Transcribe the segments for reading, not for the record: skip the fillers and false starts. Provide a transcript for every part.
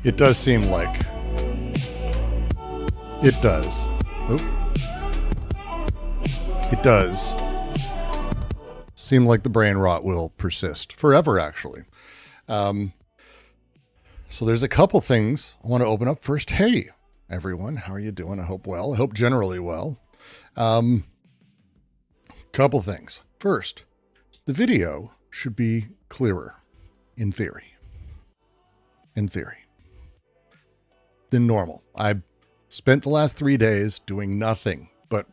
It does seem like it does. Oop. It does seem like the brain rot will persist forever, actually. So there's a couple things I want to open up first. Hey, everyone, how are you doing? I hope well. I hope generally well. Couple things. First, the video should be clearer, in theory. Than normal. I spent the last 3 days doing nothing but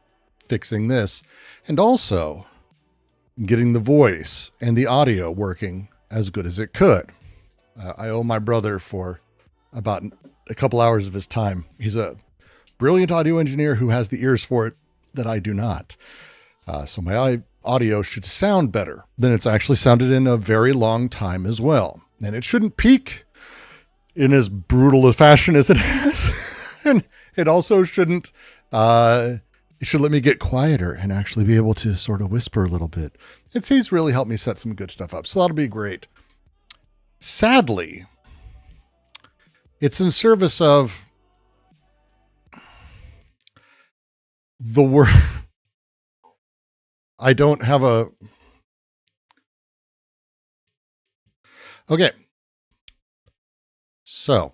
fixing this and also getting the voice and the audio working as good as it could. I owe my brother for about a couple hours of his time. He's a brilliant audio engineer who has the ears for it that I do not. So my audio should sound better than it's actually sounded in a very long time as well. And it shouldn't peak in as brutal a fashion as it has. And it also shouldn't, it should let me get quieter and actually be able to sort of whisper a little bit. He's really helped me set some good stuff up. So that'll be great. Sadly, it's in service of the word. I don't have a, okay. So,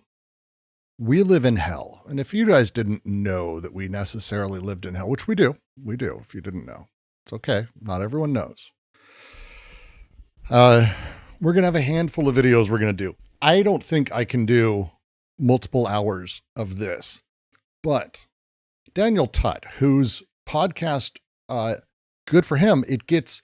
we live in hell. And if you guys didn't know that we necessarily lived in hell, which we do, if you didn't know, it's okay. Not everyone knows. We're going to have a handful of videos we're going to do. I don't think I can do multiple hours of this, but Daniel Tutt, whose podcast, good for him, it gets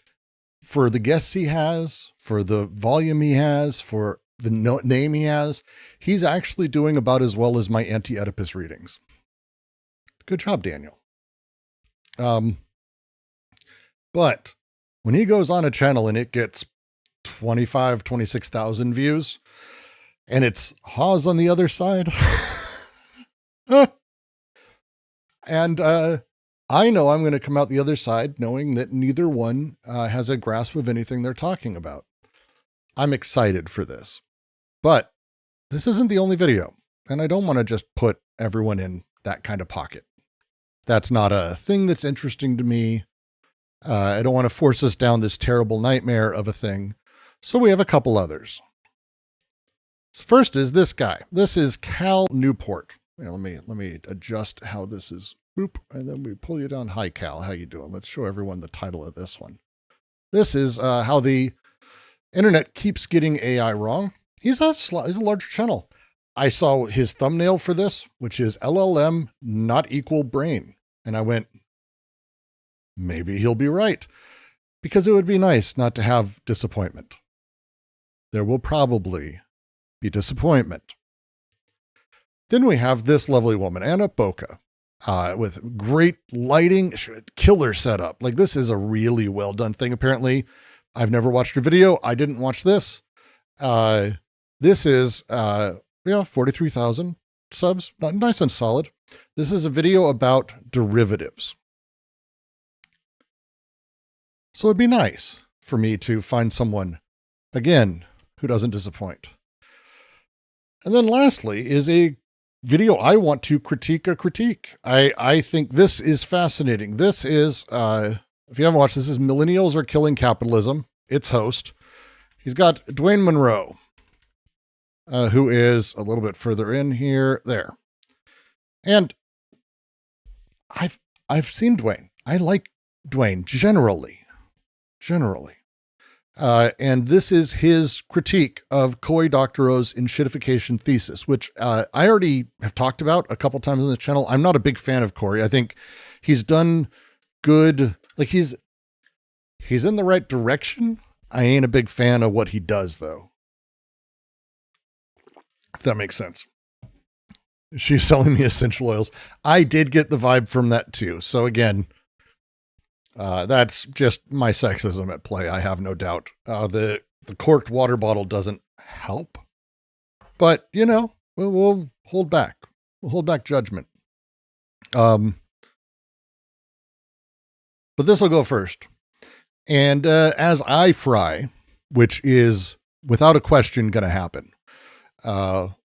for the guests he has, for the volume he has, for the name he has, he's actually doing about as well as my anti-Oedipus readings. Good job, Daniel. But when he goes on a channel and it gets 26,000 views and it's Hawes on the other side, and I know I'm going to come out the other side knowing that neither one has a grasp of anything they're talking about. I'm excited for this. But this isn't the only video, and I don't want to just put everyone in that kind of pocket. That's not a thing that's interesting to me. I don't want to force us down this terrible nightmare of a thing. So we have a couple others. First is this guy. This is Cal Newport. Here, let me adjust how this is. Boop, and then we pull you down. Hi, Cal. How you doing? Let's show everyone the title of this one. This is how the internet keeps getting AI wrong. He's a larger channel. I saw his thumbnail for this, which is LLM not equal brain. And I went, maybe he'll be right, because it would be nice not to have disappointment. There will probably be disappointment. Then we have this lovely woman, Anna Boca, with great lighting, killer setup. Like, this is a really well done thing. Apparently I've never watched a video. I didn't watch this. This is, 43,000 subs. Nice and solid. This is a video about derivatives. So it'd be nice for me to find someone, again, who doesn't disappoint. And then lastly is a video I want to critique a critique. I think this is fascinating. This is, if you haven't watched, this is Millennials Are Killing Capitalism. Its host. He's got Dwayne Monroe, who is a little bit further in here. There. And I've seen Dwayne. I like Dwayne generally. And this is his critique of Cory Doctorow's enshittification thesis, which I already have talked about a couple times on this channel. I'm not a big fan of Cory. I think he's done good. Like he's in the right direction. I ain't a big fan of what he does, though. If that makes sense. She's selling me essential oils. I did get the vibe from that too. So again, that's just my sexism at play. I have no doubt. The corked water bottle doesn't help, but we'll hold back. We'll hold back judgment. But this will go first. And as I fry, which is without a question going to happen,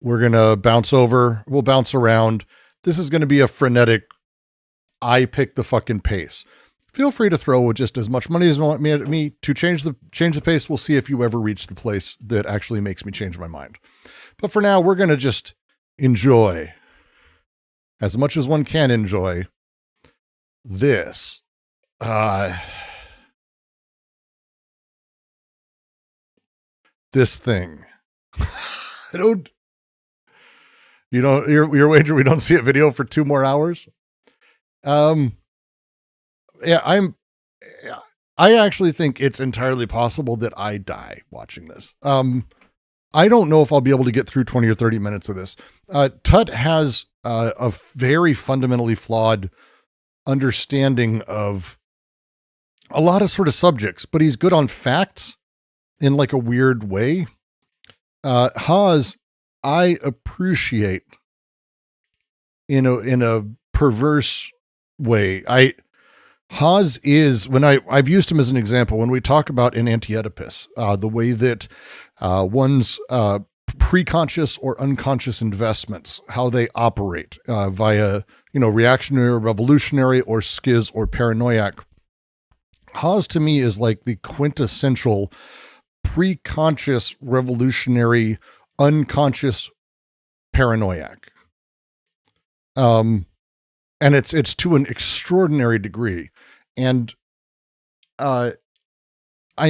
we're going to bounce over. We'll bounce around. This is going to be a frenetic, I pick the fucking pace. Feel free to throw just as much money as you want at me to change the pace. We'll see if you ever reach the place that actually makes me change my mind. But for now, we're going to just enjoy as much as one can enjoy this. This thing. Your wager we don't see a video for 2 more hours? Yeah, I actually think it's entirely possible that I die watching this. I don't know if I'll be able to get through 20 or 30 minutes of this. Tutt has a very fundamentally flawed understanding of a lot of sort of subjects, but he's good on facts in like a weird way. Haas, I appreciate in a perverse way. Haas is, when I've used him as an example, when we talk about an anti-Oedipus, the way that one's preconscious or unconscious investments, how they operate via, reactionary or revolutionary or schiz or paranoiac. Haas to me is like the quintessential preconscious revolutionary unconscious paranoiac. And it's to an extraordinary degree. And I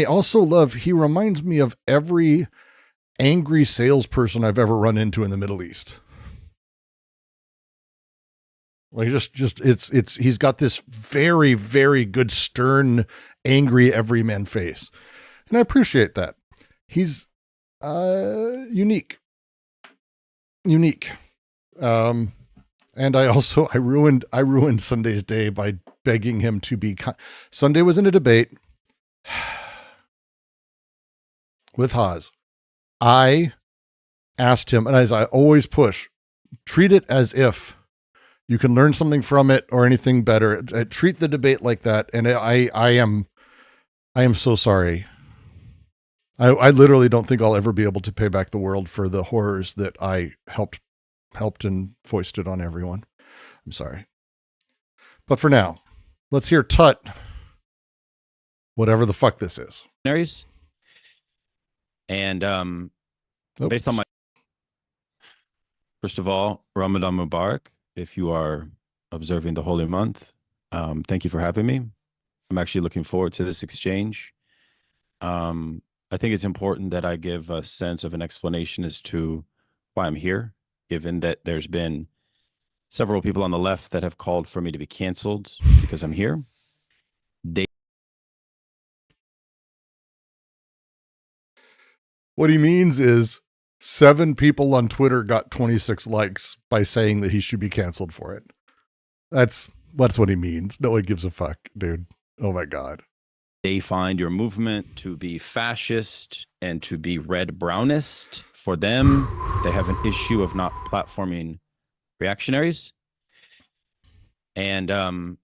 also love, he reminds me of every angry salesperson I've ever run into in the Middle East. Like he's got this very, very good, stern, angry everyman face. And I appreciate that. He's unique. And I ruined Sunday's day by begging him to be Sunday was in a debate with Haas. I asked him, and as I always push, treat it as if you can learn something from it or anything better. Treat the debate like that. And I am so sorry. I literally don't think I'll ever be able to pay back the world for the horrors that I helped and foisted on everyone. I'm sorry. But for now, let's hear Tutt, whatever the fuck this is. And based on my, first of all, Ramadan Mubarak. If you are observing the holy month, thank you for having me. I'm actually looking forward to this exchange. I think it's important that I give a sense of an explanation as to why I'm here, given that there's been several people on the left that have called for me to be canceled because I'm here. What he means is 7 people on Twitter got 26 likes by saying that he should be canceled for it. That's what he means. No one gives a fuck, dude. Oh my God. they find your movement to be fascist and to be red-brownist. For them, they have an issue of not platforming reactionaries. And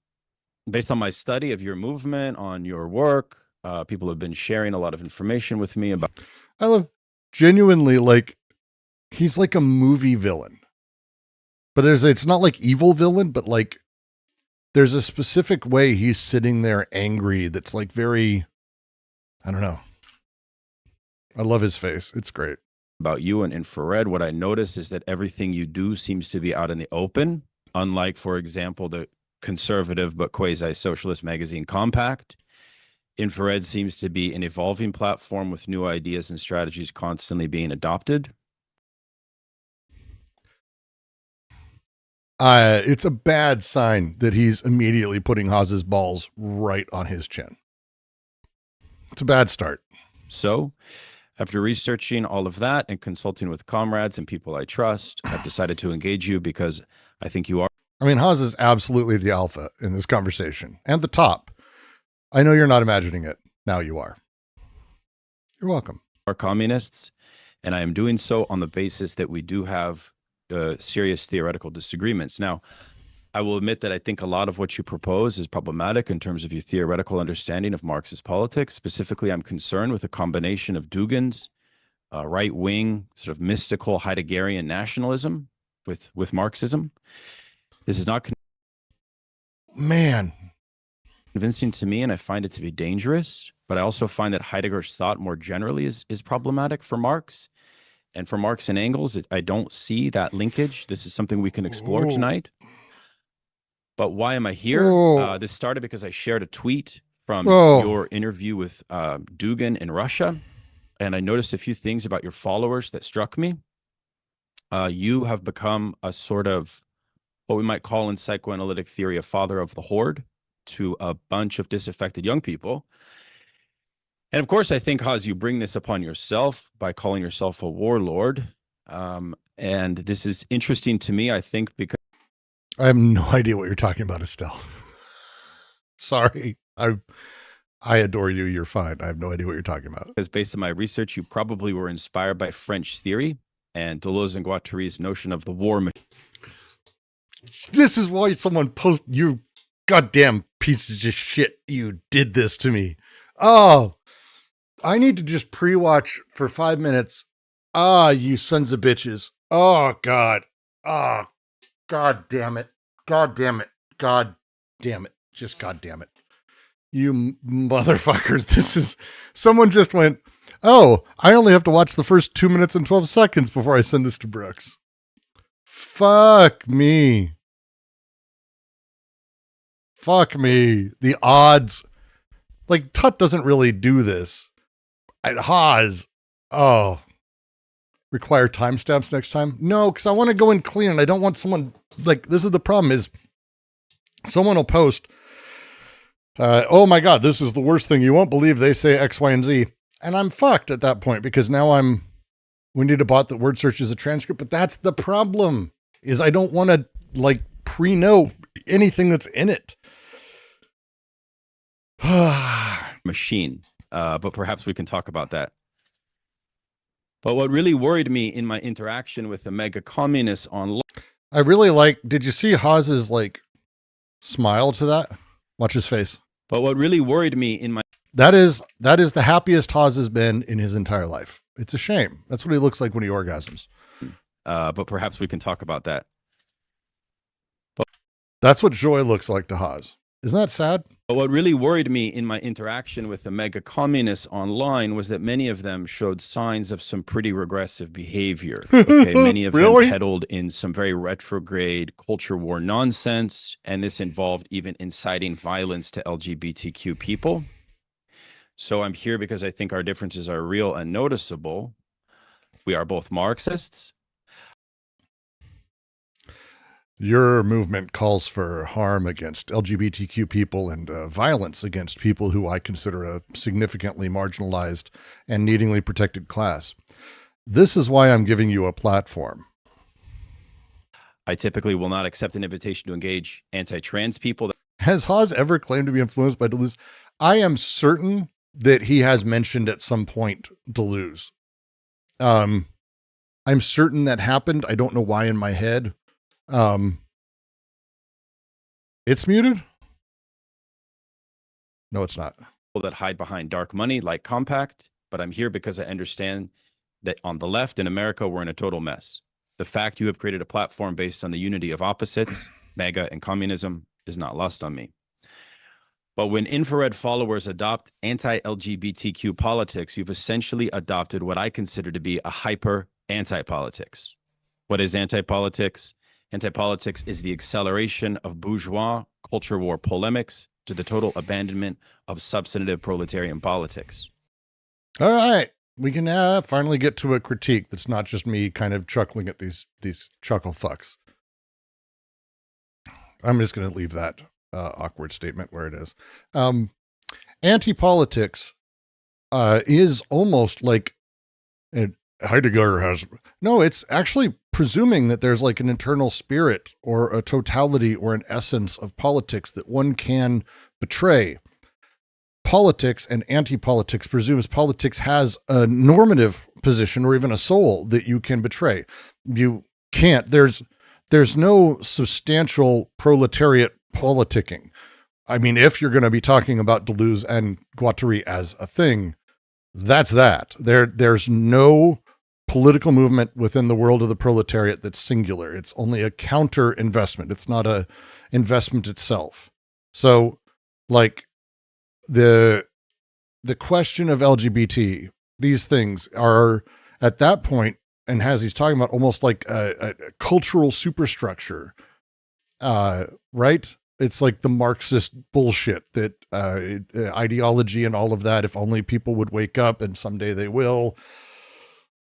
based on my study of your movement, on your work, people have been sharing a lot of information with me about. I love genuinely, like, he's like a movie villain. But it's not like evil villain, but like there's a specific way he's sitting there angry that's like very, I don't know. I love his face. It's great. About you and infrared, what I noticed is that everything you do seems to be out in the open, unlike, for example, the conservative but quasi-socialist magazine Compact. Infrared seems to be an evolving platform with new ideas and strategies constantly being adopted. It's a bad sign that he's immediately putting Haz's balls right on his chin. It's a bad start. So, after researching all of that and consulting with comrades and people I trust, I've decided to engage you because I think you are. I mean, Haz is absolutely the alpha in this conversation and the top. I know you're not imagining it. Now you are. You're welcome. Are communists, and I am doing so on the basis that we do have serious theoretical disagreements. Now, I will admit that I think a lot of what you propose is problematic in terms of your theoretical understanding of Marxist politics. Specifically, I'm concerned with a combination of Dugin's right-wing, sort of mystical Heideggerian nationalism with Marxism. This is not convincing to me, and I find it to be dangerous. But I also find that Heidegger's thought more generally is problematic for Marx. And for Marx and Engels, I don't see that linkage. This is something we can explore tonight. But why am I here? This started because I shared a tweet from your interview with Dugin in Russia. And I noticed a few things about your followers that struck me. You have become a sort of what we might call in psychoanalytic theory a father of the horde to a bunch of disaffected young people. And of course, I think, Haz, you bring this upon yourself by calling yourself a warlord. And this is interesting to me, I think, because I have no idea what you're talking about, Estelle. Sorry. I adore you. You're fine. I have no idea what you're talking about. Because based on my research, you probably were inspired by French theory and Deleuze and Guattari's notion of the war machine. This is why someone you goddamn pieces of shit. You did this to me. Oh, I need to just pre-watch for 5 minutes. You sons of bitches. Oh, God. Oh, God damn it. God damn it. God damn it. Just God damn it. You motherfuckers. This is, someone just went, oh, I only have to watch the first 2 minutes and 12 seconds before I send this to Brooks. Fuck me. Fuck me. The odds. Like, Tutt doesn't really do this. Haz. Oh. Require timestamps next time? No, because I want to go in clean and I don't want someone, like, this is the problem is someone will post, oh my God, this is the worst thing. You won't believe they say X, Y, and Z. And I'm fucked at that point because now we need to bot that word search as a transcript, but that's the problem is I don't want to like pre-know anything that's in it. Machine. But perhaps we can talk about that. But what really worried me in my interaction with the mega communists online. I really like, did you see Haz's like smile to that? Watch his face. But what really worried me in my. That is the happiest Haz has been in his entire life. It's a shame. That's what he looks like when he orgasms. But perhaps we can talk about that. That's what joy looks like to Haz. Isn't that sad? But what really worried me in my interaction with the mega communists online was that many of them showed signs of some pretty regressive behavior. Okay, many of them peddled in some very retrograde culture war nonsense, and this involved even inciting violence to LGBTQ people. So I'm here because I think our differences are real and noticeable. We are both Marxists. Your movement calls for harm against LGBTQ people and violence against people who I consider a significantly marginalized and needingly protected class. This is why I'm giving you a platform. I typically will not accept an invitation to engage anti-trans people. Has Haz ever claimed to be influenced by Deleuze? I am certain that he has mentioned at some point Deleuze. I'm certain that happened. I don't know why in my head. It's muted? No, it's not. That hide behind dark money like Compact, but I'm here because I understand that on the left in America, we're in a total mess. The fact you have created a platform based on the unity of opposites, MAGA and communism, is not lost on me. But when infrared followers adopt anti-LGBTQ politics, you've essentially adopted what I consider to be a hyper anti-politics. What is anti-politics? Anti-politics is the acceleration of bourgeois culture war polemics to the total abandonment of substantive proletarian politics. All right. We can finally get to a critique that's not just me kind of chuckling at these chuckle fucks. I'm just going to leave that awkward statement where it is. Anti-politics is almost like Heidegger has. No, it's actually presuming that there's like an internal spirit or a totality or an essence of politics that one can betray. Politics and anti-politics presumes politics has a normative position or even a soul that you can betray. You can't. There's no substantial proletariat politicking. I mean, if you're going to be talking about Deleuze and Guattari as a thing, that's that. There's no political movement within the world of the proletariat that's singular. It's only a counter investment. It's not a investment itself. So, like, the question of LGBT, these things are at that point, and as he's talking about, almost like a cultural superstructure, right? It's like the Marxist bullshit that ideology and all of that. If only people would wake up, and someday they will.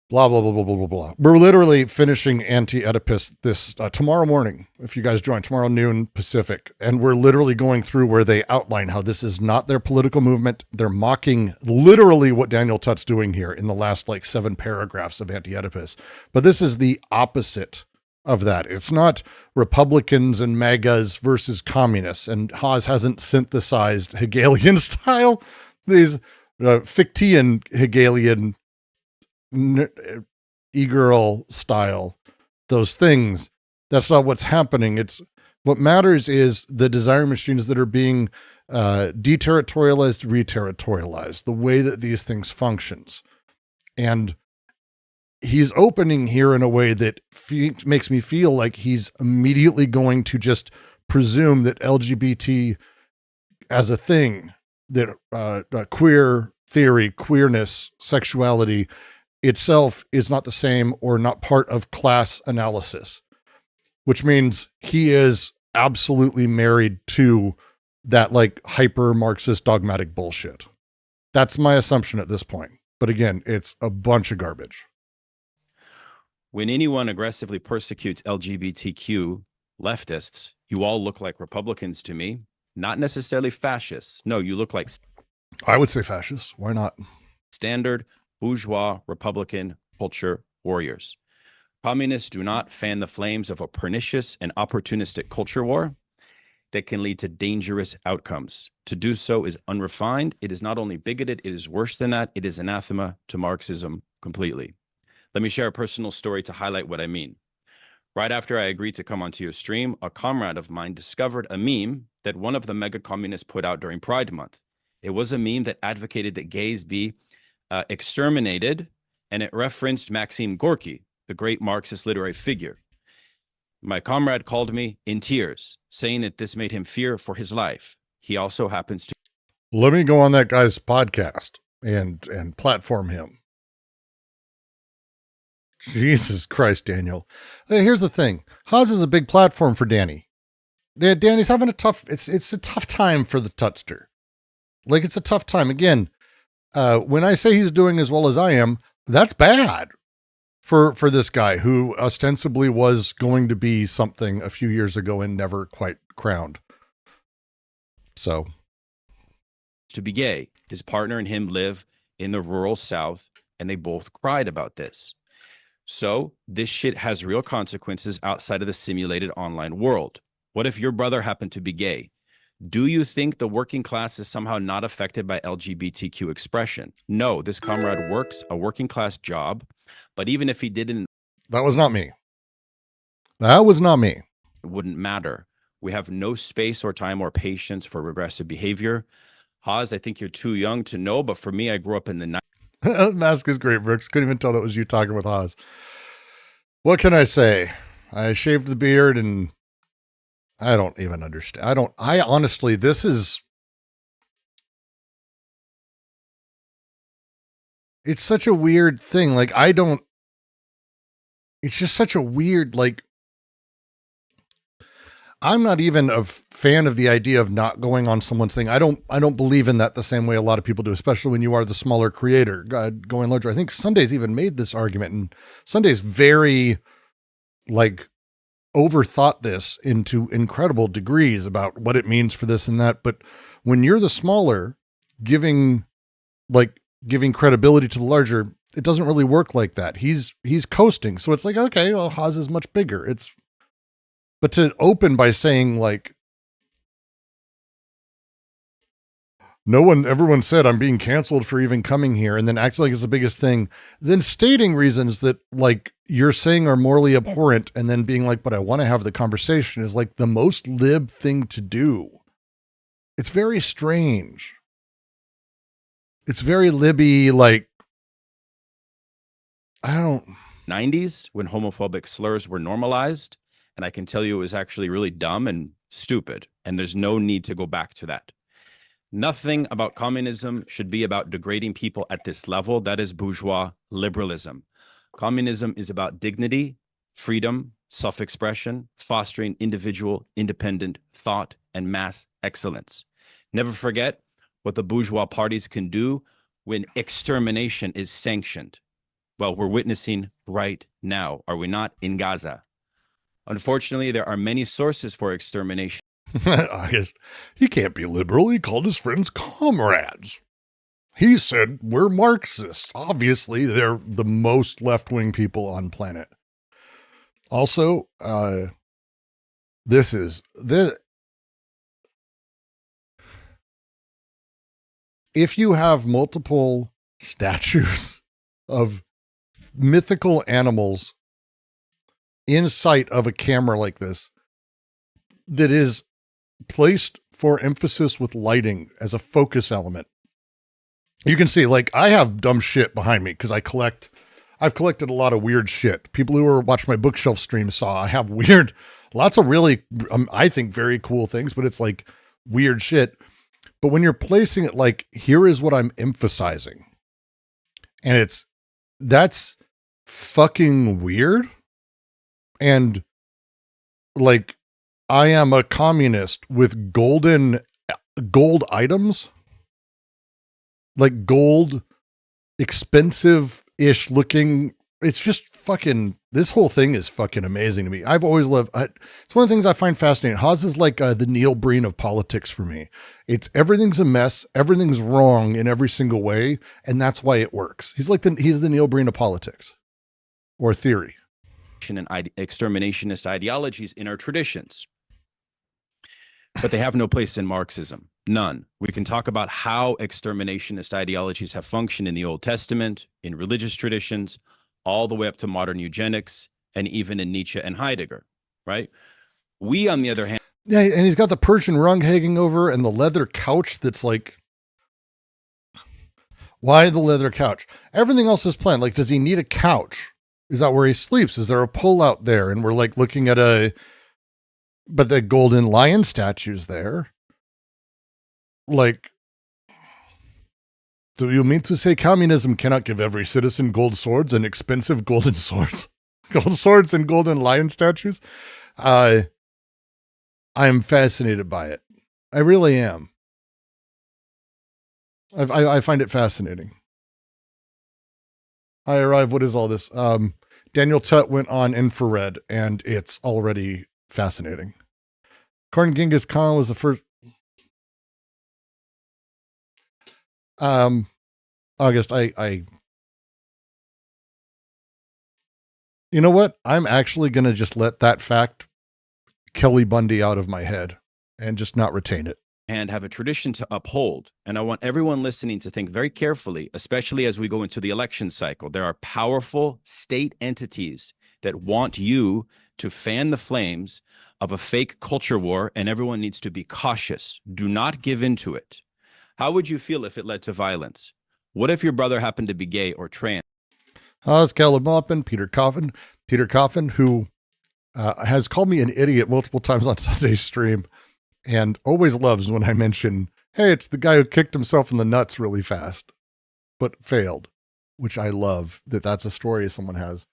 Blah, blah, blah, blah, blah, blah, blah. We're literally finishing Anti-Oedipus this tomorrow morning, if you guys join, tomorrow noon Pacific. And we're literally going through where they outline how this is not their political movement. They're mocking literally what Daniel Tutt's doing here in the last like 7 paragraphs of Anti-Oedipus. But this is the opposite of that. It's not Republicans and MAGAs versus communists. And Haas hasn't synthesized Hegelian style, these Fichtean Hegelian e-girl style, those things. That's not what's happening. It's what matters is the desire machines that are being deterritorialized, reterritorialized, the way that these things functions. And he's opening here in a way that makes me feel like he's immediately going to just presume that LGBT as a thing, that queer theory, queerness, sexuality itself is not the same or not part of class analysis, which means he is absolutely married to that like hyper Marxist dogmatic bullshit. That's my assumption at this point. But again, it's a bunch of garbage. When anyone aggressively persecutes LGBTQ leftists, you all look like Republicans to me, not necessarily fascists. No, you look like, I would say fascists. Why not? Standard bourgeois Republican culture warriors. Communists do not fan the flames of a pernicious and opportunistic culture war that can lead to dangerous outcomes. To do so is unrefined. It is not only bigoted, it is worse than that. It is anathema to Marxism completely. Let me share a personal story to highlight what I mean. Right after I agreed to come onto your stream, a comrade of mine discovered a meme that one of the mega communists put out during Pride Month. It was a meme that advocated that gays be exterminated, and it referenced Maxim Gorky, the great Marxist literary figure. My comrade called me in tears, saying that this made him fear for his life. He also happens to... Let me go on that guy's podcast and platform him. Jesus Christ, Daniel. Here's the thing. Haas is a big platform for Danny. Danny's having a tough, it's a tough time for the Tutster. Like, it's a tough time. Again, when I say he's doing as well as I am, that's bad for this guy who ostensibly was going to be something a few years ago and never quite crowned. So. To be gay. His partner and him live in the rural South, and they both cried about this. So this shit has real consequences outside of the simulated online world. What if your brother happened to be gay? Do you think the working class is somehow not affected by LGBTQ expression? No, this comrade works a working class job, but even if he didn't, That was not me. That was not me. it wouldn't matter. We have no space or time or patience for regressive behavior. Haas, I think you're too young to know, but for me, I grew up in the Mask is great, Brooks. Couldn't even tell that was you talking with Haas. What can I say? I shaved the beard and I don't even understand. I honestly, it's such a weird thing. Like, it's just such a weird, like, I'm not even a fan of the idea of not going on someone's thing. I don't believe in that the same way a lot of people do, especially when you are the smaller creator going larger. I think Sunday's even made this argument, and Sunday's very, like, overthought this into incredible degrees about what it means for this and that. But when you're the smaller, giving credibility to the larger, it doesn't really work like that. He's coasting. So it's like, okay, well, Haas is much bigger. But to open by saying, like, everyone said I'm being canceled for even coming here, and then acting like it's the biggest thing, then stating reasons that, like, you're saying are morally abhorrent, and then being like, but I want to have the conversation, is like the most lib thing to do. It's very strange. It's very libby, like, I don't. 90s when homophobic slurs were normalized. And I can tell you it was actually really dumb and stupid. And there's no need to go back to that. Nothing about communism should be about degrading people at this level. That is bourgeois liberalism. Communism is about dignity, freedom, self-expression, fostering individual, independent thought, and mass excellence. Never forget what the bourgeois parties can do when extermination is sanctioned. Well, we're witnessing right now, are we not, in Gaza? Unfortunately, there are many sources for extermination. I guess he can't be liberal. He called his friends comrades. He said we're Marxists. Obviously, they're the most left-wing people on planet. Also, if you have multiple statues of mythical animals in sight of a camera like this, that is placed for emphasis with lighting as a focus element, you can see, like, I have dumb shit behind me because I've collected a lot of weird shit. People who watched my bookshelf stream saw I have lots of really, I think, very cool things, but it's like weird shit. But when you're placing it, like, here is what I'm emphasizing, and that's fucking weird. And, like, I am a communist with gold items, like gold, expensive-ish looking. It's just fucking, this whole thing is fucking amazing to me. I've always loved, it's one of the things I find fascinating. Haas is like the Neil Breen of politics for me. Everything's a mess. Everything's wrong in every single way. And that's why it works. He's the Neil Breen of politics or theory. And exterminationist ideologies in our traditions. But they have no place in Marxism. None. We can talk about how exterminationist ideologies have functioned in the Old Testament, in religious traditions, all the way up to modern eugenics, and even in Nietzsche and Heidegger, right? We, on the other hand... Yeah, and he's got the Persian rug hanging over and the leather couch that's like... Why the leather couch? Everything else is planned. Like, does he need a couch? Is that where he sleeps? Is there a pull out there? And we're like looking at but the golden lion statue's there. Like, do you mean to say communism cannot give every citizen gold swords and expensive golden swords? Gold swords and golden lion statues? I am fascinated by it. I really am. I find it fascinating. I arrive. What is all this? Daniel Tutt went on infrared, and it's already fascinating. According to Genghis Khan was the first. August, you know what? I'm actually going to just let that fact Kelly Bundy out of my head and just not retain it. and have a tradition to uphold. And I want everyone listening to think very carefully, especially as we go into the election cycle. There are powerful state entities that want you to fan the flames of a fake culture war, and everyone needs to be cautious. Do not give into it. How would you feel if it led to violence? What if your brother happened to be gay or trans? It's Caleb Maupin, Peter Coffin, who has called me an idiot multiple times on Sunday's stream, and always loves when I mention, hey, it's the guy who kicked himself in the nuts really fast, but failed, which I love that that's a story someone has.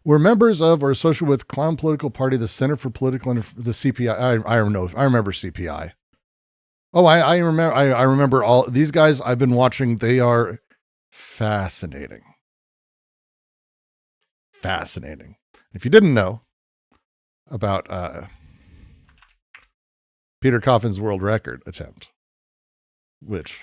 We're members of or associated with Clown Political Party, the Center for Political and the CPI. I remember CPI. Oh, I remember all these guys I've been watching. They are fascinating. Fascinating. If you didn't know about Peter Coffin's world record attempt, which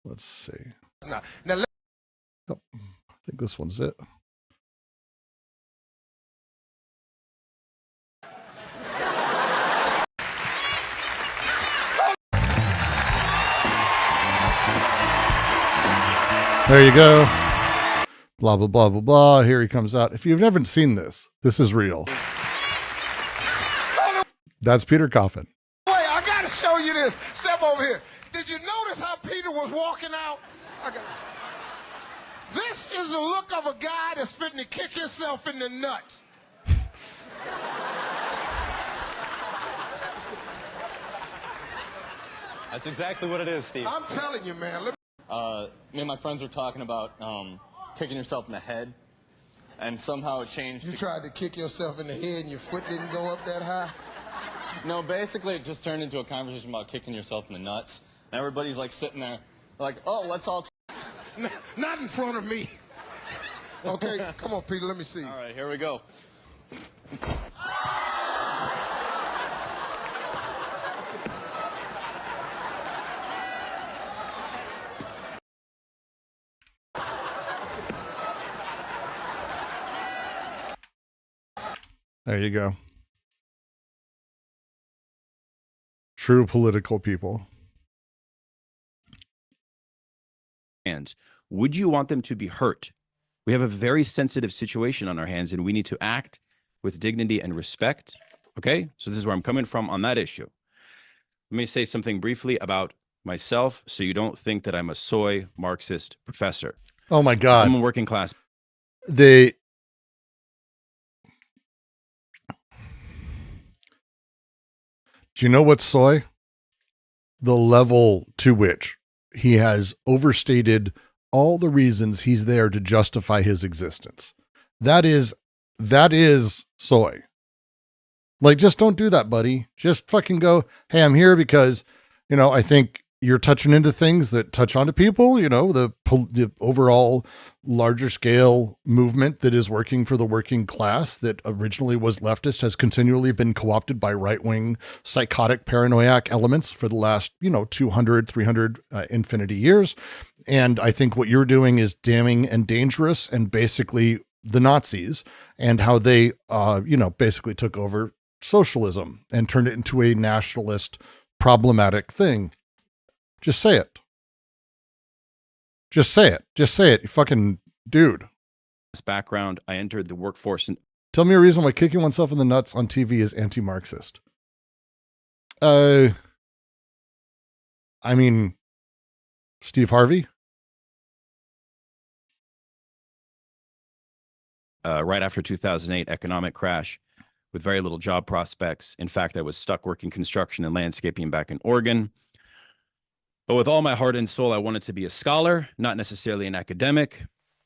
let's see. Now, oh, I think this one's it. There you go. Blah, blah, blah, blah, blah. Here he comes out. If you've never seen this, this is real. That's Peter Coffin. Wait, I got to show you this. Step over here. Did you notice how Peter was walking out? This is the look of a guy that's fitting to kick himself in the nuts. That's exactly what it is, Steve. I'm telling you, man. Me and my friends were talking about kicking yourself in the head, and somehow it changed. You tried to kick yourself in the head and your foot didn't go up that high? No, basically it just turned into a conversation about kicking yourself in the nuts. And everybody's like sitting there like, oh, let's all... Not in front of me. Okay, come on, Peter, let me see. All right, here we go. There you go. True political people. Hands. Would you want them to be hurt? We have a very sensitive situation on our hands, and we need to act with dignity and respect. Okay? So this is where I'm coming from on that issue. Let me say something briefly about myself so you don't think that I'm a soy Marxist professor. Oh my God. I'm a working class. Do you know what's soy? The level to which he has overstated all the reasons he's there to justify his existence. That is soy. Like, just don't do that, buddy. Just fucking go, hey, I'm here because, I think you're touching into things that touch onto people, the overall larger scale movement that is working for the working class that originally was leftist has continually been co-opted by right-wing psychotic paranoiac elements for the last, 200, 300 infinity years. And I think what you're doing is damning and dangerous, and basically the Nazis and how they, basically took over socialism and turned it into a nationalist problematic thing. Just say it. Just say it. Just say it, you fucking dude. Background, I entered the workforce. And tell me a reason why kicking oneself in the nuts on TV is anti-Marxist. I mean, Steve Harvey. Right after 2008 economic crash with very little job prospects. In fact, I was stuck working construction and landscaping back in Oregon. But with all my heart and soul, I wanted to be a scholar, not necessarily an academic.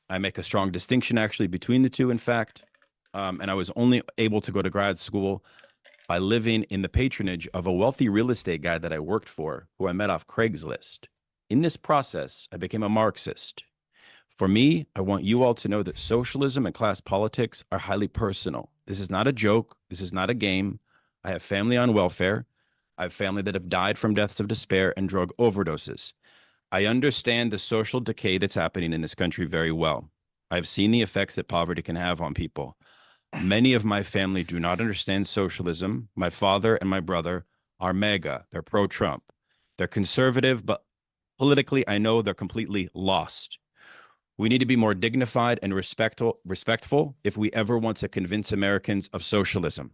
I make a strong distinction actually between the two, in fact. And I was only able to go to grad school by living in the patronage of a wealthy real estate guy that I worked for, who I met off Craigslist. In this process, I became a Marxist. For me, I want you all to know that socialism and class politics are highly personal. This is not a joke. This is not a game. I have family on welfare. I have family that have died from deaths of despair and drug overdoses. I understand the social decay that's happening in this country very well. I've seen the effects that poverty can have on people. Many of my family do not understand socialism. My father and my brother are MAGA. They're pro-Trump. They're conservative, but politically, I know they're completely lost. We need to be more dignified and respectful if we ever want to convince Americans of socialism.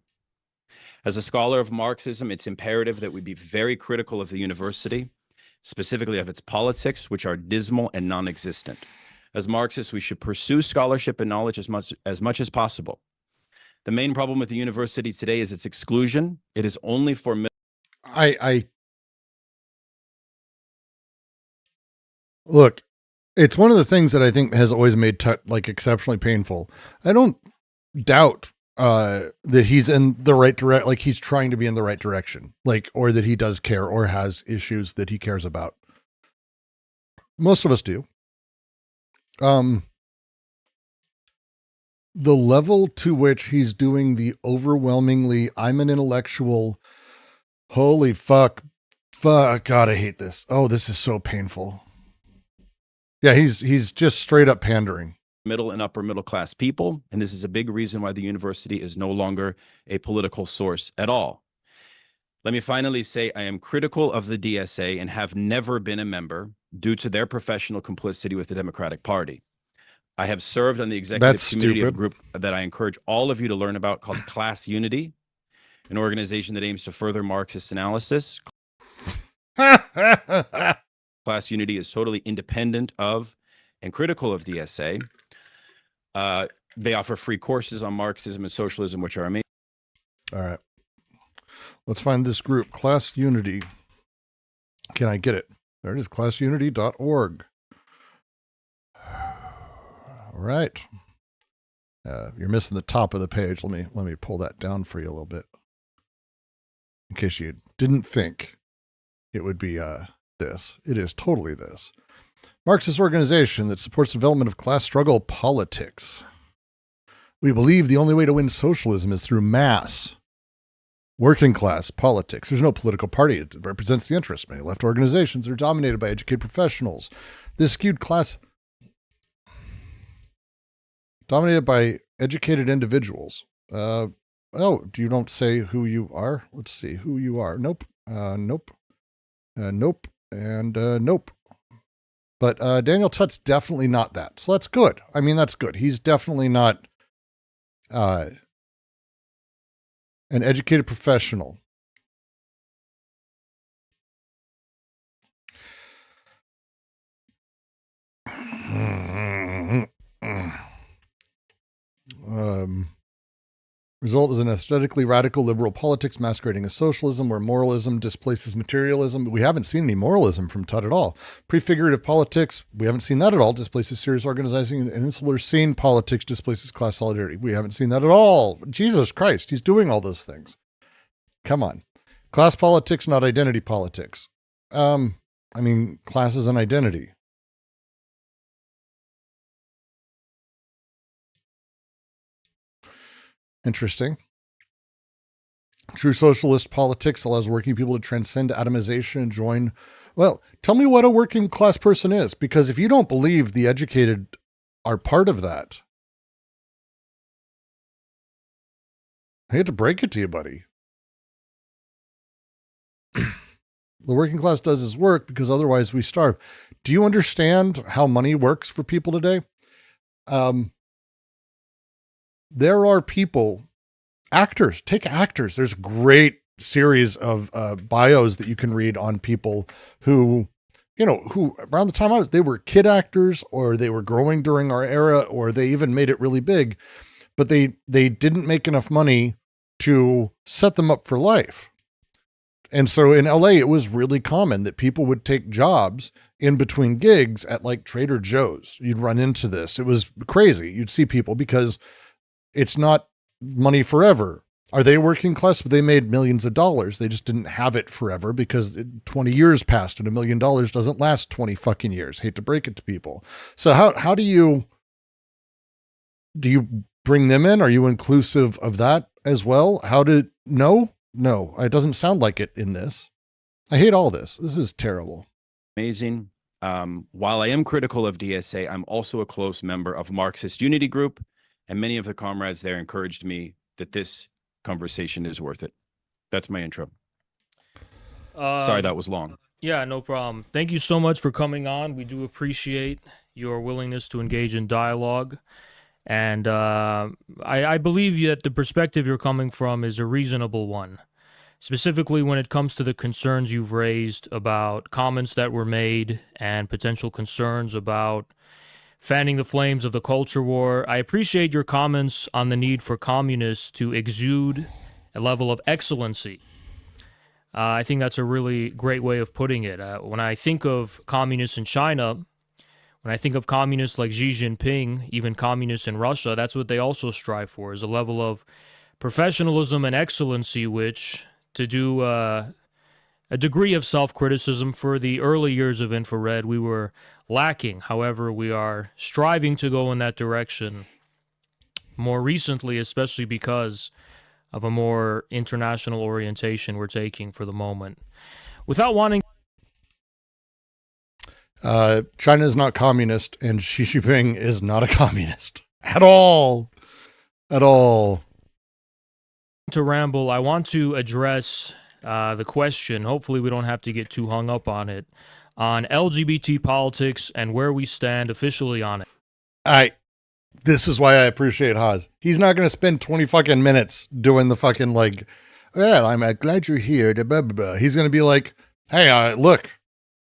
As a scholar of Marxism, it's imperative that we be very critical of the university, specifically of its politics, which are dismal and non-existent. As Marxists, we should pursue scholarship and knowledge as much as possible. The main problem with the university today is its exclusion. It is only for Look, it's one of the things that I think has always made Tutt like exceptionally painful. I don't doubt that he's in the right direct, like he's trying to be in the right direction, like, or that he does care or has issues that he cares about. Most of us do. The level to which he's doing the overwhelmingly, I'm an intellectual, holy fuck, God, I hate this. Oh, this is so painful. Yeah, he's just straight up pandering. Middle and upper middle class people, and this is a big reason why the university is no longer a political source at all. Let me finally say I am critical of the DSA and have never been a member due to their professional complicity with the Democratic Party. I have served on the executive committee of a group that I encourage all of you to learn about called Class Unity, an organization that aims to further Marxist analysis. Class Unity is totally independent of and critical of DSA. They offer free courses on Marxism and socialism, which are amazing. All right. Let's find this group, Class Unity. Can I get it? There it is, classunity.org. All right. You're missing the top of the page. Let me pull that down for you a little bit. In case you didn't think it would be this. It is totally this. Marxist organization that supports development of class struggle politics. We believe the only way to win socialism is through mass working class politics. There's no political party. It represents the interests. Many left organizations are dominated by educated professionals. This skewed class dominated by educated individuals. Oh, you don't say who you are? Let's see who you are. Nope. Nope. Nope. And nope. But Daniel Tutt's definitely not that. So that's good. I mean, that's good. He's definitely not an educated professional. Result is an aesthetically radical liberal politics masquerading as socialism, where moralism displaces materialism. We haven't seen any moralism from Tutt at all. Prefigurative politics, we haven't seen that at all. Displaces serious organizing, and insular scene politics displaces class solidarity. We haven't seen that at all. Jesus Christ, he's doing all those things. Come on. Class politics, not identity politics. I mean, class is an identity. Interesting. True socialist politics allows working people to transcend atomization and join. Well, tell me what a working class person is, because if you don't believe the educated are part of that, I hate to break it to you, buddy. The working class does his work because otherwise we starve. Do you understand how money works for people today? There are people, actors, take actors. There's a great series of bios that you can read on people who, who around the time they were kid actors, or they were growing during our era, or they even made it really big, but they didn't make enough money to set them up for life. And so in LA, it was really common that people would take jobs in between gigs at like Trader Joe's. You'd run into this. It was crazy. You'd see people because it's not money forever. Are they working class? They made millions of dollars. They just didn't have it forever because 20 years passed and $1 million doesn't last 20 fucking years. Hate to break it to people. So how do you bring them in? Are you inclusive of that as well? No, it doesn't sound like it in this. I hate all this. This is terrible. Amazing. While I am critical of DSA, I'm also a close member of Marxist Unity Group, and many of the comrades there encouraged me that this conversation is worth it. That's my intro. Sorry, that was long. Yeah, no problem. Thank you so much for coming on. We do appreciate your willingness to engage in dialogue. And I believe that the perspective you're coming from is a reasonable one, specifically when it comes to the concerns you've raised about comments that were made and potential concerns about fanning the flames of the culture war. I appreciate your comments on the need for communists to exude a level of excellency. I think that's a really great way of putting it. When I think of communists in China, when I think of communists like Xi Jinping, even communists in Russia, that's what they also strive for, is a level of professionalism and excellency, which, to do a degree of self-criticism for the early years of infrared, we were lacking. However, we are striving to go in that direction more recently, especially because of a more international orientation we're taking for the moment. Without wanting... China is not communist, and Xi Jinping is not a communist. At all. At all. To ramble, I want to address the question, hopefully we don't have to get too hung up on it, on LGBT politics and where we stand officially on it. This is why I appreciate Haas. He's not going to spend 20 fucking minutes doing the fucking like, well, I'm glad you're here. Blah, blah, blah. He's going to be like, hey, look,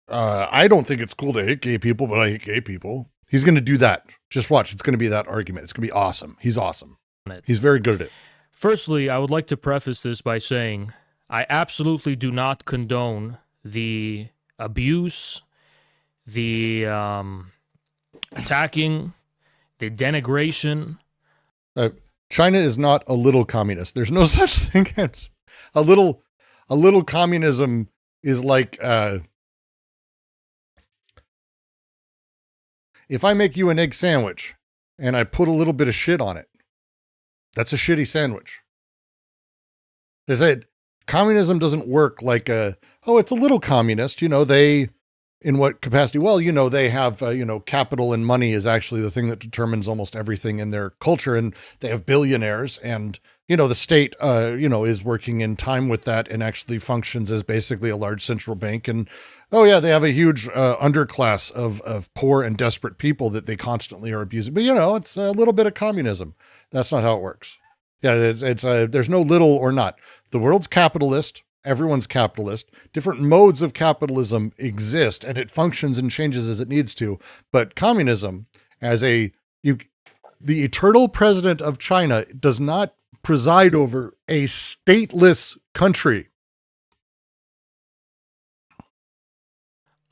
I don't think it's cool to hate gay people, but I hate gay people. He's going to do that. Just watch. It's going to be that argument. It's going to be awesome. He's awesome. He's very good at it. Firstly, I would like to preface this by saying I absolutely do not condone the abuse, the attacking, the denigration. China is not a little communist. There's no such thing as a little communism. Is like if I make you an egg sandwich and I put a little bit of shit on it, that's a shitty sandwich. They said communism doesn't work like it's a little communist. They, in what capacity? Well, they have, capital and money is actually the thing that determines almost everything in their culture. And they have billionaires and, the state, is working in time with that and actually functions as basically a large central bank. And, they have a huge underclass of poor and desperate people that they constantly are abusing. But, it's a little bit of communism. That's not how it works. Yeah, it's there's no little or not. The world's capitalist. Everyone's capitalist. Different modes of capitalism exist, and it functions and changes as it needs to. But communism, as the eternal president of China, does not preside over a stateless country.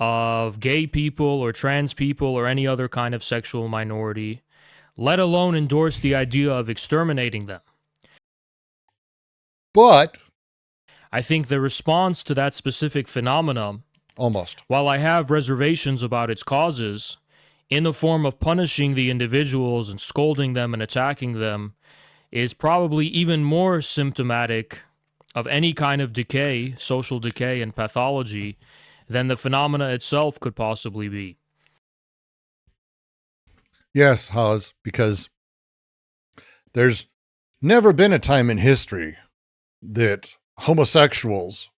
Of gay people or trans people or any other kind of sexual minority, let alone endorse the idea of exterminating them. But I think the response to that specific phenomenon, almost, while I have reservations about its causes, in the form of punishing the individuals and scolding them and attacking them, is probably even more symptomatic of any kind of decay, social decay and pathology, than the phenomena itself could possibly be. Yes, Haas, because there's never been a time in history that homosexuals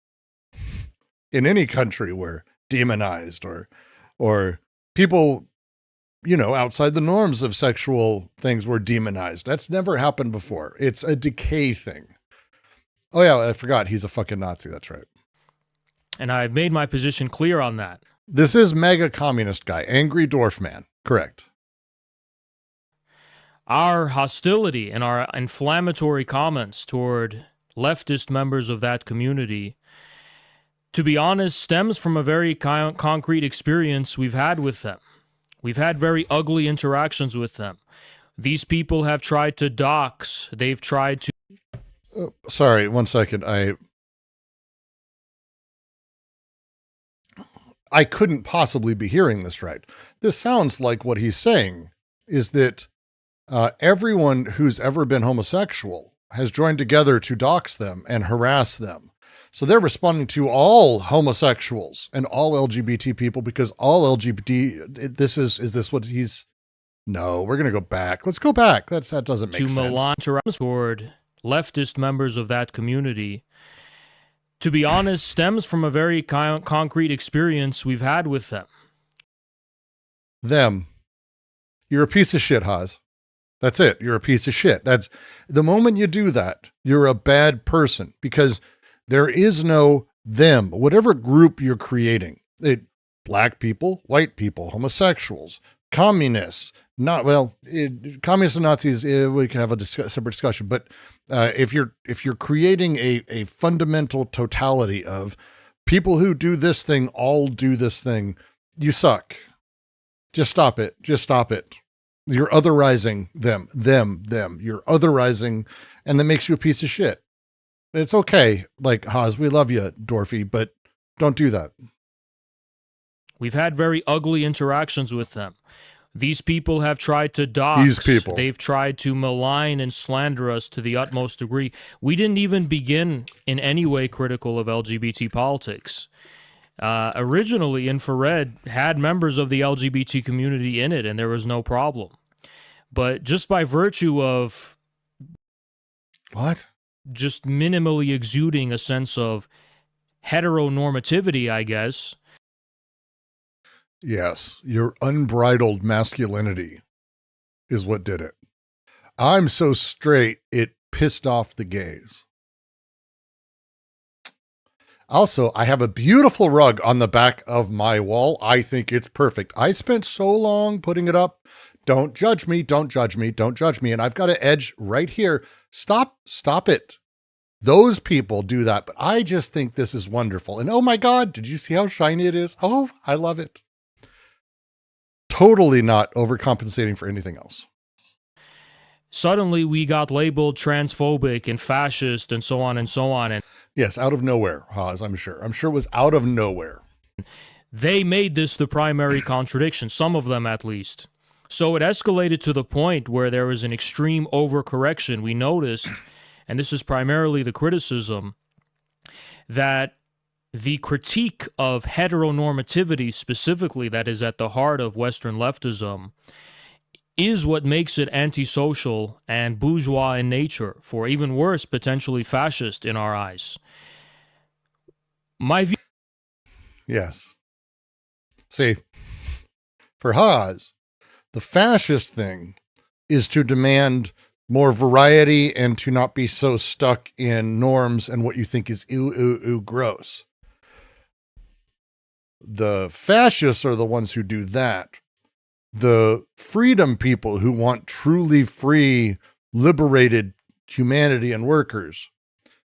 in any country were demonized or people, outside the norms of sexual things were demonized. That's never happened before. It's a decay thing. Oh yeah, I forgot he's a fucking Nazi. That's right. And I've made my position clear on that. This is mega communist guy, angry dwarf man. Correct. Our hostility and our inflammatory comments toward leftist members of that community, to be honest, stems from a very concrete experience we've had with them. We've had very ugly interactions with them. These people have tried to dox. They've tried to... Sorry, 1 second. I couldn't possibly be hearing this right. This sounds like what he's saying is that everyone who's ever been homosexual has joined together to dox them and harass them. So they're responding to all homosexuals and all LGBT people because all LGBT, is this what he's, no, we're going to go back. Let's go back. That doesn't make to sense. malign toward leftist members of that community, to be honest, stems from a very concrete experience we've had with them. Them. You're a piece of shit, Haas. That's it. You're a piece of shit. That's the moment you do that, you're a bad person because there is no them, whatever group you're creating. Black people, white people, homosexuals, communists, communists and Nazis, we can have a separate discussion. But if you're creating a fundamental totality of people who do this thing, all do this thing, you suck. Just stop it. Just stop it. You're otherizing them. You're otherizing, and that makes you a piece of shit. It's okay. Like, Haas, we love you, Dorothy, but don't do that. We've had very ugly interactions with them. These people have tried to dox. These people. They've tried to malign and slander us to the utmost degree. We didn't even begin in any way critical of LGBT politics. Originally, Infrared had members of the LGBT community in it, and there was no problem. But just by virtue of what? Just minimally exuding a sense of heteronormativity, I guess. Yes, your unbridled masculinity is what did it. I'm so straight, it pissed off the gays. Also, I have a beautiful rug on the back of my wall. I think it's perfect. I spent so long putting it up. Don't judge me. Don't judge me. Don't judge me. And I've got an edge right here. Stop it. Those people do that. But I just think this is wonderful. And oh my God, did you see how shiny it is? Oh, I love it. Totally not overcompensating for anything else. Suddenly we got labeled transphobic and fascist and so on and so on. And yes, out of nowhere, Haas, I'm sure. I'm sure it was out of nowhere. They made this the primary contradiction, some of them at least. So it escalated to the point where there was an extreme overcorrection. We noticed, and this is primarily the criticism, that the critique of heteronormativity specifically that is at the heart of Western leftism is what makes it antisocial and bourgeois in nature, for even worse, potentially fascist in our eyes. My view... Yes. See, for Haas, the fascist thing is to demand more variety and to not be so stuck in norms and what you think is gross. The fascists are the ones who do that. The freedom people who want truly free, liberated humanity and workers,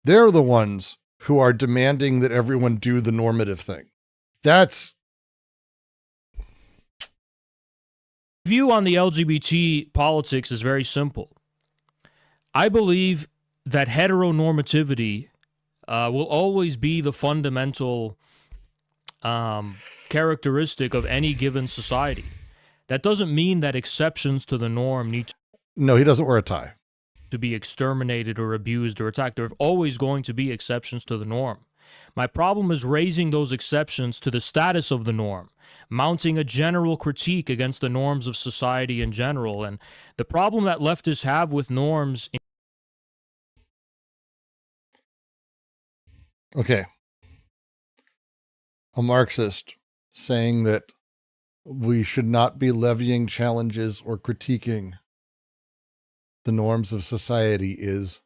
they're the ones who are demanding that everyone do the normative thing. That's... view on the LGBT politics is very simple. I believe that heteronormativity will always be the fundamental characteristic of any given society. That doesn't mean that exceptions to the norm need No, he doesn't wear a tie. to be exterminated or abused or attacked. There are always going to be exceptions to the norm. My problem is raising those exceptions to the status of the norm, mounting a general critique against the norms of society in general. And the problem that leftists have with norms... Okay. A Marxist saying that we should not be levying challenges or critiquing the norms of society is...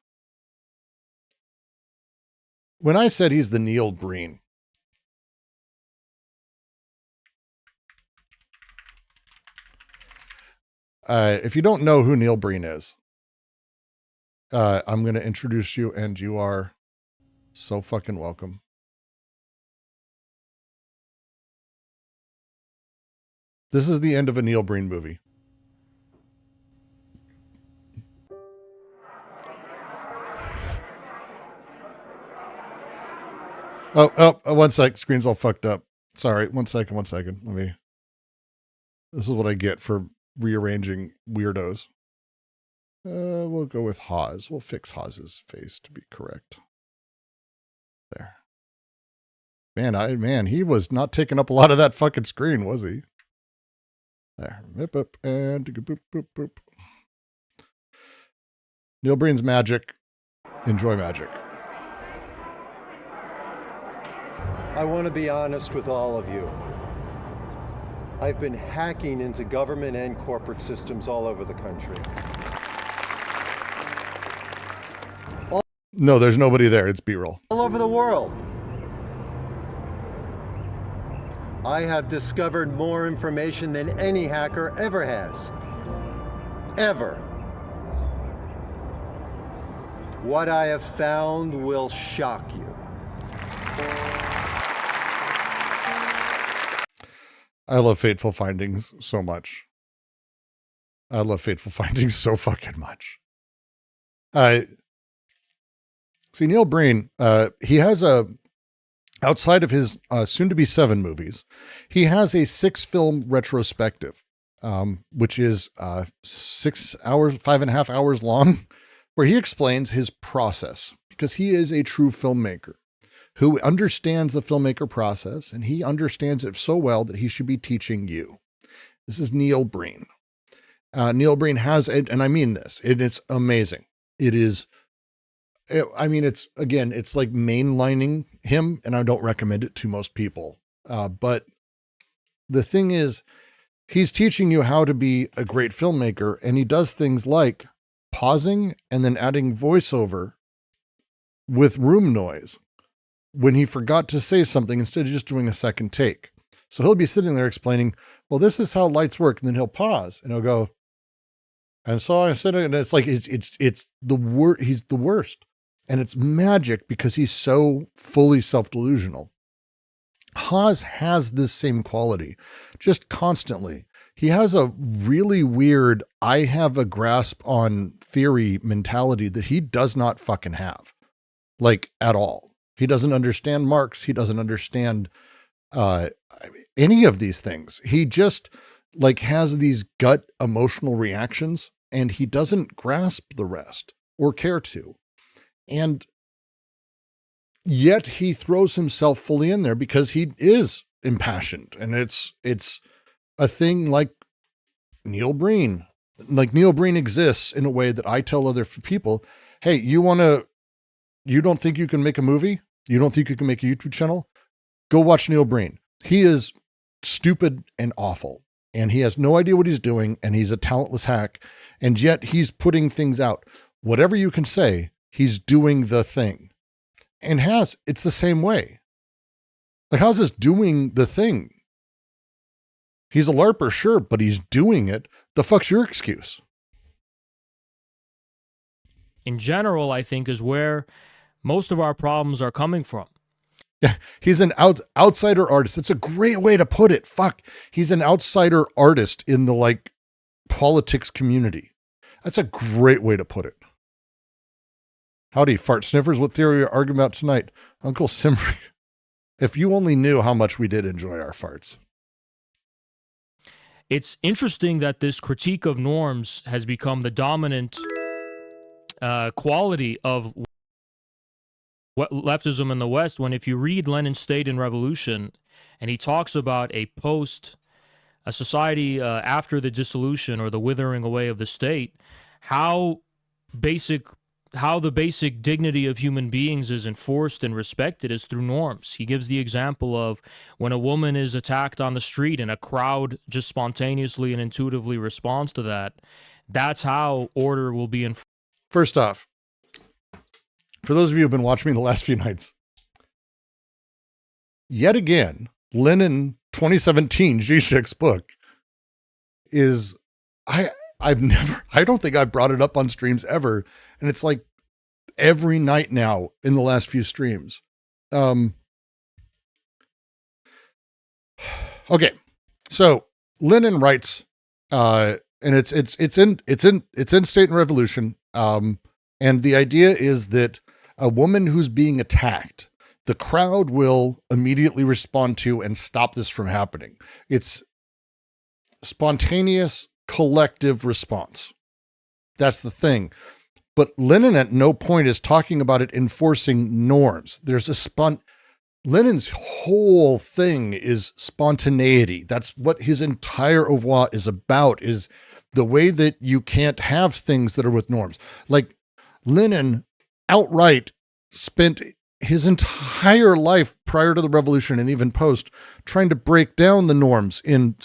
When I said he's the Neil Breen, if you don't know who Neil Breen is, I'm going to introduce you, and you are so fucking welcome. This is the end of a Neil Breen movie. Oh, one sec. Screen's all fucked up. Sorry. One second. This is what I get for rearranging weirdos. We'll go with Haas. We'll fix Haas's face to be correct. There. Man, he was not taking up a lot of that fucking screen, was he? There. And boop, boop, boop. Neil Breen's magic. Enjoy magic. I want to be honest with all of you. I've been hacking into government and corporate systems all over the country. No, there's nobody there. It's B-roll. All over the world. I have discovered more information than any hacker ever has. Ever. What I have found will shock you. I love Fateful Findings so much. I love Fateful Findings so fucking much. See, Neil Breen, he has outside of his soon-to-be 7 movies, he has a 6-film retrospective, which is 6 hours, 5.5 hours long, where he explains his process, because he is a true filmmaker who understands the filmmaker process, and he understands it so well that he should be teaching you. This is Neil Breen. Neil Breen has, and I mean this, it's amazing. It is, I mean, it's like mainlining him, and I don't recommend it to most people. But the thing is, he's teaching you how to be a great filmmaker, and he does things like pausing and then adding voiceover with room noise when he forgot to say something instead of just doing a second take. So he'll be sitting there explaining, well, this is how lights work. And then he'll pause and he'll go, and so I said, and it's like, it's the word. He's the worst. And it's magic because he's so fully self-delusional. Haas has this same quality just constantly. He has a really weird, I have a grasp on theory mentality that he does not fucking have, like, at all. He doesn't understand Marx. He doesn't understand any of these things. He just like has these gut emotional reactions, and he doesn't grasp the rest or care to. And yet he throws himself fully in there because he is impassioned. And it's a thing like Neil Breen. Like, Neil Breen exists in a way that I tell other people, hey, you don't think you can make a movie? You don't think you can make a YouTube channel? Go watch Neil Breen. He is stupid and awful, and he has no idea what he's doing, and he's a talentless hack, and yet he's putting things out. Whatever you can say, he's doing the thing. And it's the same way. Like, how's this doing the thing? He's a LARPer, sure, but he's doing it. The fuck's your excuse? In general, I think is where most of our problems are coming from. Yeah, he's an outsider artist. It's a great way to put it. Fuck. He's an outsider artist in the, like, politics community. That's a great way to put it. Howdy, fart sniffers. What theory are you arguing about tonight? Uncle Simric. If you only knew how much we did enjoy our farts. It's interesting that this critique of norms has become the dominant quality of leftism in the West, when if you read Lenin's State and Revolution, and he talks about a society after the dissolution or the withering away of the state, how the basic dignity of human beings is enforced and respected is through norms. He gives the example of when a woman is attacked on the street and a crowd just spontaneously and intuitively responds to that. That's how order will be enforced. First off, for those of you who've been watching me the last few nights, yet again, Lenin 2017 Zizek's book is, I don't think I've brought it up on streams ever. And it's like every night now in the last few streams. Okay. So Lenin writes, and it's in State and Revolution. And the idea is that a woman who's being attacked, the crowd will immediately respond to and stop this from happening. It's spontaneous collective response. That's the thing. But Lenin at no point is talking about it enforcing norms. There's Lenin's whole thing is spontaneity. That's what his entire oeuvre is about, is the way that you can't have things that are with norms. Like Lenin outright spent his entire life prior to the revolution and even post trying to break down the norms in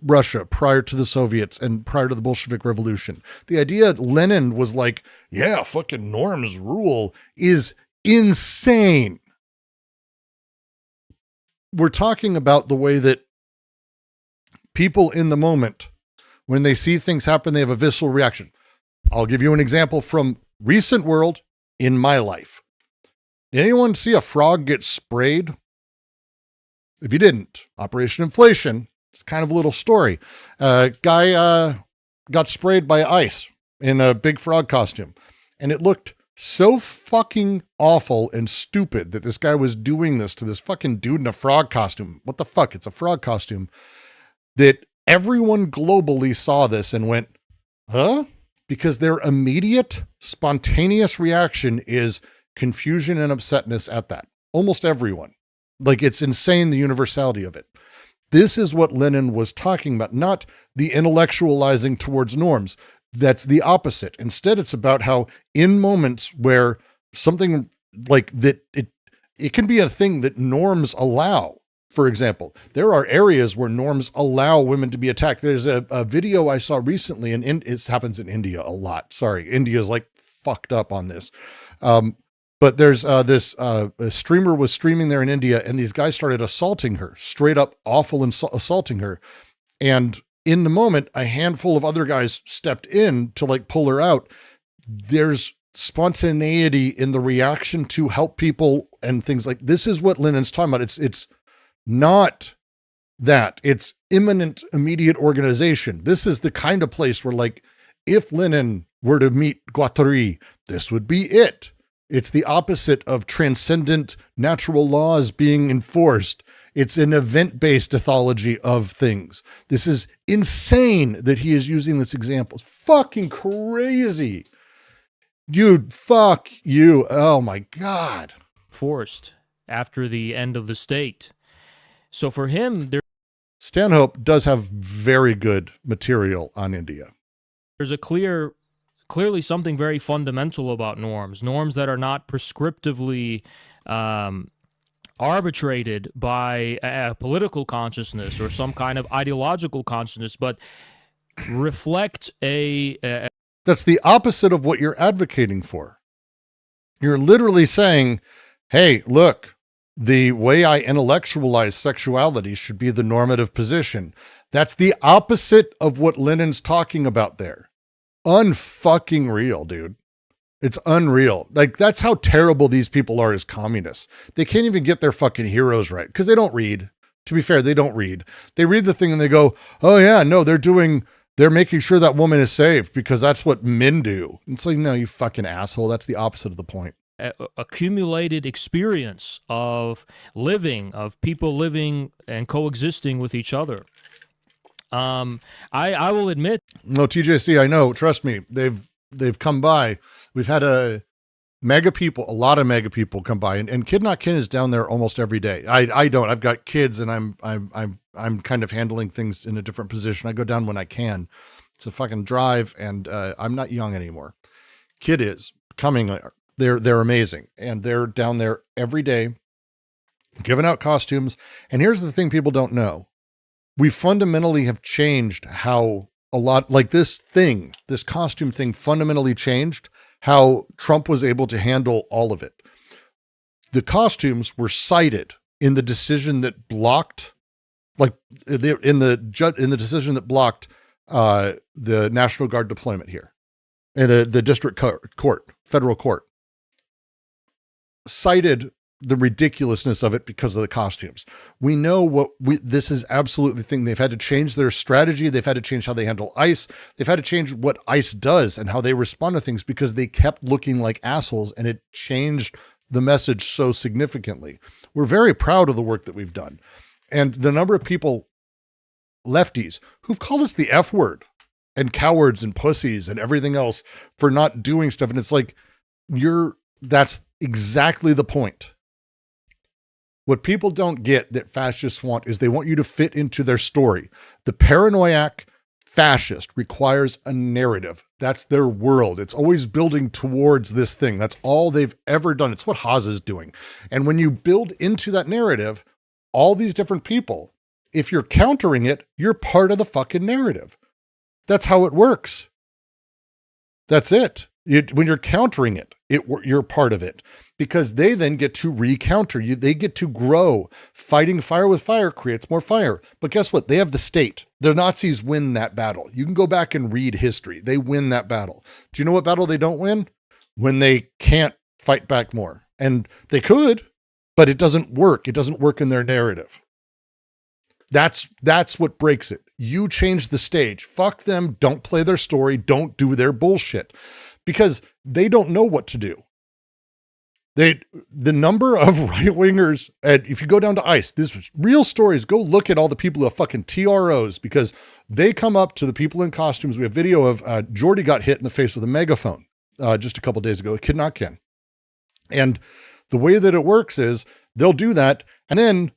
Russia prior to the Soviets and prior to the Bolshevik Revolution. The idea that Lenin was like, yeah, fucking norms rule is insane. We're talking about the way that people in the moment, when they see things happen, they have a visceral reaction. I'll give you an example from recent world in my life. Did anyone see a frog get sprayed? If you didn't, Operation Inflation, it's kind of a little story. Guy got sprayed by ice in a big frog costume, and it looked so fucking awful and stupid that this guy was doing this to this fucking dude in a frog costume. What the fuck? It's a frog costume. That everyone globally saw this and went, huh? Because their immediate, spontaneous reaction is confusion and upsetness at that. Almost everyone. Like, it's insane, the universality of it. This is what Lenin was talking about, not the intellectualizing towards norms. That's the opposite. Instead, it's about how in moments where something like that, it can be a thing that norms allow. For example, there are areas where norms allow women to be attacked. There's a video I saw recently, and it happens in India a lot. Sorry, India's like fucked up on this. But there's this streamer was streaming there in India, and these guys started assaulting her, straight up awful and assaulting her. And in the moment, a handful of other guys stepped in to like pull her out. There's spontaneity in the reaction to help people and things like this is what Lenin's talking about. It's not that. It's imminent, immediate organization. This is the kind of place where, like, if Lenin were to meet Guattari, this would be it. It's the opposite of transcendent natural laws being enforced. It's an event-based ethology of things. This is insane that he is using this example. It's fucking crazy. Dude, fuck you. Oh my God. Forced after the end of the state. So for him, Stanhope does have very good material on India. there's a clearly something very fundamental about norms that are not prescriptively arbitrated by a political consciousness or some kind of ideological consciousness, but reflect That's the opposite of what you're advocating for. You're literally saying, hey, look, the way I intellectualize sexuality should be the normative position. That's the opposite of what Lenin's talking about there. Unfucking real, dude. It's unreal. Like, that's how terrible these people are as communists. They can't even get their fucking heroes right because they don't read. To be fair, they don't read. They read the thing and they go, oh yeah, no, they're making sure that woman is saved because that's what men do. It's like, no, you fucking asshole. That's the opposite of the point. accumulated experience of people living and coexisting with each other. I will admit. No, TJC, I know. Trust me. They've come by. We've had a lot of mega people come by, and Kid Not Kin is down there almost every day. I don't. I've got kids, and I'm kind of handling things in a different position. I go down when I can. It's a fucking drive, and I'm not young anymore. Kid is coming. They're amazing, and they're down there every day, giving out costumes. And here's the thing people don't know. We fundamentally have changed how a lot, like this costume thing fundamentally changed how Trump was able to handle all of it. The costumes were cited in the decision that blocked, in the decision that blocked the National Guard deployment here, and the district court, federal court, cited the ridiculousness of it because of the costumes. We know this is absolutely the thing. They've had to change their strategy. They've had to change how they handle ICE. They've had to change what ICE does and how they respond to things because they kept looking like assholes, and it changed the message so significantly. We're very proud of the work that we've done. And the number of people, lefties, who've called us the F word and cowards and pussies and everything else for not doing stuff. And it's like, that's exactly the point. What people don't get that fascists want is they want you to fit into their story. The paranoiac fascist requires a narrative. That's their world. It's always building towards this thing. That's all they've ever done. It's what Haas is doing. And when you build into that narrative, all these different people, if you're countering it, you're part of the fucking narrative. That's how it works. That's it. When you're countering it, you're part of it, because they then get to recounter you. They get to grow. Fighting fire with fire creates more fire. But guess what? They have the state. The Nazis win that battle. You can go back and read history. They win that battle. Do you know what battle they don't win? When they can't fight back more. And they could, but it doesn't work. It doesn't work in their narrative. That's what breaks it. You change the stage. Fuck them. Don't play their story. Don't do their bullshit, because they don't know what to do. The number of right-wingers, and if you go down to ICE, this was real stories. Go look at all the people who have fucking TROs, because they come up to the people in costumes. We have video of Jordy got hit in the face with a megaphone just a couple days ago. Kid Not Ken. And the way that it works is they'll do that, and then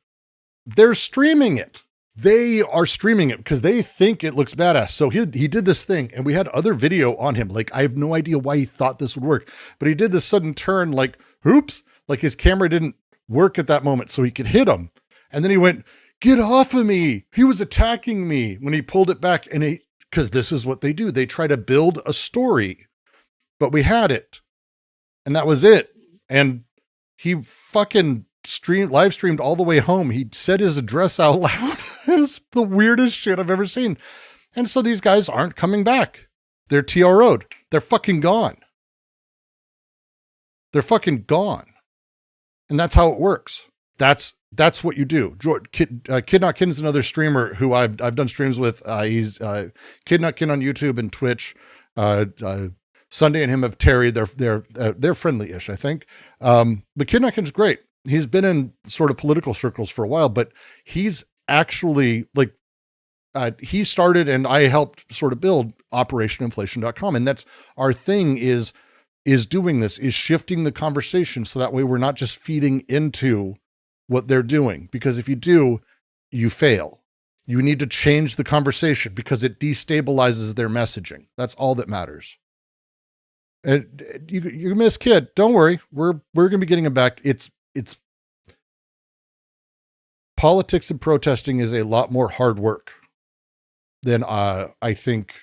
they're streaming it. They are streaming it because they think it looks badass. So he did this thing, and we had other video on him. Like, I have no idea why he thought this would work, but he did this sudden turn, like, oops, like his camera didn't work at that moment so he could hit him. And then he went, "Get off of me. He was attacking me," when he pulled it back. And because this is what they do. They try to build a story, but we had it, and that was it. And he fucking live streamed all the way home. He said his address out loud. It was the weirdest shit I've ever seen. And so these guys aren't coming back. They're TRO'd. They're fucking gone. They're fucking gone. And that's how it works. That's what you do. Kid Not Kin is another streamer who I've done streams with. He's Kid Not Kin on YouTube and Twitch. Sunday and him have tarried. They're friendly-ish, I think. But Kid Not Kin's great. He's been in sort of political circles for a while, but he's actually like, he started and I helped sort of build OperationInflation.com. And that's our thing is doing this, is shifting the conversation. So that way we're not just feeding into what they're doing, because if you do, you fail. You need to change the conversation because it destabilizes their messaging. That's all that matters. And you miss Kid. Don't worry. We're going to be getting him back. It's politics and protesting is a lot more hard work than I think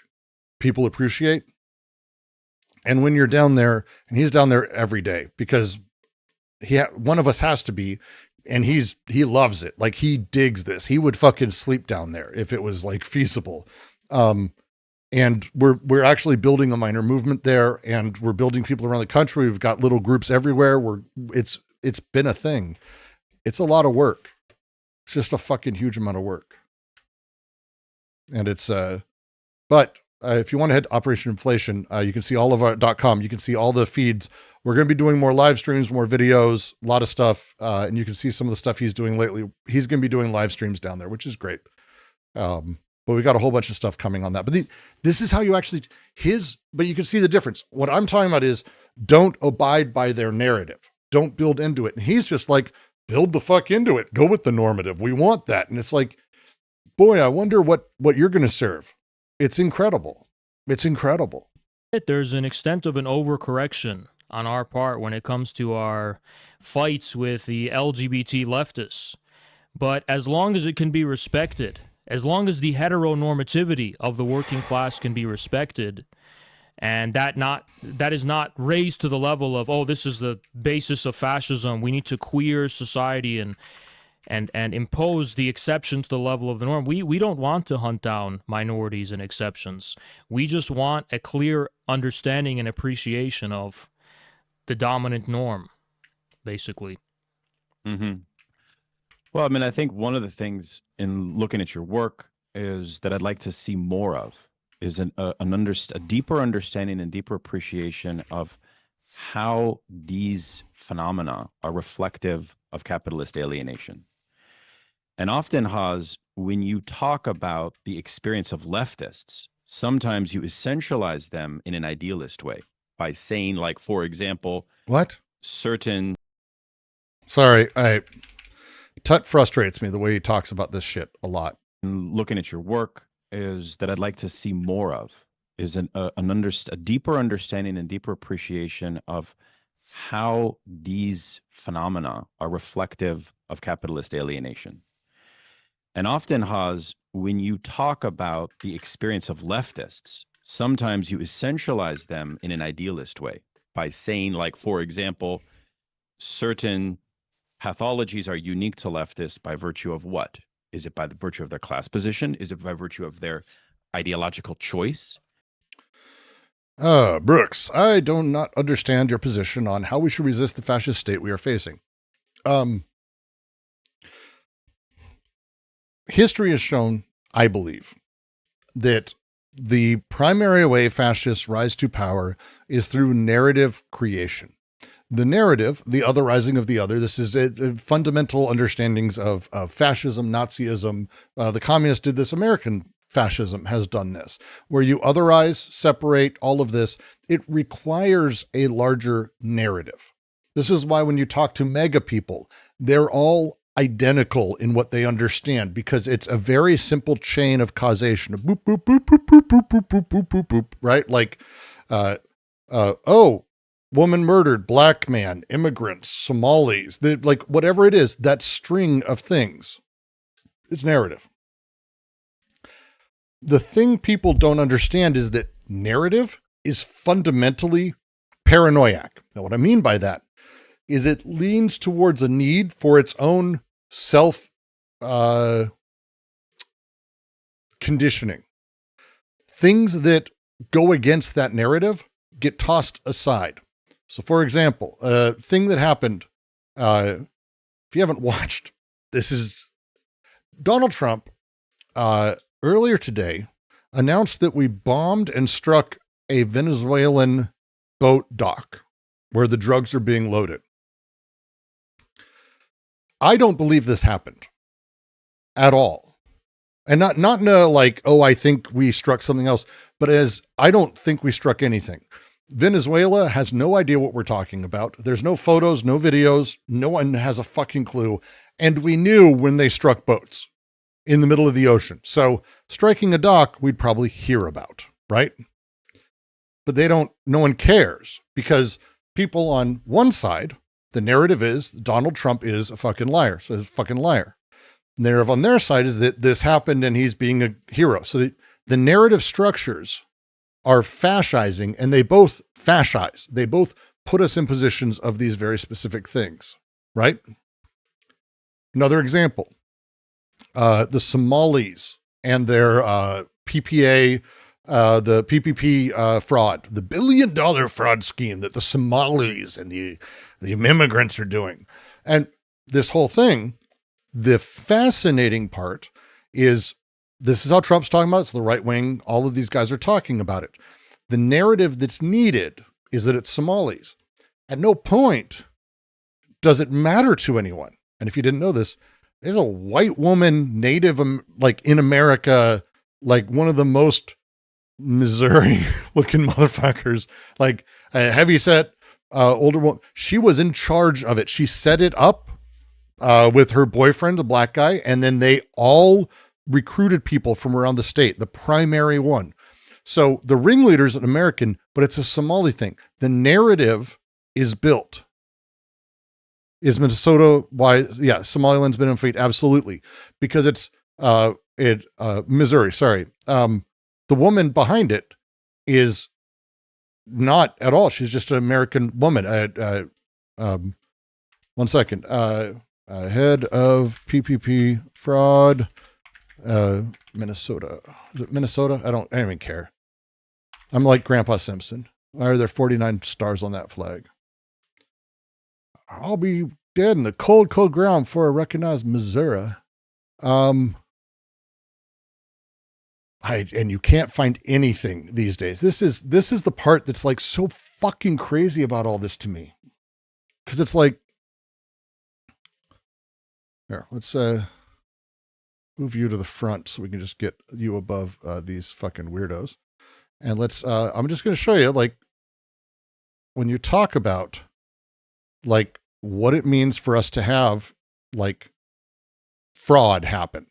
people appreciate. And when you're down there, and he's down there every day, because one of us has to be, and he loves it. Like, he digs this. He would fucking sleep down there if it was like feasible. And we're actually building a minor movement there, and we're building people around the country. We've got little groups everywhere. It's been a thing. It's a lot of work. It's just a fucking huge amount of work. And it's, but if you want to head to Operation Inflation, you can see all of our .com. You can see all the feeds. We're going to be doing more live streams, more videos, a lot of stuff. And you can see some of the stuff he's doing lately. He's going to be doing live streams down there, which is great. But we got a whole bunch of stuff coming on that. But this is how you actually, but you can see the difference. What I'm talking about is, don't abide by their narrative. Don't build into it. And he's just like, build the fuck into it. Go with the normative. We want that. And it's like, boy, I wonder what you're going to serve. It's incredible. It's incredible. There's an extent of an overcorrection on our part when it comes to our fights with the LGBT leftists. But as long as it can be respected, as long as the heteronormativity of the working class can be respected, and that is not raised to the level of, oh, this is the basis of fascism, we need to queer society and impose the exception to the level of the norm. We don't want to hunt down minorities and exceptions. We just want a clear understanding and appreciation of the dominant norm, basically. Mm-hmm. Well, I mean, I think one of the things in looking at your work is that I'd like to see more of is a deeper understanding and deeper appreciation of how these phenomena are reflective of capitalist alienation. And often, Haz, when you talk about the experience of leftists, sometimes you essentialize them in an idealist way by saying, like, for example, what? certain... Sorry, Tutt frustrates me the way he talks about this shit a lot. And looking at your work is that I'd like to see more of is a deeper understanding and deeper appreciation of how these phenomena are reflective of capitalist alienation. And often, Haz, when you talk about the experience of leftists, sometimes you essentialize them in an idealist way by saying, like, for example, certain pathologies are unique to leftists by virtue of what? Is it by the virtue of their class position? Is it by virtue of their ideological choice? Brooks, I do not understand your position on how we should resist the fascist state we are facing. History has shown, I believe, that the primary way fascists rise to power is through narrative creation. The narrative, the otherizing of the other, this is fundamental understandings of fascism, Nazism. The communists did this. American fascism has done this, where you otherize, separate, all of this. It requires a larger narrative. This is why when you talk to mega people, they're all identical in what they understand, because it's a very simple chain of causation. Boop, boop, boop, boop, boop, boop, boop, boop, boop, boop, boop, right? Like, woman murdered, black man, immigrants, Somalis, like whatever it is, that string of things is narrative. The thing people don't understand is that narrative is fundamentally paranoiac. Now, what I mean by that is it leans towards a need for its own self conditioning. Things that go against that narrative get tossed aside. So, for example, a thing that happened, if you haven't watched, this is Donald Trump earlier today announced that we bombed and struck a Venezuelan boat dock where the drugs are being loaded. I don't believe this happened at all. And not in a like, oh, I think we struck something else, but as I don't think we struck anything. Venezuela has no idea what we're talking about. There's no photos, no videos. No one has a fucking clue. And we knew when they struck boats in the middle of the ocean. So striking a dock, we'd probably hear about, right? But no one cares, because people on one side, the narrative is Donald Trump is a fucking liar. So he's a fucking liar. The narrative on their side is that this happened and he's being a hero. So the narrative structures are fascising, and they both fascize. They both put us in positions of these very specific things, right? Another example, the Somalis and their PPA, the PPP fraud, the $1 billion fraud scheme that the Somalis and the immigrants are doing. And this whole thing, the fascinating part is, this is how Trump's talking about it. It's the right wing. All of these guys are talking about it. The narrative that's needed is that it's Somalis. At no point does it matter to anyone. And if you didn't know this, there's a white woman, native, like in America, like one of the most Missouri looking motherfuckers, like a heavy set, older woman. She was in charge of it. She set it up with her boyfriend, a black guy. And then they all recruited people from around the state, the primary one. So the ringleader is an American, but it's a Somali thing. The narrative is built. Is Minnesota why? Yeah, Somaliland's been in fleet, absolutely, because it's Missouri. Sorry, the woman behind it is not at all. She's just an American woman. 1 second. Head of PPP fraud. Minnesota. Is it Minnesota? I don't even care. I'm like Grandpa Simpson. Why are there 49 stars on that flag? I'll be dead in the cold, cold ground before I recognize Missouri. And you can't find anything these days. This is the part that's like so fucking crazy about all this to me. Cause it's like, here, let's, move you to the front so we can just get you above these fucking weirdos. And let's, I'm just going to show you, like, when you talk about, like, what it means for us to have, like, fraud happen,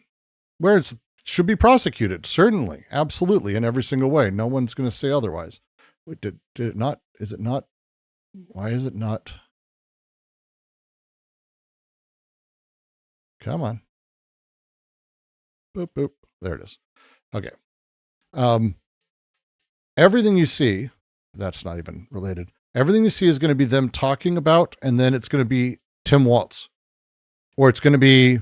where it should be prosecuted, certainly, absolutely, in every single way. No one's going to say otherwise. Wait, did it not? Is it not? Why is it not? Come on. Boop, boop. There it is. Okay. Everything you see, that's not even related. Everything you see is going to be them talking about, and then it's going to be Tim Walz, or it's going to be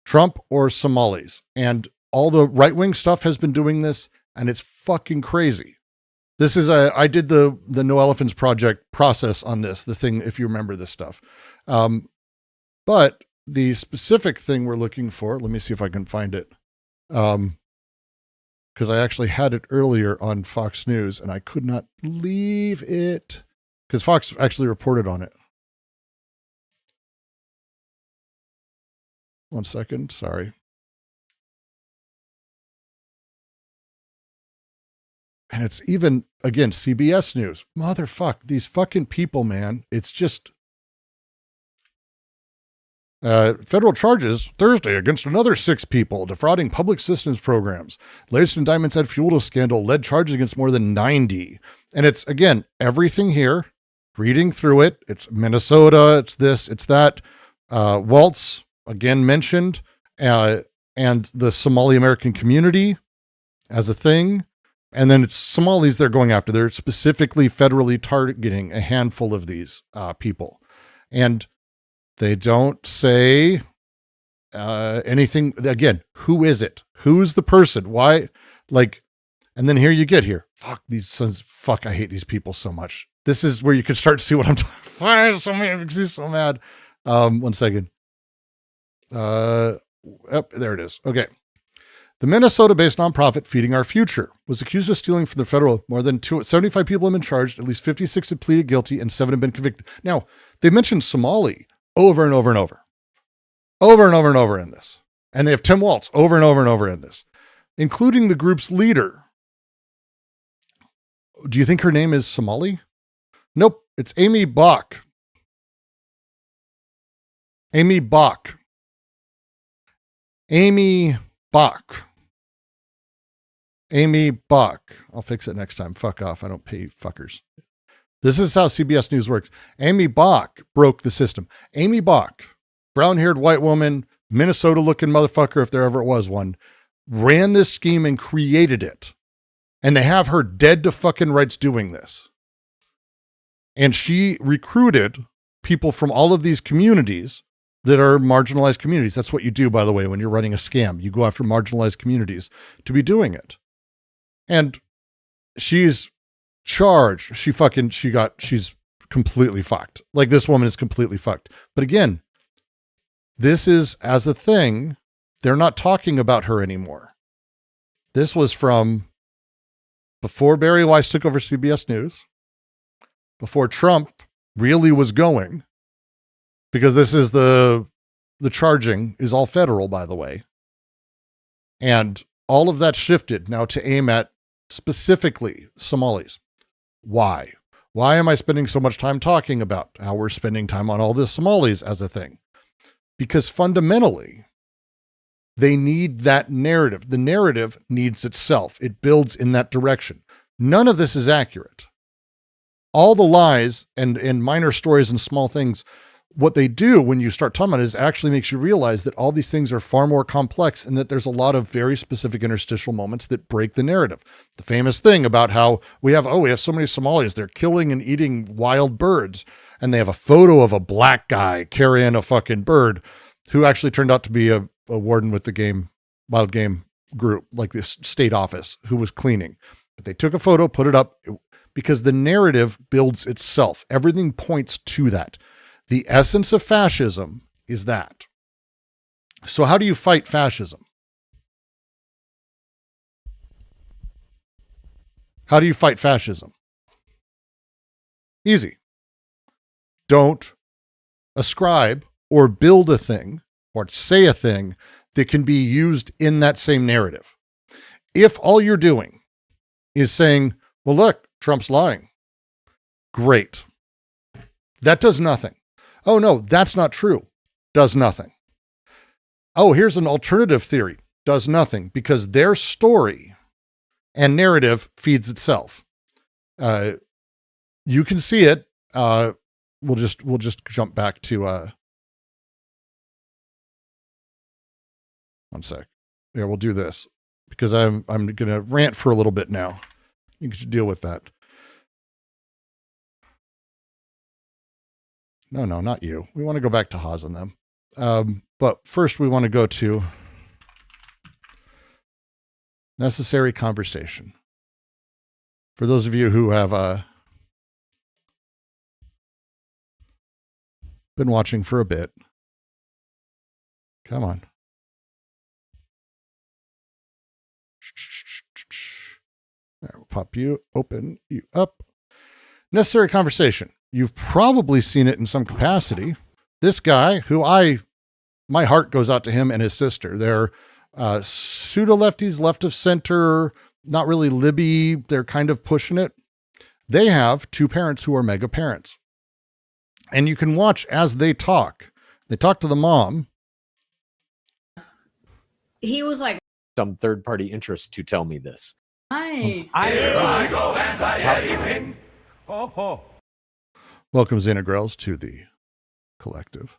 Trump or Somalis. And all the right-wing stuff has been doing this, and it's fucking crazy. This is I did the No Elephants Project process on this, the thing, if you remember this stuff. But the specific thing we're looking for, let me see if I can find it. Because I actually had it earlier on Fox News, and I could not leave it because Fox actually reported on it. One second, sorry. And it's even, again, CBS News. Motherfuck, these fucking people, man. It's just... federal charges Thursday against another 6 people defrauding public assistance programs. Latest indictments at Fuel scandal led charges against more than 90. And it's, again, everything here, reading through it. It's Minnesota, it's this, it's that. Waltz, again, mentioned, and the Somali American community as a thing. And then it's Somalis they're going after. They're specifically federally targeting a handful of these people. And they don't say anything. Again, who is it? Who's the person? Why? Like, and then here you get here. Fuck these sons. Fuck, I hate these people so much. This is where you can start to see what I'm talking. Why so mad? Makes me so mad. 1 second. There it is. Okay. The Minnesota-based nonprofit Feeding Our Future was accused of stealing from the federal. More than 75 people have been charged. At least 56 have pleaded guilty, and 7 have been convicted. Now, they mentioned Somali over and over and over. Over and over and over in this. And they have Tim Walz over and over and over in this, including the group's leader. Do you think her name is Somali? Nope. It's Amy Bach. Amy Bach. Amy Bach. Amy Bach. I'll fix it next time. Fuck off. I don't pay fuckers. This is how CBS News works. Amy Bach broke the system. Amy Bach, brown-haired white woman, Minnesota-looking motherfucker, if there ever was one, ran this scheme and created it. And they have her dead to fucking rights doing this. And she recruited people from all of these communities that are marginalized communities. That's what you do, by the way, when you're running a scam. You go after marginalized communities to be doing it. And she's charged. She's completely fucked. Like, this woman is completely fucked. But again, this is, as a thing, they're not talking about her anymore. This was from before Barry Weiss took over CBS News, before Trump really was going, because this is the charging is all federal, by the way. And all of that shifted now to aim at specifically Somalis. Why? Why am I spending so much time talking about how we're spending time on all this Somalis as a thing? Because fundamentally, they need that narrative. The narrative needs itself. It builds in that direction. None of this is accurate. All the lies and minor stories and small things, what they do when you start talking about it is actually makes you realize that all these things are far more complex and that there's a lot of very specific interstitial moments that break the narrative. The famous thing about how we have so many Somalis, they're killing and eating wild birds. And they have a photo of a black guy carrying a fucking bird who actually turned out to be a warden with the wild game group, like this state office, who was cleaning. But they took a photo, put it up because the narrative builds itself. Everything points to that. The essence of fascism is that. So how do you fight fascism? How do you fight fascism? Easy. Don't ascribe or build a thing or say a thing that can be used in that same narrative. If all you're doing is saying, well, look, Trump's lying. Great. That does nothing. Oh, no, that's not true. Does nothing. oh, here's an alternative theory. Does nothing because their story and narrative feeds itself. You can see it. We'll just jump back to one sec. Yeah, we'll do this because I'm gonna rant for a little bit now. You can deal with that. No, not you. We want to go back to Haas and them. But first we want to go to necessary conversation. For those of you who have been watching for a bit, come on. There, we'll pop you, open you up. Necessary conversation. You've probably seen it in some capacity. This guy, who my heart goes out to him and his sister. They're pseudo-lefties, left of center, not really Libby. They're kind of pushing it. They have two parents who are mega parents. And you can watch as they talk. They talk to the mom. He was like, some third-party interest to tell me this. nice. Welcome, Xenograils, to the collective.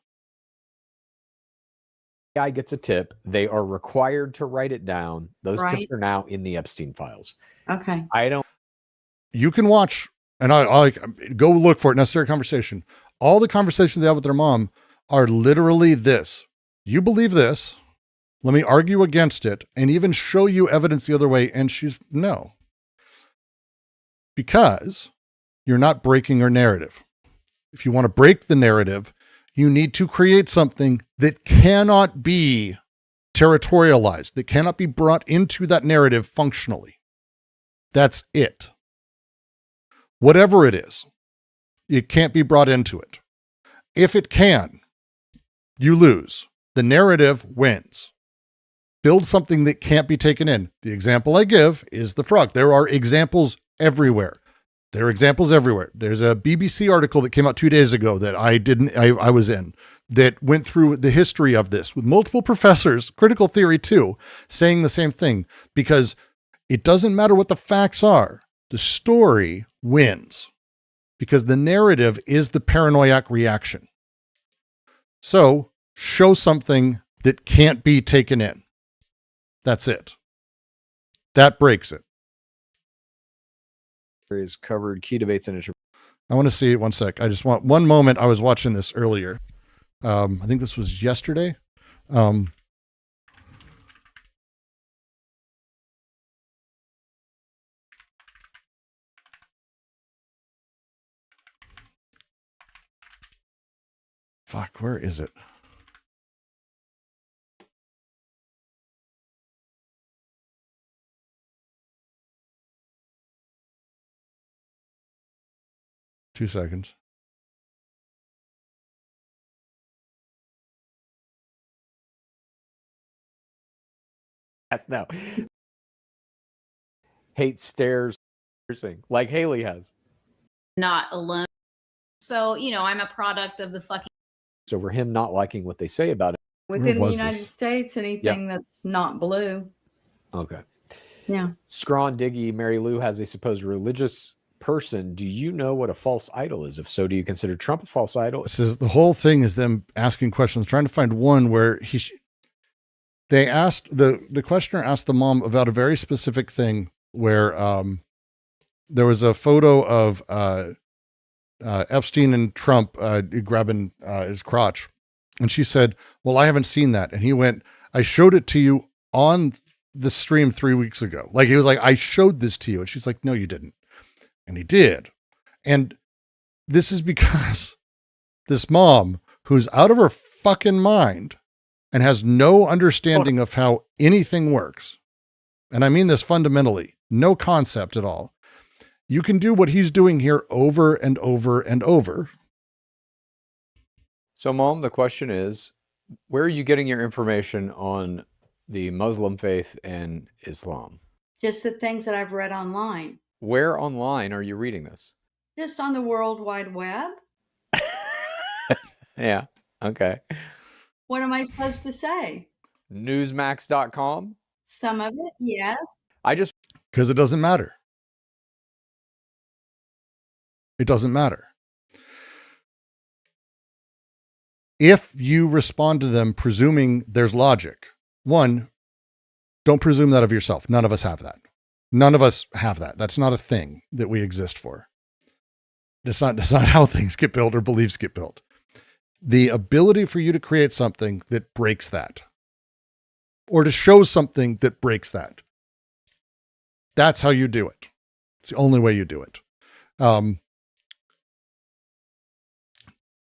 Guy gets a tip. They are required to write it down. Those Right. tips are now in the Epstein files. Okay. I don't. You can watch, and I go look for it. Necessary conversation. All the conversations they have with their mom are literally this. You believe this. Let me argue against it and even show you evidence the other way. And she's no. Because you're not breaking her narrative. If you want to break the narrative, you need to create something that cannot be territorialized, that cannot be brought into that narrative functionally. That's it. Whatever it is, it can't be brought into it. If it can, you lose. The narrative wins. Build something that can't be taken in. The example I give is the frog. There are examples everywhere. There are examples everywhere. There's a BBC article that came out 2 days ago that I was in that went through the history of this with multiple professors, critical theory too, saying the same thing, because it doesn't matter what the facts are. The story wins because the narrative is the paranoiac reaction. So show something that can't be taken in. That's it. That breaks it. Is covered key debates and I want to see it. One sec. I just want one moment. I was watching this earlier. I think this was yesterday. Fuck, where is it? Two seconds. That's no. Hate stares, like Haley has. Not alone. So, I'm a product of the fucking. So for him not liking what they say about it. Within the was United this? States, anything that's not blue. Okay. Yeah. Scrawn Diggy, Mary Lou has a supposed religious person. Do you know what a false idol is? If so, do you consider Trump a false idol? This is the whole thing is them asking questions, trying to find one where they asked the questioner asked the mom about a very specific thing where there was a photo of Epstein and Trump grabbing his crotch. And she said, well, I haven't seen that. And he went, I showed it to you on the stream 3 weeks ago. Like, he was like, I showed this to you. And she's like, no, you didn't. And he did. And this is because this mom, who's out of her fucking mind and has no understanding of how anything works, and I mean this fundamentally, no concept at all. You can do what he's doing here over and over and over. So, Mom, the question is, where are you getting your information on the Muslim faith and Islam? Just the things that I've read online. Where online are you reading this? Just on the World Wide Web. Yeah. Okay. What am I supposed to say? Newsmax.com. Some of it, yes. I just Because it doesn't matter. It doesn't matter. If you respond to them presuming there's logic, one, don't presume that of yourself. None of us have that. None of us have that. That's not a thing that we exist for. That's not how things get built or beliefs get built. The ability for you to create something that breaks that, or to show something that breaks that. That's how you do it. It's the only way you do it.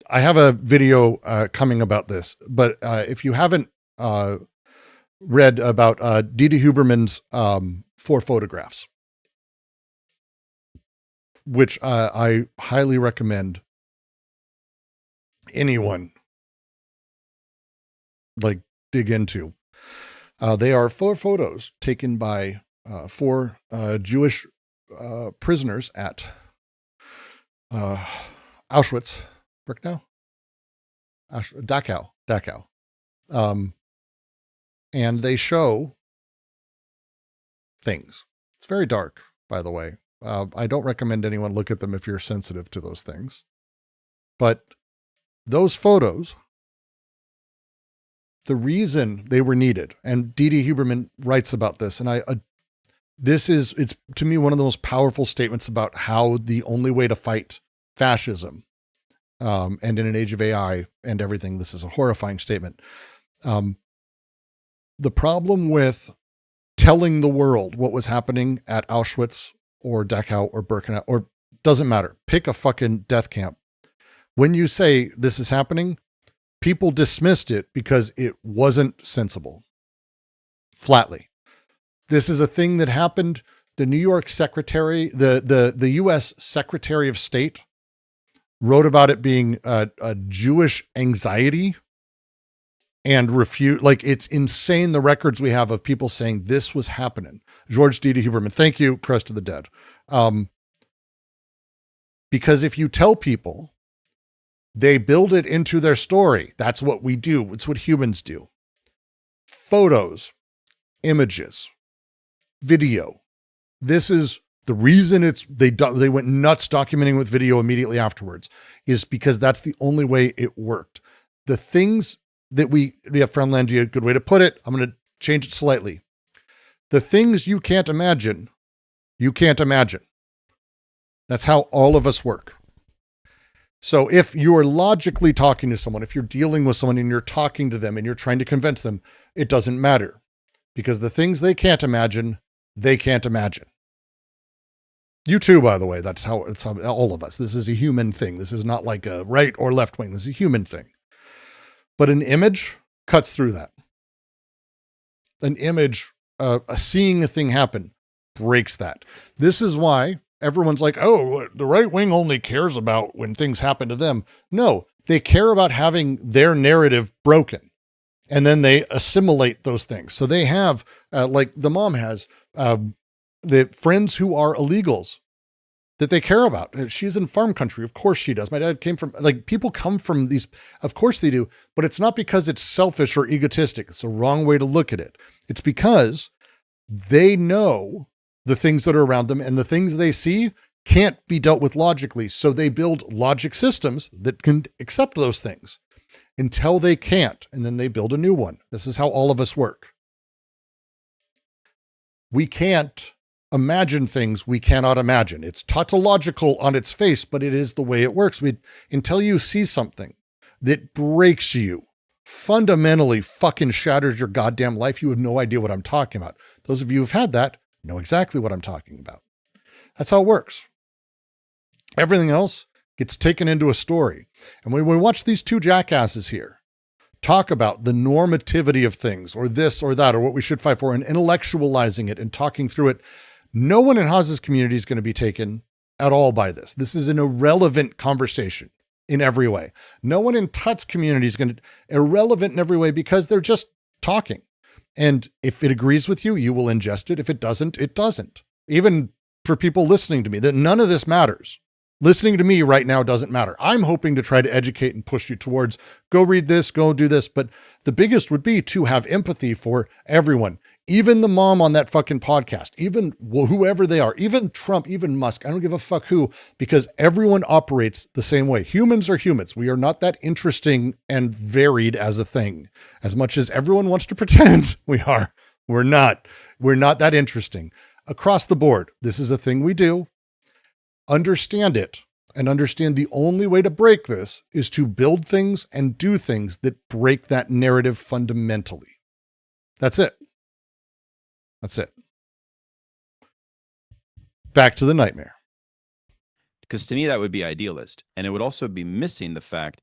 I have a video coming about this, but if you haven't read about Didi Huberman's 4 photographs, which I highly recommend anyone dig into. They are 4 photos taken by 4 Jewish prisoners at Auschwitz, Birkenau, Dachau. And they show things. It's very dark, by the way. I don't recommend anyone look at them if you're sensitive to those things. But those photos, the reason they were needed, and Didi Huberman writes about this, and it's to me one of the most powerful statements about how the only way to fight fascism, and in an age of AI and everything, this is a horrifying statement. The problem with telling the world what was happening at Auschwitz or Dachau or Birkenau, or doesn't matter, pick a fucking death camp. When you say this is happening, people dismissed it because it wasn't sensible. Flatly. This is a thing that happened. The New York secretary, the US Secretary of State wrote about it being a Jewish anxiety and refute. It's insane the records we have of people saying this was happening. George Didi Huberman, thank you, Crest of the Dead. Because if you tell people, they build it into their story. That's what we do. It's what humans do. Photos, images, video. This is the reason they went nuts documenting with video immediately afterwards, is because that's the only way it worked. The things that we have Friendlandia, a good way to put it. I'm going to change it slightly. The things you can't imagine, you can't imagine. That's how all of us work. So if you're logically talking to someone, if you're dealing with someone and you're talking to them and you're trying to convince them, it doesn't matter, because the things they can't imagine, they can't imagine. You too, by the way. That's how it's all of us. This is a human thing. This is not like a right or left wing. This is a human thing. But an image cuts through that. An image, seeing a thing happen, breaks that. This is why everyone's like, oh, the right wing only cares about when things happen to them. No, they care about having their narrative broken. And then they assimilate those things. So they have, like the mom has, the friends who are illegals that they care about. She's in farm country. Of course she does. My dad came from, people come from these, of course they do, but it's not because it's selfish or egotistic. It's the wrong way to look at it. It's because they know the things that are around them, and the things they see can't be dealt with logically. So they build logic systems that can accept those things until they can't. And then they build a new one. This is how all of us work. We can't imagine things we cannot imagine. It's tautological on its face, but it is the way it works. Until you see something that breaks you, fundamentally fucking shatters your goddamn life, you have no idea what I'm talking about. Those of you who've had that know exactly what I'm talking about. That's how it works. Everything else gets taken into a story. And when we watch these two jackasses here talk about the normativity of things, or this or that, or what we should fight for, and intellectualizing it and talking through it, no one in Haz's community is going to be taken at all by this. This is an irrelevant conversation in every way. No one in Tutt's community is going to irrelevant in every way, because they're just talking. And if it agrees with you, you will ingest it. If it doesn't, it doesn't. Even for people listening to me, that none of this matters. Listening to me right now doesn't matter. I'm hoping to try to educate and push you towards go read this, go do this. But the biggest would be to have empathy for everyone, even the mom on that fucking podcast, even whoever they are, even Trump, even Musk. I don't give a fuck who, because everyone operates the same way. Humans are humans. We are not that interesting and varied as a thing, as much as everyone wants to pretend we are. We're not that interesting across the board. This is a thing we do. Understand it, and understand the only way to break this is to build things and do things that break that narrative fundamentally. That's it. That's it. Back to the nightmare. Because to me, that would be idealist. And it would also be missing the fact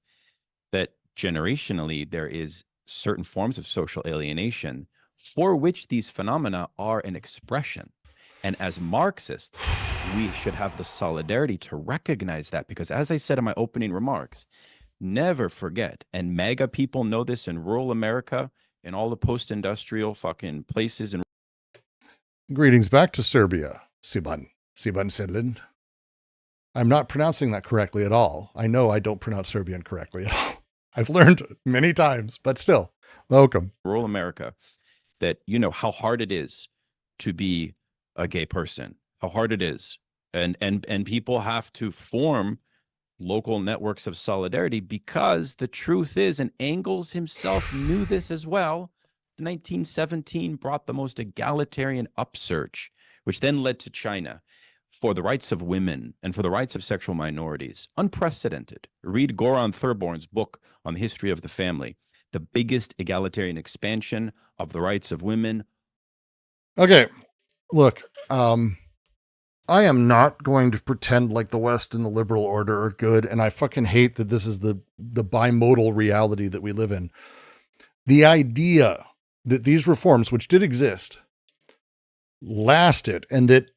that generationally, there is certain forms of social alienation for which these phenomena are an expression. And as Marxists, we should have the solidarity to recognize that, because as I said in my opening remarks, never forget, and MAGA people know this in rural America, in all the post-industrial fucking places. And Greetings back to Serbia, Siban Sedlin. I'm not pronouncing that correctly at all. I know I don't pronounce Serbian correctly at all. I've learned many times, but still, welcome. Rural America, that you know how hard it is to be a gay person, how hard it is. And people have to form local networks of solidarity, because the truth is, and Engels himself knew this as well, 1917 brought the most egalitarian upsurge, which then led to China, for the rights of women and for the rights of sexual minorities. Unprecedented. Read Goran Thurborn's book on the history of the family. The biggest egalitarian expansion of the rights of women. Okay, look, I am not going to pretend like the West and the liberal order are good, and I fucking hate that this is the bimodal reality that we live in. The idea that these reforms, which did exist, lasted, and that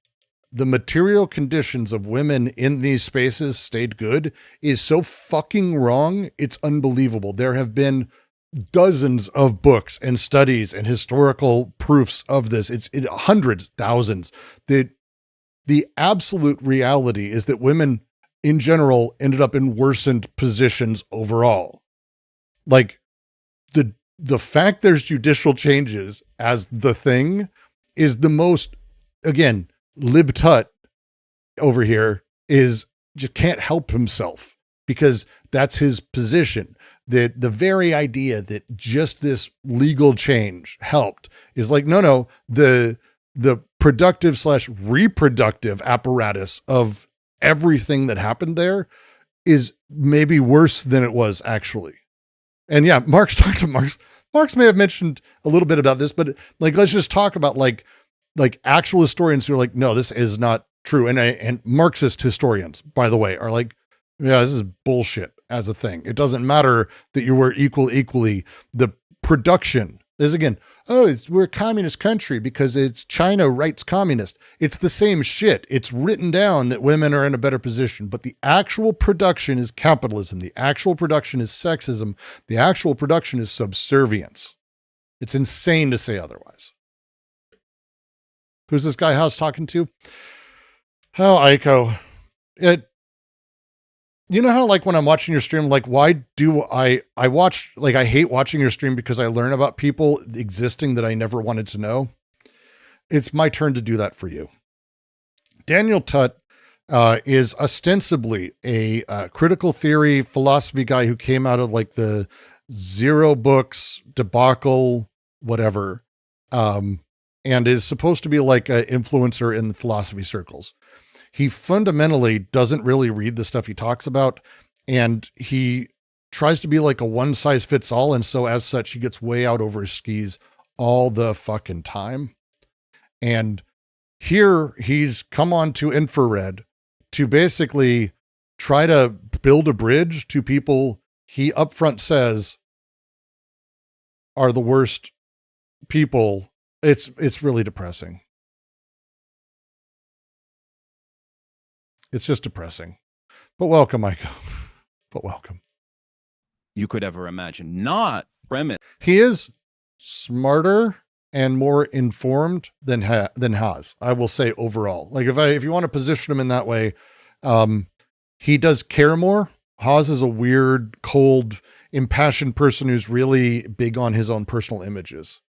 the material conditions of women in these spaces stayed good is so fucking wrong. It's unbelievable. There have been dozens of books and studies and historical proofs of this. It's hundreds, thousands. The absolute reality is that women in general ended up in worsened positions overall. Like the fact there's judicial changes as the thing is the most, again, Lib Tutt over here is just can't help himself, because that's his position. That the very idea that just this legal change helped is like, no, the productive / reproductive apparatus of everything that happened there is maybe worse than it was actually. And yeah, Marx may have mentioned a little bit about this, but like, let's just talk about like actual historians who are like, no, this is not true. And Marxist historians, by the way, are like, yeah, this is bullshit as a thing. It doesn't matter that you were equally. The production is, again, we're a communist country because it's China writes communist. It's the same shit. It's written down that women are in a better position, but the actual production is capitalism. The actual production is sexism. The actual production is subservience. It's insane to say otherwise. Who's this guy House talking to? Oh, Aiko. You know how, like, when I'm watching your stream, like, why do I watch, like, I hate watching your stream because I learn about people existing that I never wanted to know. It's my turn to do that for you. Daniel Tutt is ostensibly a critical theory philosophy guy who came out of like the Zero Books debacle, whatever, and is supposed to be like an influencer in the philosophy circles. He fundamentally doesn't really read the stuff he talks about, and he tries to be like a one size fits all. And so as such, he gets way out over his skis all the fucking time. And here he's come on to infrared to basically try to build a bridge to people he upfront says are the worst people. It's really depressing. It's just depressing. But welcome, Michael. But welcome. You could ever imagine. Not premise. He is smarter and more informed than Haas, I will say overall. Like if you want to position him in that way, he does care more. Hawes is a weird, cold, impassioned person who's really big on his own personal images.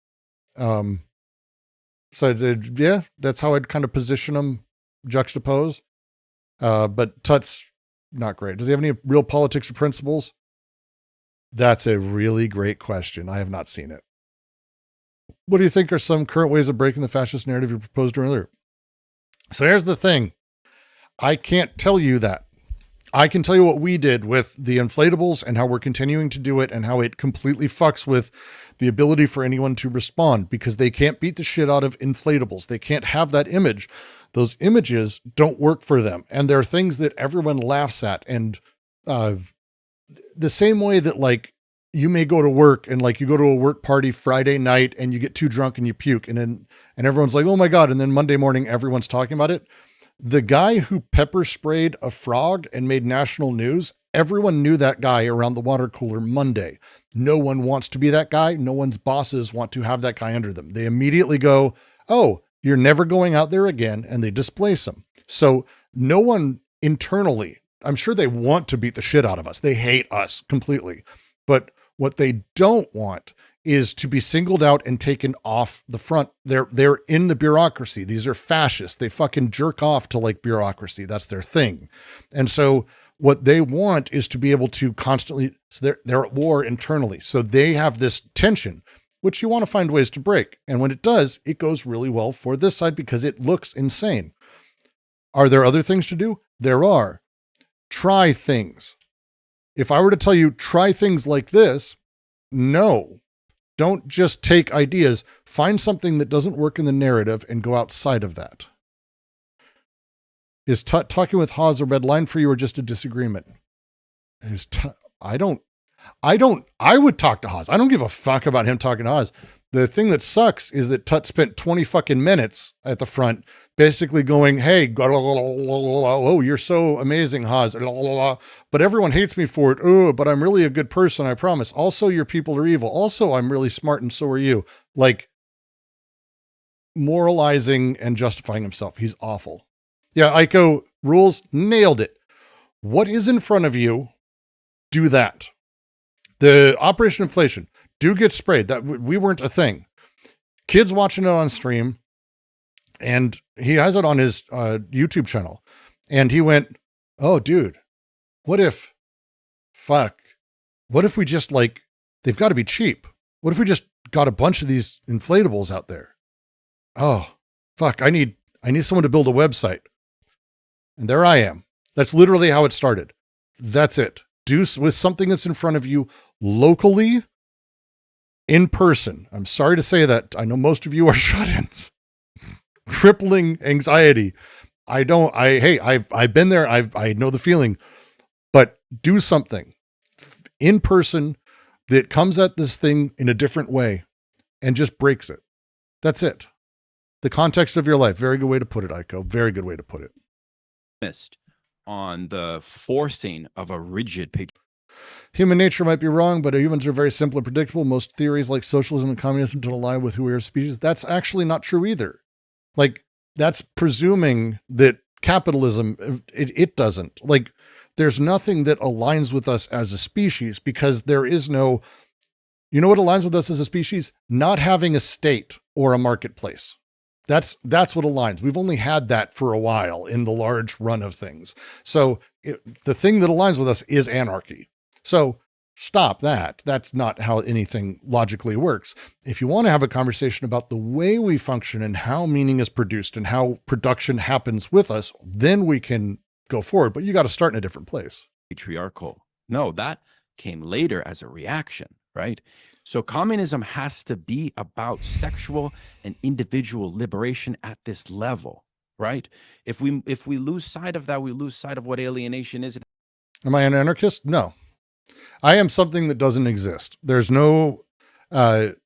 So yeah, that's how I'd kind of position him, juxtapose. But Tutt's not great. Does he have any real politics or principles? That's a really great question. I have not seen it. What do you think are some current ways of breaking the fascist narrative you proposed earlier? So here's the thing. I can't tell you that. I can tell you what we did with the inflatables and how we're continuing to do it and how it completely fucks with the ability for anyone to respond because they can't beat the shit out of inflatables. They can't have that image. Those images don't work for them. And there are things that everyone laughs at. And the same way that like you may go to work and like you go to a work party Friday night and you get too drunk and you puke and everyone's like, oh my God. And then Monday morning, everyone's talking about it. The guy who pepper sprayed a frog and made national news, everyone knew that guy around the water cooler Monday. No one wants to be that guy. No one's bosses want to have that guy under them. They immediately go, oh, you're never going out there again. And they displace him. So no one internally, I'm sure they want to beat the shit out of us. They hate us completely. But what they don't want is to be singled out and taken off the front. They're in the bureaucracy. These are fascists. They fucking jerk off to like bureaucracy. That's their thing. And so what they want is to be able to constantly, so they're at war internally. So they have this tension, which you want to find ways to break. And when it does, it goes really well for this side because it looks insane. Are there other things to do? There are. Try things. If I were to tell you, try things like this, no. Don't just take ideas. Find something that doesn't work in the narrative and go outside of that. Is talking with Hawes a red line for you or just a disagreement? I would talk to Hawes. I don't give a fuck about him talking to Hawes. The thing that sucks is that Tutt spent 20 fucking minutes at the front basically going, hey, oh, you're so amazing, Hawes. But everyone hates me for it. Oh, but I'm really a good person, I promise. Also, your people are evil. Also, I'm really smart and so are you. Like, moralizing and justifying himself. He's awful. Yeah, Aiko, rules, nailed it. What is in front of you, do that. The Operation Inflation, do get sprayed. That we weren't a thing. Kids watching it on stream, and he has it on his YouTube channel. And he went, oh, dude, what if we just like, they've got to be cheap. What if we just got a bunch of these inflatables out there? Oh, fuck, I need someone to build a website. And there I am. That's literally how it started. That's it. Do with something that's in front of you locally, in person. I'm sorry to say that. I know most of you are shut-ins. Crippling anxiety. I've been there. I know the feeling, but do something in person that comes at this thing in a different way and just breaks it. That's it. The context of your life. Very good way to put it, Aiko. Very good way to put it. Missed on the forcing of a rigid Human nature might be wrong, but humans are very simple and predictable. Most theories like socialism and communism don't align with who we are as species. That's actually not true either. Like, that's presuming that capitalism, it doesn't. Like, there's nothing that aligns with us as a species because there is no, you know what aligns with us as a species? Not having a state or a marketplace. That's what aligns. We've only had that for a while in the large run of things. So the thing that aligns with us is anarchy. So stop that. That's not how anything logically works. If you want to have a conversation about the way we function and how meaning is produced and how production happens with us, then we can go forward. But you got to start in a different place. patriarchal. No, that came later as a reaction, right? So communism has to be about sexual and individual liberation at this level, right? If we lose sight of that, we lose sight of what alienation is. Am I an anarchist? No. I am something that doesn't exist. There's no, if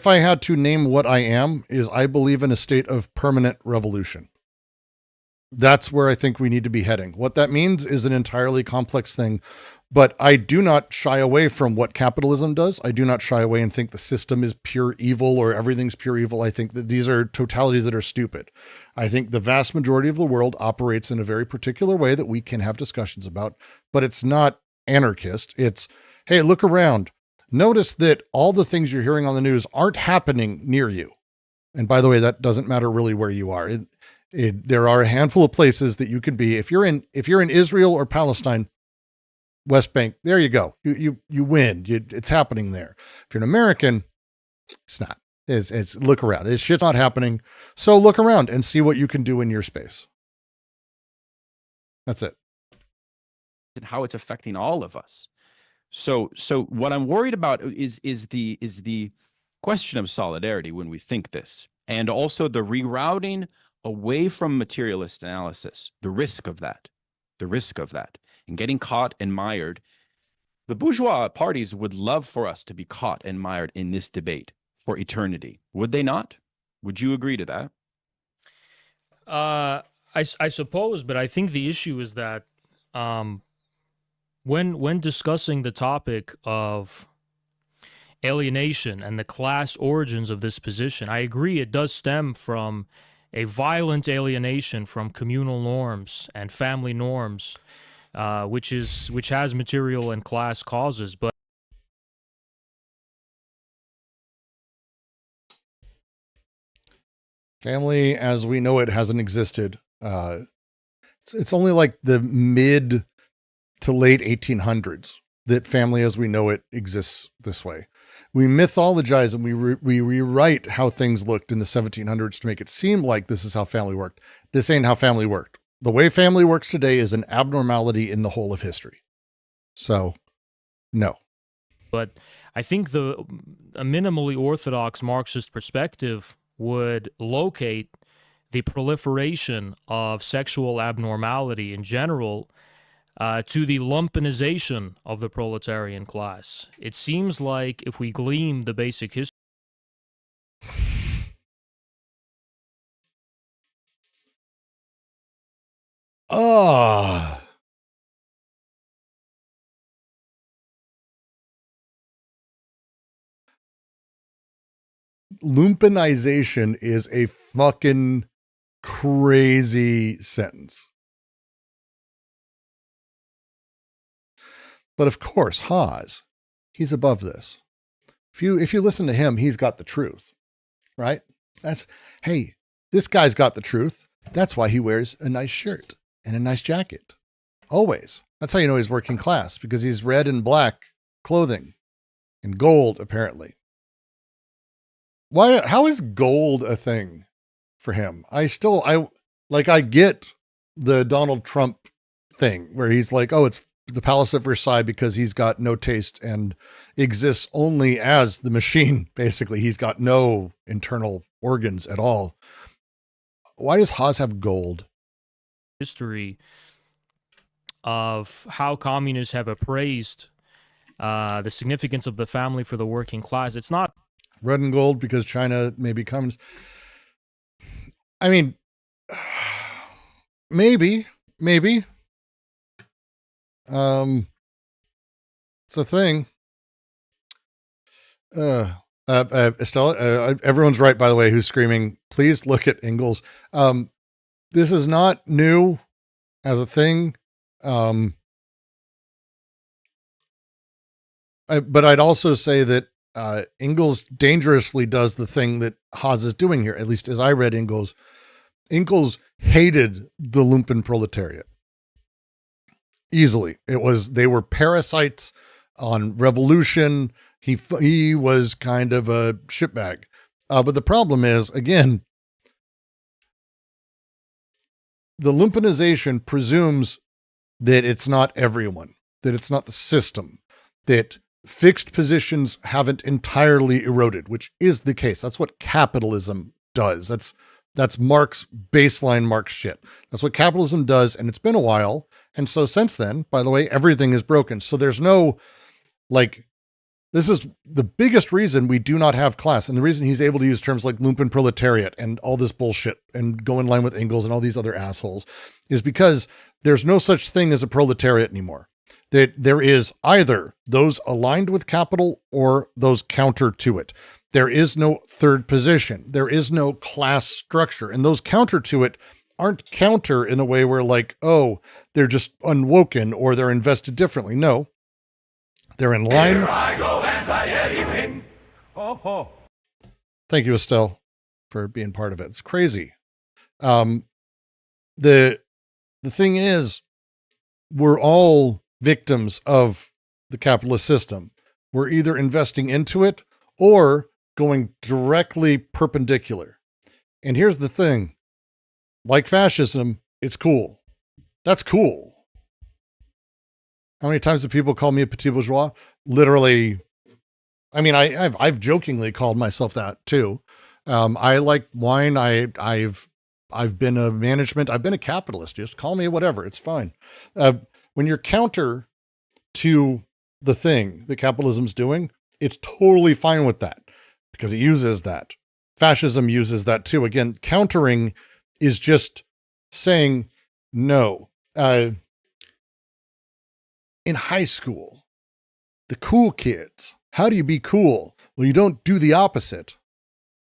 I had to name what I am, is I believe in a state of permanent revolution. That's where I think we need to be heading. What that means is an entirely complex thing, But I do not shy away from what capitalism does. I do not shy away and think the system is pure evil or everything's pure evil. I think that these are totalities that are stupid. I think the vast majority of the world operates in a very particular way that we can have discussions about, but it's not anarchist. It's, hey, look around. Notice that all the things you're hearing on the news aren't happening near you. And by the way, that doesn't matter really where you are. There are a handful of places that you can be. If you're in Israel or Palestine, West Bank, there you go. You win. It's happening there. If you're an American, it's not. It's look around. This shit's not happening. So look around and see what you can do in your space. That's it. And how it's affecting all of us. So what I'm worried about is the question of solidarity when we think this, and also the rerouting away from materialist analysis, the risk of that, and getting caught and mired. The bourgeois parties would love for us to be caught and mired in this debate for eternity. Would they not? Would you agree to that? I suppose, but I think the issue is that when discussing the topic of alienation and the class origins of this position, I agree it does stem from a violent alienation from communal norms and family norms, which has material and class causes. But family as we know it hasn't existed. It's only like the mid to late 1800s that family as we know it exists this way. We mythologize and we rewrite how things looked in the 1700s to make it seem like this is how family worked. This ain't how family worked. The way family works today is an abnormality in the whole of history. So, no. But I think a minimally orthodox Marxist perspective would locate the proliferation of sexual abnormality in general to the lumpenization of the proletarian class. It seems like if we glean the basic history. Lumpenization is a fucking crazy sentence. But of course, Haas, he's above this. If you listen to him, he's got the truth, right? Hey, this guy's got the truth. That's why he wears a nice shirt and a nice jacket. Always. That's how you know he's working class, because he's red and black clothing and gold, apparently. How is gold a thing for him? I get the Donald Trump thing where he's like, oh, it's the Palace of Versailles because he's got no taste and exists only as the machine. Basically, he's got no internal organs at all. Why does Haas have gold? History of how communists have appraised the significance of the family for the working class. It's not red and gold because China maybe comes. I mean, maybe. It's a thing. Estella, everyone's right, by the way, who's screaming, please look at Engels. This is not new as a thing. But I'd also say that Engels dangerously does the thing that Haas is doing here, at least as I read Engels. Engels hated the lumpen proletariat. Easily. They were parasites on revolution. He was kind of a shitbag. But the problem is, again, the lumpenization presumes that it's not everyone, that it's not the system, that fixed positions haven't entirely eroded, which is the case. That's what capitalism does. That's Marx, baseline Marx shit. That's what capitalism does, and it's been a while. And so since then, by the way, everything is broken. So there's no, this is the biggest reason we do not have class. And the reason he's able to use terms like lumpen proletariat and all this bullshit and go in line with Engels and all these other assholes is because there's no such thing as a proletariat anymore. that there is either those aligned with capital or those counter to it. There is no third position. There is no class structure. And those counter to it aren't counter in a way where like, oh, they're just unwoken or they're invested differently. No, they're in line. Here I go, anti-anything. Oh, oh. Thank you, Estelle, for being part of it. It's crazy. The thing is, we're all victims of the capitalist system. We're either investing into it or going directly perpendicular. And here's the thing. Like fascism, it's cool. That's cool. How many times have people called me a petit bourgeois? Literally, I mean, I've jokingly called myself that too. I like wine. I've been a management. I've been a capitalist. Just call me whatever. It's fine. When you're counter to the thing that capitalism's doing, it's totally fine with that because it uses that. Fascism uses that too. Again, countering is just saying no. In high school, the cool kids, how do you be cool? Well, you don't do the opposite.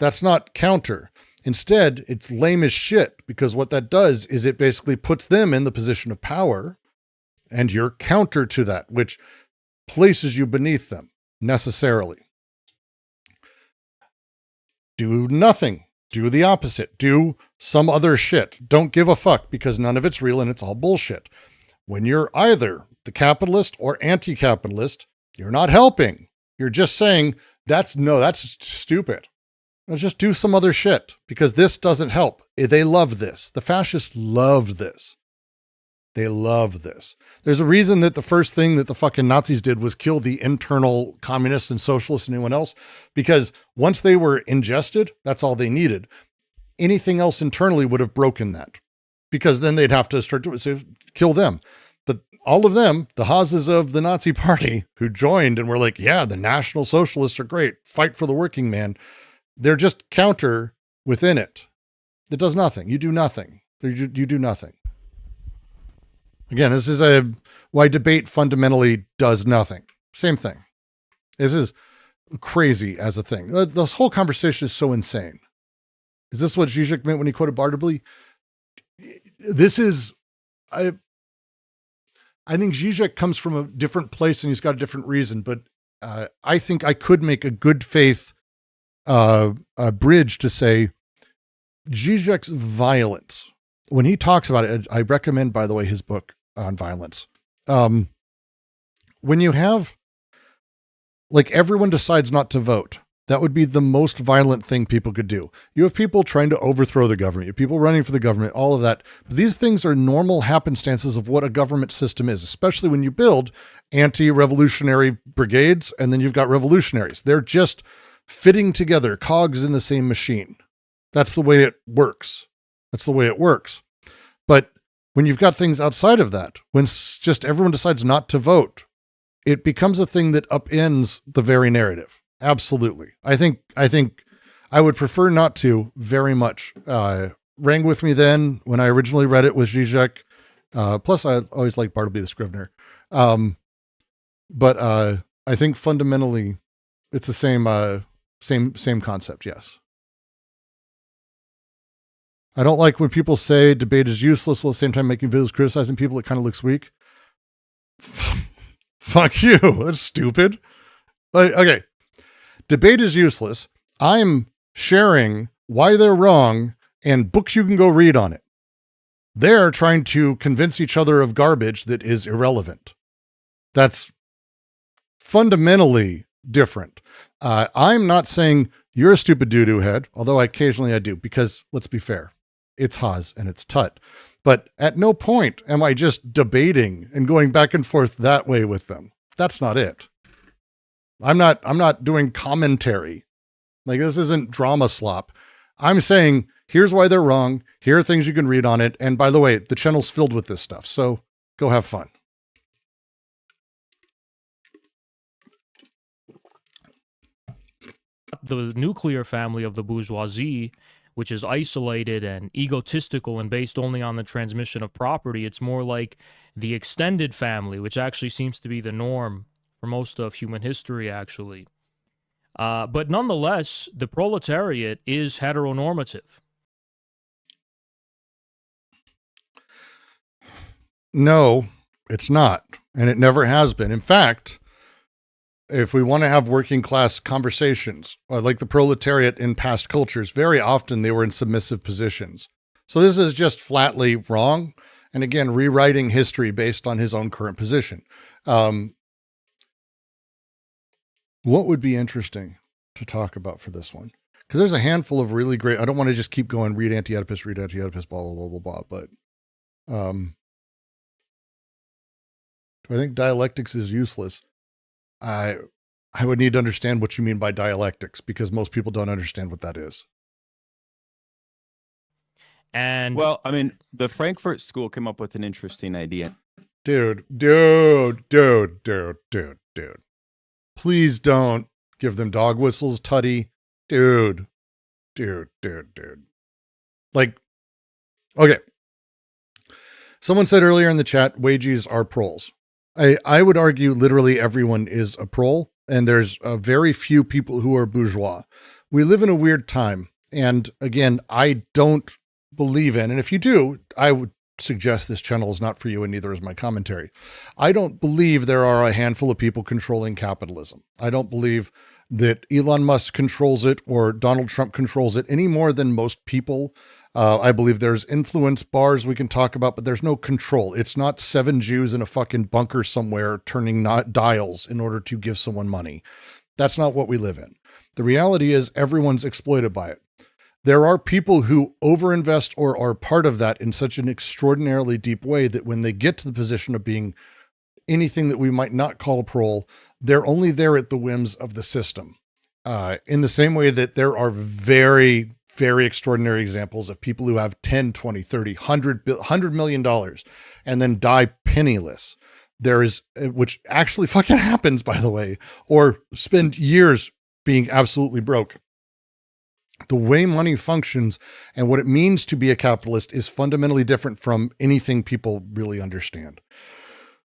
That's not counter. Instead, it's lame as shit because what that does is it basically puts them in the position of power and you're counter to that, which places you beneath them necessarily. Do nothing. Do the opposite. Do some other shit. Don't give a fuck because none of it's real and it's all bullshit. When you're either the capitalist or anti-capitalist, you're not helping. You're just saying, that's stupid. Let's just do some other shit because this doesn't help. They love this. The fascists loved this. They love this. There's a reason that the first thing that the fucking Nazis did was kill the internal communists and socialists and anyone else, because once they were ingested, that's all they needed. Anything else internally would have broken that because then they'd have to start to kill them. But all of them, the Hazes of the Nazi party who joined and were like, yeah, the National Socialists are great. Fight for the working man. They're just counter within it. It does nothing. You do nothing. You do nothing. Again, this is why debate fundamentally does nothing. Same thing. This is crazy as a thing. This whole conversation is so insane. Is this what Zizek meant when he quoted Bartleby? This is, I think Zizek comes from a different place and he's got a different reason, but I think I could make a good faith a bridge to say Zizek's violence. When he talks about it, I recommend, by the way, his book on violence. When you have, like, everyone decides not to vote, that would be the most violent thing people could do. You have people trying to overthrow the government, you have people running for the government, all of that. But these things are normal happenstances of what a government system is, especially when you build anti-revolutionary brigades and then you've got revolutionaries. They're just fitting together, cogs in the same machine. That's the way it works. That's the way it works. But when you've got things outside of that, when just everyone decides not to vote, it becomes a thing that upends the very narrative. Absolutely. I think I would prefer not to very much. Rang with me then when I originally read it with Zizek. Plus I always liked Bartleby the Scrivener. But I think fundamentally it's the same concept. Yes. I don't like when people say debate is useless while at the same time making videos criticizing people. It kind of looks weak. Fuck you. That's stupid. Okay. Debate is useless. I'm sharing why they're wrong and books you can go read on it. They're trying to convince each other of garbage that is irrelevant. That's fundamentally different. I'm not saying you're a stupid doo-doo head, although occasionally I do, because let's be fair. It's Haas and it's Tutt. But at no point am I just debating and going back and forth that way with them. That's not it. I'm not doing commentary. Like, this isn't drama slop. I'm saying, here's why they're wrong. Here are things you can read on it. And by the way, the channel's filled with this stuff. So go have fun. The nuclear family of the bourgeoisie which is isolated and egotistical and based only on the transmission of property. It's more like the extended family, which actually seems to be the norm for most of human history, actually. But nonetheless, the proletariat is heteronormative. No, it's not. And it never has been. In fact, if we want to have working class conversations, like the proletariat in past cultures, very often they were in submissive positions. So this is just flatly wrong. And again, rewriting history based on his own current position. What would be interesting to talk about for this one? Because there's a handful of really great, I don't want to just keep going, read Anti-Oedipus, blah, blah, blah, blah, blah. But do I think dialectics is useless? I would need to understand what you mean by dialectics, because most people don't understand what that is. And well, I mean, the Frankfurt School came up with an interesting idea. Dude. Please don't give them dog whistles, Tutty. Dude. Like, okay. Someone said earlier in the chat, wages are proles. I would argue literally everyone is a prole, and there's very few people who are bourgeois. We live in a weird time. And again, I don't believe in, and if you do, I would suggest this channel is not for you, and neither is my commentary. I don't believe there are a handful of people controlling capitalism. I don't believe that Elon Musk controls it or Donald Trump controls it any more than most people. I believe there's influence bars we can talk about, but there's no control. It's not 7 Jews in a fucking bunker somewhere turning dials in order to give someone money. That's not what we live in. The reality is everyone's exploited by it. There are people who overinvest or are part of that in such an extraordinarily deep way that when they get to the position of being anything that we might not call a prole, they're only there at the whims of the system. In the same way that there are very, very extraordinary examples of people who have 10, 20, 30, $100 million and then die penniless. There is, which actually fucking happens, by the way, or spend years being absolutely broke. The way money functions and what it means to be a capitalist is fundamentally different from anything people really understand.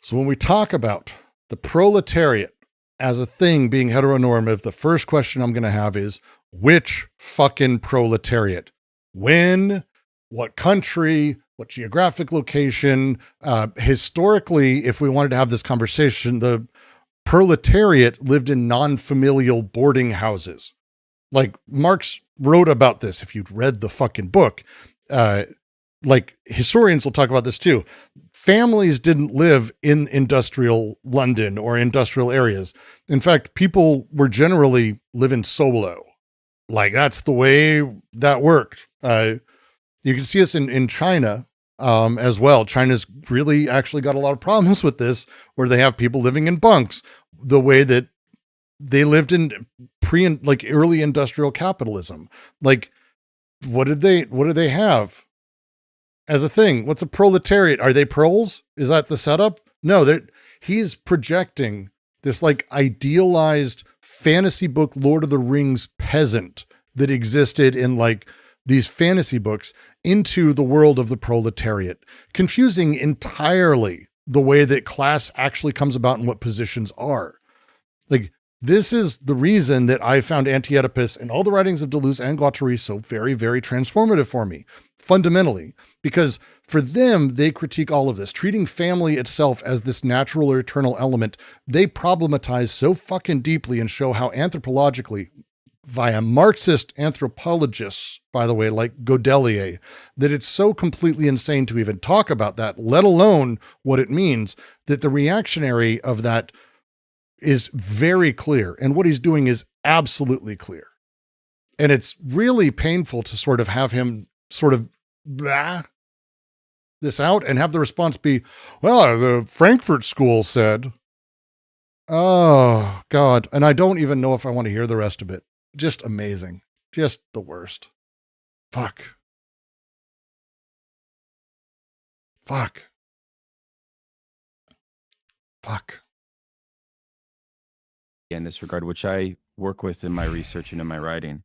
So when we talk about the proletariat as a thing being heteronormative, the first question I'm going to have is, which fucking proletariat? When? What country? What geographic location? Historically, if we wanted to have this conversation, the proletariat lived in non-familial boarding houses. Like Marx wrote about this. If you'd read the fucking book, like historians will talk about this too. Families didn't live in industrial London or industrial areas. In fact, people were generally living solo. Like that's the way that worked. You can see this in China as well. China's really actually got a lot of problems with this, where they have people living in bunks, the way that they lived in early industrial capitalism. Like, what did they have as a thing? What's a proletariat? Are they proles? Is that the setup? No, he's projecting this like idealized fantasy book Lord of the Rings peasant that existed in like these fantasy books into the world of the proletariat, confusing entirely the way that class actually comes about and what positions are. Like, this is the reason that I found Anti-Oedipus and all the writings of Deleuze and Guattari so very, very transformative for me, fundamentally, because for them, they critique all of this, treating family itself as this natural or eternal element. They problematize so fucking deeply and show how anthropologically, via Marxist anthropologists, by the way, like Godelier, that it's so completely insane to even talk about that, let alone what it means, that the reactionary of that is very clear. And what he's doing is absolutely clear. And it's really painful to sort of have him sort of this out and have the response be, well, the Frankfurt School said, oh God. And I don't even know if I want to hear the rest of it. Just amazing. Just the worst. Fuck. In this regard, which I work with in my research and in my writing.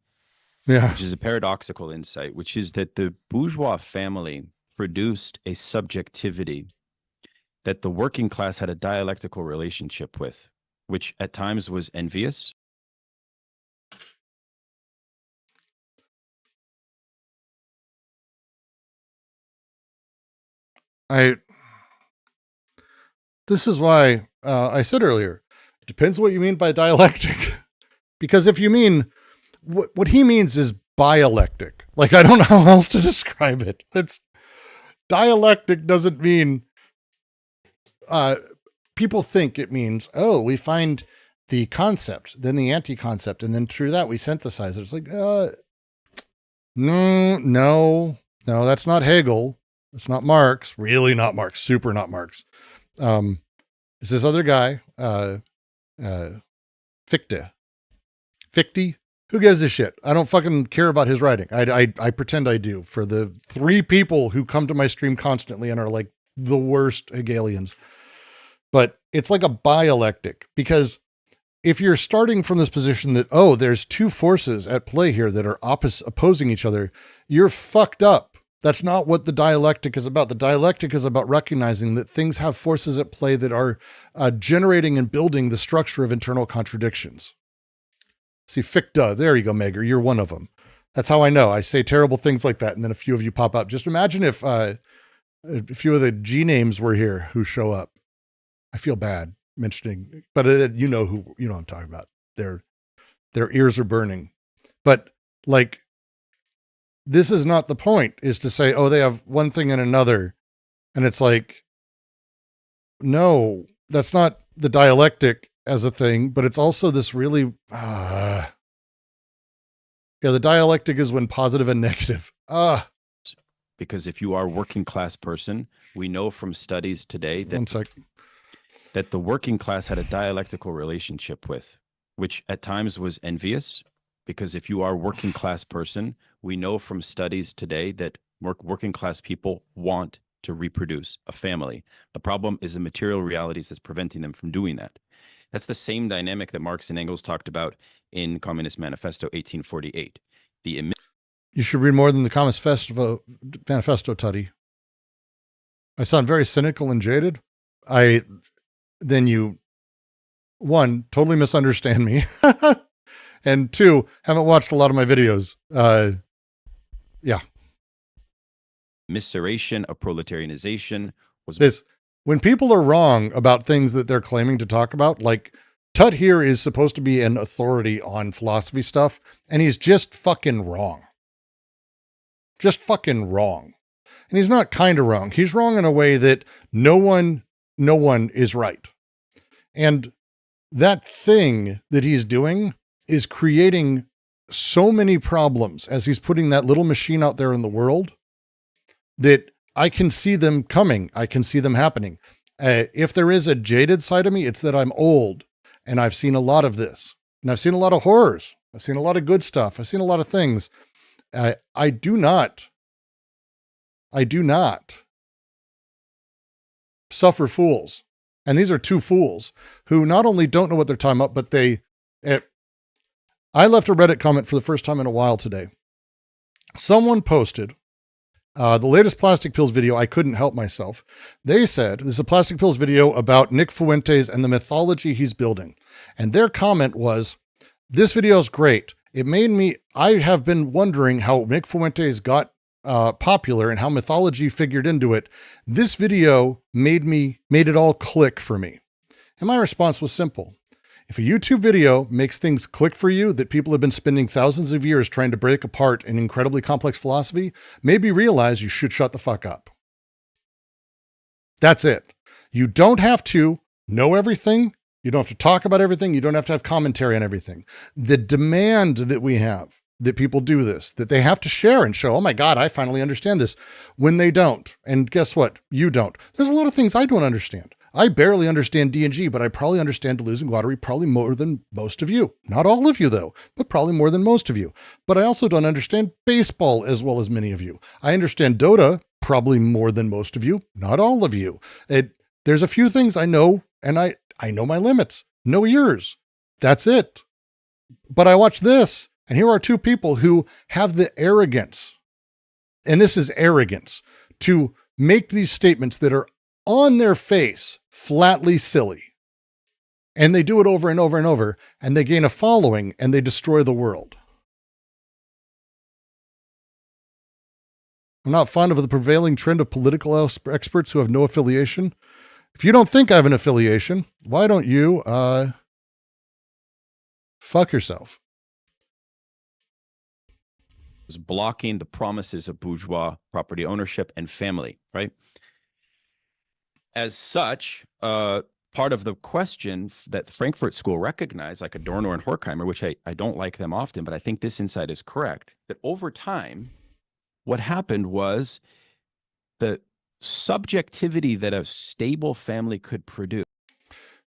Yeah. which is a paradoxical insight, which is that the bourgeois family produced a subjectivity that the working class had a dialectical relationship with, which at times was envious. This is why I said earlier, it depends what you mean by dialectic. Because if you mean, what he means is biolectic. Like, I don't know how else to describe it. It's dialectic doesn't mean, people think it means, oh, we find the concept, then the anti-concept, and then through that we synthesize it. It's like, no, that's not Hegel. It's not Marx. Really not Marx. Super not Marx. It's this other guy, Fichte. Who gives a shit? I don't fucking care about his writing. I pretend I do for the 3 people who come to my stream constantly and are like the worst Hegelians. But it's like a biolectic, because if you're starting from this position that, oh, there's 2 forces at play here that are opposing each other, you're fucked up. That's not what the dialectic is about. The dialectic is about recognizing that things have forces at play that are generating and building the structure of internal contradictions. See, Fichte, there you go, Megar. You're one of them. That's how I know. I say terrible things like that, and then a few of you pop up. Just imagine if a few of the G names were here who show up. I feel bad mentioning, but you know what I'm talking about. Their ears are burning. But like, this is not the point, is to say, oh, they have one thing and another. And it's like, no, that's not the dialectic as a thing, but it's also this really, the dialectic is when positive and negative. Because if you are a working class person, we know from studies today that, one sec. that the working class had a dialectical relationship with, which at times was envious. Because if you are a working class person, we know from studies today that working class people want to reproduce a family. The problem is the material realities that's preventing them from doing that. That's the same dynamic that Marx and Engels talked about in Communist Manifesto 1848. You should read more than the Communist Manifesto, Tutty. I sound very cynical and jaded. Then you, 1, totally misunderstand me. And 2, haven't watched a lot of my videos. Yeah. Misceration of proletarianization was this. When people are wrong about things that they're claiming to talk about, like Tutt here is supposed to be an authority on philosophy stuff, and he's just fucking wrong. Just fucking wrong. And he's not kind of wrong. He's wrong in a way that no one is right. And that thing that he's doing is creating so many problems as he's putting that little machine out there in the world that I can see them coming. I can see them happening. If there is a jaded side of me, it's that I'm old and I've seen a lot of this, and I've seen a lot of horrors. I've seen a lot of good stuff. I've seen a lot of things. I do not suffer fools. And these are 2 fools who not only don't know what they're talking about, but I left a Reddit comment for the first time in a while today. Someone posted the latest Plastic Pills video. I couldn't help myself. They said, this is a Plastic Pills video about Nick Fuentes and the mythology he's building. And their comment was, this video is great. I have been wondering how Nick Fuentes got popular and how mythology figured into it. This video made it all click for me. And my response was simple. If a YouTube video makes things click for you that people have been spending thousands of years trying to break apart in incredibly complex philosophy, maybe realize you should shut the fuck up. That's it. You don't have to know everything. You don't have to talk about everything. You don't have to have commentary on everything. The demand that we have, that people do this, that they have to share and show, oh my God, I finally understand this, when they don't. And guess what? You don't. There's a lot of things I don't understand. I barely understand D&G, but I probably understand Deleuze and Guattari probably more than most of you. Not all of you, though, but probably more than most of you. But I also don't understand baseball as well as many of you. I understand Dota probably more than most of you. Not all of you. There's a few things I know, and I know my limits. Know yours. That's it. But I watch this, And here are two people who have the arrogance, and this is arrogance, to make these statements that are on their face flatly silly. And they do it over and over and over, and they gain a following, and they destroy the world. I'm not fond of the prevailing trend of political experts who have no affiliation. If you don't think I have an affiliation, why don't you fuck yourself? Was blocking the promises of bourgeois property ownership and family, right? As such, part of the question that the Frankfurt School recognized, like Adorno and Horkheimer, which I don't like them often, but I think this insight is correct, that over time, what happened was the subjectivity that a stable family could produce.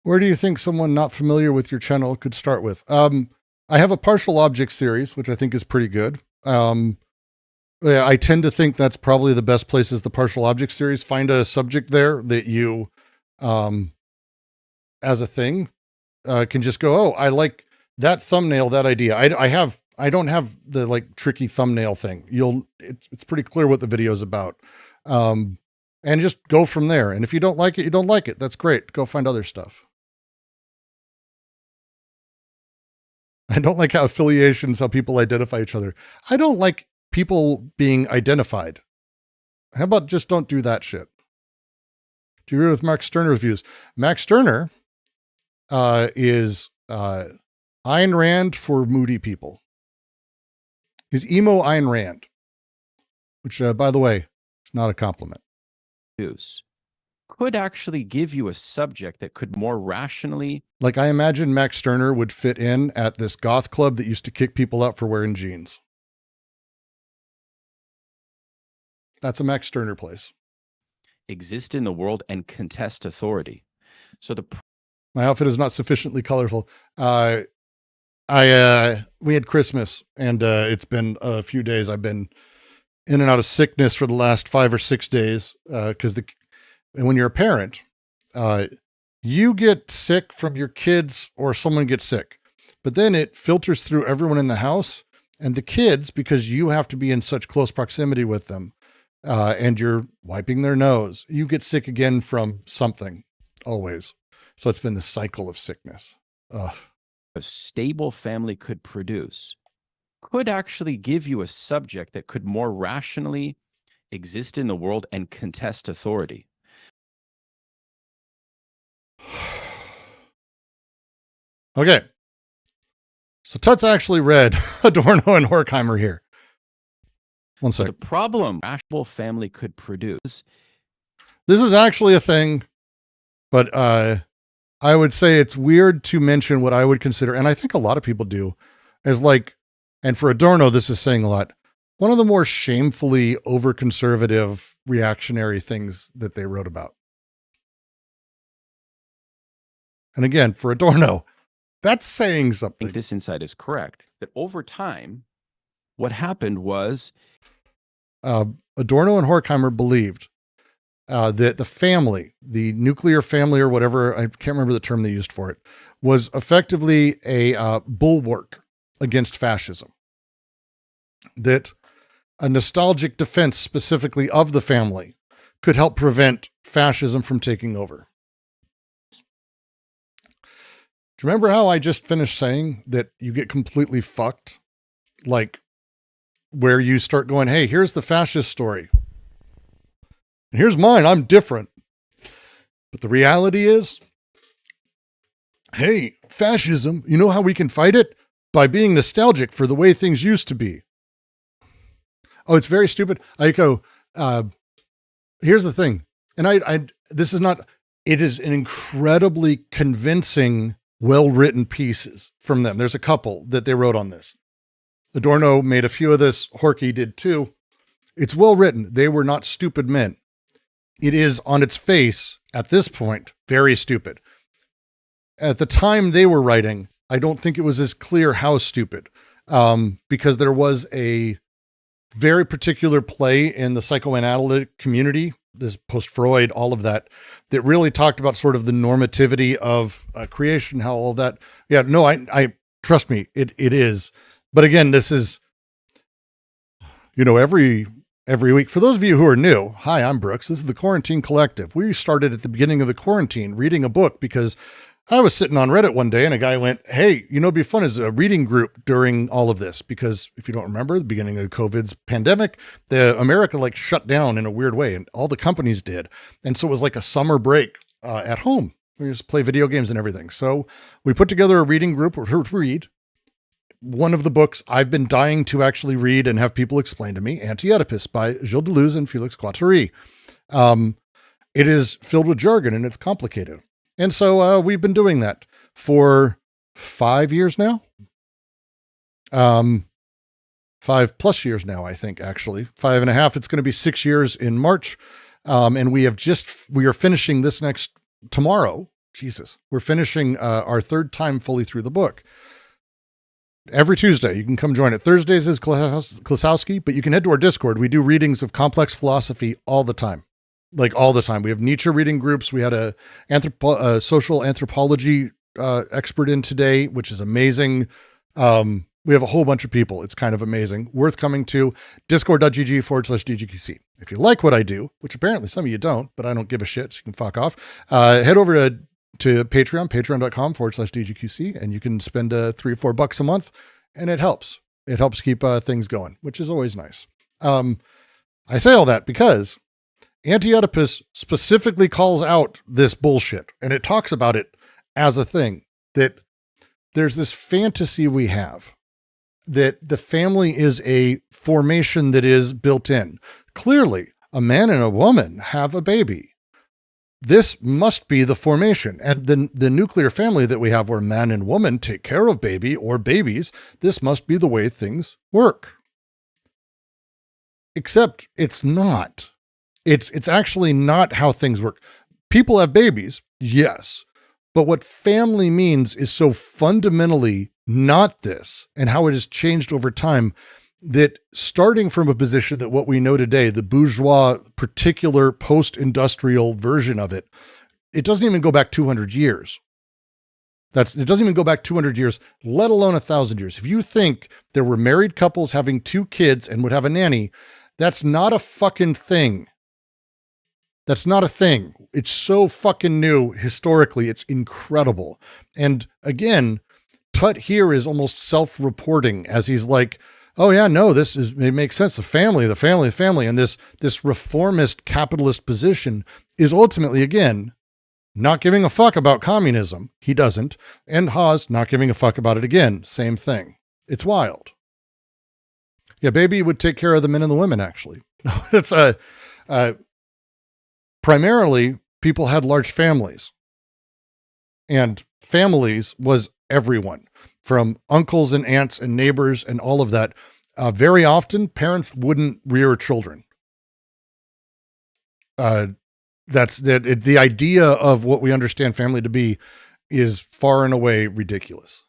Where do you think someone not familiar with your channel could start with? I have a partial object series, which I think is pretty good. I tend to think that's probably the best place is the partial object series. Find a subject there that you, as a thing, can just go, oh, I like that thumbnail, that idea. I don't have the like tricky thumbnail thing. It's pretty clear what the video is about. And just go from there. And if you don't like it, you don't like it. That's great. Go find other stuff. I don't like how affiliations, how people identify each other. I don't like people being identified. How about just don't do that shit? Do you agree with Mark Sterner's views? Max Sterner is Ayn Rand for moody people. He's emo Ayn Rand, which, by the way, is not a compliment. Could actually give you a subject that could more rationally. Like, I imagine Max Sterner would fit in at this goth club that used to kick people out for wearing jeans. That's a Max Sterner place. Exist in the world and contest authority. So my outfit is not sufficiently colorful. We had Christmas, and it's been a few days. I've been in and out of sickness for the last 5 or 6 days because when you're a parent, you get sick from your kids or someone gets sick, but then it filters through everyone in the house and the kids, because you have to be in such close proximity with them and you're wiping their nose. You get sick again from something always. So it's been the cycle of sickness. Ugh. A stable family could produce, could actually give you a subject that could more rationally exist in the world and contest authority. Okay. So Tutt's actually read Adorno and Horkheimer here. One second. The problem a rational family could produce. This is actually a thing, but I would say it's weird to mention what I would consider, and I think a lot of people do, as like, and for Adorno, this is saying a lot, one of the more shamefully over-conservative reactionary things that they wrote about. And again, for Adorno, that's saying something. I think this insight is correct, that over time, what happened was Adorno and Horkheimer believed that the family, the nuclear family or whatever, I can't remember the term they used for it, was effectively a bulwark against fascism. That a nostalgic defense specifically of the family could help prevent fascism from taking over. Do you remember how I just finished saying that you get completely fucked? Like, where you start going, hey, here's the fascist story. And here's mine, I'm different. But the reality is, hey, fascism, you know how we can fight it? By being nostalgic for the way things used to be. Oh, it's very stupid. I go, here's the thing. And this is not, it is an incredibly convincing, well-written pieces from them. There's a couple that they wrote on this. Adorno made a few of this. Horky did too. It's well-written. They were not stupid men. It is on its face, at this point, very stupid. At the time they were writing, I don't think it was as clear how stupid, because there was a very particular play in the psychoanalytic community, this post-Freud, all of that, that really talked about sort of the normativity of creation, how all of that. Yeah, no, I trust me, it is. But again, this is, every week. For those of you who are new, hi, I'm Brooks. This is the Quarantine Collective. We started at the beginning of the quarantine reading a book because I was sitting on Reddit one day and a guy went, hey, it'd be fun as a reading group during all of this. Because if you don't remember, the beginning of COVID's pandemic, America shut down in a weird way, and all the companies did. And so it was like a summer break at home. We just play video games and everything. So we put together a reading group to read one of the books I've been dying to actually read and have people explain to me, Anti-Oedipus by Gilles Deleuze and Felix Guattari. It is filled with jargon and it's complicated. And so we've been doing that for 5 years now. 5+ years now, I think, actually. 5.5. It's going to be 6 years in March. And we are finishing this tomorrow. Jesus. We're finishing our third time fully through the book. Every Tuesday, you can come join it. Thursdays is Klasowski, but you can head to our Discord. We do readings of complex philosophy all the time. All the time. We have Nietzsche reading groups. We had a social anthropology expert in today, which is amazing. We have a whole bunch of people. It's kind of amazing. Worth coming to discord.gg/DGQC. If you like what I do, which apparently some of you don't, but I don't give a shit, so you can fuck off. Head over to Patreon, patreon.com/DGQC, and you can spend $3 or $4 a month, and it helps. It helps keep things going, which is always nice. I say all that because Anti-Oedipus specifically calls out this bullshit, and it talks about it as a thing, that there's this fantasy we have that the family is a formation that is built in. Clearly, a man and a woman have a baby. This must be the formation. And the nuclear family that we have, where man and woman take care of baby or babies, this must be the way things work. Except it's not. It's actually not how things work. People have babies, yes. But what family means is so fundamentally not this, and how it has changed over time, that starting from a position that what we know today, the bourgeois, particular post-industrial version of it, it doesn't even go back 200 years. It doesn't even go back 200 years, let alone 1,000 years. If you think there were married couples having 2 kids and would have a nanny, that's not a fucking thing. That's not a thing. It's so fucking new historically. It's incredible. And again, Tutt here is almost self-reporting as he's like, oh yeah, no, it makes sense. The family. And this reformist capitalist position is ultimately, again, not giving a fuck about communism. He doesn't. And Haas not giving a fuck about it again. Same thing. It's wild. Yeah, baby would take care of the men and the women, actually. It's primarily, people had large families, and families was everyone, from uncles and aunts and neighbors and all of that. Very often, parents wouldn't rear children. The idea of what we understand family to be is far and away ridiculous.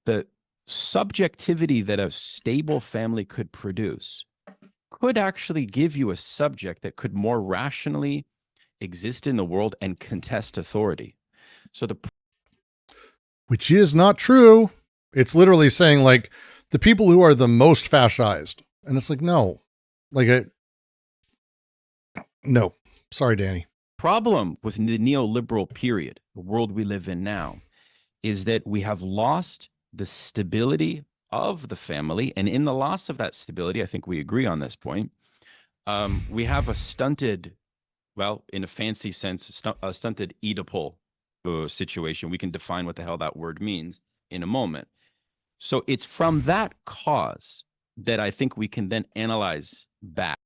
The subjectivity that a stable family could produce could actually give you a subject that could more rationally exist in the world and contest authority. Which is not true. It's literally saying the people who are the most fascized. And it's no. No. Sorry, Danny. Problem with the neoliberal period, the world we live in now, is that we have lost the stability of the family, and in the loss of that stability, I think we agree on this point, we have a stunted, well, in a fancy sense, a stunted Oedipal situation. We can define what the hell that word means in a moment. So it's from that cause that I think we can then analyze back.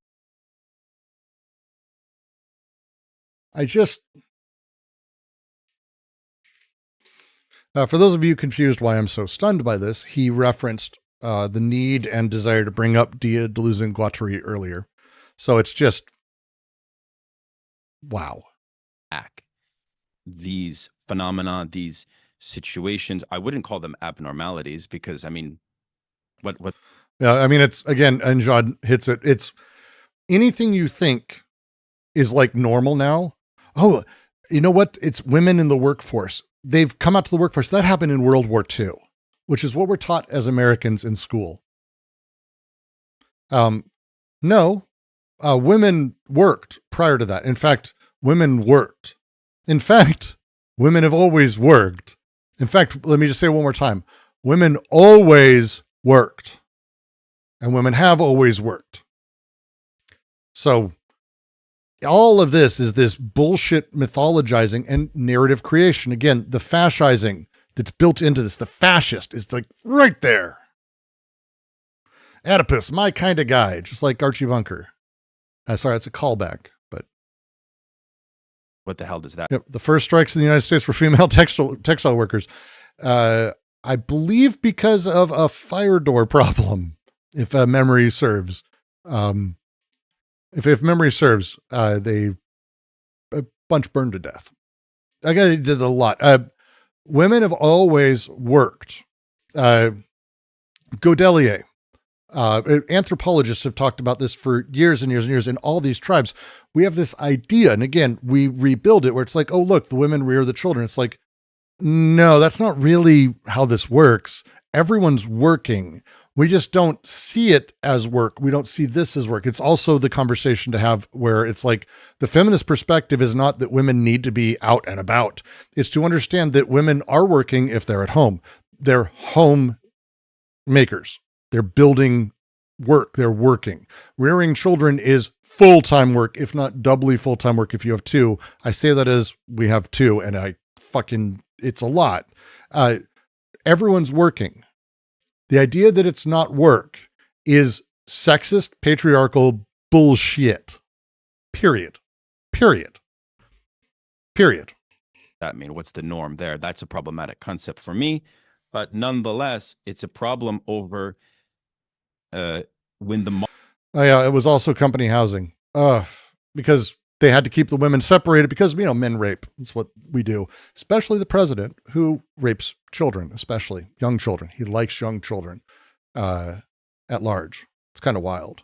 For those of you confused why I'm so stunned by this, he referenced the need and desire to bring up Deleuze and Guattari earlier. So it's just, wow. These phenomena, these situations, I wouldn't call them abnormalities because, what? Yeah, it's, again, Anjad hits it. It's anything you think is normal now. Oh, you know what? It's women in the workforce. They've come out to the workforce. That happened in World War II. which is what we're taught as Americans in school. No, women worked prior to that. In fact, women worked. In fact, women have always worked. In fact, let me just say it one more time. Women always worked. And women have always worked. So all of this is this bullshit mythologizing and narrative creation. Again, the fascizing that's built into this, the fascist is like right there. Oedipus, my kind of guy, just like Archie Bunker. Sorry, it's a callback, but What the hell does that? yep, the first strikes in the United States were female textile workers. I believe because of a fire door problem, if memory serves. If memory serves, a bunch burned to death. I guess they did a lot. Women have always worked. Godelier, anthropologists have talked about this for years and years and years in all these tribes. We have this idea, and again, we rebuild it where it's like, oh, look, the women rear the children. It's like, no, that's not really how this works. Everyone's working. We just don't see it as work. We don't see this as work. It's also the conversation to have where it's like the feminist perspective is not that women need to be out and about. It's to understand that women are working if they're at home. They're home makers. They're building work. They're working. Rearing children is full-time work, if not doubly full-time work if you have two. I say that as we have two, and it's a lot. Everyone's working. The idea that it's not work is sexist, patriarchal bullshit. Period. That mean? What's the norm there? That's a problematic concept for me. But nonetheless, it's a problem over when the... Yeah, it was also company housing. Because they had to keep the women separated because, men rape. That's what we do. Especially the president, who rapes children, especially young children. He likes young children at large. It's kind of wild.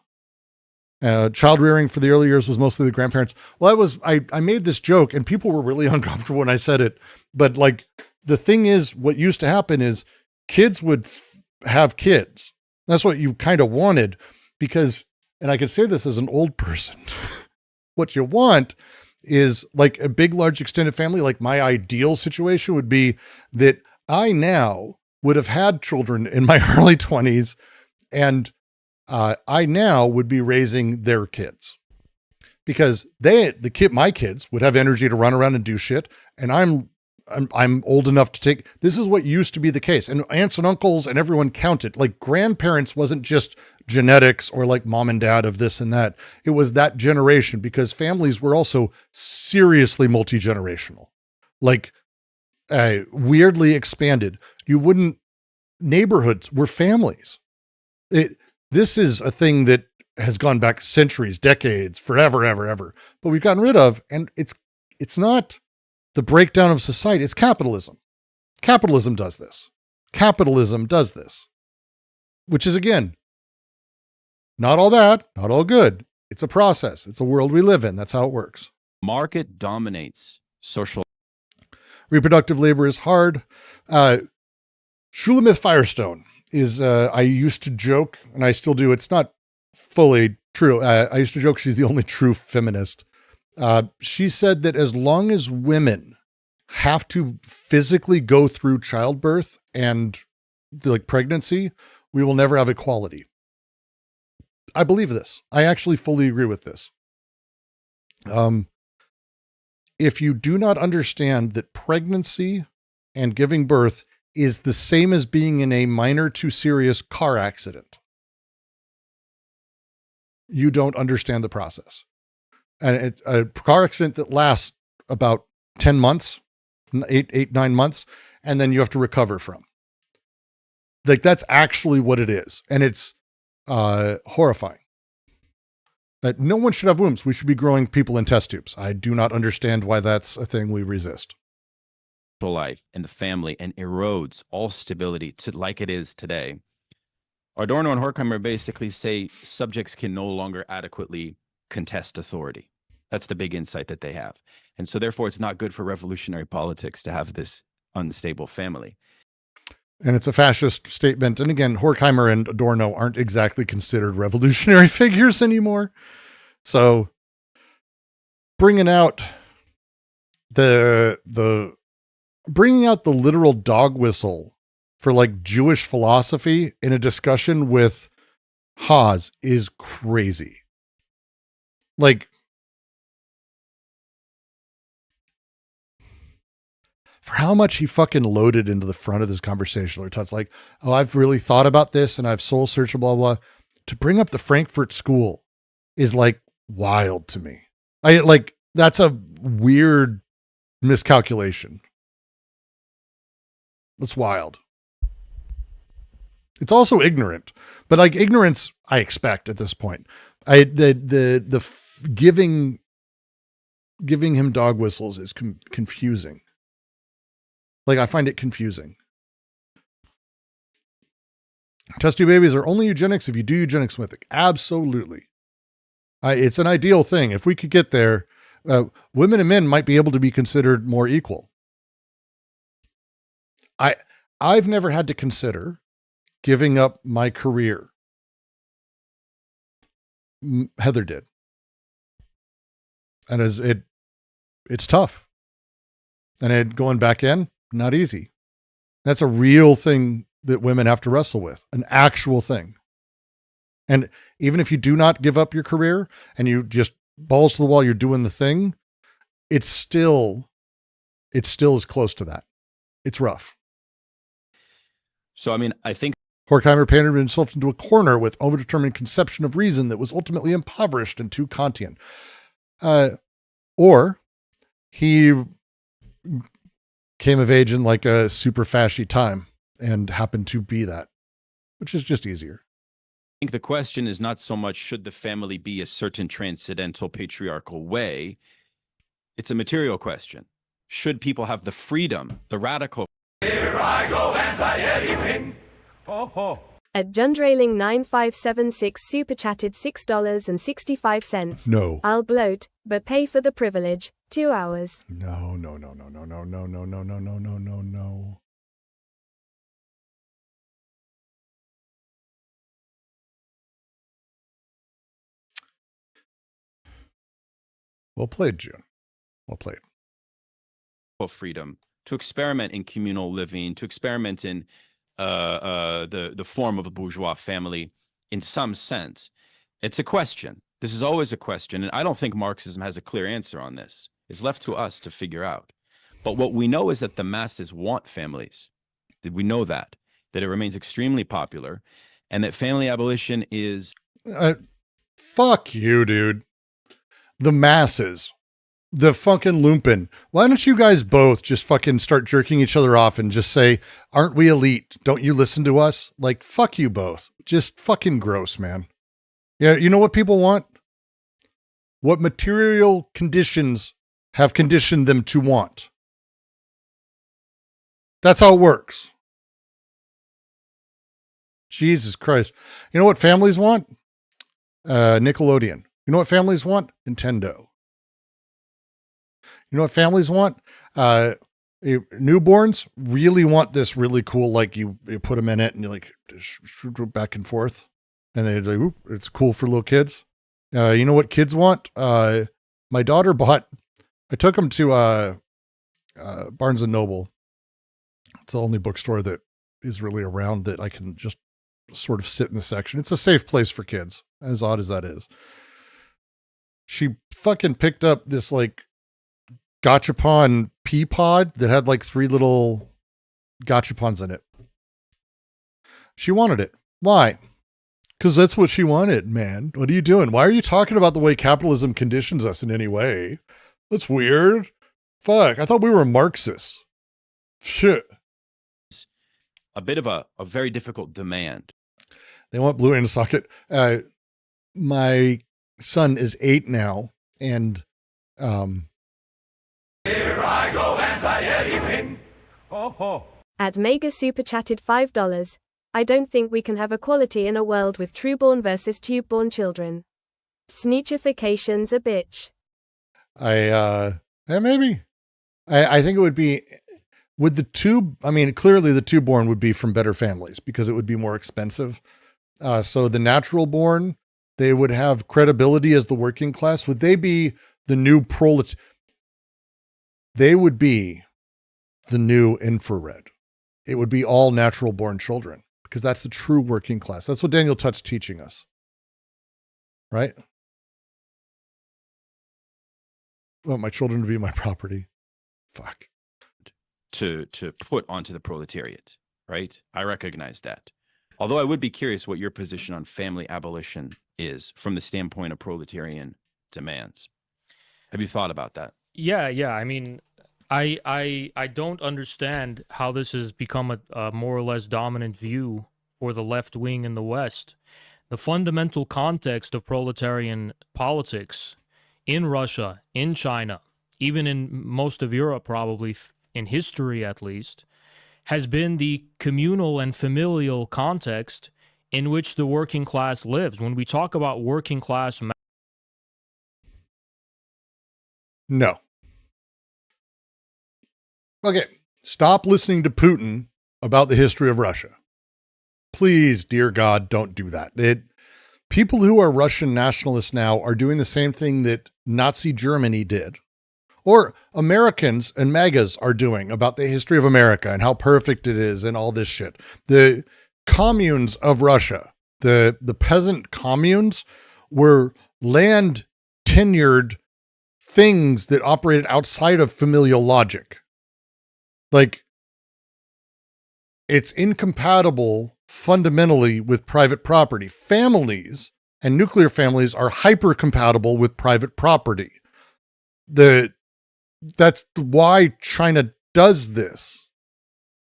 Child rearing for the early years was mostly the grandparents. Well, I made this joke and people were really uncomfortable when I said it. But like, the thing is, what used to happen is kids would have kids. That's what you kind of wanted because, and I can say this as an old person, what you want is like a big, large extended family. Like my ideal situation would be that I now would have had children in my early 20s and I now would be raising their kids because my kids would have energy to run around and do shit. And I'm old enough to take, this is what used to be the case. And aunts and uncles and everyone counted. Like grandparents wasn't just genetics or like mom and dad of this and that. It was that generation because families were also seriously multi-generational, like weirdly expanded. Neighborhoods were families. This is a thing that has gone back centuries, decades, forever, ever, but we've gotten rid of, and it's not the breakdown of society. It's capitalism. Capitalism does this. Which is, again, not all bad, not all good. It's a process. It's a world we live in. That's how it works. Market dominates social. Reproductive labor is hard. Shulamith Firestone is, I used to joke, and I still do, it's not fully true. I used to joke she's the only true feminist. She said that as long as women have to physically go through childbirth and like pregnancy, we will never have equality. I believe this. I actually fully agree with this. If you do not understand that pregnancy and giving birth is the same as being in a minor to serious car accident, you don't understand the process. And a car accident that lasts about 10 months, 9 months, and then you have to recover from. Like, that's actually what it is. And it's horrifying. No one should have wombs. We should be growing people in test tubes. I do not understand why that's a thing we resist. Life and the family and erodes all stability to like it is today. Adorno and Horkheimer basically say subjects can no longer adequately contest authority. That's the big insight that they have. And so therefore it's not good for revolutionary politics to have this unstable family. And it's a fascist statement. And again, Horkheimer and Adorno aren't exactly considered revolutionary figures anymore. So bringing out the literal dog whistle for like Jewish philosophy in a discussion with Haas is crazy. Like, for how much he fucking loaded into the front of this conversation, where Tutt's like, oh, I've really thought about this and I've soul searched, blah, blah. To bring up the Frankfurt School is like wild to me. That's a weird miscalculation. That's wild. It's also ignorant, but like ignorance, I expect at this point. Giving him dog whistles is confusing. Like, I find it confusing. Test tube babies are only eugenics if you do eugenics with it. Absolutely. It's an ideal thing. If we could get there, women and men might be able to be considered more equal. I've never had to consider giving up my career. Heather did. And it's tough. And going back in, not easy. That's a real thing that women have to wrestle with, an actual thing. And even if you do not give up your career and you just balls to the wall, you're doing the thing, it's still as close to that. It's rough. So, I mean, I think Horkheimer painted himself into a corner with overdetermined conception of reason that was ultimately impoverished and too Kantian. Or he came of age in like a super fashy time and happened to be that, which is just easier. I think the question is not so much should the family be a certain transcendental patriarchal way. It's a material question. Should people have the freedom, the radical? Here I go anti-anything. Ho ho. At Jundrailing 9576 super chatted $6.65. No. I'll bloat, but pay for the privilege. 2 hours. No. Well played, June. Well played. Freedom to experiment in communal living, to experiment in the form of a bourgeois family in some sense. It's a question. This is always a question, and I don't think Marxism has a clear answer on this. It's left to us to figure out. But what we know is that the masses want families. We know that it remains extremely popular, and that family abolition is... Fuck you, dude. The masses. The fucking lumpen. Why don't you guys both just fucking start jerking each other off and just say, aren't we elite? Don't you listen to us? Like, fuck you both. Just fucking gross, man. Yeah, you know what people want? What material conditions have conditioned them to want. That's how it works. Jesus Christ. You know what families want? Nickelodeon. You know what families want? Nintendo. You know what families want? Newborns really want this really cool, like you put them in it and you like back and forth. And they're like, it's cool for little kids. You know what kids want? My daughter I took them to Barnes and Noble. It's the only bookstore that is really around that I can just sort of sit in the section. It's a safe place for kids, as odd as that is. She fucking picked up this like Gachapon pea pod that had like 3 little Gachapons in it. She wanted it. Why? Because that's what she wanted, man. What are you doing? Why are you talking about the way capitalism conditions us in any way? That's weird. Fuck, I thought we were Marxists. Shit. A bit of a very difficult demand. They want blue in a socket. My son is 8 now, and Here I go anti-anything. Ho ho. At Mega super chatted $5. I don't think we can have equality in a world with trueborn versus tube-born children. Snitchification's a bitch. Maybe. I think it would be Would the two, I mean, clearly the two born would be from better families because it would be more expensive. So the natural born, they would have credibility as the working class. Would they be the new They would be the new infrared. It would be all natural born children because that's the true working class. That's what Daniel Tutt's teaching us. Right? Well, my children to be my property. Fuck. To put onto the proletariat, right? I recognize that. Although I would be curious what your position on family abolition is from the standpoint of proletarian demands. Have you thought about that? Yeah. I mean, I don't understand how this has become a more or less dominant view for the left wing in the West. The fundamental context of proletarian politics in Russia, in China, even in most of Europe, probably in history at least, has been the communal and familial context in which the working class lives. When we talk about working class... No. Okay, stop listening to Putin about the history of Russia. Please, dear God, don't do that. People who are Russian nationalists now are doing the same thing that Nazi Germany did, or Americans and MAGAs are doing about the history of America and how perfect it is and all this shit. The communes of Russia, the peasant communes, were land tenured things that operated outside of familial logic. Like, it's incompatible fundamentally with private property. Families and nuclear families are hyper compatible with private property. That's why China does this.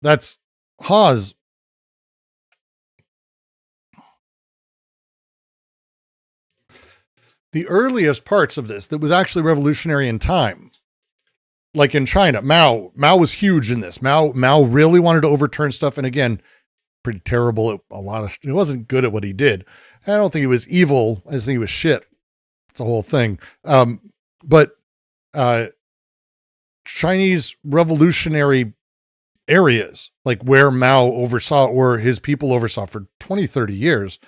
That's Haas. The earliest parts of this that was actually revolutionary in time, like in China, Mao was huge in this. Mao really wanted to overturn stuff. And again, pretty terrible at a lot of, he wasn't good at what he did. I don't think he was evil. I just think he was shit. It's a whole thing. But Chinese revolutionary areas, like where Mao oversaw or his people oversaw for 20, 30 years,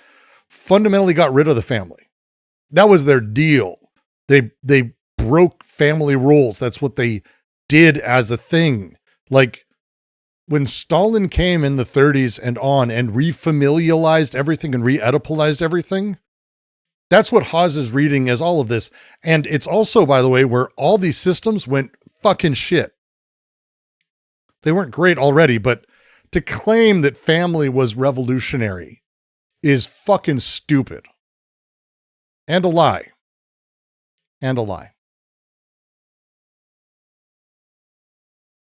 fundamentally got rid of the family. That was their deal. They broke family rules. That's what they did as a thing. Like when Stalin came in the 30s and on and refamilialized everything and re-Oedipalized everything, that's what Haas is reading as all of this. And it's also, by the way, where all these systems went fucking shit. They weren't great already, but to claim that family was revolutionary is fucking stupid. And a lie. And a lie.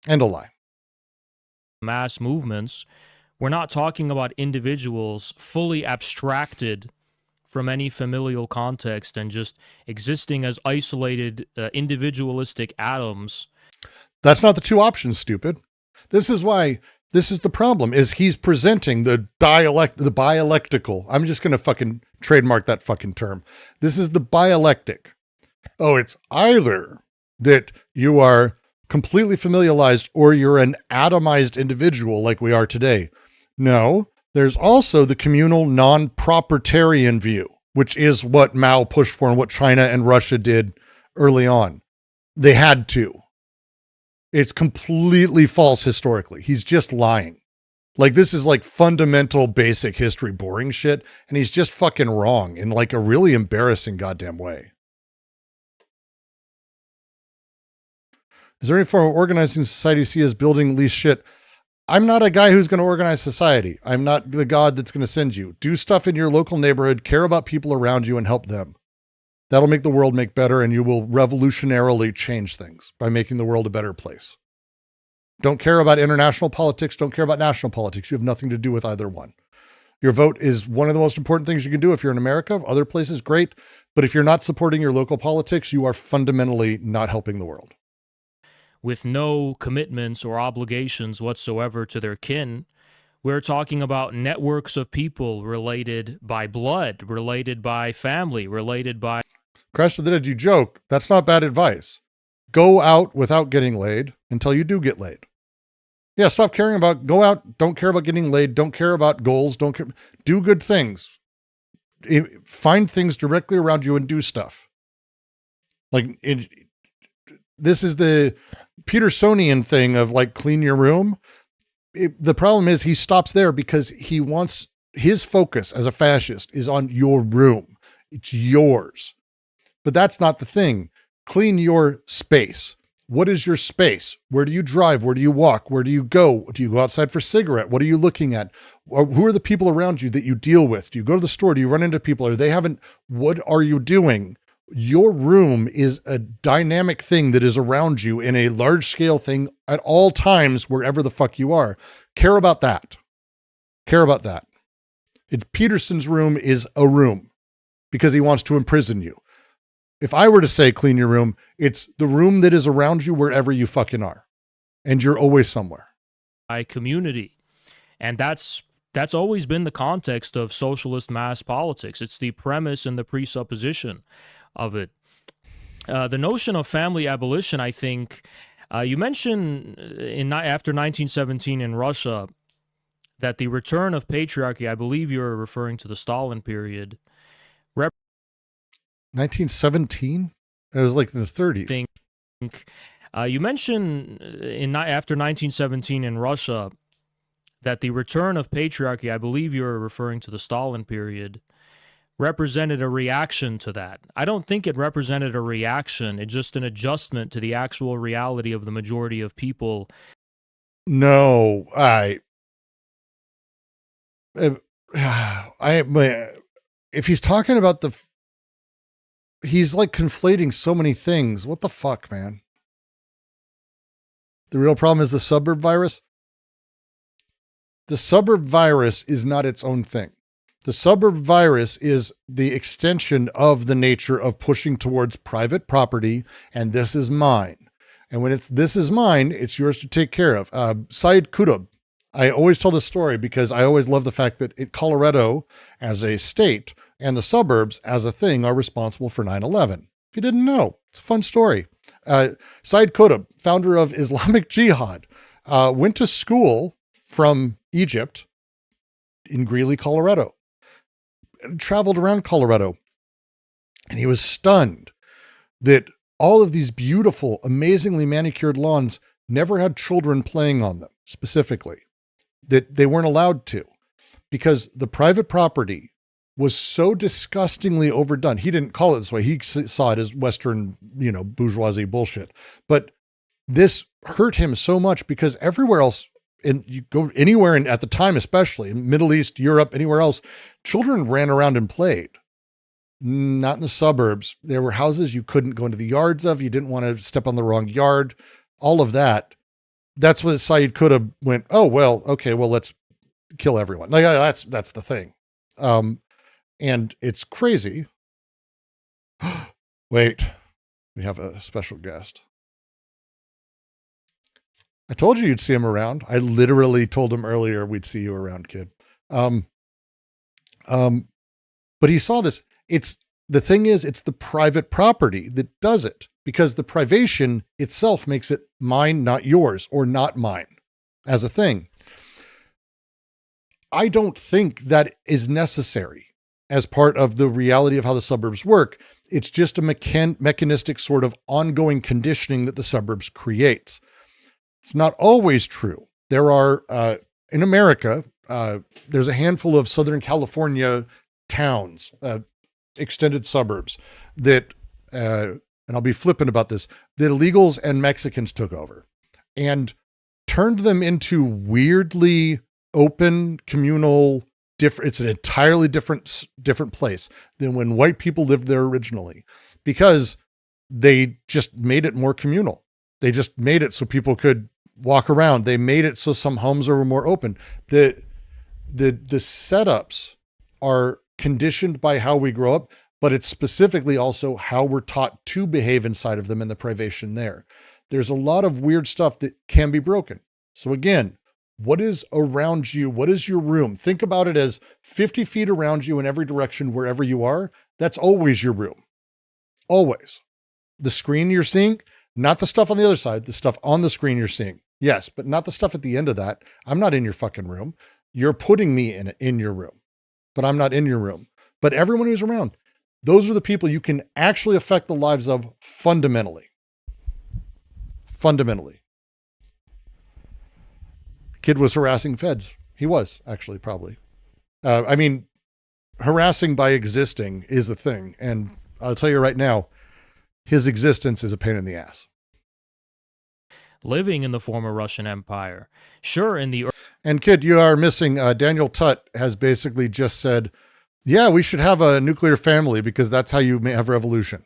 And a lie. Mass movements, we're not talking about individuals fully abstracted from any familial context and just existing as isolated individualistic atoms. That's not the two options, stupid. This is the problem, is he's presenting the dialectical. I'm just going to fucking trademark that fucking term. This is the dialectic. Oh, it's either that you are completely familialized or you're an atomized individual like we are today. No, there's also the communal non-proprietarian view, which is what Mao pushed for and what China and Russia did early on. They had to. It's completely false historically. He's just lying. Like, this is like fundamental basic history boring shit, and he's just fucking wrong in like a really embarrassing goddamn way. Is there any form of organizing society you see as building least shit? I'm not a guy who's going to organize society. I'm not the God that's going to send you. Do stuff in your local neighborhood, care about people around you, and help them. That'll make the world make better, and you will revolutionarily change things by making the world a better place. Don't care about international politics. Don't care about national politics. You have nothing to do with either one. Your vote is one of the most important things you can do if you're in America. Other places, great. But if you're not supporting your local politics, you are fundamentally not helping the world. With no commitments or obligations whatsoever to their kin, we're talking about networks of people related by blood, related by family, related by... Crash to the Dead, you joke. That's not bad advice. Go out without getting laid until you do get laid. Yeah, stop caring about, go out, don't care about getting laid, don't care about goals, don't care, do good things. Find things directly around you and do stuff. Like, this is the Petersonian thing of like, clean your room. The problem is he stops there because he wants, his focus as a fascist is on your room. It's yours. But that's not the thing. Clean your space. What is your space? Where do you drive? Where do you walk? Where do you go? Do you go outside for a cigarette? What are you looking at? Who are the people around you that you deal with? Do you go to the store? Do you run into people? Are they haven't, what are you doing? Your room is a dynamic thing that is around you in a large scale thing at all times, wherever the fuck you are. Care about that. Care about that. It's Peterson's room is a room because he wants to imprison you. If I were to say clean your room, it's the room that is around you wherever you fucking are. And you're always somewhere. Community. And that's always been the context of socialist mass politics. It's the premise and the presupposition of it. The notion of family abolition, I think, you mentioned after 1917 in Russia that the return of patriarchy, I believe you're referring to the Stalin period. 1917? It was like the 30s. You mentioned after 1917 in Russia that the return of patriarchy, I believe you're referring to the Stalin period, represented a reaction to that. I don't think it represented a reaction. It's just an adjustment to the actual reality of the majority of people. No, if he's talking about he's like conflating so many things. What the fuck, man? The real problem is the suburb virus. The suburb virus is not its own thing. The suburb virus is the extension of the nature of pushing towards private property, and this is mine. And when it's this is mine, it's yours to take care of. Syed Qutb. I always tell this story because I always love the fact that Colorado as a state and the suburbs as a thing are responsible for 9/11. If you didn't know, it's a fun story. Syed Qutb, founder of Islamic Jihad, went to school from Egypt in Greeley, Colorado, traveled around Colorado, and he was stunned that all of these beautiful, amazingly manicured lawns never had children playing on them specifically, that they weren't allowed to, because the private property was so disgustingly overdone. He didn't call it this way. He saw it as Western, bourgeoisie bullshit. But this hurt him so much because everywhere else, and you go anywhere, and at the time, especially in Middle East, Europe, anywhere else, children ran around and played. Not in the suburbs. There were houses you couldn't go into the yards of. You didn't want to step on the wrong yard. All of that. That's what Syed Qutb went, oh, well, okay, well, let's kill everyone. Like, that's the thing. And it's crazy. Wait, we have a special guest. I told you you'd see him around. I literally told him earlier we'd see you around, kid. But he saw this. The thing is, it's the private property that does it, because the privation itself makes it mine, not yours, or not mine as a thing. I don't think that is necessary as part of the reality of how the suburbs work. It's just a mechanistic sort of ongoing conditioning that the suburbs creates. It's not always true. There are, in America, there's a handful of Southern California towns, extended suburbs that, and I'll be flippant about this, the illegals and Mexicans took over and turned them into weirdly open, communal, it's an entirely different place than when white people lived there originally, because they just made it more communal. They just made it so people could walk around. They made it so some homes were more open. The setups are conditioned by how we grow up, but it's specifically also how we're taught to behave inside of them and the privation there. There's a lot of weird stuff that can be broken. So again, what is around you? What is your room? Think about it as 50 feet around you in every direction, wherever you are. That's always your room. Always. The screen you're seeing, not the stuff on the other side, the stuff on the screen you're seeing. Yes, but not the stuff at the end of that. I'm not in your fucking room. You're putting me in your room, but I'm not in your room. But everyone who's around, those are the people you can actually affect the lives of fundamentally. Fundamentally. Kid was harassing feds. He was actually probably. I mean, harassing by existing is a thing. And I'll tell you right now, his existence is a pain in the ass. Living in the former Russian Empire. Sure, in the... And kid, you are missing, Daniel Tutt has basically just said, yeah, we should have a nuclear family because that's how you may have revolution.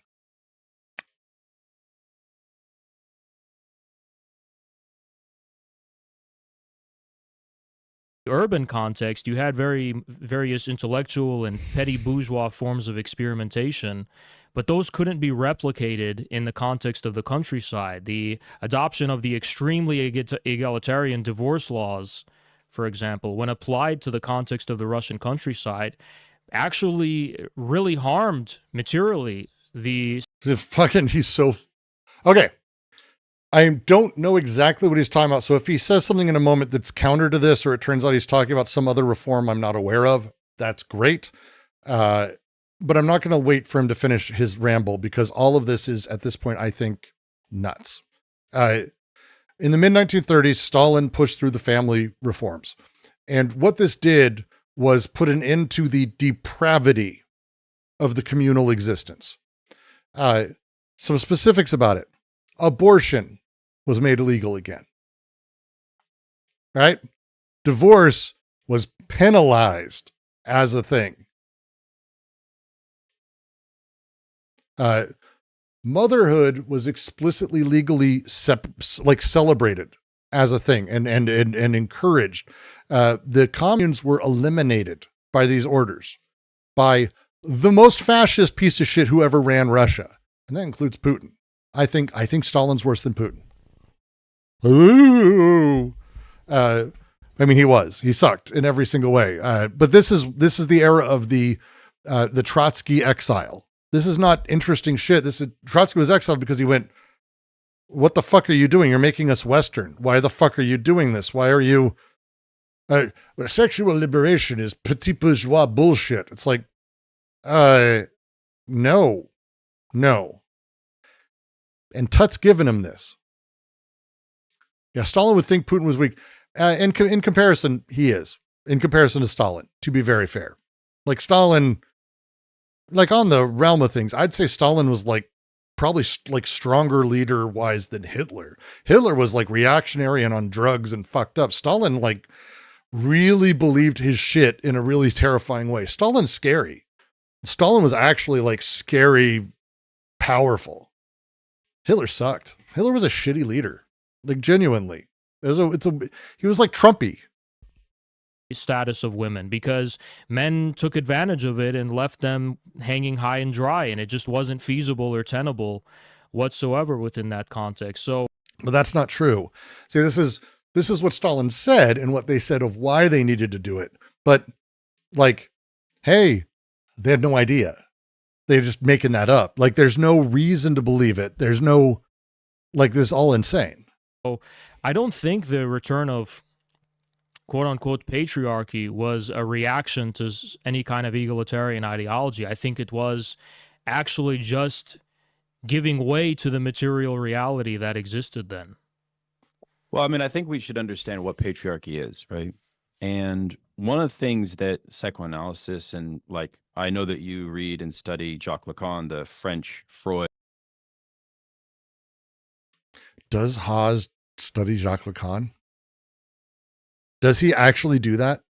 urban context, you had various intellectual and petty bourgeois forms of experimentation, but those couldn't be replicated in the context of the countryside. The adoption of the extremely egalitarian divorce laws, for example, when applied to the context of the Russian countryside, actually really harmed materially the... He's so... Okay. I don't know exactly what he's talking about. So if he says something in a moment that's counter to this, or it turns out he's talking about some other reform I'm not aware of, that's great. But I'm not going to wait for him to finish his ramble because all of this is, at this point, I think, nuts. In the mid-1930s, Stalin pushed through the family reforms. And what this did was put an end to the depravity of the communal existence. Some specifics about it. Abortion was made illegal again. Right? Divorce was penalized as a thing. Motherhood was explicitly legally celebrated as a thing and encouraged. The communes were eliminated by these orders by the most fascist piece of shit who ever ran Russia. And that includes Putin. I think Stalin's worse than Putin. Ooh. I mean, he sucked in every single way. But this is the era of the Trotsky exile. This is not interesting shit. Trotsky was exiled because he went, what the fuck are you doing? You're making us Western. Why the fuck are you doing this? Why are you, sexual liberation is petit bourgeois bullshit. It's like, no. And Tutt's given him this. Yeah, Stalin would think Putin was weak. In comparison, he is. In comparison to Stalin, to be very fair. Like Stalin, like on the realm of things, I'd say Stalin was probably stronger leader-wise than Hitler. Hitler was reactionary and on drugs and fucked up. Stalin really believed his shit in a really terrifying way. Stalin's scary. Stalin was actually scary, powerful. Hitler sucked. Hitler was a shitty leader. Genuinely. He was like Trumpy. Status of women, because men took advantage of it and left them hanging high and dry, and it just wasn't feasible or tenable whatsoever within that context. But that's not true. See, this is what Stalin said and what they said of why they needed to do it. But hey, they had no idea. They're just making that up. There's no reason to believe it. There's no, this is all insane. So I don't think the return of quote unquote patriarchy was a reaction to any kind of egalitarian ideology. I think it was actually just giving way to the material reality that existed then. Well, I mean, I think we should understand what patriarchy is, right? And one of the things that psychoanalysis and I know that you read and study Jacques Lacan, the French Freud. Does Haas study Jacques Lacan? Does he actually do that?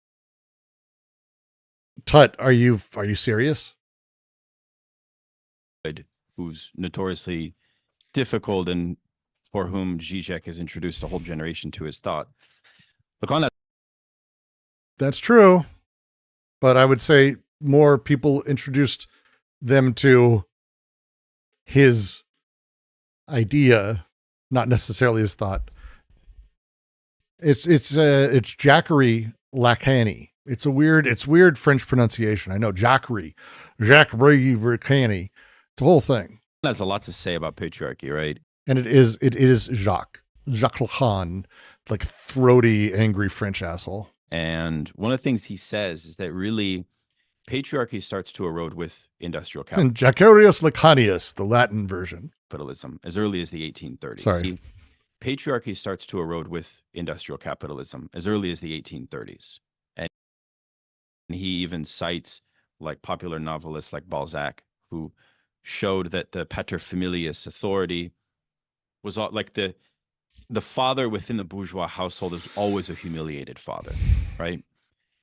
Tutt, are you serious? Who's notoriously difficult and for whom Zizek has introduced a whole generation to his thought. Lacan. That's true. But I would say more people introduced them to his idea, not necessarily his thought. It's Jacques Lacan. It's weird French pronunciation. I know Jacques Lacan. It's a whole thing. That's a lot to say about patriarchy, right? And it is Jacques Lacan. like throaty, angry French asshole. And one of the things he says is that really patriarchy starts to erode with industrial And Jacarius Lacanius, the Latin version. capitalism as early as the 1830s. Sorry. Patriarchy starts to erode with industrial capitalism as early as the 1830s. And he even cites like popular novelists like Balzac, who showed that the paterfamilias authority was like the father within the bourgeois household is always a humiliated father, right?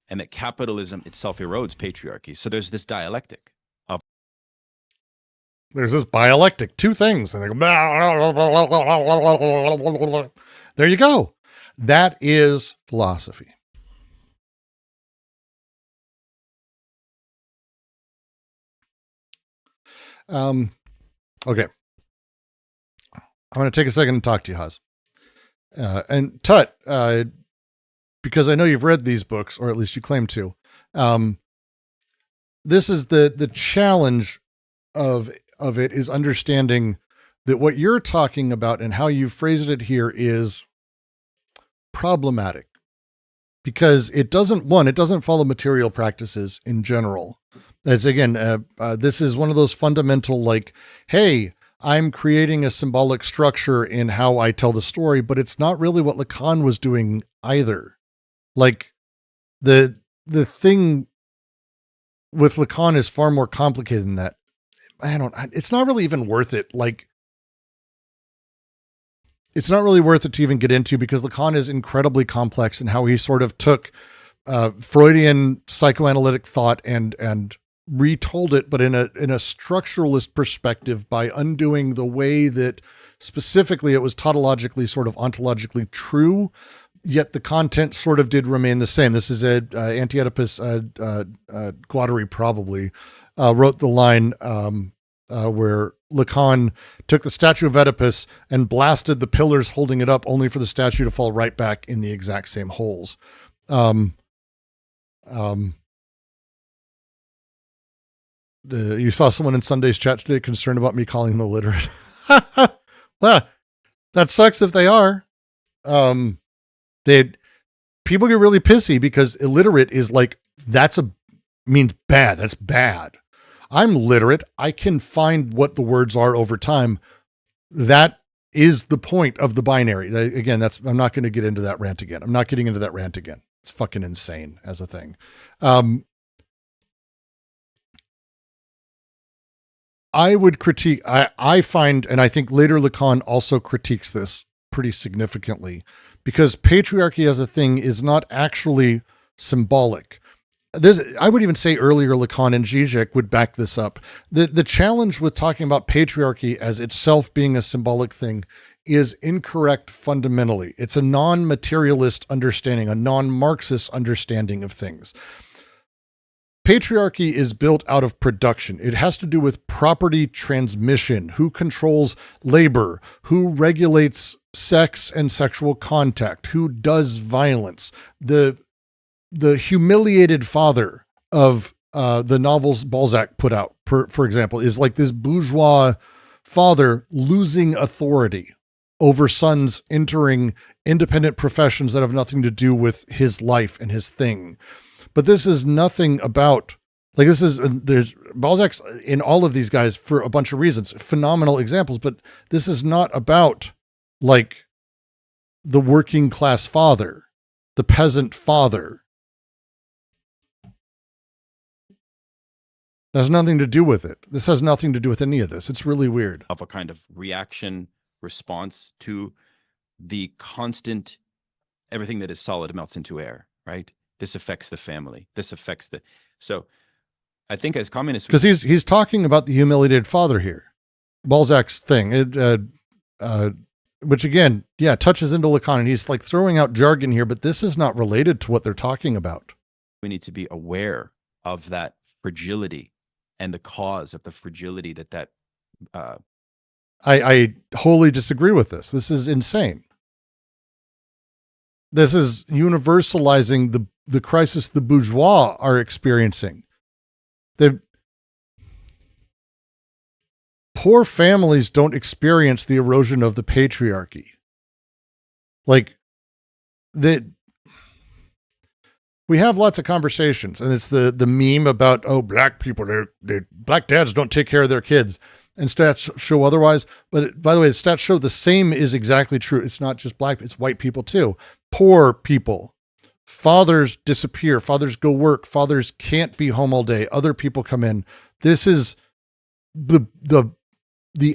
And that capitalism itself erodes patriarchy. So there's this dialectic. There's this dialectic, two things, and they go, there you go. That is philosophy. Okay. I'm going to take a second and talk to you, Haz. And Tutt, because I know you've read these books, or at least you claim to. This is the challenge of it is understanding that what you're talking about and how you phrased it here is problematic, because it doesn't follow material practices in general. As again, this is one of those fundamental, like, hey, I'm creating a symbolic structure in how I tell the story, but it's not really what Lacan was doing either. Like the thing with Lacan is far more complicated than that. It's not really even worth it. Like, it's not really worth it to even get into, because Lacan is incredibly complex in how he sort of took Freudian psychoanalytic thought and retold it, but in a structuralist perspective, by undoing the way that specifically it was tautologically sort of ontologically true, yet the content sort of did remain the same. This is Anti-Oedipus Guattari probably wrote the line where Lacan took the statue of Oedipus and blasted the pillars holding it up, only for the statue to fall right back in the exact same holes. You saw someone in Sunday's chat today concerned about me calling them illiterate. Well, that sucks if they are. People get really pissy because illiterate is like, means bad. That's bad. I'm literate. I can find what the words are over time. That is the point of the binary. Again, I'm not going to get into that rant again. I'm not getting into that rant again. It's fucking insane as a thing. I would critique, I find, and I think later Lacan also critiques this pretty significantly, because patriarchy as a thing is not actually symbolic. I would even say earlier Lacan and Zizek would back this up. The challenge with talking about patriarchy as itself being a symbolic thing is incorrect fundamentally. It's a non-materialist understanding, a non-Marxist understanding of things. Patriarchy is built out of production. It has to do with property transmission, who controls labor, who regulates sex and sexual contact, who does violence. The humiliated father of the novels Balzac put out, for example, is like this bourgeois father losing authority over sons entering independent professions that have nothing to do with his life and his thing. But this is nothing about, like, there's Balzac's in all of these guys for a bunch of reasons, phenomenal examples, but this is not about like the working class father, the peasant father. There's nothing to do with it. This has nothing to do with any of this. It's really weird. Of a kind of reaction response to the constant, everything that is solid melts into air, right? This affects the family. This affects so I think as communists, because he's talking about the humiliated father here, Balzac's thing, which again, yeah, touches into Lacan, and he's like throwing out jargon here, but this is not related to what they're talking about. We need to be aware of that fragility and the cause of the fragility that I wholly disagree with this. This is insane. This is universalizing the crisis the bourgeois are experiencing. The poor families don't experience the erosion of the patriarchy. Like, that we have lots of conversations, and it's the meme about, oh, black people, black dads don't take care of their kids, and stats show otherwise. But by the way, the stats show the same is exactly true. It's not just black, it's white people too. Poor people. Fathers disappear. Fathers go work. Fathers can't be home all day. Other people come in. This is the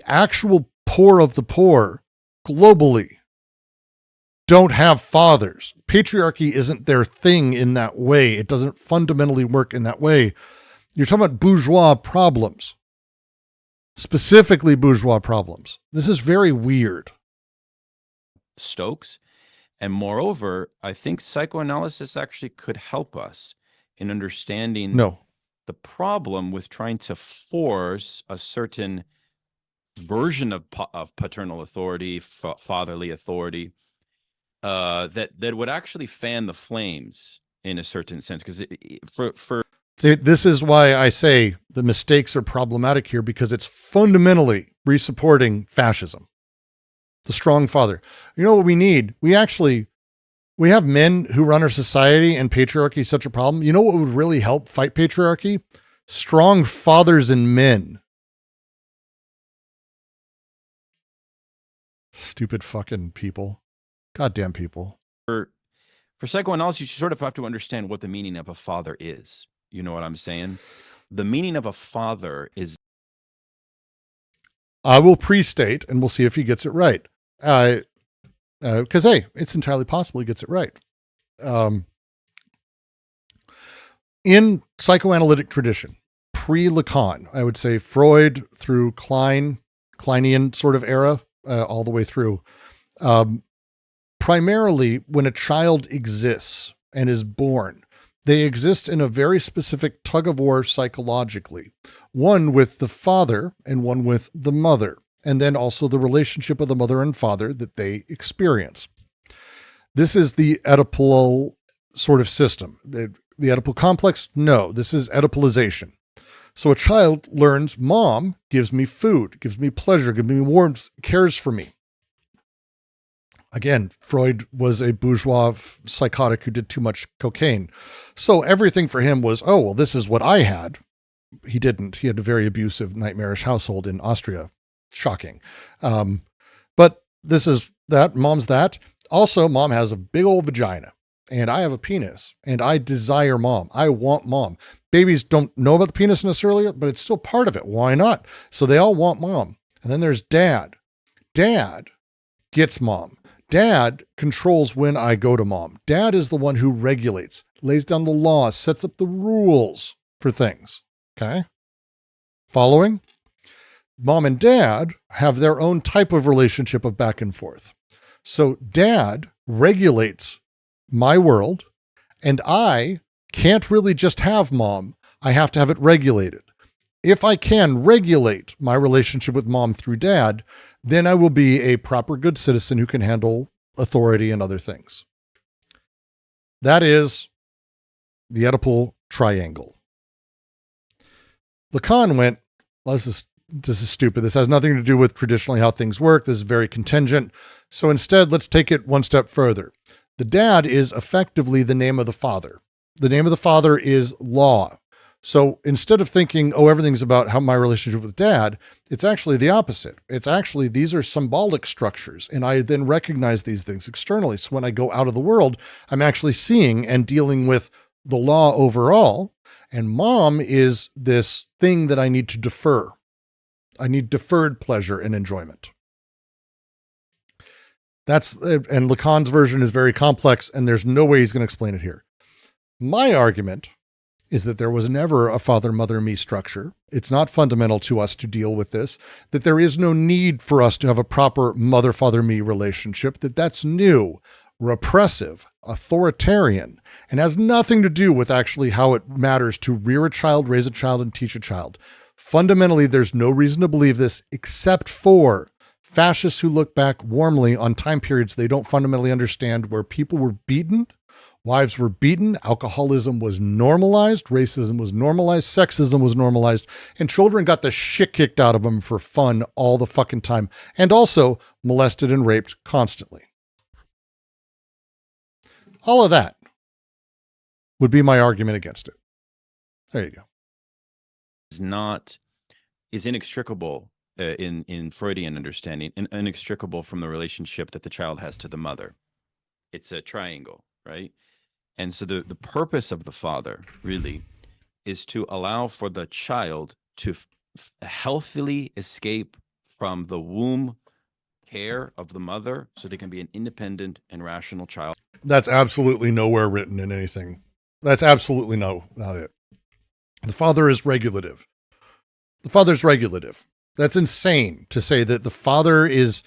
actual poor of the poor globally don't have fathers. Patriarchy isn't their thing in that way. It doesn't fundamentally work in that way. You're talking about bourgeois problems, specifically bourgeois problems. This is very weird. Stokes. And moreover, I think psychoanalysis actually could help us in understanding the problem with trying to force a certain version of paternal authority, fatherly authority, that would actually fan the flames in a certain sense. Because this is why I say the mistakes are problematic here, because it's fundamentally resupporting fascism. The strong father. You know what we need? We have men who run our society, and patriarchy is such a problem. You know what would really help fight patriarchy? Strong fathers and men. Stupid fucking people. Goddamn people. For psychoanalysis, you sort of have to understand what the meaning of a father is. You know what I'm saying? The meaning of a father is... I will pre-state, and we'll see if he gets it right. Because, hey, it's entirely possible he gets it right. In psychoanalytic tradition, pre-Lacan, I would say Freud through Kleinian sort of era, all the way through, primarily when a child exists and is born, they exist in a very specific tug of war psychologically, one with the father and one with the mother, and then also the relationship of the mother and father that they experience. This is the Oedipal sort of system. The Oedipal complex? No, this is Oedipalization. So a child learns, mom gives me food, gives me pleasure, gives me warmth, cares for me. Again, Freud was a bourgeois psychotic who did too much cocaine. So everything for him was, oh, well, this is what I had. He didn't. He had a very abusive, nightmarish household in Austria. Shocking. But this is that. Mom's that. Also, mom has a big old vagina, and I have a penis, and I desire mom. I want mom. Babies don't know about the penis necessarily, but it's still part of it. Why not? So they all want mom. And then there's dad. Dad gets mom. Dad controls when I go to mom. Dad is the one who regulates, lays down the law, sets up the rules for things. Okay? Following? Mom and dad have their own type of relationship of back and forth. So dad regulates my world, and I can't really just have mom. I have to have it regulated. If I can regulate my relationship with mom through dad, then I will be a proper good citizen who can handle authority and other things. That is the Oedipal triangle. Lacan went, well, this is stupid. This has nothing to do with traditionally how things work. This is very contingent. So instead, let's take it one step further. The dad is effectively the name of the father. The name of the father is law. So instead of thinking, oh, everything's about how my relationship with dad, it's actually the opposite. It's actually, these are symbolic structures. And I then recognize these things externally. So when I go out of the world, I'm actually seeing and dealing with the law overall. And mom is this thing that I need to defer. I need deferred pleasure and enjoyment. And Lacan's version is very complex, and there's no way he's going to explain it here. My argument is that there was never a father, mother, me structure. It's not fundamental to us to deal with this, that there is no need for us to have a proper mother, father, me relationship, that's new, repressive, authoritarian, and has nothing to do with actually how it matters to rear a child, raise a child, and teach a child. Fundamentally, there's no reason to believe this except for fascists who look back warmly on time periods they don't fundamentally understand, where people were beaten, wives were beaten, alcoholism was normalized, racism was normalized, sexism was normalized, and children got the shit kicked out of them for fun all the fucking time, and also molested and raped constantly. All of that would be my argument against it. There you go. Is inextricable in Freudian understanding, and inextricable from the relationship that the child has to the mother. It's a triangle, right? And so the purpose of the father really is to allow for the child to healthily escape from the womb care of the mother so they can be an independent and rational child. That's absolutely nowhere written in anything. That's absolutely not it. The father is regulative. The father's regulative. That's insane to say that the father is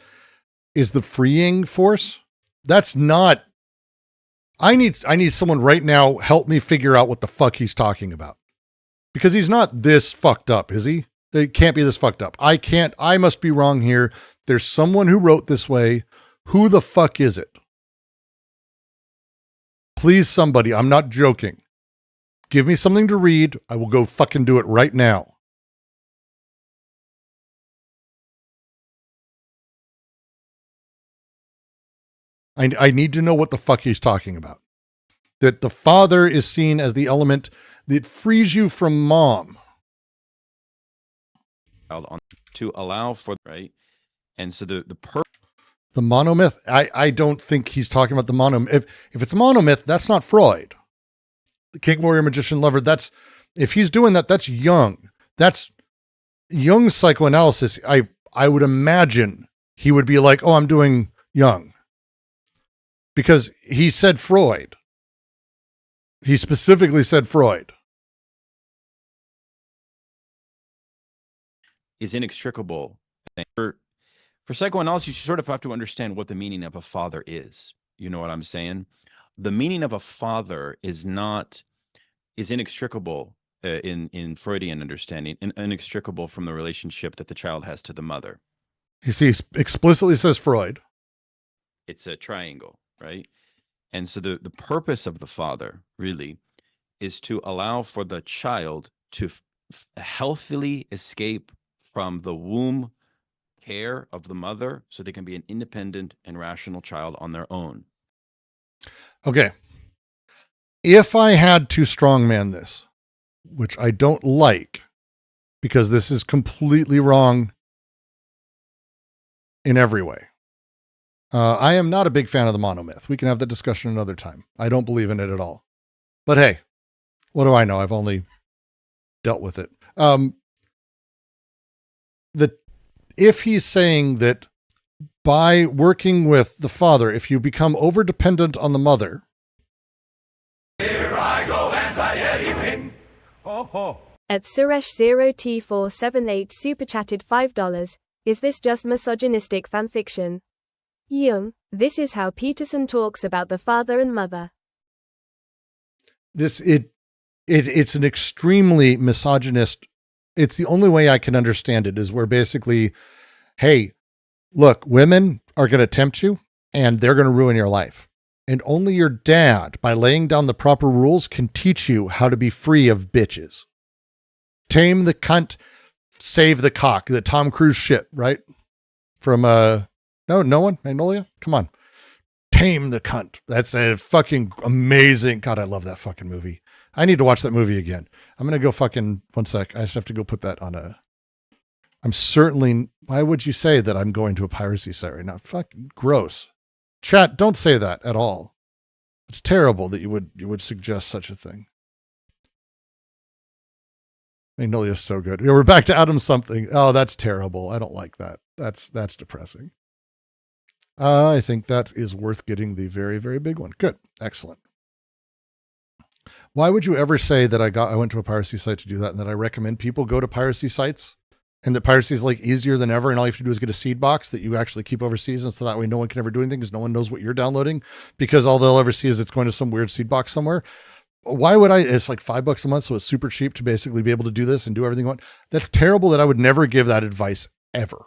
the freeing force. That's not. I need someone right now help me figure out what the fuck he's talking about. Because he's not this fucked up, is he? It can't be this fucked up. I must be wrong here. There's someone who wrote this way. Who the fuck is it? Please, somebody, I'm not joking. Give me something to read. I will go fucking do it right now. I need to know what the fuck he's talking about. That the father is seen as the element that frees you from mom. To allow for, right? And so the monomyth, I don't think he's talking about the monomyth. If it's monomyth, that's not Freud. The King, Warrior, Magician, Lover, if he's doing that, that's Jung. That's Jung's psychoanalysis. I would imagine he would be like, oh, I'm doing Jung. Because he said Freud. He specifically said Freud. Is inextricable. For psychoanalysis, you sort of have to understand what the meaning of a father is. You know what I'm saying? The meaning of a father is inextricable in Freudian understanding, and inextricable from the relationship that the child has to the mother. You see, he explicitly says Freud. It's a triangle, right? And so the purpose of the father really is to allow for the child to healthily escape from the womb care of the mother so they can be an independent and rational child on their own. Okay. If I had to strongman this, which I don't like, because this is completely wrong in every way. I am not a big fan of the monomyth. We can have that discussion another time. I don't believe in it at all. But hey, what do I know? I've only dealt with it. If he's saying that by working with the father, if you become over-dependent on the mother. Here I go, anti-anything. Ho, ho. At Suresh0T478 super chatted $5. Is this just misogynistic fanfiction? Jung, this is how Peterson talks about the father and mother. It's an extremely misogynist. It's the only way I can understand it is where basically, hey, look, women are going to tempt you and they're going to ruin your life. And only your dad, by laying down the proper rules, can teach you how to be free of bitches. Tame the cunt, save the cock. The Tom Cruise shit, right? From, no one? Magnolia? Come on. Tame the cunt. That's a fucking amazing. God, I love that fucking movie. I need to watch that movie again. I'm going to go fucking, one sec. I just have to go put that on I'm certainly, why would you say that I'm going to a piracy site right now? Fucking gross. Chat, don't say that at all. It's terrible that you would suggest such a thing. Magnolia's so good. We're back to Adam something. Oh, that's terrible. I don't like that. That's depressing. I think that is worth getting the very, very big one. Good. Excellent. Why would you ever say that I went to a piracy site to do that and that I recommend people go to piracy sites and that piracy is like easier than ever and all you have to do is get a seed box that you actually keep overseas and so that way no one can ever do anything because no one knows what you're downloading because all they'll ever see is it's going to some weird seed box somewhere. Why would I? It's like $5 a month, so it's super cheap to basically be able to do this and do everything you want. That's terrible that I would never give that advice ever.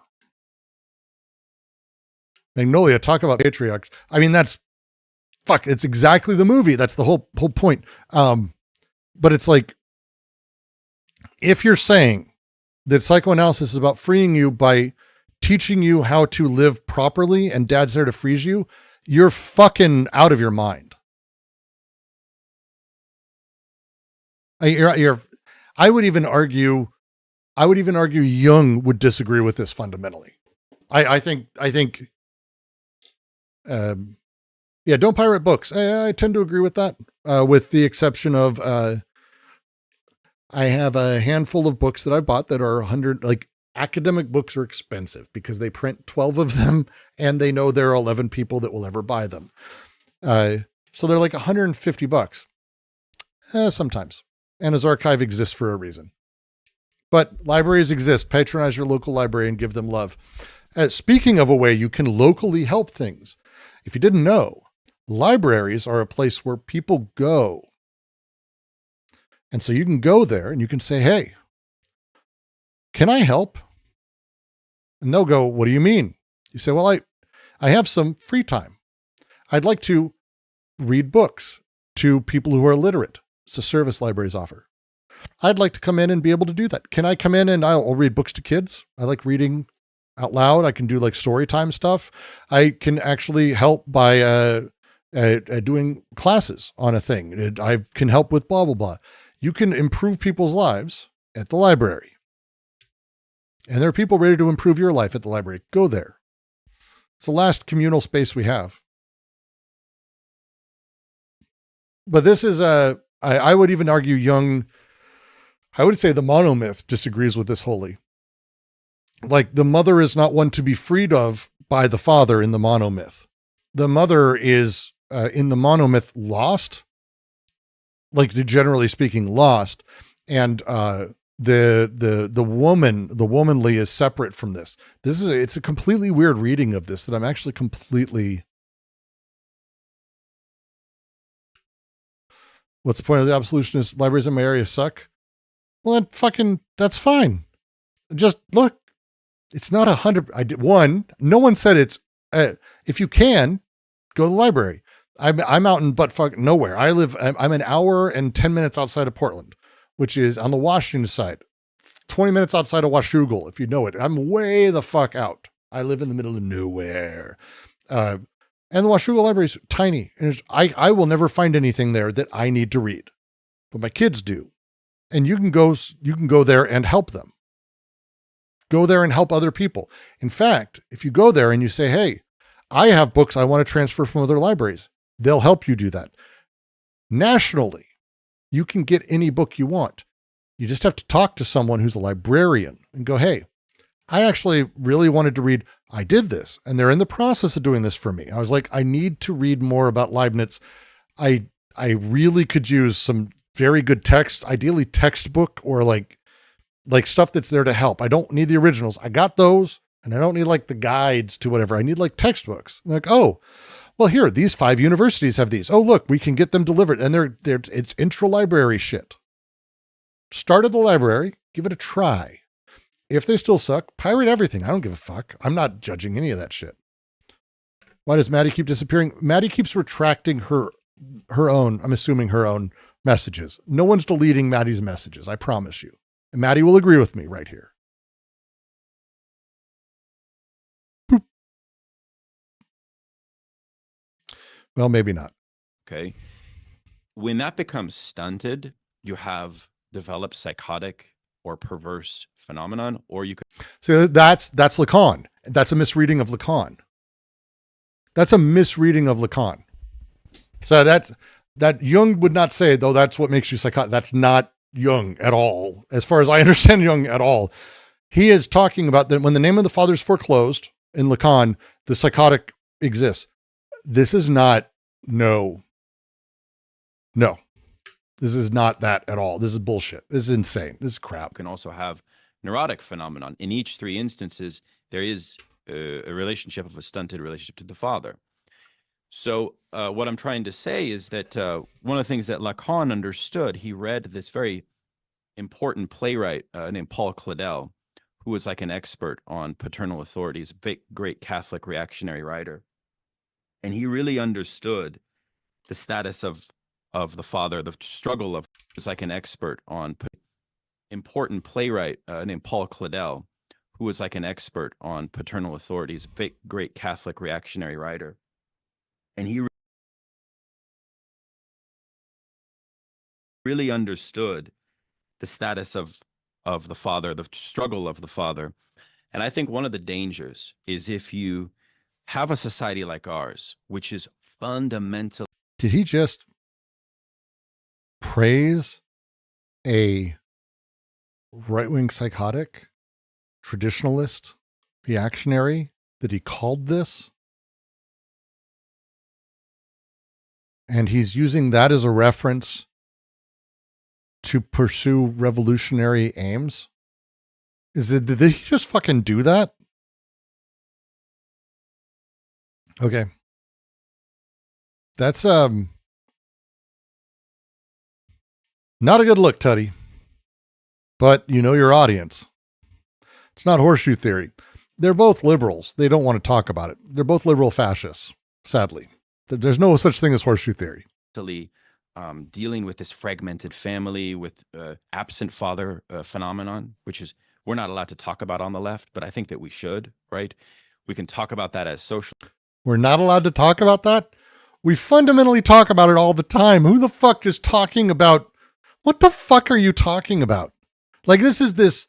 Magnolia, talk about patriarchs. I mean, it's exactly the movie. That's the whole point. But it's like, if you're saying that psychoanalysis is about freeing you by teaching you how to live properly and dad's there to freeze you, you're fucking out of your mind. I would even argue Jung would disagree with this fundamentally. I think don't pirate books. I tend to agree with that, with the exception of I have a handful of books that I bought that are 100, like academic books are expensive because they print 12 of them and they know there are 11 people that will ever buy them. So they're like $150 sometimes. And his archive exists for a reason. But libraries exist. Patronize your local library and give them love. Speaking of a way you can locally help things, if you didn't know, libraries are a place where people go. And so you can go there and you can say, hey, can I help? And they'll go, what do you mean? You say, well, I have some free time. I'd like to read books to people who are illiterate. It's a service libraries offer. I'd like to come in and be able to do that. Can I come in and I'll read books to kids? I like reading out loud. I can do like story time stuff. I can actually help by doing classes on a thing. I can help with blah, blah, blah. You can improve people's lives at the library. And there are people ready to improve your life at the library. Go there. It's the last communal space we have. But this is I would even argue Jung, I would say the monomyth disagrees with this wholly. Like the mother is not one to be freed of by the father in the monomyth. The mother is in the monomyth lost, like generally speaking, lost. And the womanly is separate from this. It's a completely weird reading of this that I'm actually completely. What's the point of the absolutionist libraries in my area suck? Well, that's fine. Just look, it's not 100. No one said it's, if you can go to the library. I'm out in buttfuck nowhere. I'm an hour and 10 minutes outside of Portland, which is on the Washington side, 20 minutes outside of Washougal, if you know it. I'm way the fuck out. I live in the middle of nowhere. And the Washougal library is tiny. And I will never find anything there that I need to read, but my kids do. And you can go there and help them. Go there and help other people. In fact, if you go there and you say, hey, I have books I want to transfer from other libraries, they'll help you do that. Nationally, you can get any book you want. You just have to talk to someone who's a librarian and go, hey, I actually really wanted to read, I did this, and they're in the process of doing this for me. I was like, I need to read more about Leibniz. I really could use some very good text, ideally textbook or like stuff that's there to help. I don't need the originals. I got those, and I don't need like the guides to whatever. I need like textbooks. Like, oh, well, here, these 5 universities have these. Oh, look, we can get them delivered. And it's intra-library shit. Start at the library, give it a try. If they still suck, pirate everything. I don't give a fuck. I'm not judging any of that shit. Why does Maddie keep disappearing? Maddie keeps retracting her own, I'm assuming her own messages. No one's deleting Maddie's messages, I promise you. And Maddie will agree with me right here. Boop. Well, maybe not. Okay. When that becomes stunted, you have developed psychotic or perverse phenomenon, or you could. So that's Lacan. That's a misreading of Lacan. That's a misreading of Lacan. So that Jung would not say, though, that's what makes you psychotic. That's not Jung at all. As far as I understand Jung at all, he is talking about that when the name of the father is foreclosed in Lacan, the psychotic exists. This is not, no. This is not that at all. This is bullshit. This is insane. This is crap. You can also have neurotic phenomenon. In each 3 instances, there is a relationship of a stunted relationship to the father. So what I'm trying to say is that one of the things that Lacan understood, he read this very important playwright named Paul Claudel, who was like an expert on paternal authority. He's a great Catholic reactionary writer. And he really understood the status of the father, the struggle of, was like an expert on important playwright named Paul Claudel, who was like an expert on paternal authority. He's a great Catholic reactionary writer. And he really understood the status of the father, the struggle of the father. And I think one of the dangers is if you have a society like ours, which is fundamental. Did he just praise a right-wing psychotic, traditionalist, reactionary that he called this? And he's using that as a reference to pursue revolutionary aims? Did he just fucking do that? Okay. That's not a good look, Tutty. But you know your audience. It's not horseshoe theory. They're both liberals. They don't want to talk about it. They're both liberal fascists, sadly. There's no such thing as horseshoe theory. Dealing with this fragmented family, with absent father phenomenon, which is we're not allowed to talk about on the left, but I think that we should, right? We can talk about that as social. We're not allowed to talk about that? We fundamentally talk about it all the time. Who the fuck is talking about? What the fuck are you talking about? Like, this,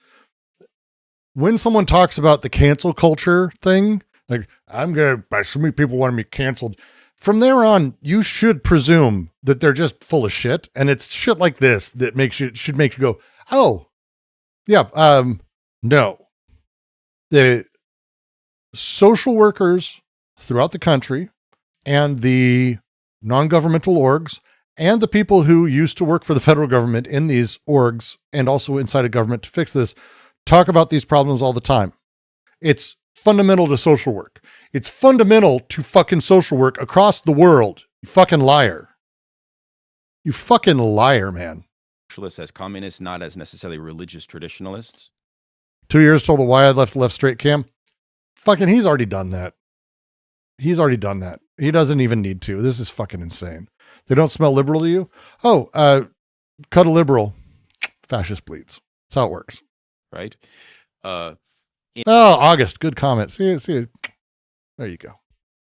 when someone talks about the cancel culture thing, like, so many people want to be canceled. From there on, you should presume that they're just full of shit. And it's shit like this that should make you go, oh, yeah, no. The social workers throughout the country and the non-governmental orgs and the people who used to work for the federal government in these orgs and also inside of government to fix this talk about these problems all the time. It's fundamental to social work. It's fundamental to fucking social work across the world. You fucking liar. You fucking liar, man. Socialists as communists, not as necessarily religious traditionalists. 2 years told the why I left left straight cam. Fucking, he's already done that. He's already done that. He doesn't even need to. This is fucking insane. They don't smell liberal to you? Oh, cut a liberal. Fascist bleeds. That's how it works. Right? August. Good comment. See you. There you go.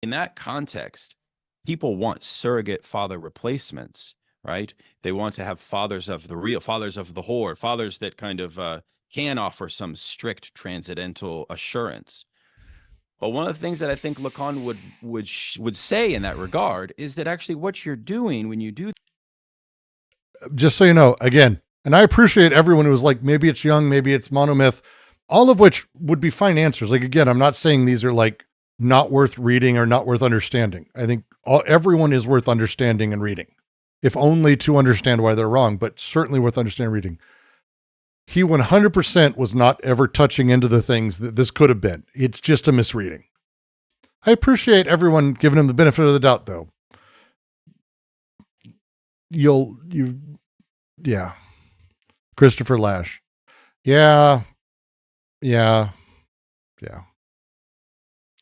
In that context, people want surrogate father replacements, right? They want to have fathers of the real, fathers of the whore, fathers that kind of can offer some strict transcendental assurance. But one of the things that I think Lacan would say in that regard is that actually what you're doing when you do. Just so you know, again, and I appreciate everyone who was like, maybe it's Jung, maybe it's monomyth, all of which would be fine answers. Like, again, I'm not saying these are like not worth reading or not worth understanding. I think everyone is worth understanding and reading, if only to understand why they're wrong, but certainly worth understanding and reading. He 100% was not ever touching into the things that this could have been. It's just a misreading. I appreciate everyone giving him the benefit of the doubt, though. Yeah. Christopher Lash. Yeah.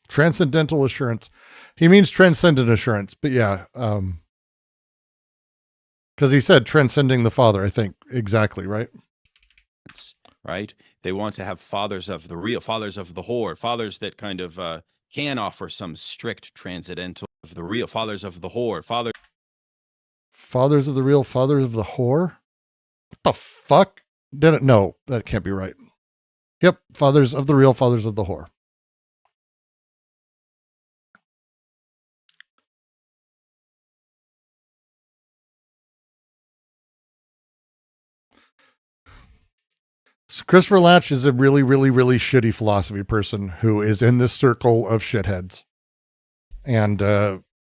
Transcendental assurance. He means transcendent assurance, but yeah. Because he said transcending the Father, I think. Exactly, right? Right? They want to have fathers of the real, fathers of the whore, fathers that kind of can offer some strict transcendental of the real, fathers of the whore, fathers of the real, fathers of the whore? What the fuck? No, that can't be right. Yep, fathers of the real, fathers of the whore. So Christopher Latch is a really, really, really shitty philosophy person who is in this circle of shitheads. And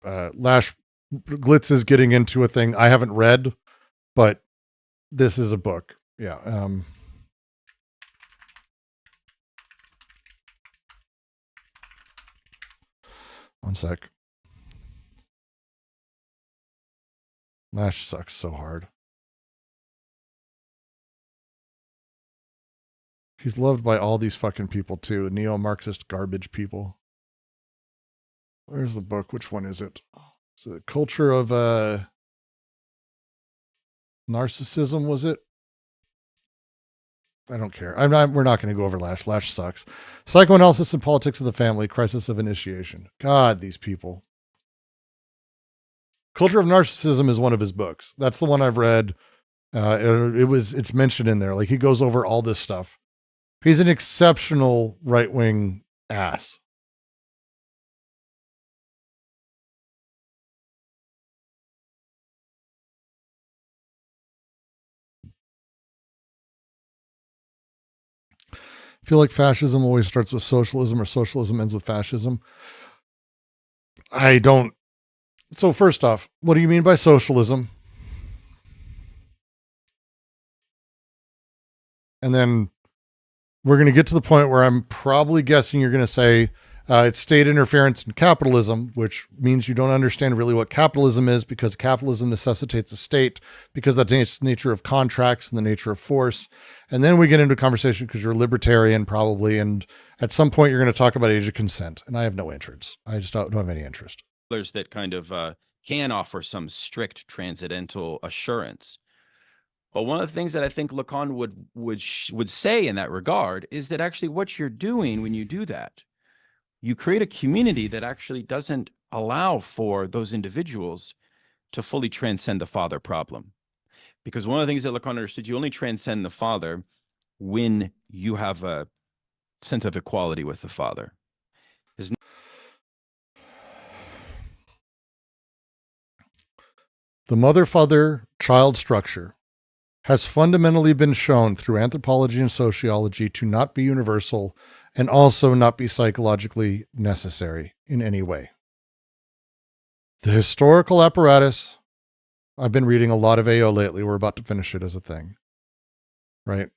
Lash Glitz is getting into a thing I haven't read, but this is a book. Yeah. One sec. Lash sucks so hard. He's loved by all these fucking people too. Neo-Marxist garbage people. Where's the book? Which one is it? It's the Culture of Narcissism, was it? I don't care. We're not going to go over Lash. Lash sucks. Psychoanalysis and Politics of the Family, Crisis of Initiation. God, these people. Culture of Narcissism is one of his books. That's the one I've read. It's mentioned in there. Like, he goes over all this stuff. He's an exceptional right-wing ass. I feel like fascism always starts with socialism, or socialism ends with fascism. I don't. So first off, what do you mean by socialism? And then we're going to get to the point where I'm probably guessing you're going to say it's state interference in capitalism, which means you don't understand really what capitalism is, because capitalism necessitates a state, because that's the nature of contracts and the nature of force. And then we get into a conversation because you're libertarian probably, and at some point you're going to talk about age of consent, and I have no interest. I just don't have any interest. That kind of can offer some strict transcendental assurance. But one of the things that I think Lacan would say in that regard is that actually what you're doing when you do that, you create a community that actually doesn't allow for those individuals to fully transcend the father problem. Because one of the things that Lacan understood, you only transcend the father when you have a sense of equality with the father. The mother-father-child structure has fundamentally been shown through anthropology and sociology to not be universal and also not be psychologically necessary in any way. The historical apparatus, I've been reading a lot of AO lately. We're about to finish it as a thing, right?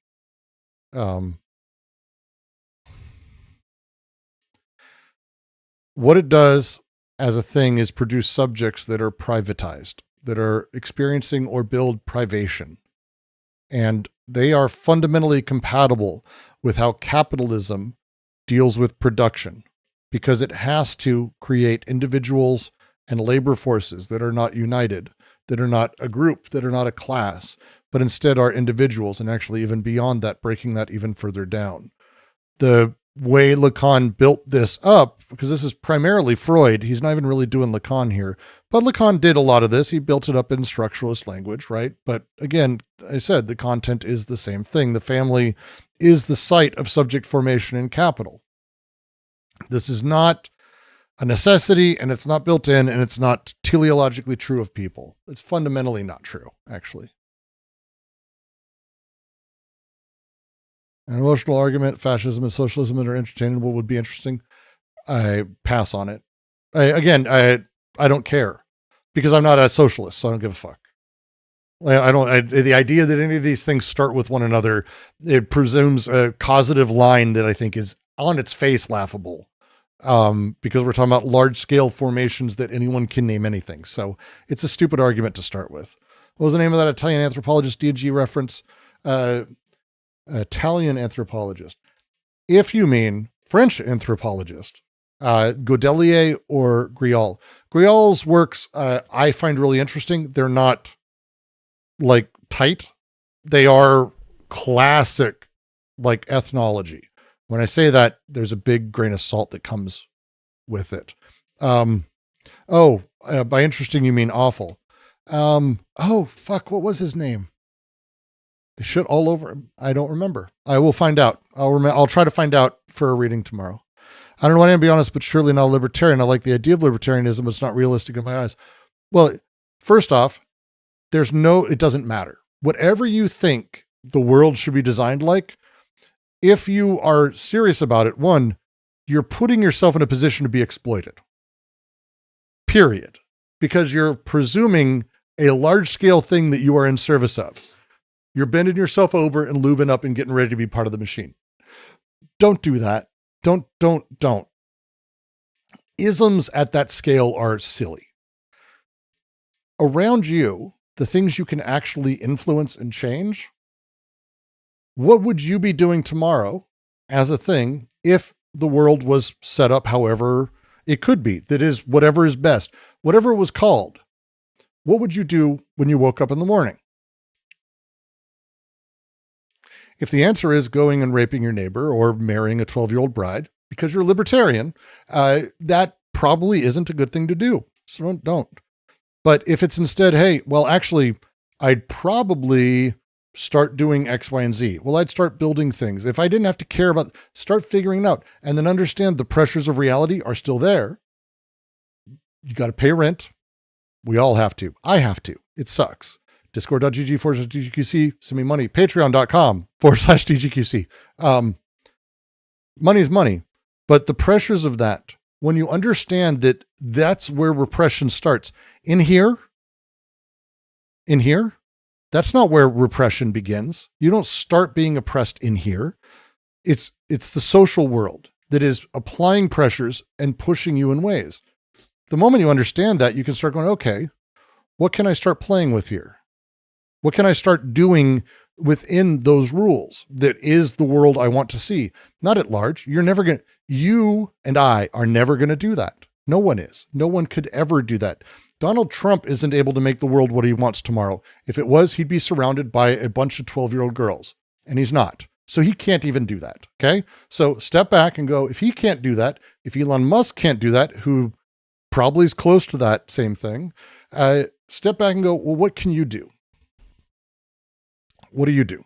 What it does as a thing is produce subjects that are privatized, that are experiencing or build privation. And they are fundamentally compatible with how capitalism deals with production, because it has to create individuals and labor forces that are not united, that are not a group, that are not a class, but instead are individuals, and actually even beyond that, breaking that even further down. The way Lacan built this up, because this is primarily Freud, he's not even really doing Lacan here, but Lacan did a lot of this. He built it up in structuralist language, right? But again, I said the content is the same thing. The family is the site of subject formation in capital. This is not a necessity, and it's not built in, and it's not teleologically true of people. It's fundamentally not true, actually. An emotional argument, fascism and socialism that are interchangeable would be interesting. I pass on it. I don't care, because I'm not a socialist, so I don't give a fuck. The idea that any of these things start with one another, it presumes a causative line that I think is on its face laughable, because we're talking about large scale formations that anyone can name anything. So it's a stupid argument to start with. What was the name of that Italian anthropologist D&G reference? Italian anthropologist. If you mean French anthropologist, Godelier or Grial. Grial's works I find really interesting. They're not like tight. They are classic, like ethnology. When I say that, there's a big grain of salt that comes with it. By interesting, you mean awful. What was his name? They shit all over him. I don't remember. I will find out. I'll try to find out for a reading tomorrow. I don't know what to be honest, but surely not a libertarian. I like the idea of libertarianism, but it's not realistic in my eyes. Well, first off, it doesn't matter. Whatever you think the world should be designed like, if you are serious about it, one, you're putting yourself in a position to be exploited. Period. Because you're presuming a large scale thing that you are in service of. You're bending yourself over and lubing up and getting ready to be part of the machine. Don't do that. Don't. Isms at that scale are silly. Around you, the things you can actually influence and change, what would you be doing tomorrow as a thing if the world was set up however it could be? That is, whatever is best, whatever it was called. What would you do when you woke up in the morning? If the answer is going and raping your neighbor or marrying a 12-year-old bride because you're a libertarian, that probably isn't a good thing to do. So don't. But if it's instead, hey, well, actually, I'd probably start doing X, Y, and Z. Well, I'd start building things. If I didn't have to care about, start figuring it out and then understand the pressures of reality are still there. You got to pay rent. We all have to. I have to. It sucks. Discord.gg/DGQC. Send me money. Patreon.com/DGQC. Money is money. But the pressures of that, when you understand that that's where repression starts. In here, that's not where repression begins. You don't start being oppressed in here. It's the social world that is applying pressures and pushing you in ways. The moment you understand that, you can start going, okay, what can I start playing with here? What can I start doing within those rules that is the world I want to see? Not at large. You and I are never going to do that. No one is. No one could ever do that. Donald Trump isn't able to make the world what he wants tomorrow. If it was, he'd be surrounded by a bunch of 12-year-old girls, and he's not. So he can't even do that. Okay. So step back and go, if he can't do that, if Elon Musk can't do that, who probably is close to that same thing, step back and go, well, what can you do? What do you do?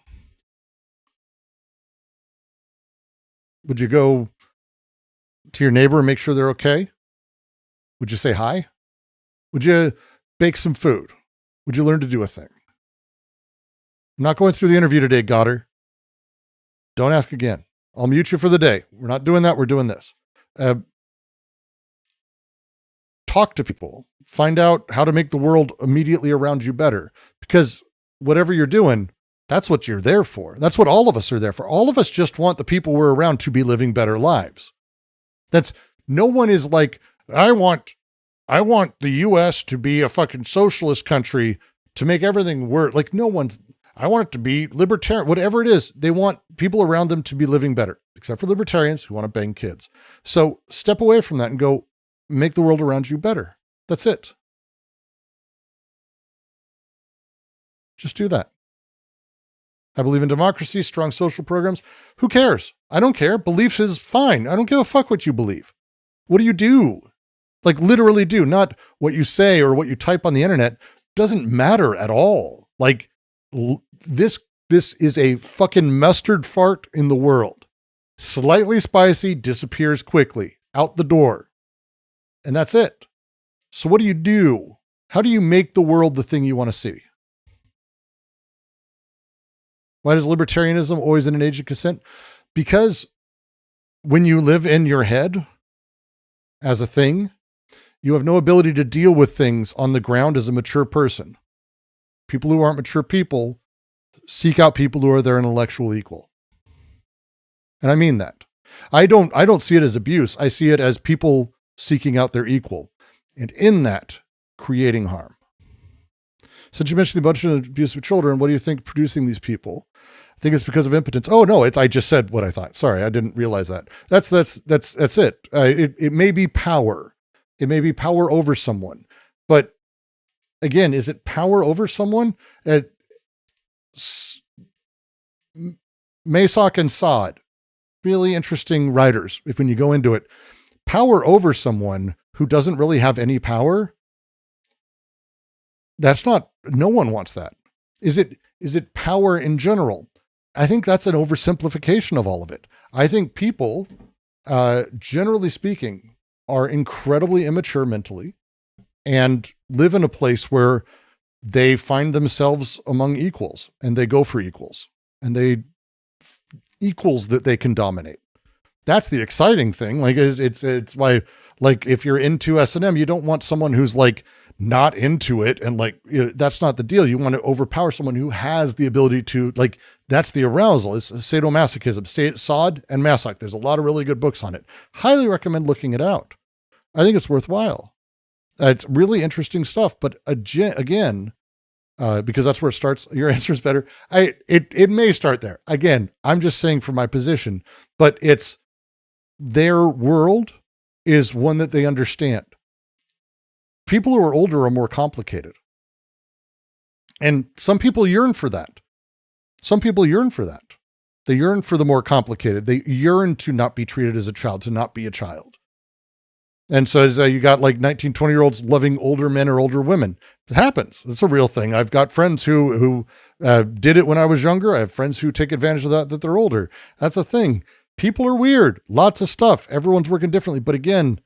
Would you go to your neighbor and make sure they're okay? Would you say hi? Would you bake some food? Would you learn to do a thing? I'm not going through the interview today, Goddard. Don't ask again. I'll mute you for the day. We're not doing that. We're doing this. Talk to people. Find out how to make the world immediately around you better. Because whatever you're doing, that's what you're there for. That's what all of us are there for. All of us just want the people we're around to be living better lives. No one is like, I want the US to be a fucking socialist country to make everything work. Like I want it to be libertarian, whatever it is. They want people around them to be living better, except for libertarians who want to bang kids. So step away from that and go make the world around you better. That's it. Just do that. I believe in democracy, strong social programs. Who cares? I don't care. Beliefs is fine. I don't give a fuck what you believe. What do you do? Like literally do, not what you say or what you type on the internet. Doesn't matter at all. Like this is a fucking mustard fart in the world. Slightly spicy, disappears quickly, out the door. And that's it. So what do you do? How do you make the world the thing you want to see? Why is libertarianism always in an age of consent? Because when you live in your head as a thing, you have no ability to deal with things on the ground as a mature person. People who aren't mature people seek out people who are their intellectual equal. And I mean that. I don't see it as abuse. I see it as people seeking out their equal. And in that, creating harm. Since you mentioned the bunch of abuse of children, what do you think producing these people? I think it's because of impotence. Oh no, I just said what I thought. Sorry, I didn't realize that. That's it. It may be power. It may be power over someone. But again, is it power over someone? Masoch and Sod, really interesting writers. When you go into it, power over someone who doesn't really have any power, no one wants that. Is it power in general? I think that's an oversimplification of all of it. I think people, generally speaking, are incredibly immature mentally and live in a place where they find themselves among equals and they go for equals and equals that they can dominate. That's the exciting thing. Like it's why, like, if you're into S&M, you don't want someone who's like not into it. And like, that's not the deal. You want to overpower someone who has the ability to, like, that's the arousal. It's sadomasochism, Sod and Masoch. There's a lot of really good books on it. Highly recommend looking it out. I think it's worthwhile. It's really interesting stuff, but again, because that's where it starts. Your answer is better. It may start there. Again, I'm just saying from my position, but it's their world is one that they understand. People who are older are more complicated. And some people yearn for that. They yearn for the more complicated. They yearn to not be treated as a child, to not be a child. And so you got like 19, 20-year-olds loving older men or older women. It happens. It's a real thing. I've got friends who did it when I was younger. I have friends who take advantage of that they're older. That's a thing. People are weird. Lots of stuff. Everyone's working differently. But again,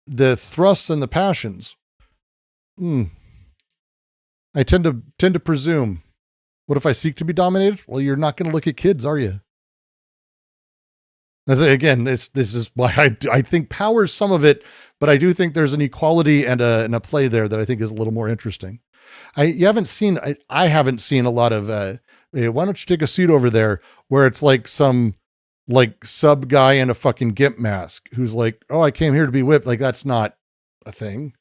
the thrusts and the passions. I tend to presume. What if I seek to be dominated? Well, you're not going to look at kids, are you? Again, this is why I think power is some of it, but I do think there's an equality and a play there that I think is a little more interesting. I haven't seen a lot of, hey, why don't you take a seat over there, where it's like some like sub guy in a fucking gimp mask who's like, oh, I came here to be whipped. Like, that's not a thing.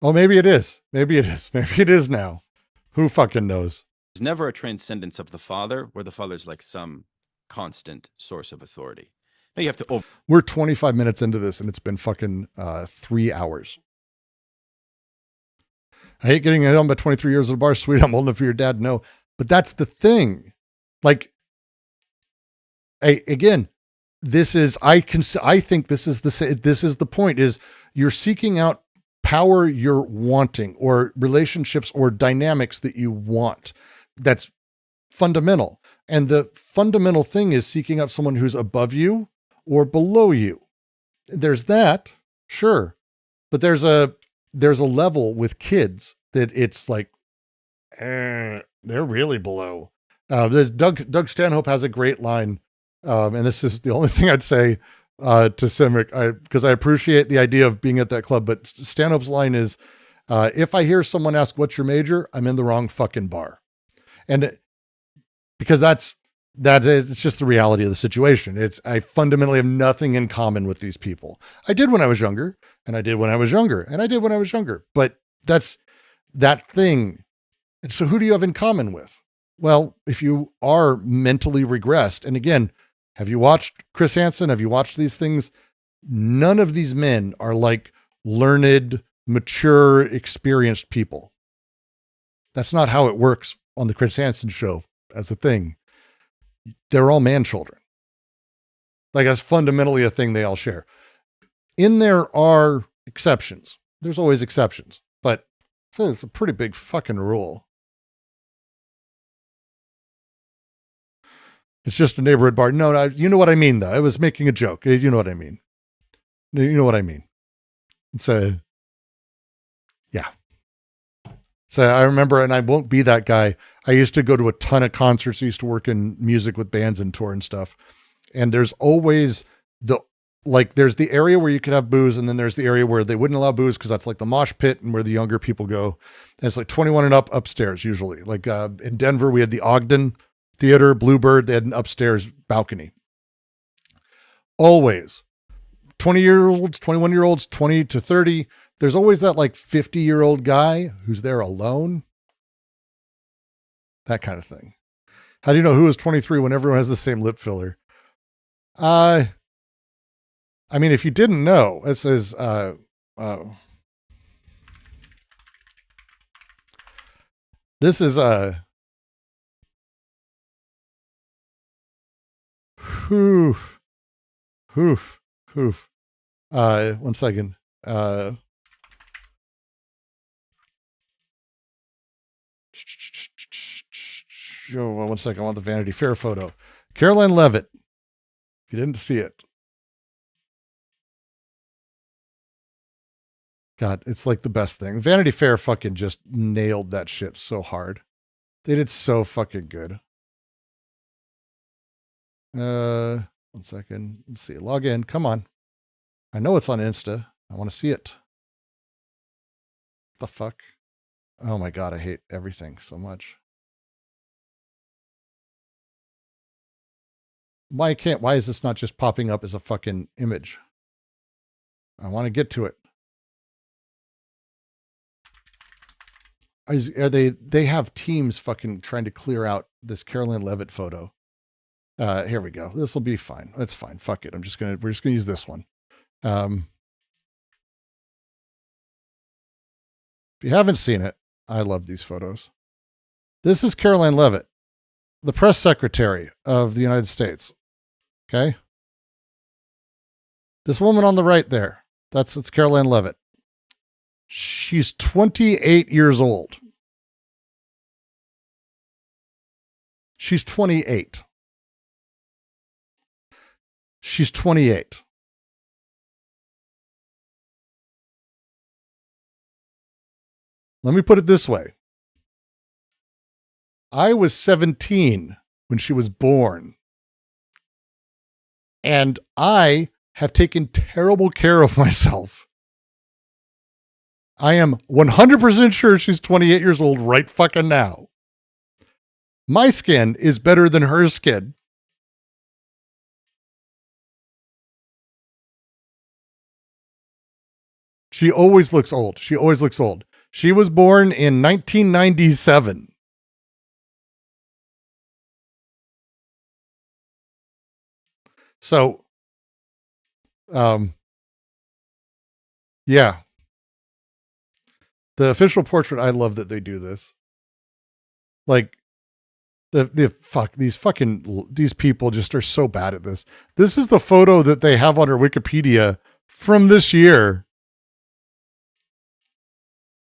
Oh, maybe it is. Maybe it is. Maybe it is now. Who fucking knows? There's never a transcendence of the father where the father's like some constant source of authority. Now you have to We're 25 minutes into this and it's been fucking 3 hours. I hate getting it on by 23 years at a bar. Sweet, I'm old enough for your dad. No, but that's the thing. Like, again, this is, I think this is the point, is you're seeking out power you're wanting, or relationships or dynamics that you want. That's fundamental. And the fundamental thing is seeking out someone who's above you or below you. There's that, sure. But there's a level with kids that it's like, they're really below. Doug Stanhope has a great line. And this is the only thing I'd say to Simric, because I appreciate the idea of being at that club. But Stanhope's line is, if I hear someone ask, what's your major? I'm in the wrong fucking bar. And because it's just the reality of the situation. I fundamentally have nothing in common with these people. I did when I was younger, and I did when I was younger, and I did when I was younger, but that's that thing. And so who do you have in common with? Well, if you are mentally regressed, and again, have you watched Chris Hansen? Have you watched these things? None of these men are like learned, mature, experienced people. That's not how it works on the Chris Hansen show as a thing. They're all man children. Like, that's fundamentally a thing they all share. In there are exceptions. There's always exceptions, but it's a pretty big fucking rule. It's just a neighborhood bar. No, you know what I mean, though. I was making a joke. You know what I mean. You know what I mean. It's yeah. So I remember, and I won't be that guy. I used to go to a ton of concerts. I used to work in music with bands and tour and stuff. And there's always there's the area where you could have booze, and then there's the area where they wouldn't allow booze because that's like the mosh pit and where the younger people go. And it's like 21 and up upstairs usually. Like in Denver, we had the Ogden Theater, Bluebird. They had an upstairs balcony. Always 20-year-olds, 21-year-olds, 20 to 30. There's always that like 50-year-old guy who's there alone. That kind of thing. How do you know who is 23 when everyone has the same lip filler? I mean, if you didn't know, it says, this is, one second. One second. I want the Vanity Fair photo. Caroline Leavitt. If you didn't see it. God, it's like the best thing. Vanity Fair fucking just nailed that shit so hard. They did so fucking good. One second. Let's see. Log in. Come on. I know it's on Insta. I want to see it. What the fuck? Oh my God. I hate everything so much. Why is this not just popping up as a fucking image? I want to get to it. They have teams fucking trying to clear out this Caroline Leavitt photo. Here we go. This will be fine. That's fine. Fuck it. We're just gonna use this one. If you haven't seen it, I love these photos. This is Caroline Leavitt, the press secretary of the United States. Okay. This woman on the right there, that's Caroline Levitt. She's 28 years old. She's 28. She's 28. Let me put it this way. I was 17 when she was born. And I have taken terrible care of myself. I am 100% sure she's 28 years old right fucking now. My skin is better than her skin. She always looks old. She always looks old. She was born in 1997. So, yeah. The official portrait, I love that they do this. Like, these people just are so bad at this. This is the photo that they have on her Wikipedia from this year.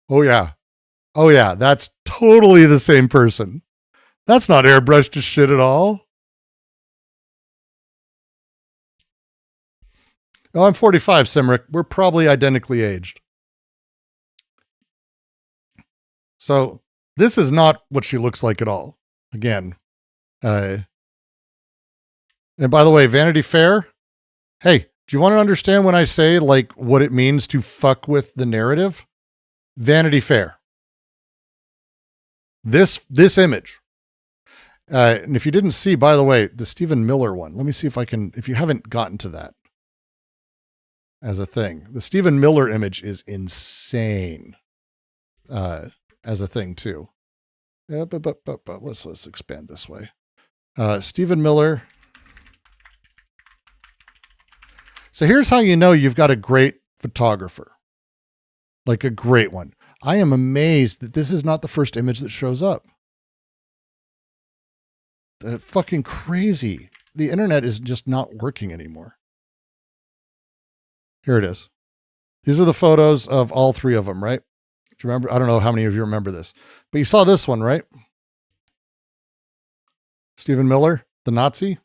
Oh yeah. Oh yeah, that's totally the same person. That's not airbrushed as shit at all. Oh, I'm 45, Simric. We're probably identically aged. So this is not what she looks like at all. Again. And by the way, Vanity Fair. Hey, do you want to understand when I say like what it means to fuck with the narrative? Vanity Fair. This image. And if you didn't see, by the way, the Stephen Miller one, let me see if I can, if you haven't gotten to that as a thing. The Stephen Miller image is insane as a thing too. Yeah, but let's expand this way. Stephen Miller. So here's how you know you've got a great photographer. Like a great one. I am amazed that this is not the first image that shows up. Fucking crazy. The internet is just not working anymore. Here it is. These are the photos of all three of them, right? Do you remember? I don't know how many of you remember this, but you saw this one, right? Stephen Miller, the Nazi.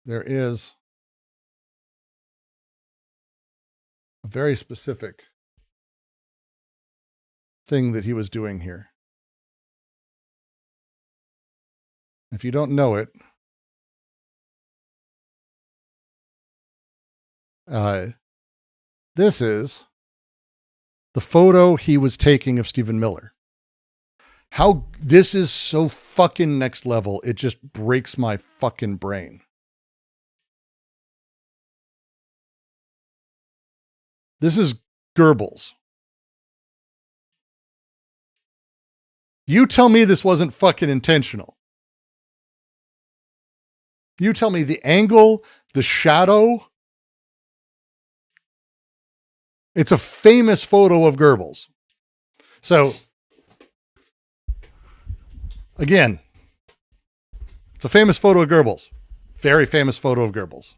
There is a very specific thing that he was doing here. If you don't know it, this is the photo he was taking of Stephen Miller. How this is so fucking next level. It just breaks my fucking brain. This is Goebbels. You tell me this wasn't fucking intentional. You tell me the angle, the shadow. It's a famous photo of Goebbels. So, again, it's a famous photo of Goebbels. Very famous photo of Goebbels.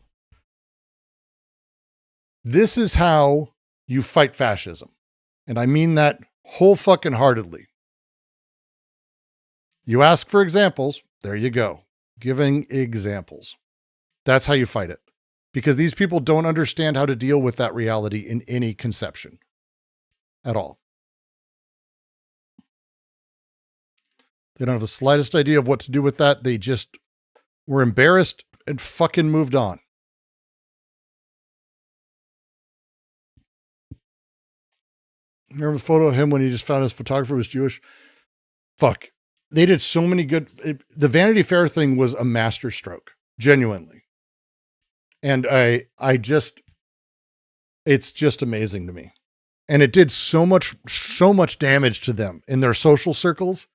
This is how you fight fascism. And I mean that whole fucking heartedly. You ask for examples. There you go. Giving examples. That's how you fight it. Because these people don't understand how to deal with that reality in any conception at all. They don't have the slightest idea of what to do with that. They just were embarrassed and fucking moved on. Remember the photo of him when he just found his photographer was Jewish? Fuck. They did so many good. The Vanity Fair thing was a masterstroke, genuinely. And it's just amazing to me. And it did so much damage to them in their social circles.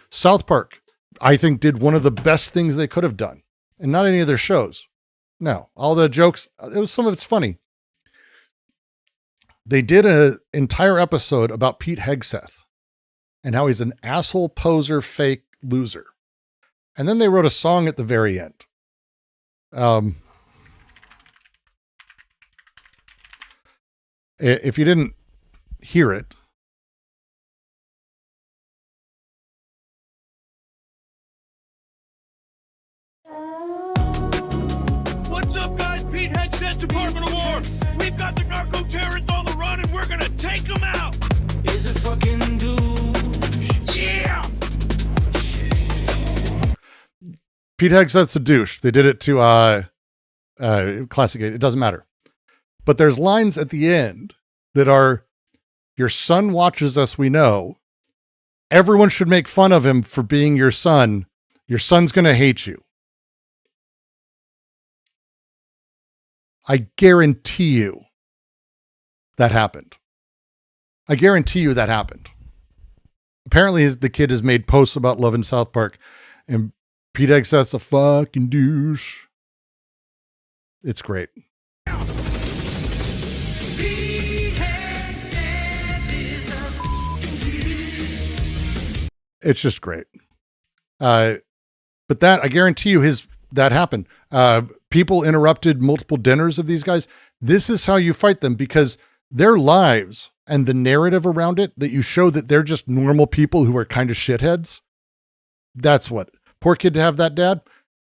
South Park, I think, did one of the best things they could have done. And not any of their shows. No, all the jokes, some of it's funny. They did an entire episode about Pete Hegseth and how he's an asshole, poser, fake loser. And then they wrote a song at the very end. If you didn't hear it, what's up, guys? Pete Hegseth, Department of War. We've got the narco terrorists on the run, and we're gonna take them out. Is it fucking douche? Yeah. Pete Hegseth's a douche. They did it to Classic 8. It doesn't matter. But there's lines at the end that are, your son watches us, we know. Everyone should make fun of him for being your son. Your son's going to hate you. I guarantee you that happened. I guarantee you that happened. Apparently the kid has made posts about loving South Park, and Pete Hegseth's a fucking douche. It's great. It's just great. But that, I guarantee you that happened. People interrupted multiple dinners of these guys. This is how you fight them, because their lives and the narrative around it, that you show that they're just normal people who are kind of shitheads. That's what. Poor kid to have that dad.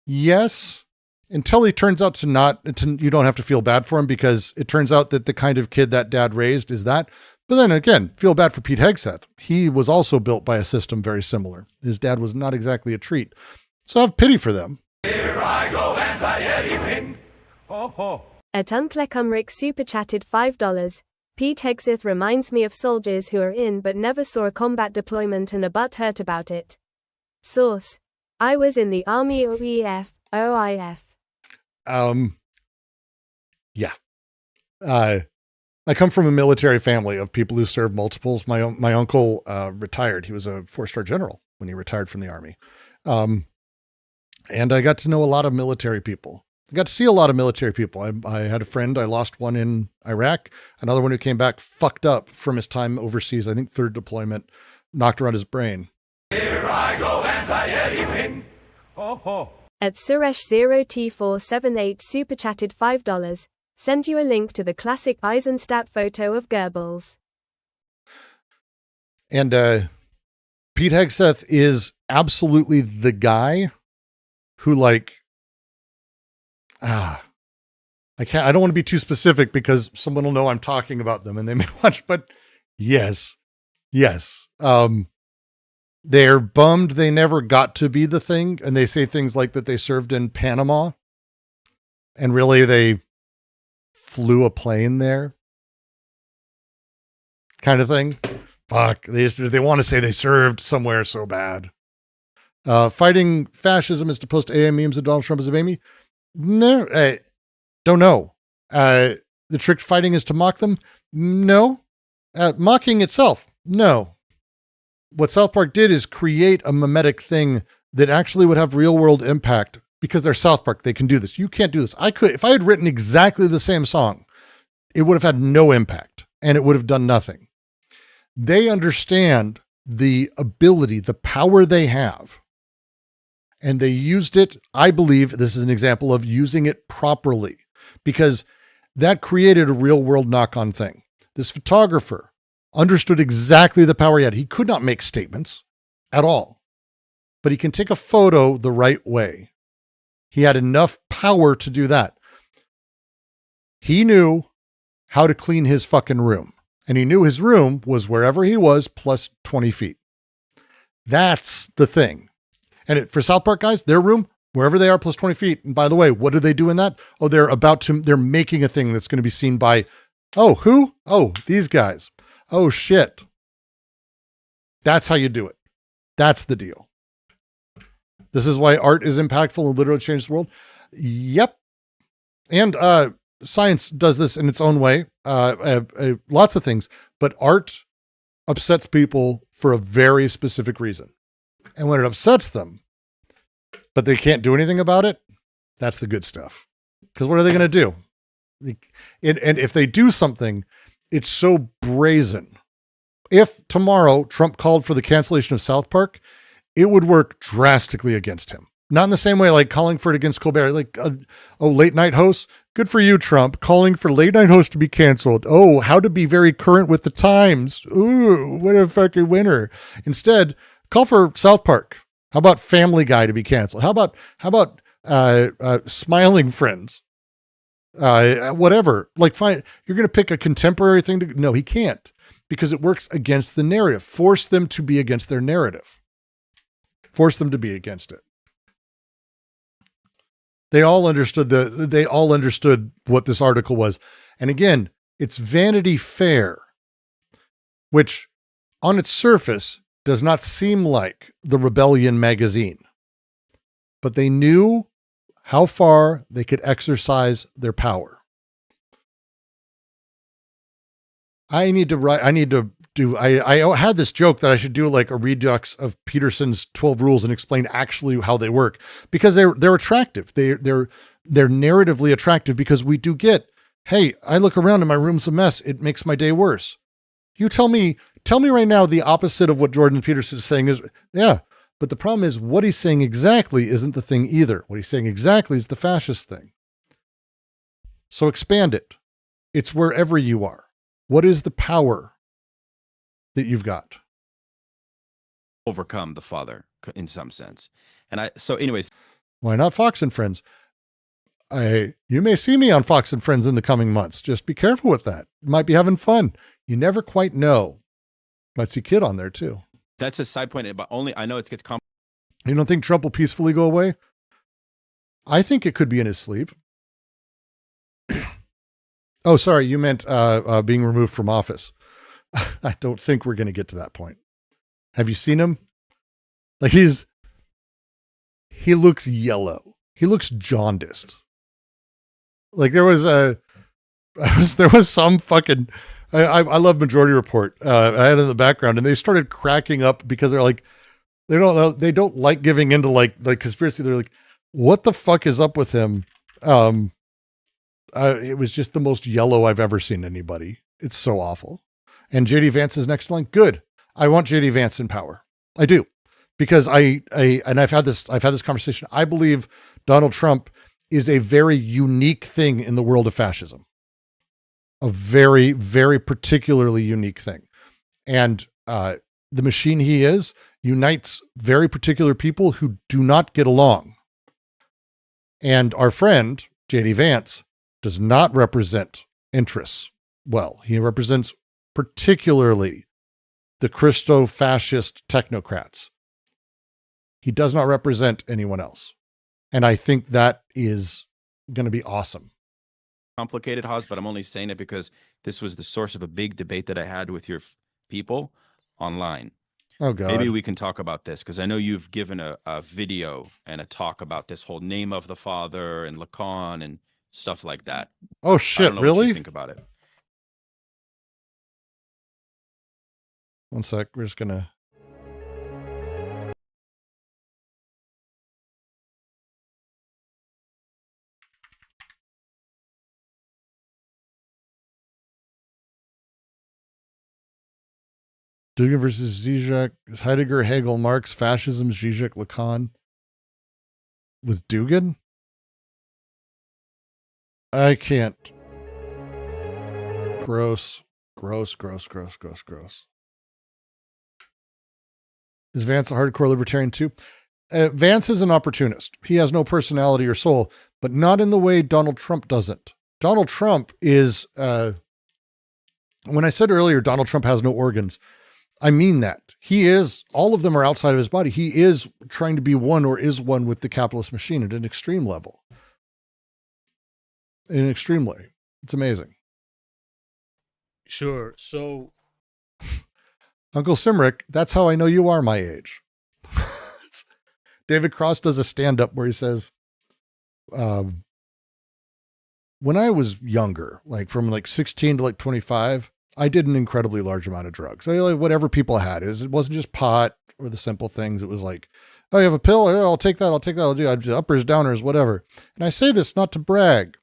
Yes. Until he turns out to not, you don't have to feel bad for him, because it turns out that the kind of kid that dad raised is that. But then again, feel bad for Pete Hegseth. He was also built by a system very similar. His dad was not exactly a treat. So I have pity for them. Here I go, anti-anything. Ho, ho. At Unclecumric super chatted $5. Pete Hegseth reminds me of soldiers who are in but never saw a combat deployment and are butthurt about it. Source: I was in the Army OEF, OIF. Yeah. I come from a military family of people who served multiples. My uncle retired. He was a 4-star general when he retired from the Army. And I got to know a lot of military people. I got to see a lot of military people. I had a friend, I lost one in Iraq, another one who came back fucked up from his time overseas. I think 3rd deployment, knocked around his brain. Here I go, anti-anything. Ho, ho. At Suresh0T478 super chatted $5. Send you a link to the classic Eisenstadt photo of Goebbels. And Pete Hegseth is absolutely the guy who, like, I don't want to be too specific because someone will know I'm talking about them and they may watch, but yes. They're bummed they never got to be the thing. And they say things like that they served in Panama and really they flew a plane there, kind of thing. Fuck, they want to say they served somewhere so bad. Fighting fascism is to post AI memes of Donald Trump as a baby. No, don't know. The trick fighting is to mock them. No. Mocking itself. No. What South Park did is create a mimetic thing that actually would have real world impact. Because they're South Park, they can do this. You can't do this. If I had written exactly the same song, it would have had no impact and it would have done nothing. They understand the ability, the power they have. And they used it. I believe this is an example of using it properly, because that created a real world knock-on thing. This photographer understood exactly the power he had. He could not make statements at all, but he can take a photo the right way. He had enough power to do that. He knew how to clean his fucking room. And he knew his room was wherever he was plus 20 feet. That's the thing. And for South Park guys, their room, wherever they are plus 20 feet. And by the way, what do they do in that? Oh, they're making a thing that's going to be seen by, oh, who? Oh, these guys. Oh, shit. That's how you do it. That's the deal. This is why art is impactful and literally changes the world. Yep. And science does this in its own way. Lots of things. But art upsets people for a very specific reason. And when it upsets them, but they can't do anything about it, that's the good stuff. Because what are they going to do? And if they do something, it's so brazen. If tomorrow Trump called for the cancellation of South Park, it would work drastically against him. Not in the same way like calling for it against Colbert, like, late night hosts. Good for you, Trump, calling for late night hosts to be canceled. Oh, how to be very current with the times. Ooh, what a fucking winner. Instead, call for South Park. How about Family Guy to be canceled? How about Smiling Friends? Whatever. Like, fine, you're going to pick a contemporary thing to, no, he can't, because it works against the narrative. Force them to be against their narrative. Force them to be against it. They all understood what this article was. And again, it's Vanity Fair, which on its surface does not seem like the Rebellion magazine, but they knew how far they could exercise their power. I had this joke that I should do like a redux of Peterson's 12 rules and explain actually how they work, because they're attractive. They're narratively attractive, because we do get, hey, I look around and my room's a mess. It makes my day worse. You tell me right now the opposite of what Jordan Peterson is saying is, yeah, but the problem is what he's saying exactly isn't the thing either. What he's saying exactly is the fascist thing. So expand it. It's wherever you are. What is the power that you've got? Overcome the father in some sense. So anyways. Why not Fox and Friends? You may see me on Fox and Friends in the coming months. Just be careful with that. You might be having fun. You never quite know. Might see Kid on there too. That's a side point, but only I know it gets complicated. You don't think Trump will peacefully go away? I think it could be in his sleep. Oh, sorry. You meant being removed from office. I don't think we're going to get to that point. Have you seen him? Like he looks yellow. He looks jaundiced. Like there was some fucking, I love Majority Report. I had it in the background and they started cracking up because they're like, they don't like giving into like conspiracy. They're like, what the fuck is up with him? It was just the most yellow I've ever seen anybody. It's so awful. And JD Vance's next line. Good. I want JD Vance in power. I do. Because I've had this conversation. I believe Donald Trump is a very unique thing in the world of fascism. A very, very particularly unique thing. And the machine he is unites very particular people who do not get along. And our friend, JD Vance, does not represent interests well. He represents particularly the Christo-fascist technocrats. He does not represent anyone else. And I think that is going to be awesome. Complicated, Haas, but I'm only saying it because this was the source of a big debate that I had with your people online. Oh, God. Maybe we can talk about this, because I know you've given a video and a talk about this whole name of the father and Lacan and stuff like that. Oh, shit, I don't know really? What you think about it. One sec. We're just going to. Dugin versus Zizek, Heidegger, Hegel, Marx, fascism, Zizek, Lacan. With Dugin? I can't. Gross. Gross. Is Vance a hardcore libertarian too? Vance is an opportunist. He has no personality or soul, but not in the way Donald Trump doesn't. Donald Trump is, when I said earlier, Donald Trump has no organs, I mean that. He is, all of them are outside of his body. He is trying to be one or is one with the capitalist machine at an extreme level. In an extreme way. It's amazing. Sure. So, Uncle Simric, that's how I know you are my age. David Cross does a stand-up where he says, when I was younger, like from like 16 to like 25, I did an incredibly large amount of drugs. Like whatever people had, it wasn't just pot or the simple things. It was like, oh, you have a pill? I'll take that. I'll do uppers, downers, whatever. And I say this not to brag,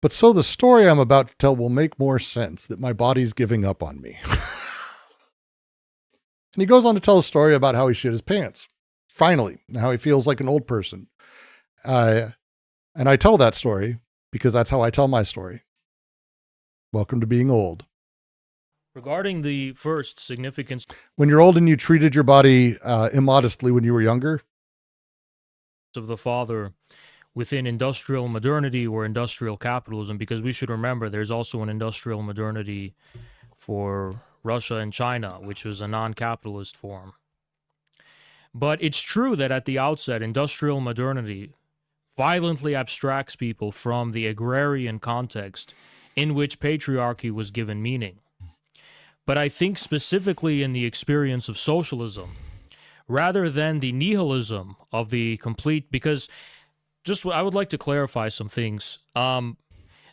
But so the story I'm about to tell will make more sense, that my body's giving up on me. And he goes on to tell a story about how he shit his pants. Finally, how he feels like an old person. And I tell that story because that's how I tell my story. Welcome to being old. Regarding the first significance When you're old and you treated your body immodestly when you were younger. of the father within industrial modernity or industrial capitalism, because we should remember there's also an industrial modernity for Russia and China, which was a non-capitalist form. But it's true that at the outset, industrial modernity violently abstracts people from the agrarian context in which patriarchy was given meaning. But I think specifically in the experience of socialism, rather than the nihilism of the complete, because I would like to clarify some things. The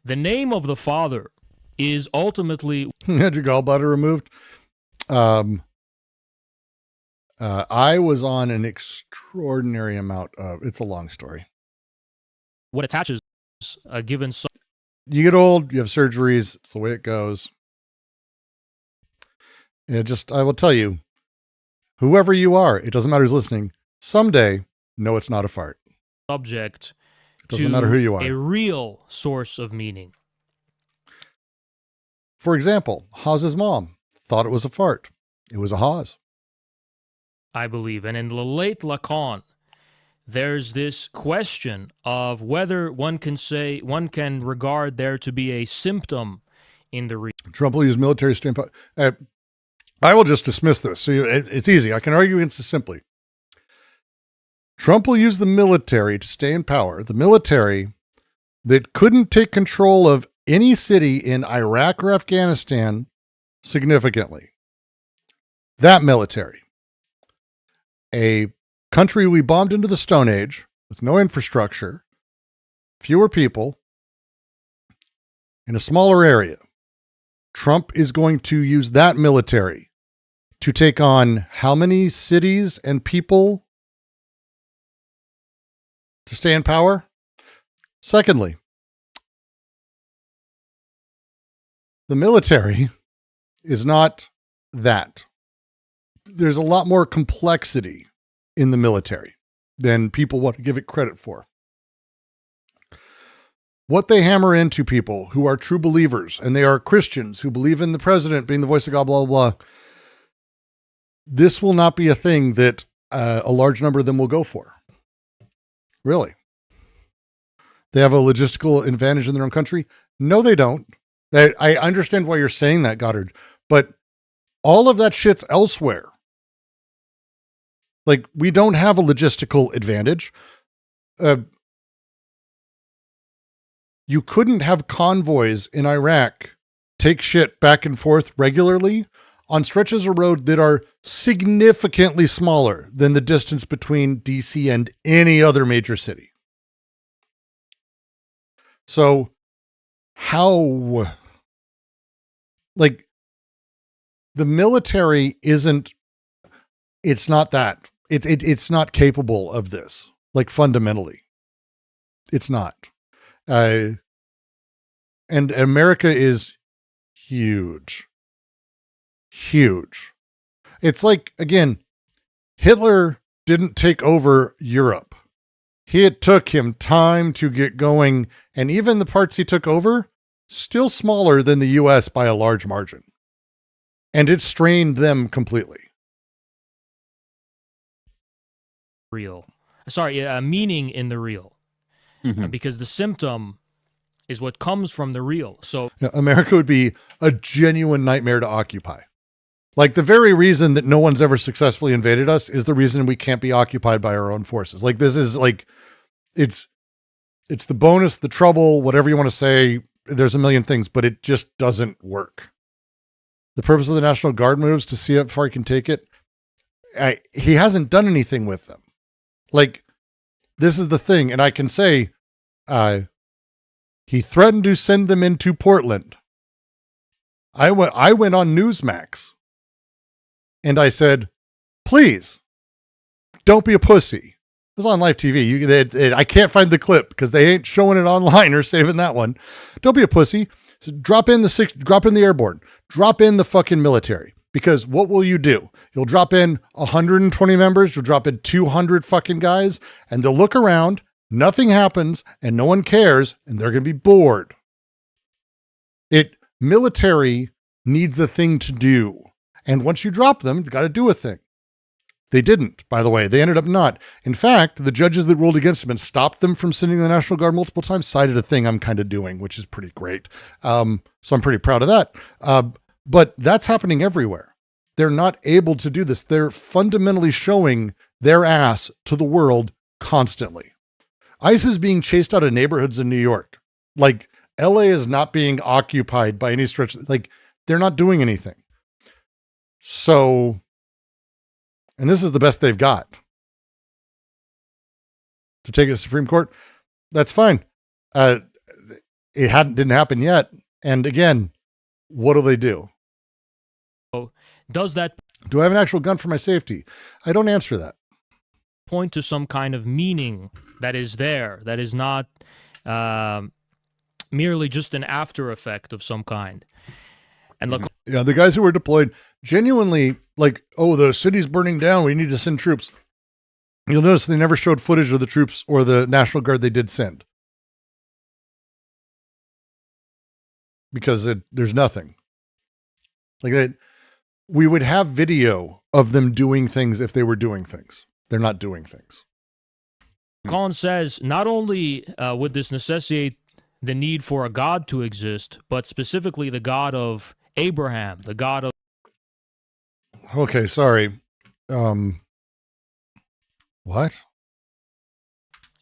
name of the father is ultimately... Had your gallbladder removed? I was on an extraordinary amount of... It's a long story. What attaches a given... You get old, you have surgeries. It's the way it goes. I will tell you, whoever you are, it doesn't matter who's listening, someday, no, it's not a fart. Subject it doesn't matter who you are. A real source of meaning. For example, Hawes's mom thought it was a fart. It was a Hawes. I believe. And in the late Lacan, there's this question of whether one can regard there to be a symptom in the Trump will use military stamp. I will just dismiss this. So it's easy. I can argue against it simply. Trump will use the military to stay in power. The military that couldn't take control of any city in Iraq or Afghanistan significantly. That military. A country we bombed into the Stone Age with no infrastructure, fewer people, in a smaller area. Trump is going to use that military to take on how many cities and people to stay in power? Secondly, the military is not that. There's a lot more complexity in the military than people want to give it credit for. What they hammer into people who are true believers, and they are Christians who believe in the president being the voice of God, blah, blah, blah. This will not be a thing that a large number of them will go for. Really. They have a logistical advantage in their own country? No, they don't. I understand why you're saying that, Goddard, but all of that shit's elsewhere. Like, we don't have a logistical advantage. You couldn't have convoys in Iraq take shit back and forth regularly on stretches of road that are significantly smaller than the distance between DC and any other major city. So how, like, the military isn't, it's not that. It's not capable of this, like, fundamentally. It's not. And America is huge. Huge. It's like, again, Hitler didn't take over Europe. It took him time to get going, and even the parts he took over, still smaller than the US by a large margin. And it strained them completely. Real. Meaning in the real. Because the symptom is what comes from the real. So America would be a genuine nightmare to occupy. Like, the very reason that no one's ever successfully invaded us is the reason we can't be occupied by our own forces. Like, this is like, it's the bonus, the trouble, whatever you want to say. There's a million things, but it just doesn't work. The purpose of the National Guard moves to see how far he can take it. He hasn't done anything with them. Like, this is the thing. And I can say, he threatened to send them into Portland. I went on Newsmax and I said, please don't be a pussy. was on live TV. I can't find the clip because they ain't showing it online or saving that one. Don't be a pussy. So drop in the airborne, drop in the fucking military. Because what will you do? You'll drop in 120 members, you'll drop in 200 fucking guys, and they'll look around, nothing happens, and no one cares, and they're going to be bored. Military needs a thing to do. And once you drop them, you got to do a thing. They didn't, by the way. They ended up not. In fact, the judges that ruled against them and stopped them from sending the National Guard multiple times cited a thing I'm kind of doing, which is pretty great. So I'm pretty proud of that. But that's happening everywhere. They're not able to do this. They're fundamentally showing their ass to the world constantly. ICE is being chased out of neighborhoods in New York. Like, LA is not being occupied by any stretch. Like, they're not doing anything. So, and this is the best they've got. To take it to Supreme Court, that's fine. It didn't happen yet. And again, what do? Does that Do I have an actual gun for my safety? I don't answer that. point to some kind of meaning that is there, that is not merely just an after effect of some kind? And look, yeah, the guys who were deployed genuinely like, oh, the city's burning down, we need to send troops. You'll notice they never showed footage of the troops or the National Guard they did send. Because there's nothing. Like that, we would have video of them doing things if they were doing things. They're not doing things. Colin says, not only would this necessitate the need for a God to exist, but specifically the God of Abraham, the God of... Okay, sorry. What?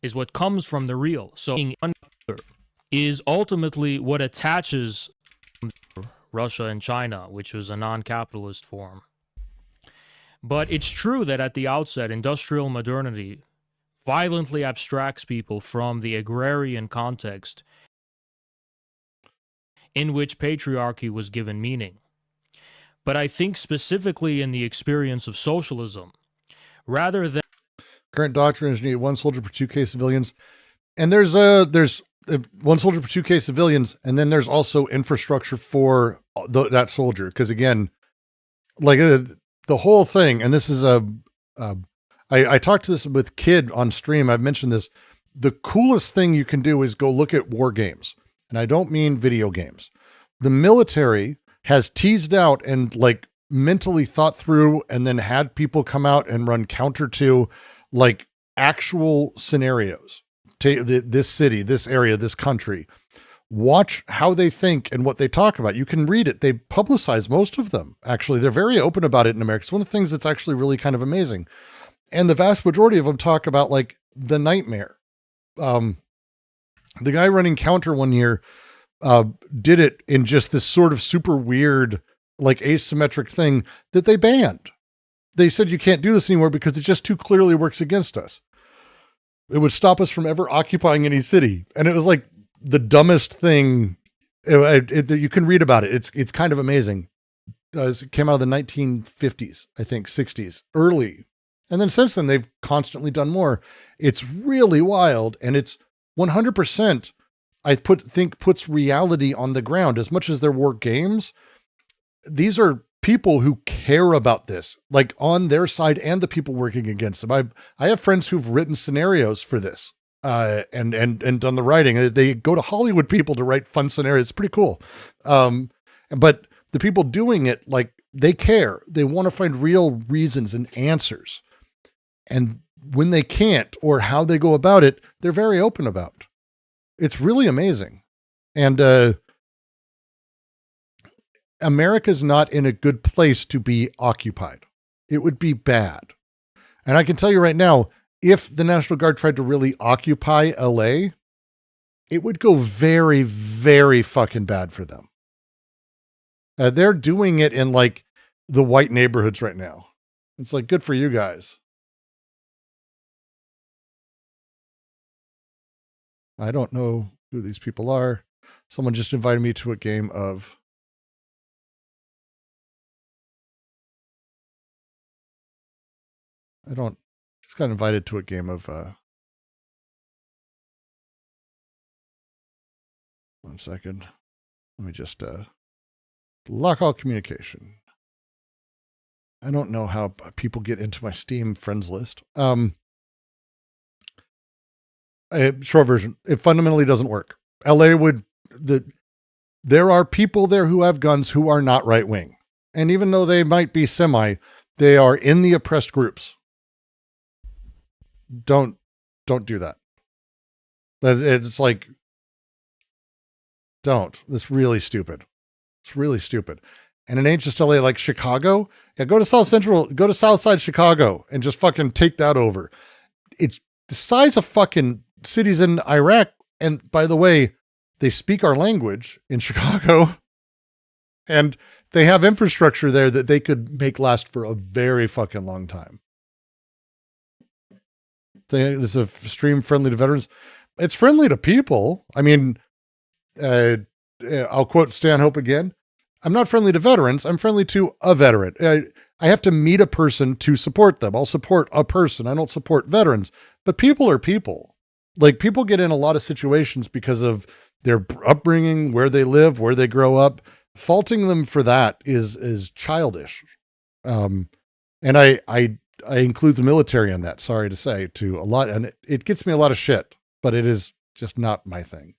Is what comes from the real. So is ultimately what attaches Russia and China, which was a non-capitalist form. But it's true that at the outset, industrial modernity violently abstracts people from the agrarian context in which patriarchy was given meaning. But I think specifically in the experience of socialism, rather than... Current doctrine is you need 1 soldier per 2K civilians. And there's 1 soldier per 2K civilians, and then there's also infrastructure for that soldier. Because again, like the whole thing, and this is I talked to this with Kid on stream. I've mentioned this. The coolest thing you can do is go look at war games. And I don't mean video games. The military has teased out and like mentally thought through and then had people come out and run counter to like actual scenarios. This city, this area, this country. Watch how they think and what they talk about. You can read it. They publicize most of them. Actually, they're very open about it in America. It's one of the things that's actually really kind of amazing. And the vast majority of them talk about like the nightmare. The guy running counter one year did it in just this sort of super weird, like asymmetric thing that they banned. They said you can't do this anymore because it just too clearly works against us. It would stop us from ever occupying any city. And it was like the dumbest thing. You can read about it. It's kind of amazing. It came out of the 1950s, I think, 60s, early. And then since then, they've constantly done more. It's really wild. And it's 100%, I think puts reality on the ground. As much as they're war games, these are people who care about this, like on their side and the people working against them. I have friends who've written scenarios for this and done the writing. They go to Hollywood people to write fun scenarios. It's pretty cool. But the people doing it, like they care. They want to find real reasons and answers. And when they can't, or how they go about it, they're very open about. It's really amazing. And America's not in a good place to be occupied. It would be bad. And I can tell you right now, if the National Guard tried to really occupy LA, it would go very, very fucking bad for them. They're doing it in like the white neighborhoods right now. It's like, good for you guys. I don't know who these people are. Someone just invited me to a game of... Just got invited to a game of, 1 second. Let me just, lock all communication. I don't know how people get into my Steam friends list. Short version, it fundamentally doesn't work. LA there are people there who have guns who are not right wing. And even though they might be they are in the oppressed groups. Don't do that. It's like, don't. It's really stupid. It's really stupid. And it ain't just LA, like Chicago. Yeah, go to South Side Chicago and just fucking take that over. It's the size of fucking cities in Iraq. And by the way, they speak our language in Chicago. And they have infrastructure there that they could make last for a very fucking long time. This is a stream friendly to veterans. It's friendly to people. I mean, I'll quote Stanhope again. I'm not friendly to veterans. I'm friendly to a veteran. I have to meet a person to support them. I'll support a person. I don't support veterans. But people are people. Like, people get in a lot of situations because of their upbringing, where they live, where they grow up. Faulting them for that is childish. And I include the military in that, sorry to say, to a lot. And it gets me a lot of shit, but it is just not my thing.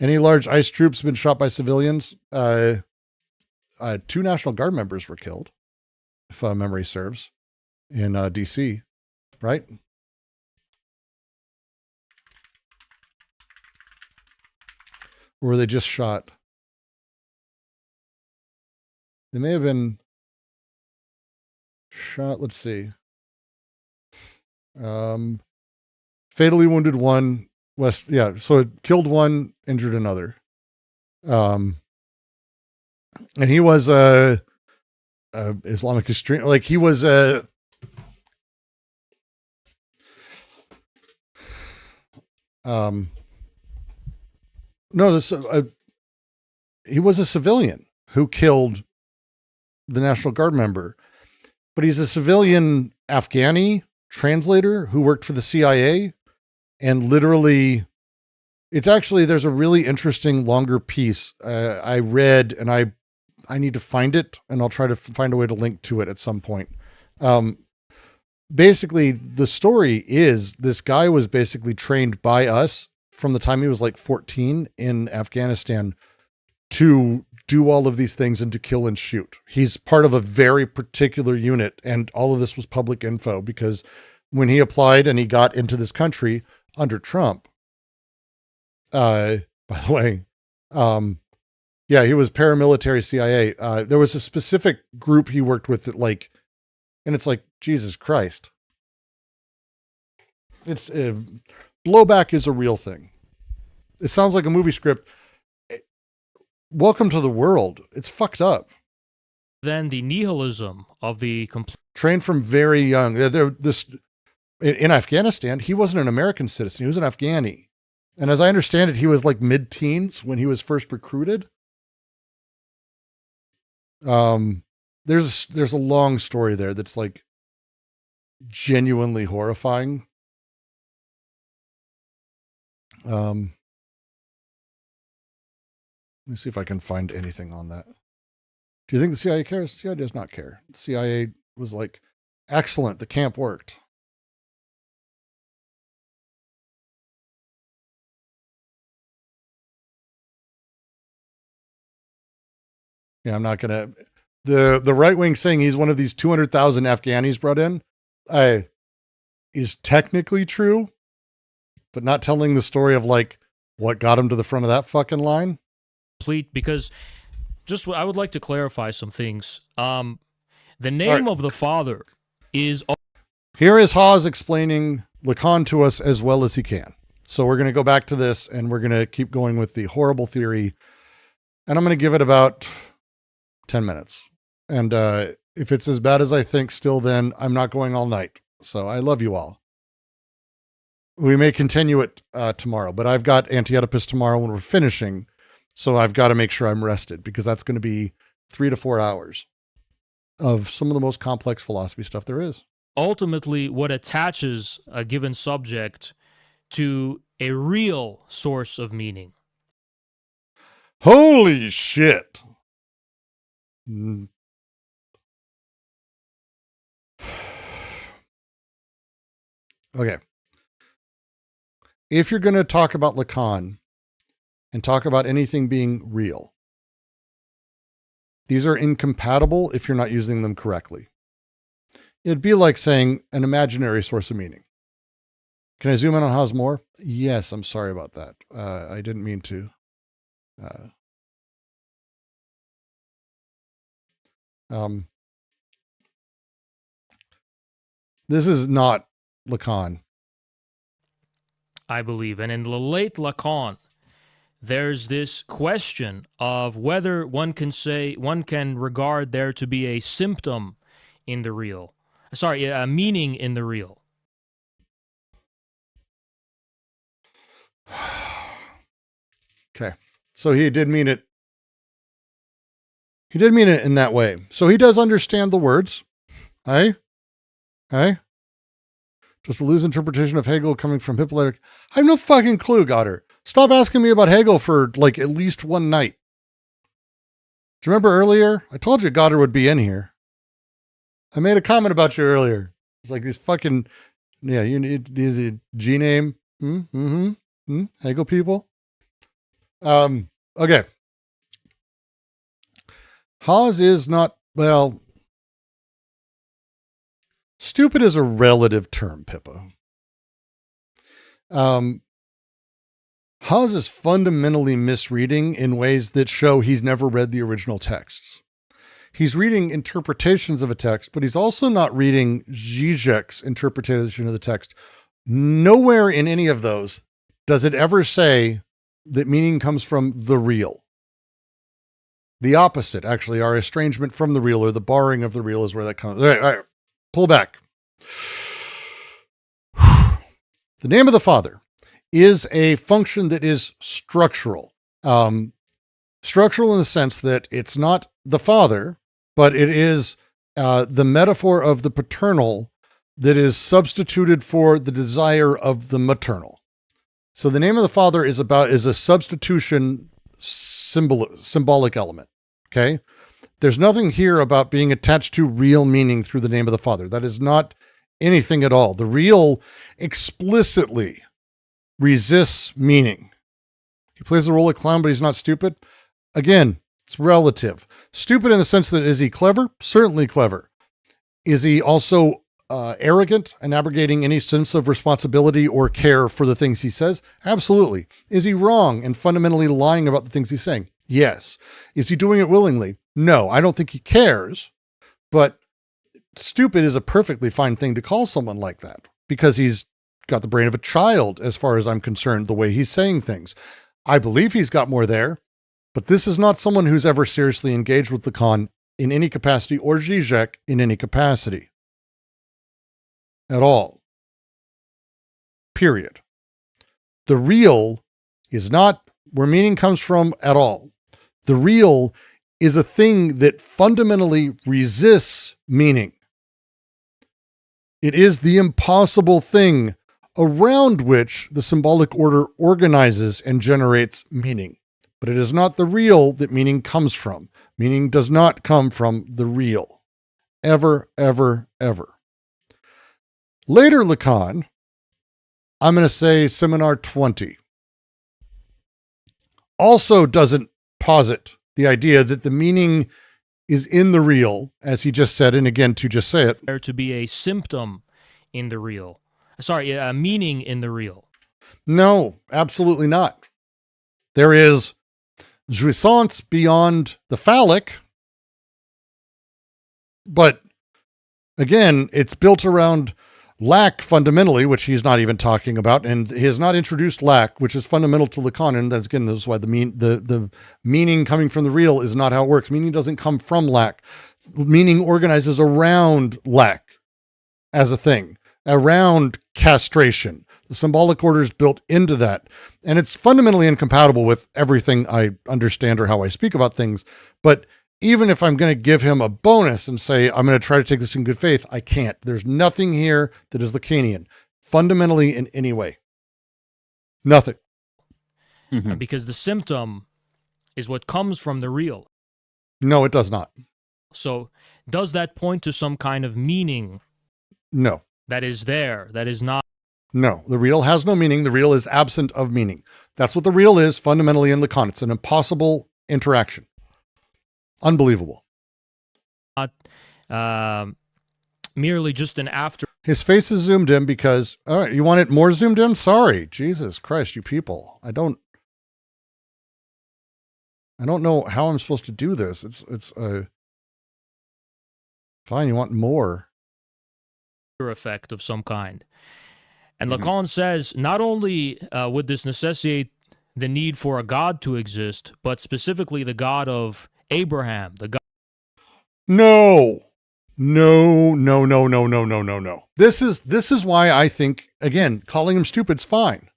Any large ICE troops been shot by civilians? 2 National Guard members were killed, if memory serves, in DC, right? Or were they just shot? They may have been shot. Let's see. Fatally wounded 1. So it killed 1, injured another. And he was Islamic extreme. Like, he was he was a civilian who killed the National Guard member, but he's a civilian Afghani translator who worked for the CIA, and literally, there's a really interesting longer piece I read, and I need to find it, and I'll try to find a way to link to it at some point. Basically, the story is this guy was basically trained by us from the time he was like 14 in Afghanistan to do all of these things and to kill and shoot. He's part of a very particular unit, and all of this was public info because when he applied and he got into this country under Trump, by the way, yeah, he was paramilitary CIA. There was a specific group he worked with that, like, and it's like, Jesus Christ. It's blowback is a real thing. It sounds like a movie script. Welcome to the world. It's fucked up. Then the nihilism of the trained from very young. In Afghanistan, he wasn't an American citizen. He was an Afghani. And as I understand it, he was like mid-teens when he was first recruited. There's a long story there that's like genuinely horrifying. Let me see if I can find anything on that. Do you think the CIA cares? The CIA does not care. The CIA was like, excellent, the camp worked. Yeah, I'm not going to... The right wing saying he's one of these 200,000 Afghanis brought in is technically true, but not telling the story of like what got him to the front of that fucking line. Because I would like to clarify some things. The name of the father is... Here is Hawes explaining Lacan to us as well as he can. So we're going to go back to this and we're going to keep going with the horrible theory. And I'm going to give it about 10 minutes. And if it's as bad as I think still, then I'm not going all night. So I love you all. We may continue it tomorrow, but I've got Anti-Oedipus tomorrow when we're finishing. So I've got to make sure I'm rested because that's going to be 3 to 4 hours of some of the most complex philosophy stuff there is. ultimately what attaches a given subject to a real source of meaning. Holy shit. Mm. Okay. If you're going to talk about Lacan and talk about anything being real, these are incompatible if you're not using them correctly. It'd be like saying an imaginary source of meaning. Can I zoom in on Haas more? Yes, I'm sorry about that. I didn't mean to. This is not Lacan. I believe. And in the late Lacan, there's this question of whether one can regard there to be a symptom in the real. Sorry, a meaning in the real. Okay. So he did mean it. He did mean it in that way. So he does understand the words. Hey? Just a loose interpretation of Hegel coming from Hippolytic. I have no fucking clue, Goddard. Stop asking me about Hegel for like at least one night. Do you remember earlier? I told you Goddard would be in here. I made a comment about you earlier. It's like these fucking, yeah, you need these G name. Hegel people. Okay. Haas is not, well, stupid is a relative term, Pippa. Haas is fundamentally misreading in ways that show he's never read the original texts. He's reading interpretations of a text, but he's also not reading Zizek's interpretation of the text. Nowhere in any of those does it ever say that meaning comes from the real. The opposite, actually, our estrangement from the real or the barring of the real is where that comes. All right. Pull back. The name of the Father is a function that is structural. Structural in the sense that it's not the Father, but it is the metaphor of the paternal that is substituted for the desire of the maternal. So the name of the Father is a substitution symbolic element. Okay. There's nothing here about being attached to real meaning through the name of the Father. That is not anything at all. The real explicitly resists meaning. He plays the role of clown, but he's not stupid. Again, it's relative. Stupid in the sense that, is he clever? Certainly clever. Is he also arrogant and abrogating any sense of responsibility or care for the things he says? Absolutely. Is he wrong and fundamentally lying about the things he's saying? Yes. Is he doing it willingly? No, I don't think he cares, but stupid is a perfectly fine thing to call someone like that because he's got the brain of a child as far as I'm concerned, the way he's saying things. I believe he's got more there, but this is not someone who's ever seriously engaged with Lacan in any capacity or Zizek in any capacity at all. Period. The real is not where meaning comes from at all. The real is a thing that fundamentally resists meaning. It is the impossible thing around which the symbolic order organizes and generates meaning. But it is not the real that meaning comes from. Meaning does not come from the real. Ever, ever, ever. Later Lacan, I'm going to say seminar 20, also doesn't posit the idea that the meaning is in the real, as he just said, and again, to just say it. There to be a symptom in the real. Sorry, a meaning in the real. No, absolutely not. There is jouissance beyond the phallic, but again, it's built around lack fundamentally, which he's not even talking about, and he has not introduced lack, which is fundamental to Lacan, and that's again, this is why the meaning coming from the real is not how it works. Meaning doesn't come from lack. Meaning organizes around lack as a thing, around castration. The symbolic order is built into that, and it's fundamentally incompatible with everything I understand or how I speak about things, but even if I'm going to give him a bonus and say, I'm going to try to take this in good faith, I can't. There's nothing here that is Lacanian, fundamentally in any way. Nothing. Because the symptom is what comes from the real. No, it does not. So does that point to some kind of meaning? No. That is there, that is not. No, the real has no meaning. The real is absent of meaning. That's what the real is fundamentally in Lacan. It's an impossible interaction. Unbelievable. Not merely just an after. His face is zoomed in because, all right, you want it more zoomed in? Sorry. Jesus Christ, you people. I don't know how I'm supposed to do this. It's fine. You want more effect of some kind. And Lacan says, not only would this necessitate the need for a God to exist, but specifically the God of Abraham, the God. No. This is why I think, again, calling him stupid's fine.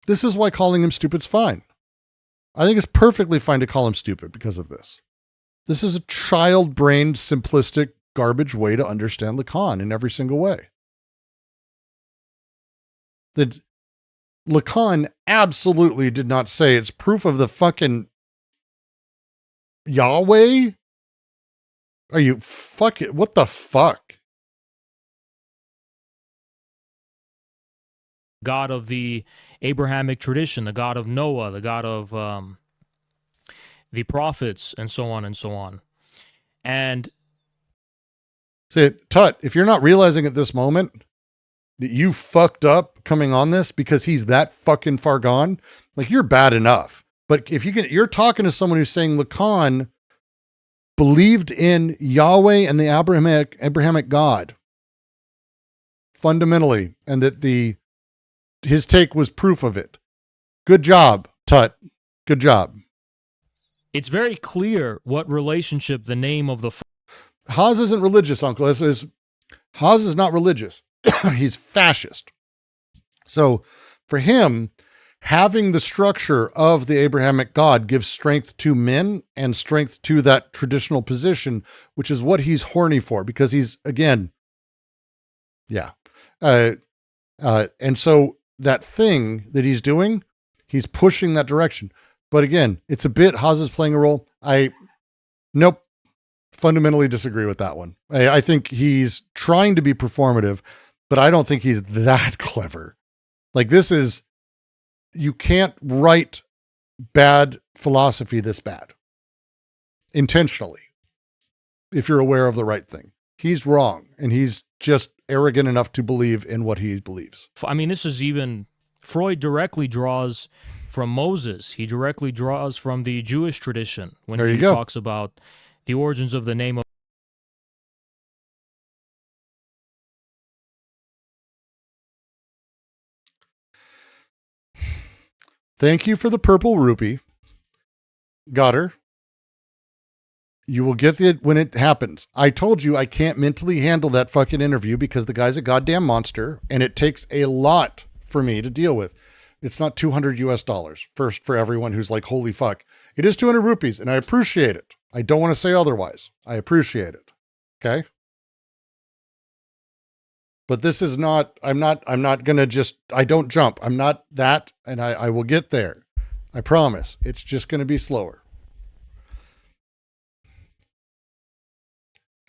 This is why calling him stupid's fine. I think it's perfectly fine to call him stupid because of this. This is a child-brained, simplistic, garbage way to understand Lacan in every single way. That Lacan absolutely did not say it's proof of the fucking Yahweh. Are you fucking, what the fuck? God of the Abrahamic tradition, the God of Noah, the God of the prophets, and so on and so on. And say, Tutt, if you're not realizing at this moment that you fucked up coming on this because he's that fucking far gone, like you're bad enough. But if you're talking to someone who's saying Lacan believed in Yahweh and the Abrahamic God fundamentally, and that his take was proof of it. Good job, Tutt. Good job. It's very clear what relationship the name of the Haas isn't religious, Uncle. Haas is not religious. He's fascist. So for him, having the structure of the Abrahamic God gives strength to men and strength to that traditional position, which is what he's horny for, because he's, again, yeah. And so that thing that he's doing, he's pushing that direction. But again, it's a bit, Haas is playing a role. Nope. Fundamentally disagree with that one. I think he's trying to be performative, but I don't think he's that clever. Like you can't write bad philosophy this bad intentionally if you're aware of the right thing. He's wrong, and he's just arrogant enough to believe in what he believes. I mean, this is even, Freud directly draws from Moses. He directly draws from the Jewish tradition when he talks about the origins of the name of. Thank you for the purple rupee. Got her. You will get it when it happens. I told you I can't mentally handle that fucking interview because the guy's a goddamn monster, and it takes a lot for me to deal with. It's not $200 US first for everyone who's like, holy fuck. It is 200 rupees, and I appreciate it. I don't want to say otherwise. I appreciate it. Okay? But this is not, I'm not going to just, I don't jump. I'm not that, and I will get there. I promise. It's just going to be slower.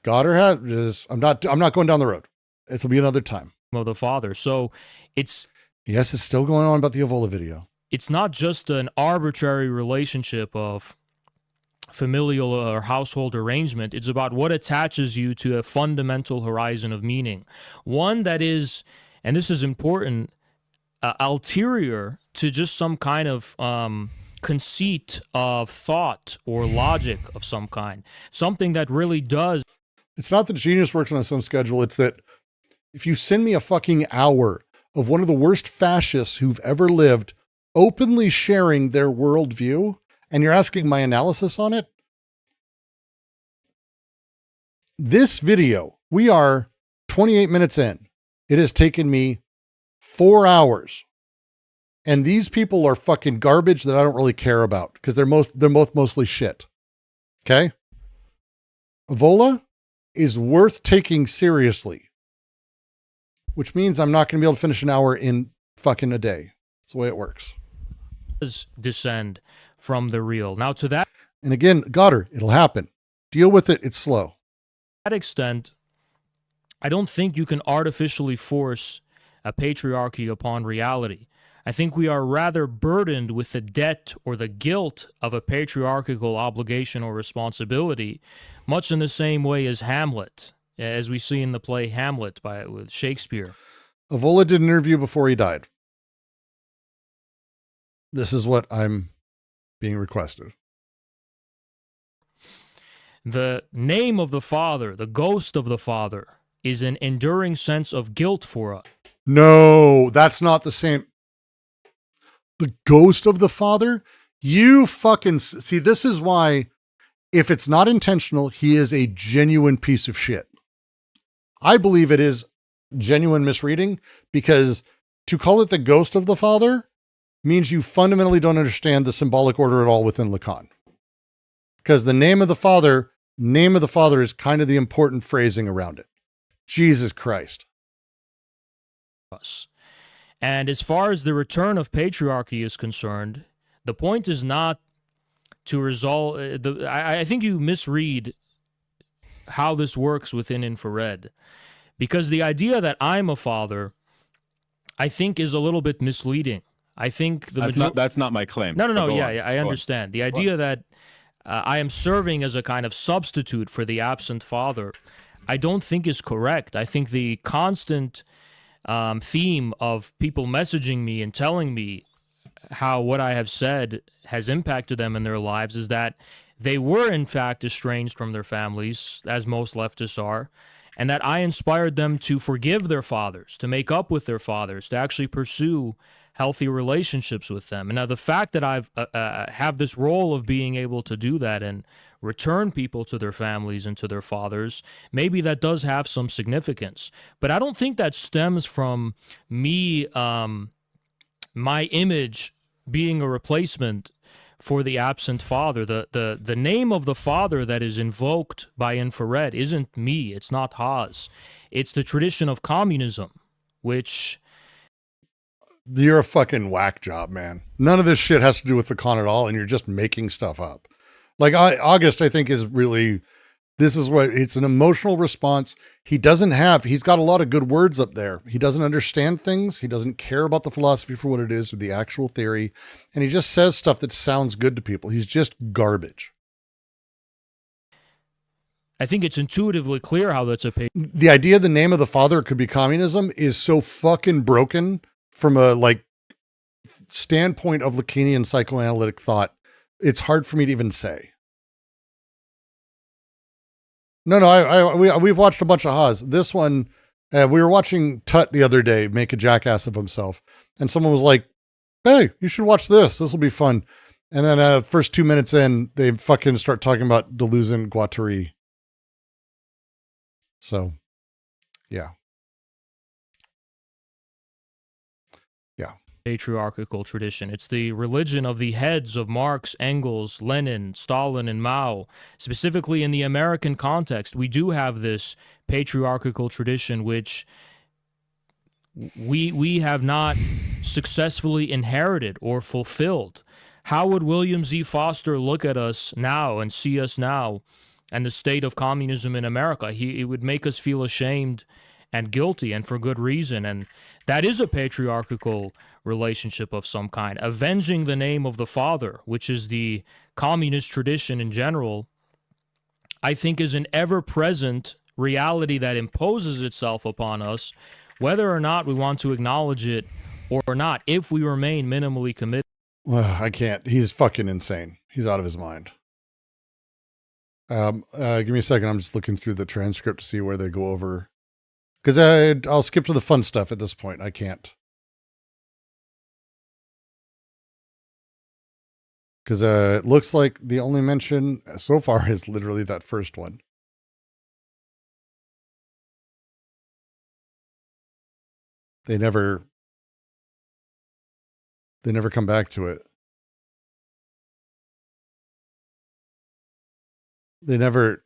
God or I'm not going down the road. It'll be another time. Of the Father. So it's still going on about the Evola video. It's not just an arbitrary relationship of familial or household arrangement. It's about what attaches you to a fundamental horizon of meaning. One that is, and this is important, ulterior to just some kind of conceit of thought or logic of some kind. Something that really does. It's not that genius works on its own schedule. It's that if you send me a fucking hour of one of the worst fascists who've ever lived openly sharing their worldview, and you're asking my analysis on it, this video, we are 28 minutes in. It has taken me 4 hours. And these people are fucking garbage that I don't really care about because they're both mostly shit. Okay? Avola is worth taking seriously, which means I'm not going to be able to finish an hour in fucking a day. That's the way it works. Descend from the real. Now, to that And again, Goddard, it'll happen. Deal with it. It's slow. extent, I don't think you can artificially force a patriarchy upon reality. I think we are rather burdened with the debt or the guilt of a patriarchal obligation or responsibility, much in the same way as Hamlet, as we see in the play Hamlet with Shakespeare. Avola did an interview before he died. This is what I'm being requested. The name of the Father, the ghost of the Father, is an enduring sense of guilt for us. No, that's not the same. The ghost of the Father? You fucking see, this is why, if it's not intentional, he is a genuine piece of shit. I believe it is genuine misreading, because to call it the ghost of the Father means you fundamentally don't understand the symbolic order at all within Lacan. Because the name of the Father is kind of the important phrasing around it. Jesus Christ. And as far as the return of patriarchy is concerned, the point is not to resolve. I think you misread how this works within infrared, because the idea that I'm a father, I think, is a little bit misleading. I think that's not my claim. No, Go yeah, on. yeah, I understand. The idea that I am serving as a kind of substitute for the absent father, I don't think is correct. I think the constant theme of people messaging me and telling me how what I have said has impacted them in their lives is that they were in fact estranged from their families, as most leftists are, and that I inspired them to forgive their fathers, to make up with their fathers, to actually pursue healthy relationships with them. And now the fact that I've have this role of being able to do that and return people to their families and to their fathers, maybe that does have some significance. But I don't think that stems from me, my image being a replacement for the absent father. The name of the father that is invoked by infrared isn't me. It's not Haas. It's the tradition of communism, which... You're a fucking whack job, man. None of this shit has to do with the con at all, and you're just making stuff up. Like August, I think, is really, this is what, it's an emotional response. He's got a lot of good words up there. He doesn't understand things. He doesn't care about the philosophy for what it is or the actual theory. And he just says stuff that sounds good to people. He's just garbage. I think it's intuitively clear how that's the idea the name of the father could be communism is so fucking broken from a standpoint of Lacanian psychoanalytic thought. It's hard for me to even say. No, we've watched a bunch of Haas. This one, we were watching Tutt the other day make a jackass of himself, and someone was like, "Hey, you should watch this. This will be fun." And then first 2 minutes in, they fucking start talking about Deleuze and Guattari. So, yeah. Patriarchal tradition. It's the religion of the heads of Marx, Engels, Lenin, Stalin, and Mao. Specifically in the American context, we do have this patriarchal tradition which we have not successfully inherited or fulfilled. How would William Z. Foster look at us now and see us now and the state of communism in America? It would make us feel ashamed and guilty, and for good reason. And that is a patriarchal relationship of some kind. Avenging the name of the father, which is the communist tradition in general, I think is an ever-present reality that imposes itself upon us, whether or not we want to acknowledge it or not, if we remain minimally committed. I can't. He's fucking insane. He's out of his mind. Give me a second. I'm just looking through the transcript to see where they go over. Because I'll skip to the fun stuff at this point. I can't. Because it looks like the only mention so far is literally that first one. They never come back to it. They never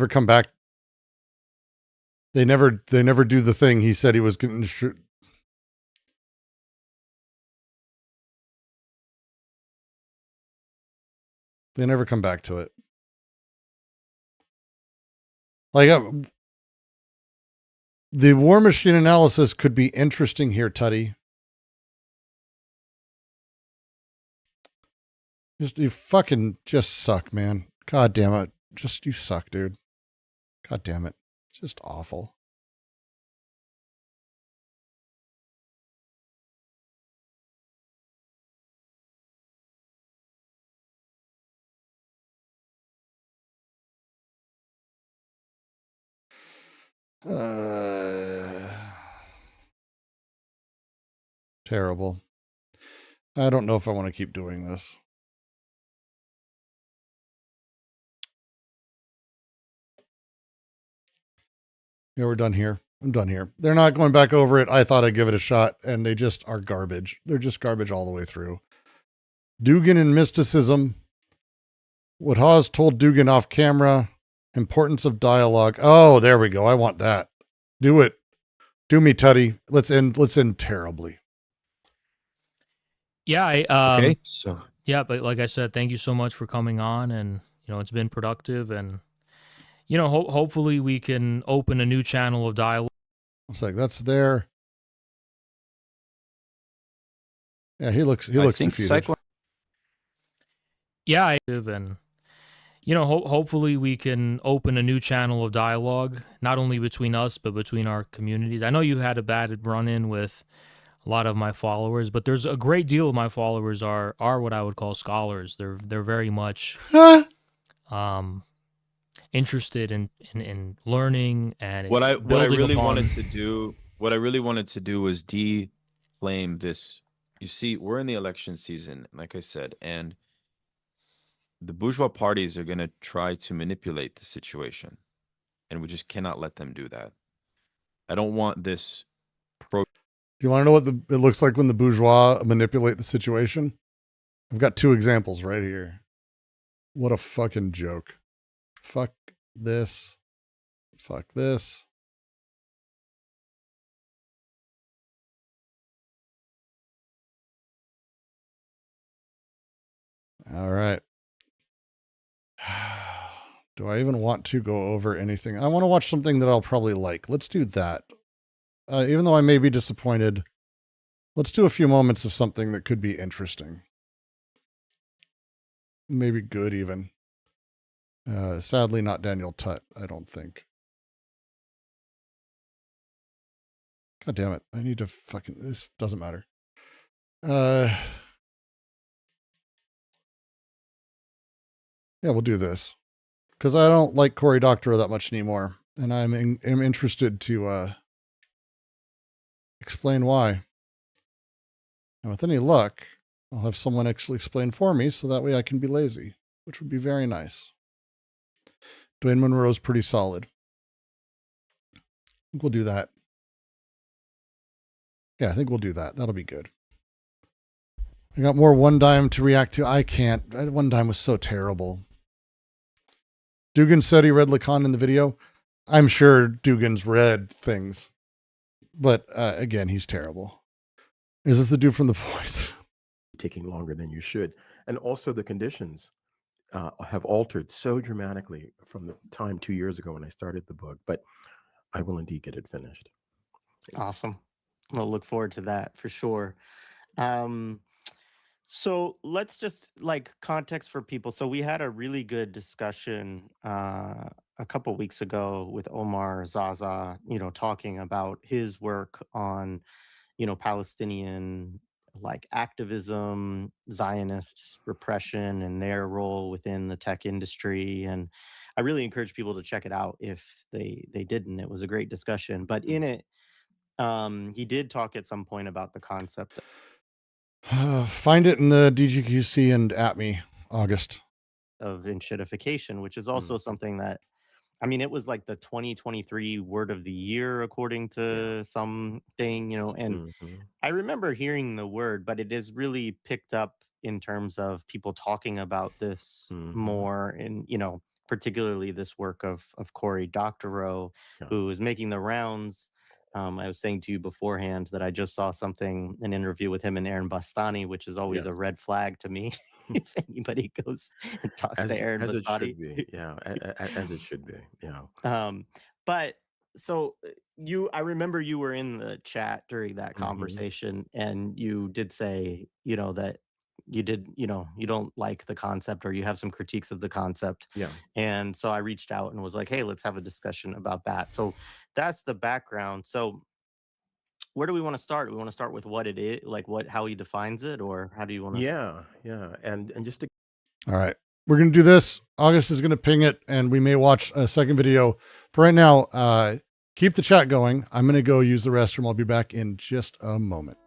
come back. They never do the thing he said he was going to shoot. They never come back to it. Like, the War Machine analysis could be interesting here, Tutty. You fucking just suck, man. God damn it. You suck, dude. God damn it. It's just awful. Terrible. I don't know if I want to keep doing this. Yeah, we're done here. I'm done here. They're not going back over it. I thought I'd give it a shot, and they just are garbage. They're just garbage all the way through. Dugan and mysticism. What Hawes told Dugan off camera. Importance of dialogue. Oh, there we go. I want that. Do it. Do me, Tutty. Let's end terribly. Yeah. Okay. So yeah, but like I said, thank you so much for coming on, and it's been productive, and hopefully we can open a new channel of dialogue. It's like that's there. Yeah, he looks defeated. Yeah, and hopefully we can open a new channel of dialogue, not only between us but between our communities. I know you had a bad run-in with a lot of my followers, but there's a great deal of my followers are what I would call scholars. They're very much interested in learning and what I really upon... wanted to do was deflame this. You see, we're in the election season, like I said, and the bourgeois parties are going to try to manipulate the situation, and we just cannot let them do that. I don't want this. Do you want to know what it looks like when the bourgeois manipulate the situation? I've got two examples right here. What a fucking joke. Fuck this. Fuck this. All right. Do I even want to go over anything? I want to watch something that I'll probably like. Let's do that. Even though I may be disappointed, let's do a few moments of something that could be interesting. Maybe good even. Sadly, not Daniel Tutt, I don't think. God damn it. I need to fucking... This doesn't matter. Yeah, we'll do this. Because I don't like Cory Doctorow that much anymore. And I'm interested to explain why. And with any luck, I'll have someone actually explain for me so that way I can be lazy, which would be very nice. Dwayne Monroe's pretty solid. I think we'll do that. Yeah, I think we'll do that. That'll be good. I got more One Dime to react to. I can't. One Dime was so terrible. Dugan said he read Lacan in the video. I'm sure Dugan's read things. But again, he's terrible. Is this the dude from The Voice? Taking longer than you should. And also the conditions have altered so dramatically from the time 2 years ago when I started the book. But I will indeed get it finished. Awesome. We'll look forward to that for sure. So let's just like context for people. So we had a really good discussion a couple weeks ago with Omar Zaza, talking about his work on, Palestinian like activism, Zionist repression, and their role within the tech industry. And I really encourage people to check it out if they didn't. It was a great discussion. But in it, he did talk at some point about the concept. Find it in the DGQC and at me, August. Of enshittification, which is also something that, it was like the 2023 word of the year, according to something, and I remember hearing the word, but it is really picked up in terms of people talking about this Mm-hmm. more, and particularly this work of Cory Doctorow, Yeah. who is making the rounds. I was saying to you beforehand that I just saw an interview with him and Aaron Bastani, which is always Yeah. a red flag to me if anybody goes and talks to Aaron As it Bastani. should be. Yeah. As it should be. Yeah. But so I remember you were in the chat during that Mhm. conversation, and you did say, that you don't like the concept, or you have some critiques of the concept. Yeah. And so I reached out and was like, hey, let's have a discussion about that. So that's the background. So where do we want to start? We want to start with what it is, like how he defines it, or how do you want to? Yeah. Yeah. And just to All right. We're going to do this. August is going to ping it, and we may watch a second video. For right now, keep the chat going. I'm going to go use the restroom. I'll be back in just a moment.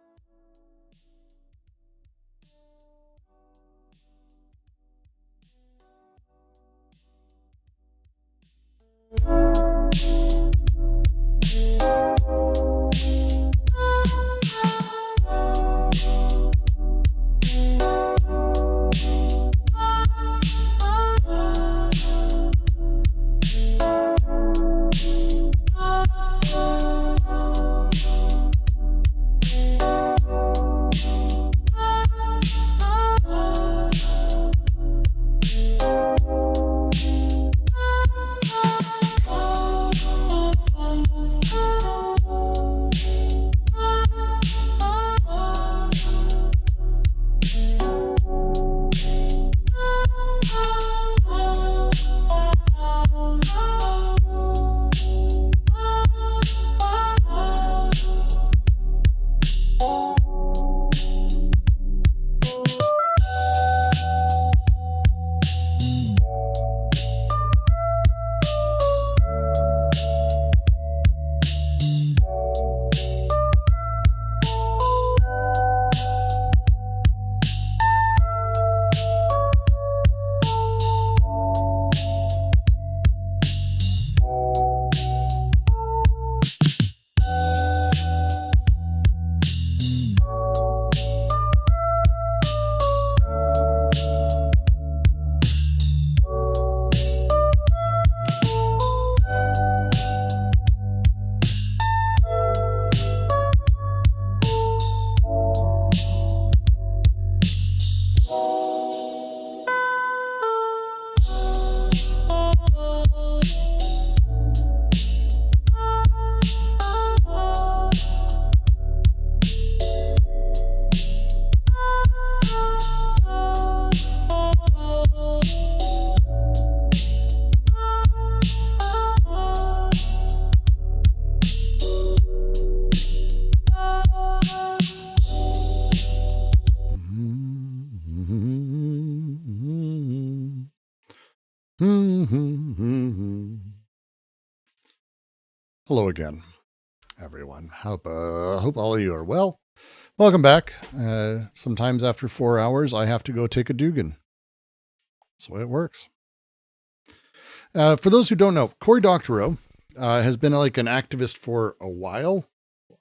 Hello again, everyone. Hope all of you are well. Welcome back. Sometimes after 4 hours, I have to go take a Dugan. That's the way it works. For those who don't know, Cory Doctorow has been like an activist for a while.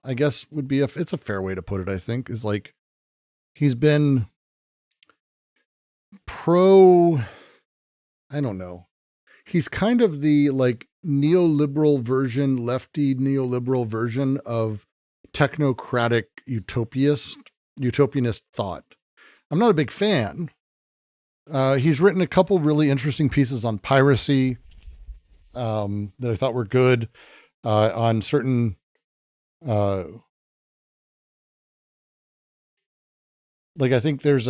I guess would be it's a fair way to put it. I think is like he's been pro. I don't know. He's kind of the like neoliberal version, lefty neoliberal version of technocratic utopianist thought. I'm not a big fan. He's written a couple really interesting pieces on piracy that I thought were good, on certain like I think there's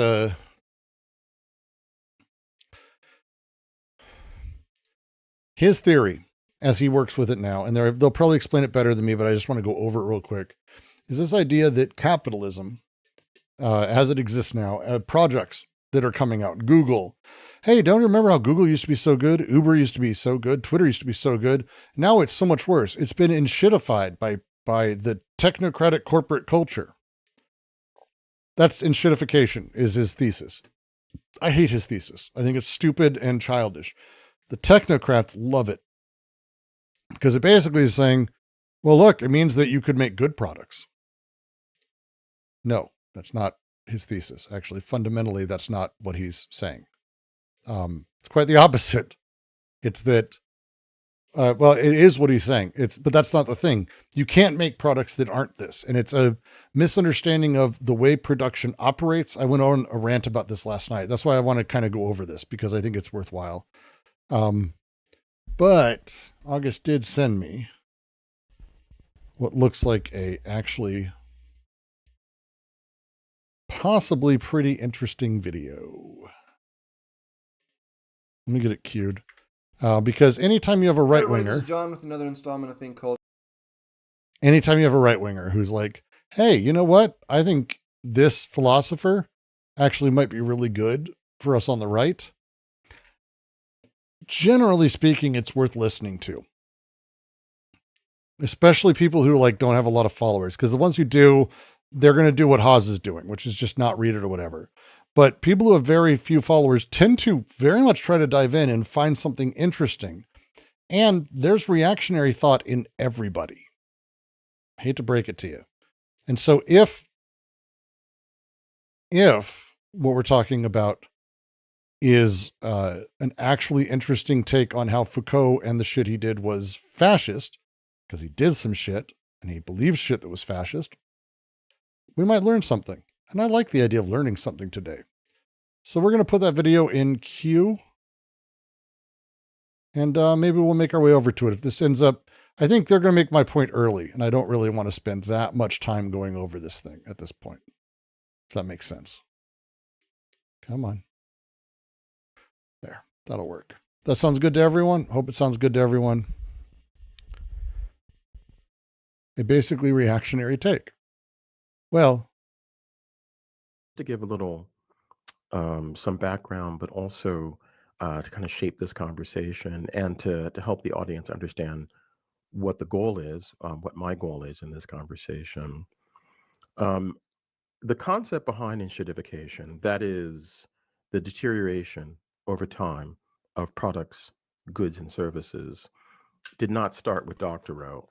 his theory as he works with it now, and they'll probably explain it better than me, but I just want to go over it real quick, is this idea that capitalism, as it exists now, projects that are coming out, Google. Hey, don't you remember how Google used to be so good? Uber used to be so good. Twitter used to be so good. Now it's so much worse. It's been enshittified by the technocratic corporate culture. That's enshittification is his thesis. I hate his thesis. I think it's stupid and childish. The technocrats love it because it basically is saying, well, look, it means that you could make good products. No, that's not his thesis. Actually, fundamentally, that's not what he's saying. It's quite the opposite. It's that, well, it is what he's saying. But that's not the thing. You can't make products that aren't this. And it's a misunderstanding of the way production operates. I went on a rant about this last night. That's why I want to kind of go over this, because I think it's worthwhile. But August did send me what looks like a actually possibly pretty interesting video. Let me get it queued. Because anytime you have a right winger, This is John with another installment of a thing called. anytime you have a right winger who's like, hey, you know what? I think this philosopher actually might be really good for us on the right. Generally speaking, it's worth listening to. Especially people who like don't have a lot of followers, because the ones who do, they're going to do what Haas is doing, which is just not read it or whatever. But people who have very few followers tend to very much try to dive in and find something interesting. And there's reactionary thought in everybody. I hate to break it to you. And so if what we're talking about is an actually interesting take on how Foucault and the shit he did was fascist, because he did some shit and he believes shit that was fascist, we might learn something. And I like the idea of learning something today. So we're going to put that video in queue. And maybe we'll make our way over to it. If this ends up, I think they're going to make my point early. And I don't really want to spend that much time going over this thing at this point. If that makes sense. Come on. There, that'll work. That sounds good to everyone. Hope it sounds good to everyone. A basically reactionary take. Well, to give a little some background, but also to kind of shape this conversation and to help the audience understand what the goal is, what my goal is in this conversation. The concept behind enshittification, that is the deterioration over time of products, goods, and services, did not start with Dr. Rowe.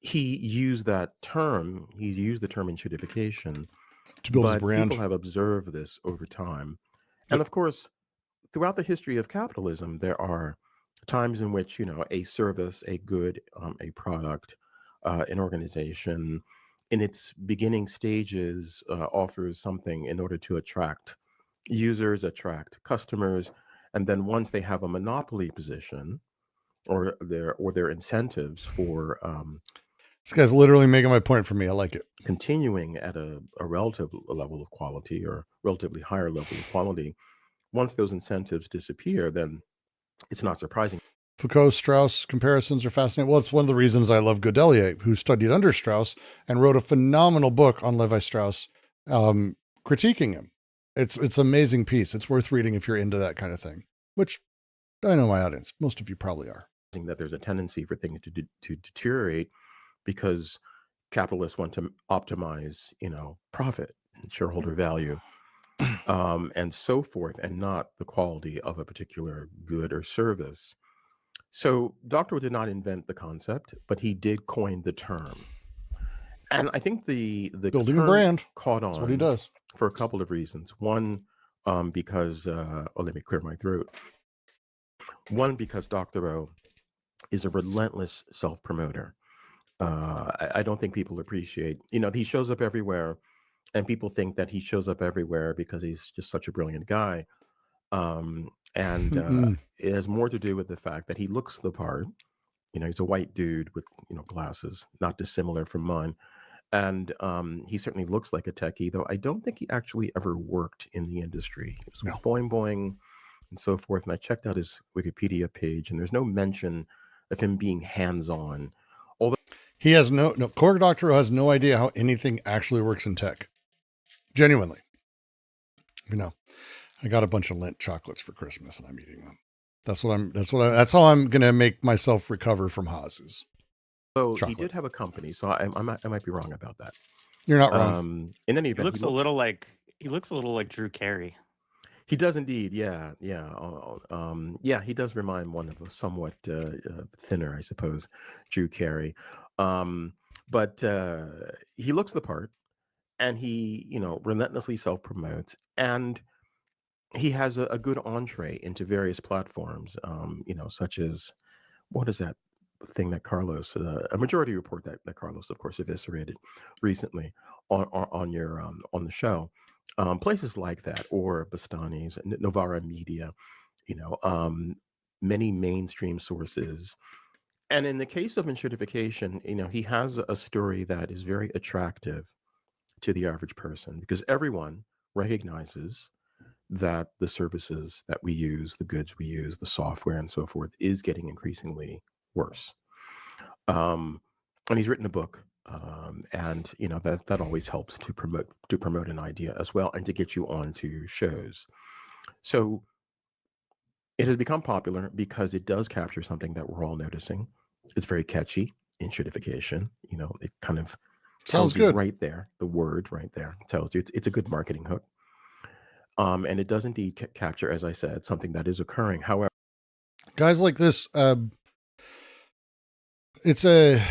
He used that term, he's used the term enshittification to build his but brand. people have observed this over time. And of course, throughout the history of capitalism, there are times in which, you know, a service, a good, a product, an organization in its beginning stages offers something in order to attract users, attract customers. And then once they have a monopoly position or their incentives for this guy's literally making my point for me. I like it. Continuing at a relative level of quality or relatively higher level of quality, once those incentives disappear, then it's not surprising. Foucault-Strauss comparisons are fascinating. Well, it's one of the reasons I love Godelier, who studied under Strauss and wrote a phenomenal book on Levi-Strauss, critiquing him. It's an amazing piece. It's worth reading if you're into that kind of thing, which I know my audience, most of you probably are. That there's a tendency for things to deteriorate because capitalists want to optimize, you know, profit and shareholder value, and so forth, and not the quality of a particular good or service. So Dr. did not invent the concept, but he did coin the term. And I think the building a term brand caught on. That's what he does. For a couple of reasons. One, because, let me clear my throat. One, because Dr. O is a relentless self-promoter. I don't think people appreciate, you know, he shows up everywhere and people think that he shows up everywhere because he's just such a brilliant guy. It has more to do with the fact that he looks the part. You know, he's a white dude with, you know, glasses, not dissimilar from mine. And he certainly looks like a techie, though I don't think he actually ever worked in the industry. It was boing boing and so forth. And I checked out his Wikipedia page, and there's no mention of him being hands-on. Although he has Core Doctor has no idea how anything actually works in tech. Genuinely. You know, I got a bunch of Lindt chocolates for Christmas and I'm eating them. That's how I'm going to make myself recover from Haas's. So chocolate. He did have a company, so I might be wrong about that. You're not wrong. In any event, he looks a little like Drew Carey. He does indeed, yeah. He does remind one of a somewhat thinner, I suppose, Drew Carey. But he looks the part, and he, relentlessly self promotes, and he has a good entree into various platforms, such as, what is that thing that Carlos, a Majority Report that Carlos, of course, eviscerated recently on your on the show. Places like that, or Bastani's, Novara Media, many mainstream sources. And in the case of enshittification, he has a story that is very attractive to the average person, because everyone recognizes that the services that we use, the goods we use, the software and so forth, is getting increasingly worse. And he's written a book, and that always helps to promote an idea as well, and to get you onto shows. So it has become popular because it does capture something that we're all noticing. It's very catchy. Enshittification, it kind of Sounds tells you good. right there. The word right there tells you it's a good marketing hook. And it does indeed capture, as I said, something that is occurring. However, Guys like this, it's a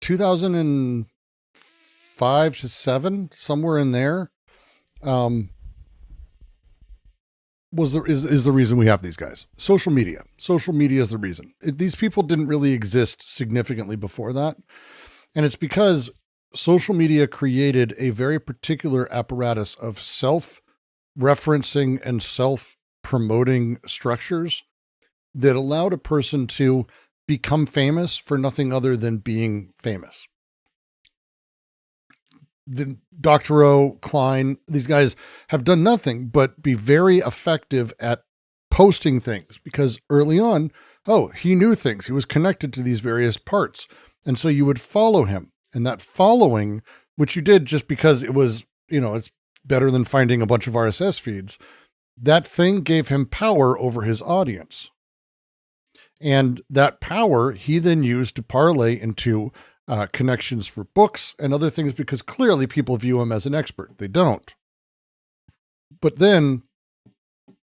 2005 to 7, somewhere in there. Is the reason we have these guys. Social media is the reason. These people didn't really exist significantly before that. And it's because social media created a very particular apparatus of self-referencing and self-promoting structures that allowed a person to become famous for nothing other than being famous. The Dr. O, Klein, these guys have done nothing but be very effective at posting things, because early on, he knew things. He was connected to these various parts. And so you would follow him, and that following, which you did just because it was, it's better than finding a bunch of RSS feeds. That thing gave him power over his audience. And that power he then used to parlay into connections for books and other things, because clearly people view him as an expert. They don't. But then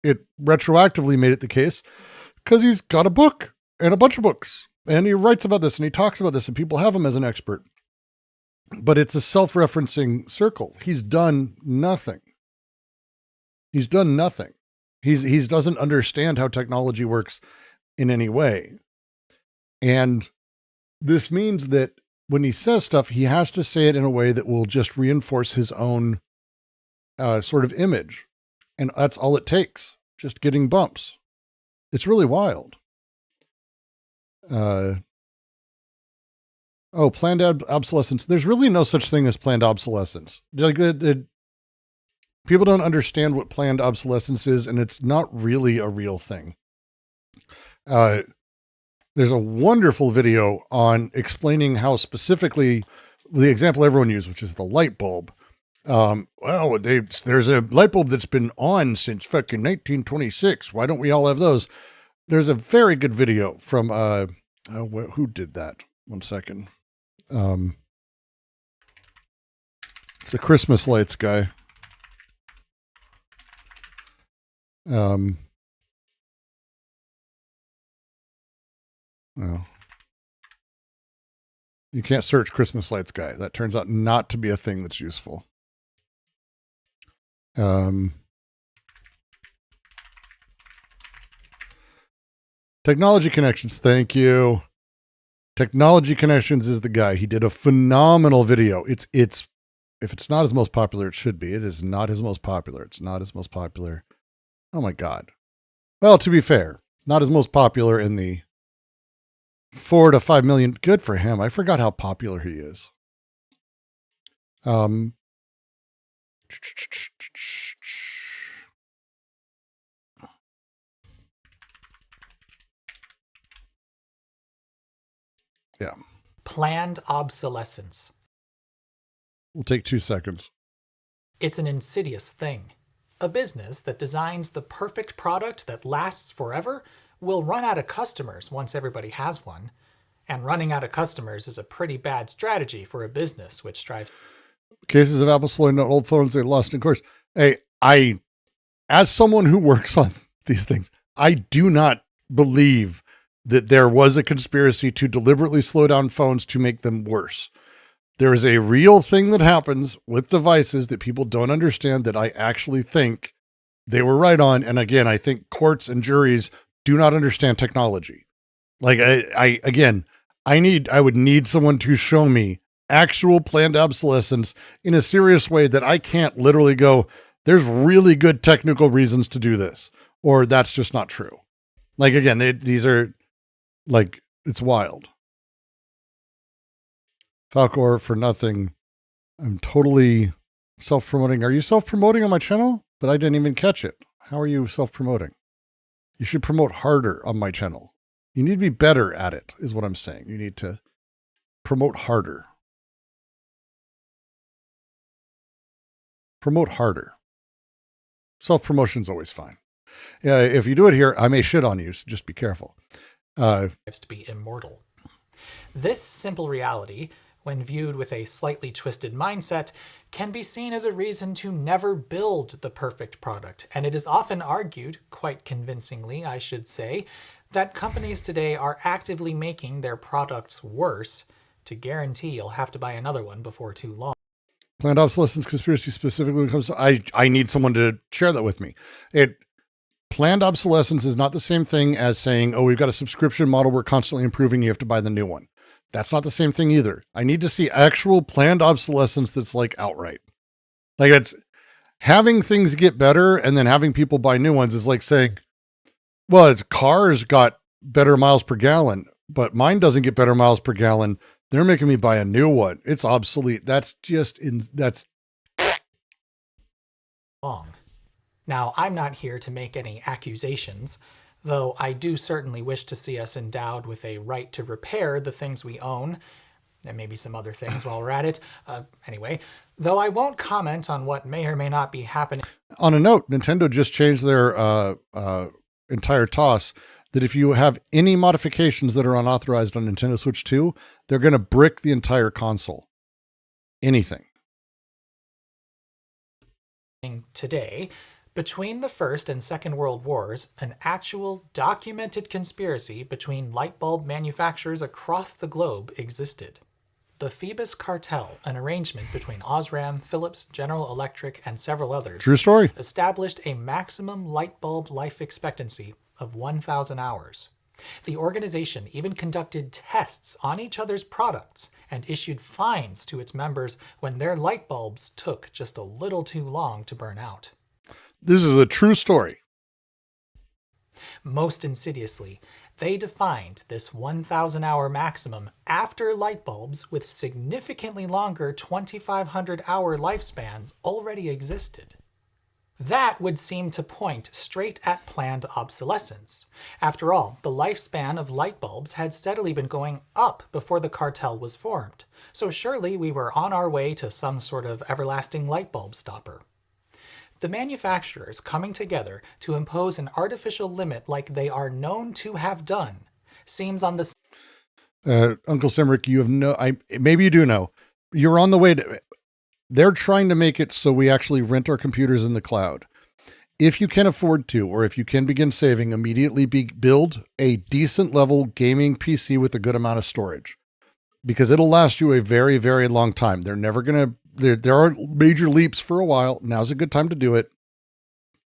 it retroactively made it the case because he's got a book and a bunch of books, and he writes about this and he talks about this, and people have him as an expert. But it's a self-referencing circle. He's done nothing. He doesn't understand how technology works in any way. And this means that when he says stuff, he has to say it in a way that will just reinforce his own sort of image. And that's all it takes. Just getting bumps. It's really wild. Planned obsolescence. There's really no such thing as planned obsolescence. People don't understand what planned obsolescence is, and it's not really a real thing. There's a wonderful video on explaining how specifically the example everyone uses, which is the light bulb. There's a light bulb that's been on since fucking 1926. Why don't we all have those? There's a very good video from, who did that? 1 second. It's the Christmas lights guy. Well, you can't search Christmas lights guy. That turns out not to be a thing that's useful. Technology Connections. Thank you. Technology Connections is the guy. He did a phenomenal video. If it's not his most popular, it should be. It is not his most popular. It's not his most popular. Oh my God. Well, to be fair, not his most popular in the 4 to 5 million. Good for him. I forgot how popular he is. Yeah. Planned obsolescence. We'll take 2 seconds. It's an insidious thing. A business that designs the perfect product that lasts forever will run out of customers once everybody has one. And running out of customers is a pretty bad strategy for a business which strives. Cases of Apple slowing down old phones they lost in course. Hey, as someone who works on these things, I do not believe that there was a conspiracy to deliberately slow down phones to make them worse. There is a real thing that happens with devices that people don't understand that I actually think they were right on. And again, I think courts and juries do not understand technology. Like I would need someone to show me actual planned obsolescence in a serious way that I can't literally go, there's really good technical reasons to do this, or that's just not true. Like, again, these are like, it's wild. Falcor for nothing. I'm totally self-promoting. Are you self-promoting on my channel? But I didn't even catch it. How are you self-promoting? You should promote harder on my channel. You need to be better at it, is what I'm saying. You need to promote harder. Promote harder. Self-promotion is always fine. Yeah, if you do it here, I may shit on you, so just be careful. To be immortal. This simple reality, when viewed with a slightly twisted mindset, can be seen as a reason to never build the perfect product. And it is often argued, quite convincingly I should say, that companies today are actively making their products worse to guarantee you'll have to buy another one before too long. Planned obsolescence conspiracy specifically when it comes to, I need someone to share that with me. Planned obsolescence is not the same thing as saying, oh, we've got a subscription model we're constantly improving, you have to buy the new one. That's not the same thing either. I need to see actual planned obsolescence that's like outright. Like, it's having things get better and then having people buy new ones is like saying, well, its cars got better miles per gallon, but mine doesn't get better miles per gallon. They're making me buy a new one. It's obsolete. That's long. Now, I'm not here to make any accusations, though I do certainly wish to see us endowed with a right to repair the things we own, and maybe some other things while we're at it. Anyway, though I won't comment on what may or may not be happening. On a note, Nintendo just changed their entire toss that if you have any modifications that are unauthorized on Nintendo Switch 2, they're going to brick the entire console. Anything. Today, between the First and Second World Wars, an actual documented conspiracy between light bulb manufacturers across the globe existed. The Phoebus Cartel, an arrangement between Osram, Philips, General Electric, and several others, True story, established a maximum light bulb life expectancy of 1,000 hours. The organization even conducted tests on each other's products and issued fines to its members when their light bulbs took just a little too long to burn out. This is a true story. Most insidiously, they defined this 1,000-hour maximum after light bulbs with significantly longer 2,500-hour lifespans already existed. That would seem to point straight at planned obsolescence. After all, the lifespan of light bulbs had steadily been going up before the cartel was formed, so surely we were on our way to some sort of everlasting light bulb stopper. The manufacturers coming together to impose an artificial limit like they are known to have done seems on the... Uncle Simric, you have maybe you do know. You're on the way to... They're trying to make it so we actually rent our computers in the cloud. If you can afford to, or if you can begin saving, immediately build a decent level gaming PC with a good amount of storage, because it'll last you a very, very long time. They're never going to, there are major leaps for a while. Now's a good time to do it.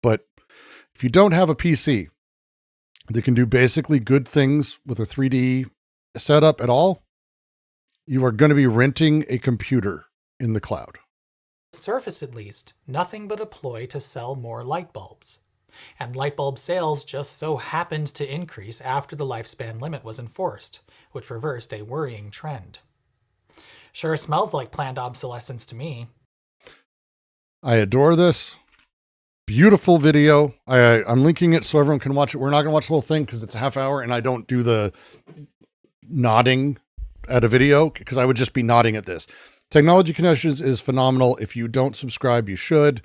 But if you don't have a PC that can do basically good things with a 3D setup at all, you are going to be renting a computer in the cloud. Surface at least, nothing but a ploy to sell more light bulbs. And light bulb sales just so happened to increase after the lifespan limit was enforced, which reversed a worrying trend. Sure smells like planned obsolescence to me. I adore this. Beautiful video. I'm linking it so everyone can watch it. We're not going to watch the whole thing because it's a half hour and I don't do the nodding at a video because I would just be nodding at this. Technology Connections is phenomenal. If you don't subscribe, you should.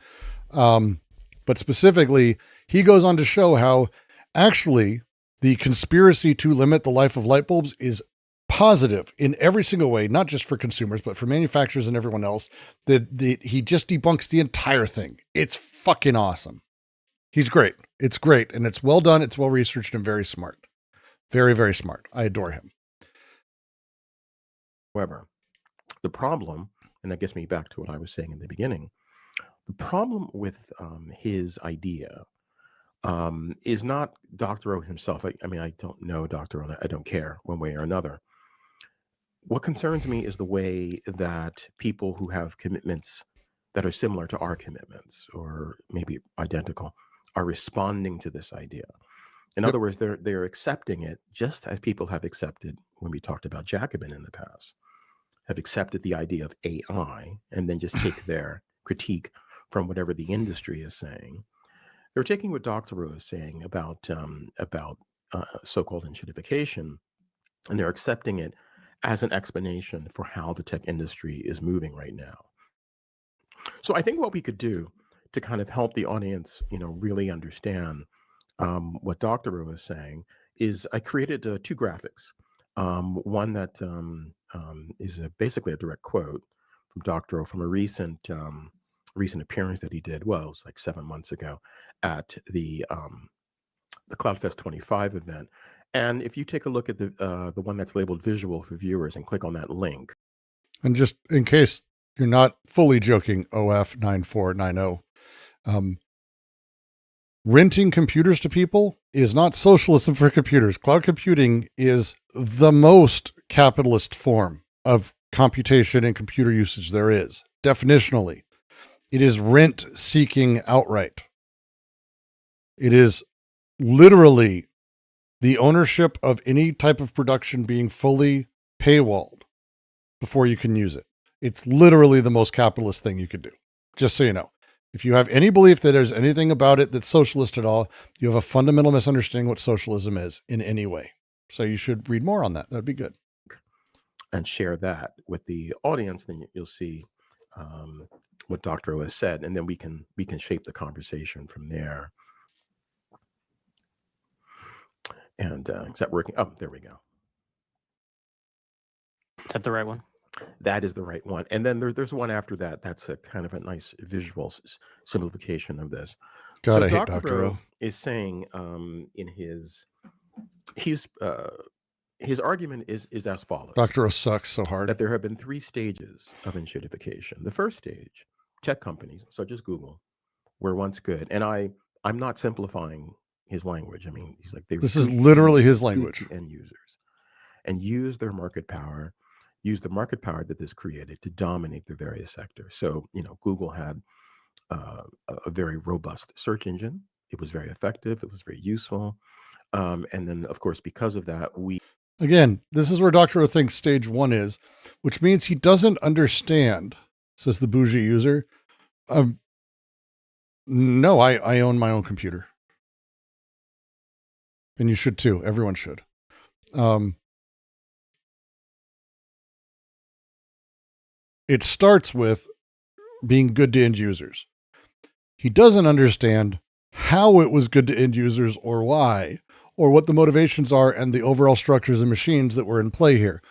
But specifically, he goes on to show how actually the conspiracy to limit the life of light bulbs is positive in every single way, not just for consumers, but for manufacturers and everyone else. He just debunks the entire thing. It's fucking awesome. He's great. It's great. And it's well done. It's well researched and very smart. Very, very smart. I adore him. However, The problem, and that gets me back to what I was saying in the beginning, the problem with his idea is not Dr. O himself. I mean, I don't know Dr. O. I don't care one way or another. What concerns me is the way that people who have commitments that are similar to our commitments, or maybe identical, are responding to this idea. In other words, they're accepting it just as people have accepted, when we talked about Jacobin in the past, have accepted the idea of AI and then just take their critique from whatever the industry is saying. They're taking what Dr. O is saying about so-called enshittification, and they're accepting it as an explanation for how the tech industry is moving right now. So I think what we could do to kind of help the audience, really understand what Dr. O is saying is I created 2 graphics. One that is basically a direct quote from Dr. O from a recent appearance that he did. Well, it was like 7 months ago at the CloudFest 25 event. And if you take a look at the one that's labeled visual for viewers and click on that link. And just in case you're not fully joking, OF 9490, renting computers to people is not socialism for computers. Cloud computing is the most capitalist form of computation and computer usage there is. Definitionally, it is rent seeking outright. It is literally the ownership of any type of production being fully paywalled before you can use it. It's literally the most capitalist thing you could do. Just so you know. If you have any belief that there's anything about it that's socialist at all, you have a fundamental misunderstanding what socialism is in any way. So you should read more on that. That'd be good. And share that with the audience, then you'll see what Dr. O has said, and then we can shape the conversation from there. And is that working? Oh, there we go. Is that the right one? That is the right one. And then there's one after that. That's a kind of a nice visual simplification of this. God, I hate Dr. O. Is saying in his argument is as follows. Dr. O sucks so hard. That there have been 3 stages of enshittification. The first stage, tech companies such as Google were once good. And I'm not simplifying his language. I mean, he's like, this is literally his language. End users and use their market power, use the market power that this created to dominate their various sectors. So, Google had a very robust search engine. It was very effective. It was very useful. And then, of course, because of that, Again, this is where Dr. O thinks stage 1 is, which means he doesn't understand, says the bougie user. No, I own my own computer. And you should too. Everyone should. It starts with being good to end users. He doesn't understand how it was good to end users or why, or what the motivations are and the overall structures and machines that were in play here.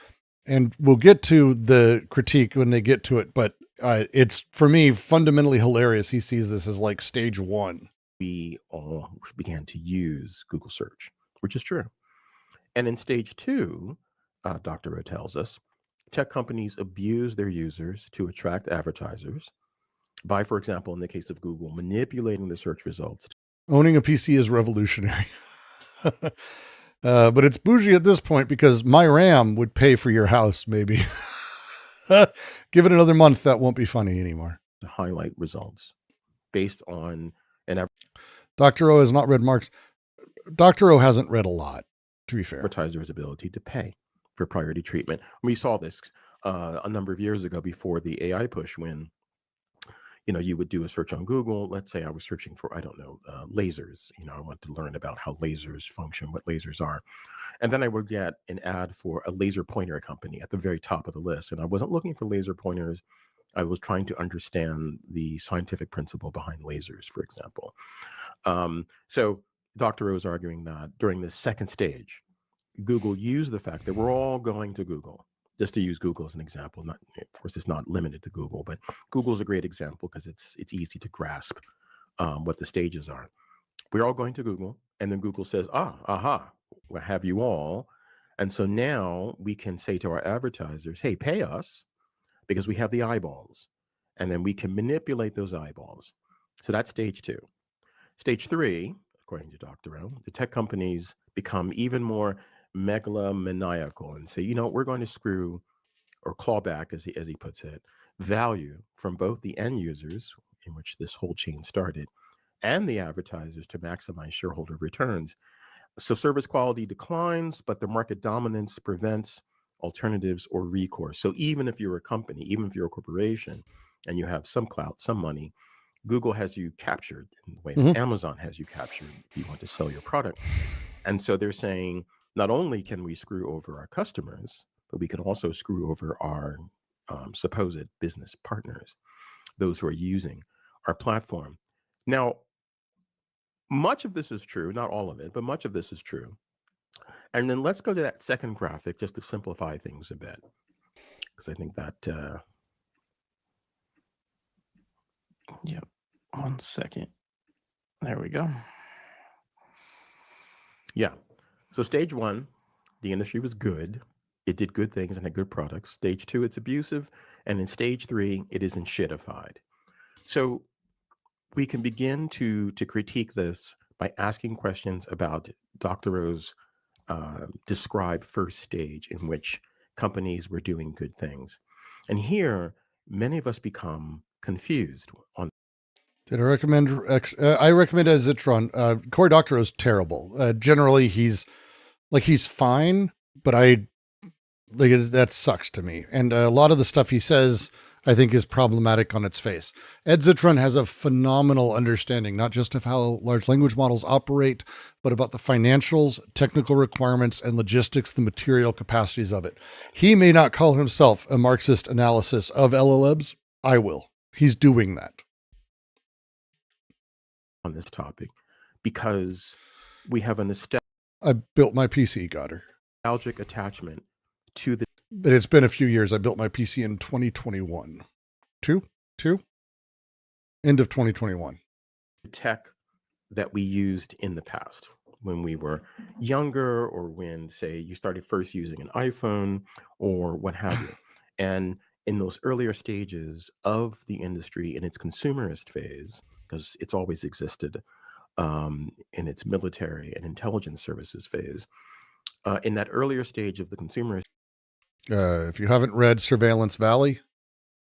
And we'll get to the critique when they get to it, but it's, for me, fundamentally hilarious. He sees this as like stage 1. We all began to use Google search, which is true. And in stage 2, Dr. O tells us, tech companies abuse their users to attract advertisers by, for example, in the case of Google, manipulating the search results. Owning a PC is revolutionary. But it's bougie at this point because my RAM would pay for your house, maybe. Give it another month, that won't be funny anymore. To highlight results based on an Dr. O has not read Marx. Dr. O hasn't read a lot, to be fair. Advertiser's ability to pay for priority treatment. We saw this a number of years ago before the AI push, when you would do a search on Google. Let's say I was searching for, I don't know, lasers. I want to learn about how lasers function, what lasers are. And then I would get an ad for a laser pointer company at the very top of the list. And I wasn't looking for laser pointers. I was trying to understand the scientific principle behind lasers, for example. So Dr. O is arguing that during the second stage, Google used the fact that we're all going to Google. Just to use Google as an example, of course, it's not limited to Google, but Google's a great example because it's easy to grasp what the stages are. We're all going to Google, and then Google says, we'll have you all. And so now we can say to our advertisers, hey, pay us, because we have the eyeballs, and then we can manipulate those eyeballs. So that's stage 2. Stage 3, according to Dr. O, the tech companies become even more megalomaniacal and say, we're going to screw or claw back, as he puts it, value from both the end users, in which this whole chain started, and the advertisers to maximize shareholder returns. So service quality declines, but the market dominance prevents alternatives or recourse. So even if you're a company, even if you're a corporation, and you have some clout, some money, Google has you captured in the way that Amazon has you captured if you want to sell your product. And so they're saying, not only can we screw over our customers, but we can also screw over our supposed business partners, those who are using our platform. Now, much of this is true, not all of it, but much of this is true. And then let's go to that second graphic just to simplify things a bit, because I think that... Yep. 1 second. There we go. Yeah. So stage 1, the industry was good. It did good things and had good products. Stage 2, it's abusive. And in stage 3, it is shitified. So we can begin to critique this by asking questions about Dr. O's described first stage in which companies were doing good things. And here, many of us become confused on... Did I recommend? I recommend Zitron. Cory Doctorow is terrible. Generally, he's fine, but that sucks to me. And a lot of the stuff he says, I think, is problematic on its face. Ed Zitron has a phenomenal understanding, not just of how large language models operate, but about the financials, technical requirements, and logistics, the material capacities of it. He may not call himself a Marxist analysis of LLMs. I will. He's doing that. On this topic, because we have a I built my PC, Goddard. Nostalgic attachment to the... But it's been a few years. I built my PC in 2021. Two? End of 2021. Tech that we used in the past when we were younger, or when, say, you started first using an iPhone or what have you. And in those earlier stages of the industry in its consumerist phase, because it's always existed in its military and intelligence services phase, in that earlier stage of the consumerist... If you haven't read Surveillance Valley,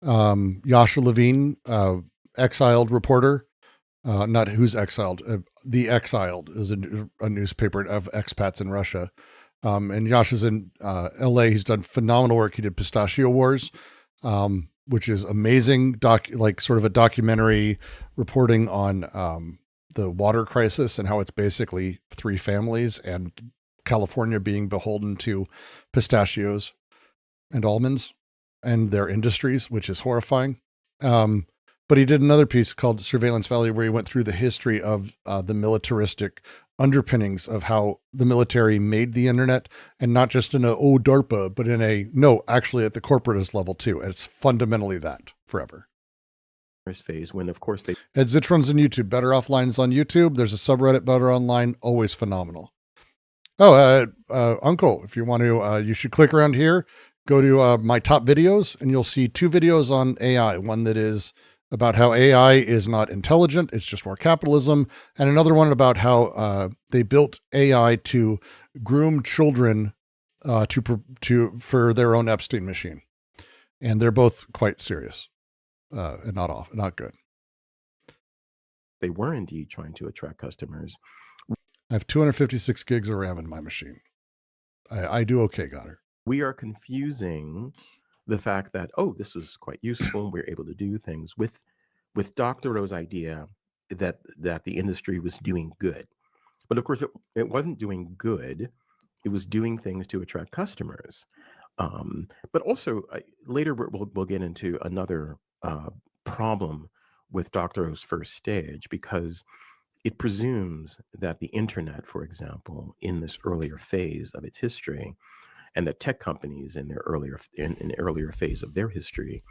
Yasha Levine, exiled reporter, not who's exiled, The Exiled is a newspaper of expats in Russia. And Yasha's in LA. He's done phenomenal work. He did Pistachio Wars, which is amazing, sort of a documentary reporting on the water crisis and how it's basically 3 families and California being beholden to pistachios and almonds and their industries, which is horrifying. But he did another piece called Surveillance Valley, where he went through the history of the militaristic underpinnings of how the military made the internet, and not just in DARPA, but actually at the corporatist level too. And it's fundamentally that forever. Phase, when of course Ed Zitron's on YouTube. Better Offline is on YouTube. There's a subreddit, Better Online, always phenomenal. Uncle, if you want to, you should click around here. Go to my top videos, and you'll see 2 videos on AI. One that is about how AI is not intelligent, it's just more capitalism, and another one about how they built AI to groom children for their own Epstein machine, and they're both quite serious and not good. They were indeed trying to attract customers. I have 256 gigs of RAM in my machine. I do okay, Goddard. We are confusing the fact that, this was quite useful. We're able to do things with Dr. O's idea that the industry was doing good. But of course, it wasn't doing good. It was doing things to attract customers. But also, later we'll get into another problem with Dr. O's first stage, because it presumes that the internet, for example, in this earlier phase of its history, and that tech companies in their earlier phase of their history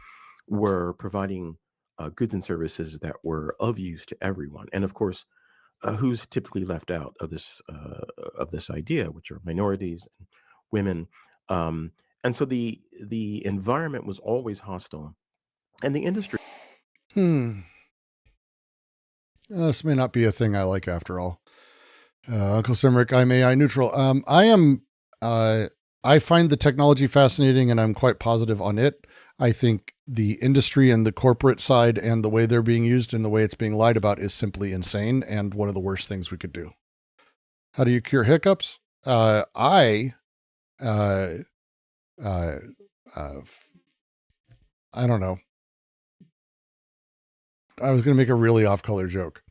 were providing goods and services that were of use to everyone. And of course, who's typically left out of this idea, which are minorities, and women, And so the environment was always hostile, and the industry. This may not be a thing I like after all. Uncle Simric, I'm AI neutral. I find the technology fascinating, and I'm quite positive on it. I think the industry and the corporate side and the way they're being used and the way it's being lied about is simply insane and one of the worst things we could do. How do you cure hiccups? I don't know. I was going to make a really off-color joke.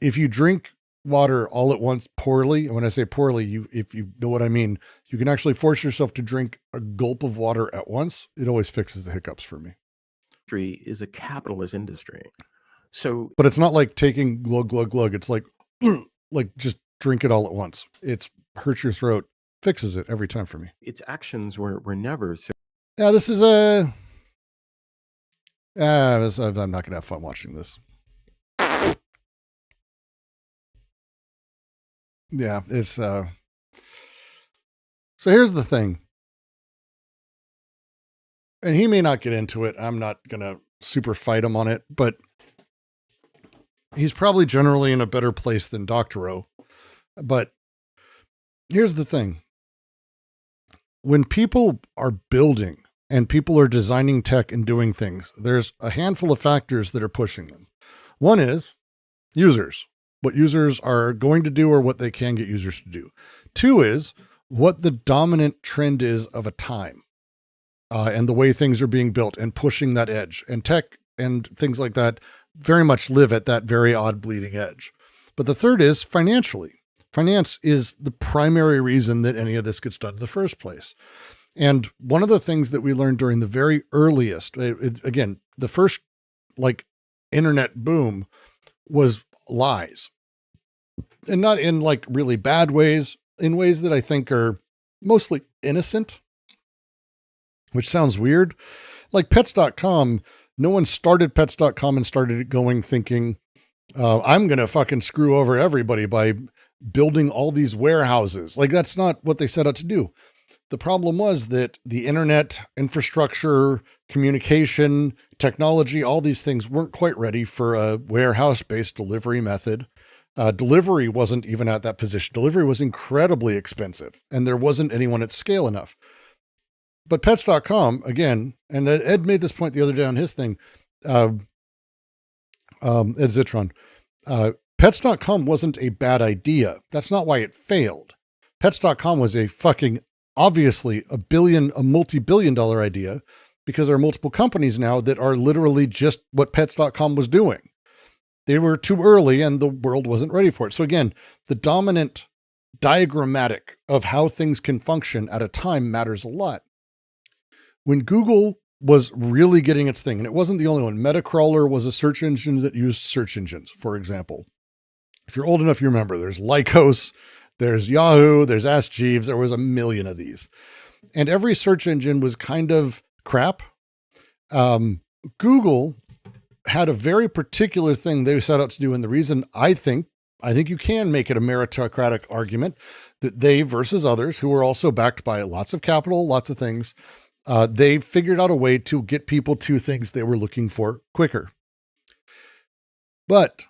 If you drink water all at once poorly, and when I say poorly, if you know what I mean, you can actually force yourself to drink a gulp of water at once. It always fixes the hiccups for me. Is a capitalist industry. So, but it's not like taking glug, glug, glug. It's like just drink it all at once. It's hurts your throat, fixes it every time for me. Its actions were never. Yeah, this is a. I'm not going to have fun watching this. Yeah, it's so here's the thing. And he may not get into it. I'm not going to super fight him on it, but he's probably generally in a better place than Dr. O. But here's the thing. When people are building and people are designing tech and doing things, there's a handful of factors that are pushing them. One is users, what users are going to do or what they can get users to do. Two is what the dominant trend is of a time and the way things are being built and pushing that edge. And tech and things like that very much live at that very odd bleeding edge. But the third is financially. Finance is the primary reason that any of this gets done in the first place. And one of the things that we learned during the very earliest, again, the first like internet boom was lies. And not in like really bad ways, in ways that I think are mostly innocent, which sounds weird. Like pets.com, no one started pets.com and started it going thinking, I'm going to fucking screw over everybody by building all these warehouses. Like that's not what they set out to do. The problem was that the internet infrastructure, communication, technology, all these things weren't quite ready for a warehouse-based delivery method. Delivery wasn't even at that position. Delivery was incredibly expensive, and there wasn't anyone at scale enough. But pets.com, again, and Ed made this point the other day on his thing, Ed Zitron, pets.com wasn't a bad idea. That's not why it failed. Pets.com was a fucking, obviously, a multi-billion dollar idea because there are multiple companies now that are literally just what pets.com was doing. They were too early and the world wasn't ready for it. So again, the dominant diagrammatic of how things can function at a time matters a lot. When Google was really getting its thing, and it wasn't the only one, Metacrawler was a search engine that used search engines, for example. If you're old enough, you remember there's Lycos, there's Yahoo, there's Ask Jeeves, there was a million of these. And every search engine was kind of crap. Google had a very particular thing they set out to do. And the reason I think you can make it a meritocratic argument that they versus others who are also backed by lots of capital, lots of things, they figured out a way to get people to things they were looking for quicker. But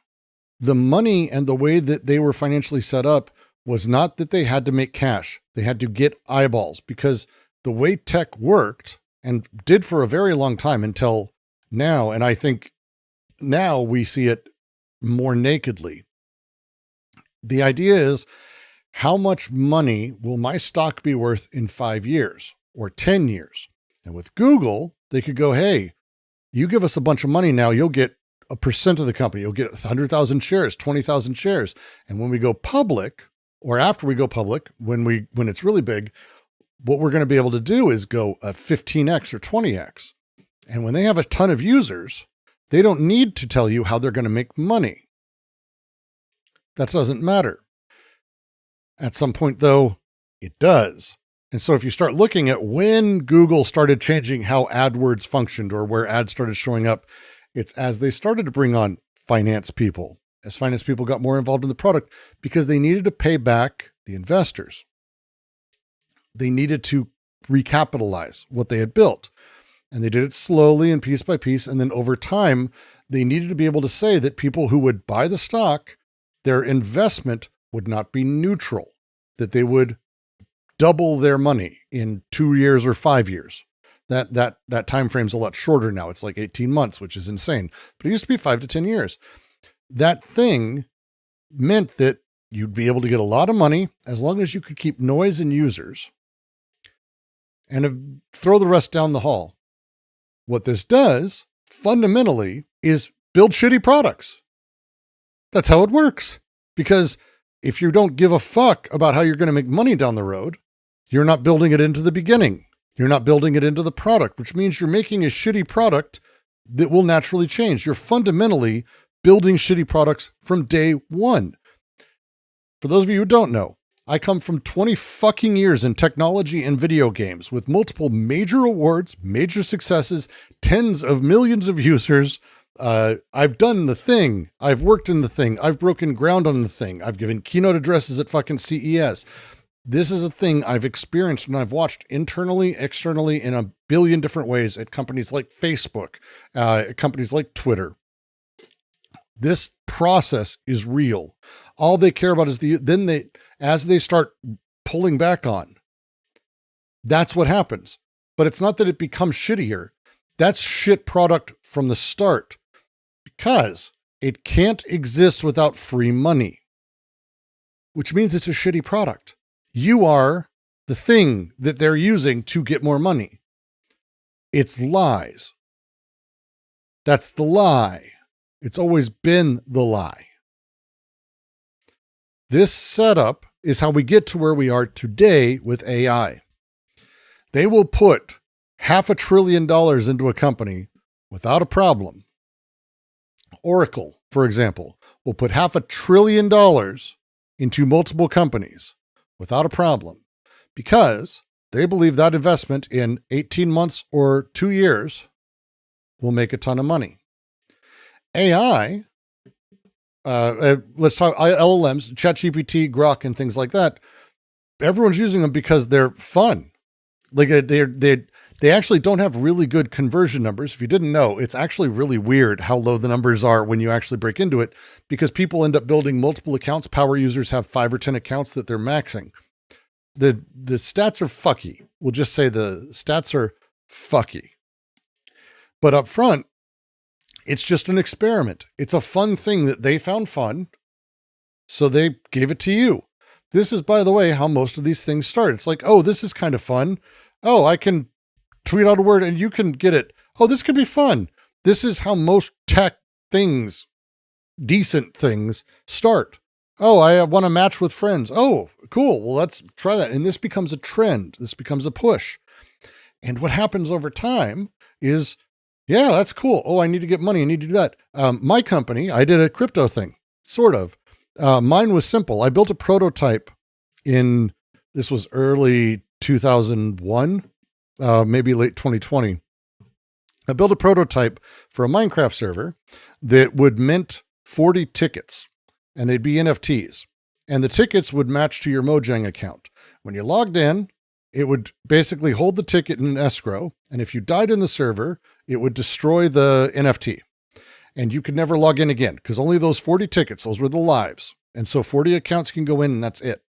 the money and the way that they were financially set up was not that they had to make cash. They had to get eyeballs, because the way tech worked and did for a very long time until now, and I think now we see it more nakedly. The idea is, how much money will my stock be worth in 5 years or 10 years? And with Google, they could go, hey, you give us a bunch of money now, you'll get a percent of the company. You'll get 100,000 shares, 20,000 shares. And when we go public, or after we go public, when it's really big, what we're going to be able to do is go a 15x or 20x. And when they have a ton of users, they don't need to tell you how they're going to make money. That doesn't matter. At some point, though, it does. And so if you start looking at when Google started changing how AdWords functioned or where ads started showing up, it's as they started to bring on finance people, as finance people got more involved in the product because they needed to pay back the investors. they needed to recapitalize what they had built. And they did it slowly and piece by piece. And then over time, they needed to be able to say that people who would buy the stock, their investment would not be neutral, that they would double their money in 2 years or 5 years. That time frame's a lot shorter now. It's like 18 months, which is insane. But it used to be 5 to 10 years. That thing meant that you'd be able to get a lot of money as long as you could keep noise and users and throw the rest down the hall. What this does fundamentally is build shitty products. That's how it works. Because if you don't give a fuck about how you're going to make money down the road, you're not building it into the beginning. You're not building it into the product, which means you're making a shitty product that will naturally change. You're fundamentally building shitty products from day one. For those of you who don't know, I come from 20 fucking years in technology and video games with multiple major awards, major successes, tens of millions of users. I've done the thing. I've worked in the thing. I've broken ground on the thing. I've given keynote addresses at fucking CES. This is a thing I've experienced and I've watched internally, externally, in a billion different ways at companies like Facebook, companies like Twitter. This process is real. All they care about is as they start pulling back on, that's what happens. But it's not that it becomes shittier. That's shit product from the start because it can't exist without free money, which means it's a shitty product. You are the thing that they're using to get more money. It's lies. That's the lie. It's always been the lie. This setup is how we get to where we are today with AI. They will put $500 billion into a company without a problem. Oracle, for example, will put $500 billion into multiple companies without a problem because they believe that investment in 18 months or 2 years will make a ton of money. AI, let's talk LLMs, ChatGPT, Grok, and things like that. Everyone's using them because they're fun. Like they actually don't have really good conversion numbers. If you didn't know, it's actually really weird how low the numbers are when you actually break into it because people end up building multiple accounts. Power users have 5 or 10 accounts that they're maxing. The stats are fucky. We'll just say the stats are fucky. But up front, it's just an experiment. It's a fun thing that they found fun, so they gave it to you. This is, by the way, how most of these things start. It's like, oh, this is kind of fun. Oh, I can tweet out a word and you can get it. Oh, this could be fun. This is how most tech things, decent things, start. Oh, I want to match with friends. Oh, cool. Well, let's try that. And this becomes a trend. This becomes a push. And what happens over time is, yeah, that's cool. Oh, I need to get money. I need to do that. My company, I did a crypto thing, sort of. Mine was simple. I built a prototype this was early 2001, maybe late 2020. I built a prototype for a Minecraft server that would mint 40 tickets, and they'd be NFTs. And the tickets would match to your Mojang account. When you logged in, it would basically hold the ticket in an escrow. And if you died in the server, it would destroy the NFT. And you could never log in again because only those 40 tickets, those were the lives. And so 40 accounts can go in and that's it.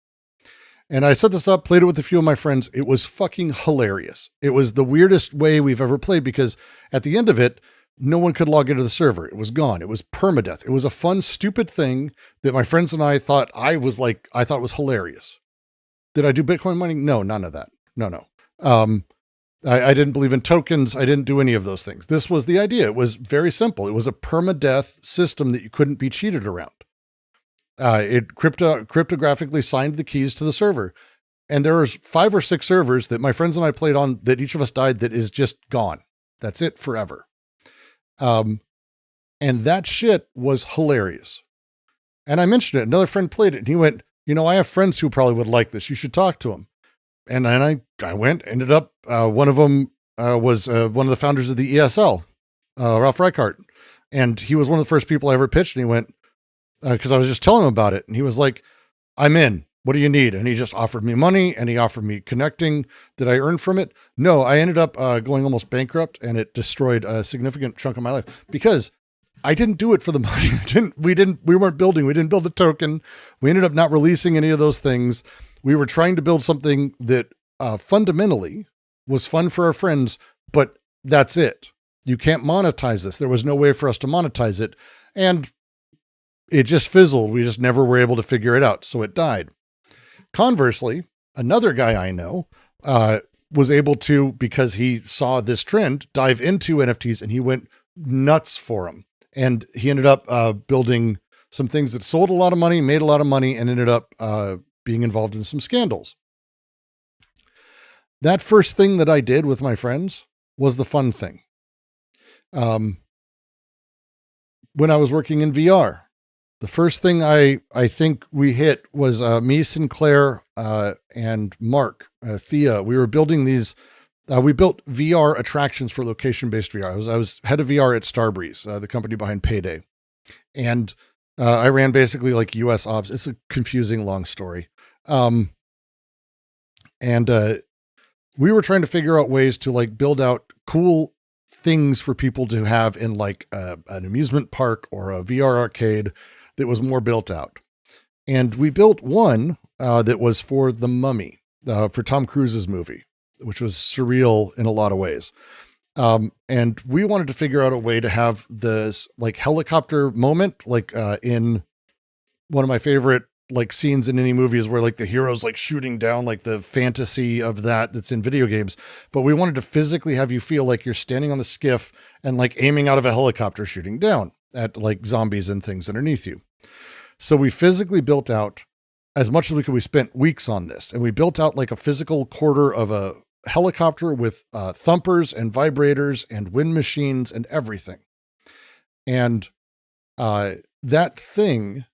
And I set this up, played it with a few of my friends. It was fucking hilarious. It was the weirdest way we've ever played because at the end of it, no one could log into the server. It was gone. It was permadeath. It was a fun, stupid thing that my friends and I thought it was hilarious. Did I do Bitcoin mining? No, none of that. No. I didn't believe in tokens. I didn't do any of those things. This was the idea. It was very simple. It was a permadeath system that you couldn't be cheated around. It cryptographically signed the keys to the server. And there was 5 or 6 servers that my friends and I played on that each of us died that is just gone. That's it forever. And that shit was hilarious. And I mentioned it. Another friend played it and he went, I have friends who probably would like this. You should talk to them. And then I went, ended up, one of them was one of the founders of the ESL, Ralph Reichart. And he was one of the first people I ever pitched. And he went, because I was just telling him about it. And he was like, I'm in. what do you need? And he just offered me money and he offered me connecting. Did I earn from it? No, I ended up going almost bankrupt, and it destroyed a significant chunk of my life because I didn't do it for the money. We didn't build a token. We ended up not releasing any of those things. We were trying to build something that fundamentally was fun for our friends, but that's it. You can't monetize this. There was no way for us to monetize it. And it just fizzled. We just never were able to figure it out. So it died. Conversely, another guy I know was able to, because he saw this trend, dive into NFTs, and he went nuts for them. And he ended up building some things that sold a lot of money, made a lot of money, and ended up being involved in some scandals. That first thing that I did with my friends was the fun thing. When I was working in VR, the first thing I think we hit was me, Sinclair, and Mark, Thea. We were building these. We built VR attractions for location-based VR. I was head of VR at Starbreeze, the company behind Payday, and I ran basically like U.S. ops. It's a confusing, long story, and we were trying to figure out ways to like build out cool things for people to have in like an amusement park or a VR arcade that was more built out. And we built one that was for The Mummy, for Tom Cruise's movie, which was surreal in a lot of ways. And we wanted to figure out a way to have this like helicopter moment, like in one of my favorite like scenes in any movie is where like the hero's like shooting down, like the fantasy of that's in video games. But we wanted to physically have you feel like you're standing on the skiff and like aiming out of a helicopter shooting down at like zombies and things underneath you. So we physically built out as much as we could. We spent weeks on this, and we built out like a physical quarter of a helicopter with thumpers and vibrators and wind machines and everything. And that thing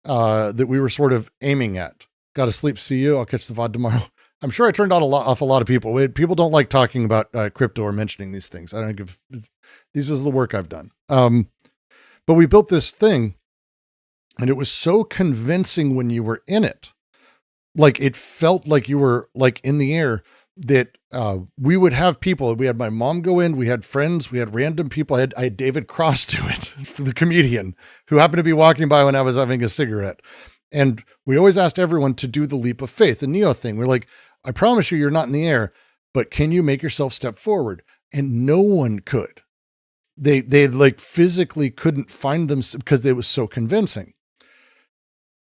that we were sort of aiming at. Got to sleep. See you. I'll catch the VOD tomorrow. I'm sure I turned out off a lot of people. People don't like talking about crypto or mentioning these things. I don't give. This is the work I've done. But we built this thing, and it was so convincing when you were in it. Like it felt like you were like in the air. That we would have people. We had my mom go in. We had friends. We had random people. I had David Cross do it, the comedian, who happened to be walking by when I was having a cigarette. And we always asked everyone to do the leap of faith, the Neo thing. We're like, I promise you, you're not in the air, but can you make yourself step forward? And no one could. They like physically couldn't find them because it was so convincing.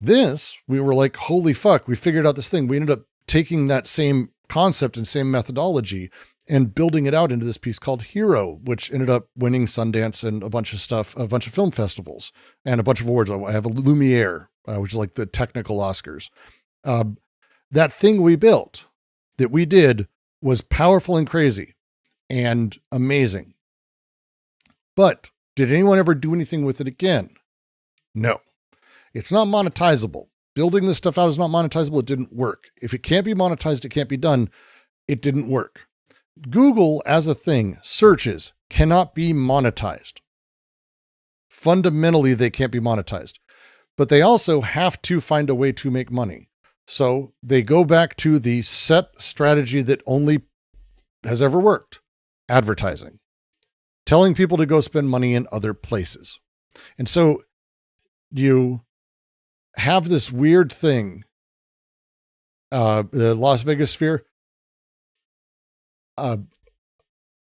This, we were like, holy fuck, we figured out this thing. We ended up taking that same concept and same methodology and building it out into this piece called Hero, which ended up winning Sundance and a bunch of stuff, a bunch of film festivals and a bunch of awards. I have a Lumiere, which is like the technical Oscars. That thing we built that we did was powerful and crazy and amazing. But did anyone ever do anything with it again? No, it's not monetizable. Building this stuff out is not monetizable. It didn't work. If it can't be monetized, it can't be done. It didn't work. Google as a thing, searches cannot be monetized. Fundamentally, they can't be monetized, but they also have to find a way to make money. So they go back to the set strategy that only has ever worked: advertising, telling people to go spend money in other places. And so you have this weird thing, the Las Vegas sphere.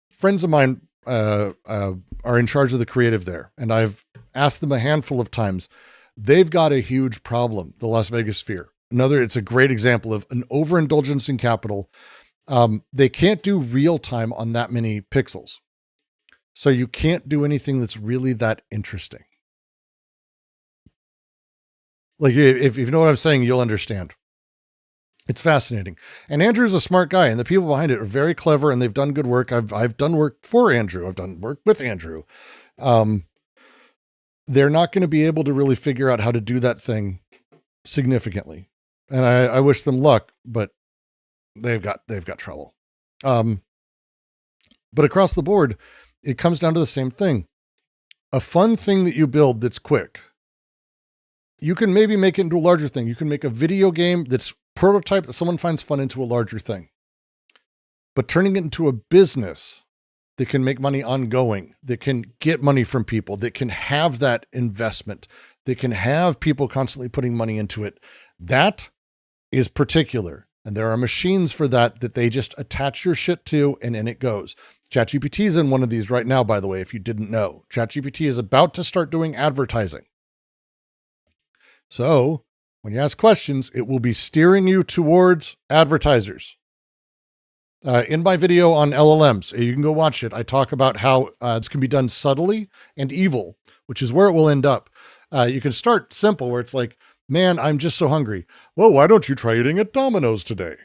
Friends of mine are in charge of the creative there, and I've asked them a handful of times. They've got a huge problem, the Las Vegas sphere. It's a great example of an overindulgence in capital. They can't do real time on that many pixels. So you can't do anything that's really that interesting. Like, if you know what I'm saying, you'll understand. It's fascinating. And Andrew's a smart guy, and the people behind it are very clever, and they've done good work. I've done work for Andrew. I've done work with Andrew. They're not going to be able to really figure out how to do that thing significantly. And I wish them luck, but they've got trouble. But across the board, it comes down to the same thing. A fun thing that you build that's quick you can maybe make it into a larger thing. You can make a video game that's prototype that someone finds fun into a larger thing. But turning it into a business that can make money ongoing, that can get money from people, that can have that investment, that can have people constantly putting money into it, that is particular. And there are machines for that they just attach your shit to, and in it goes. ChatGPT is in one of these right now, by the way, if you didn't know. ChatGPT is about to start doing advertising. So when you ask questions, it will be steering you towards advertisers. In my video on LLMs, you can go watch it. I talk about how this can be done subtly and evil, which is where it will end up. You can start simple, where it's like, man, I'm just so hungry. Well, why don't you try eating at Domino's today?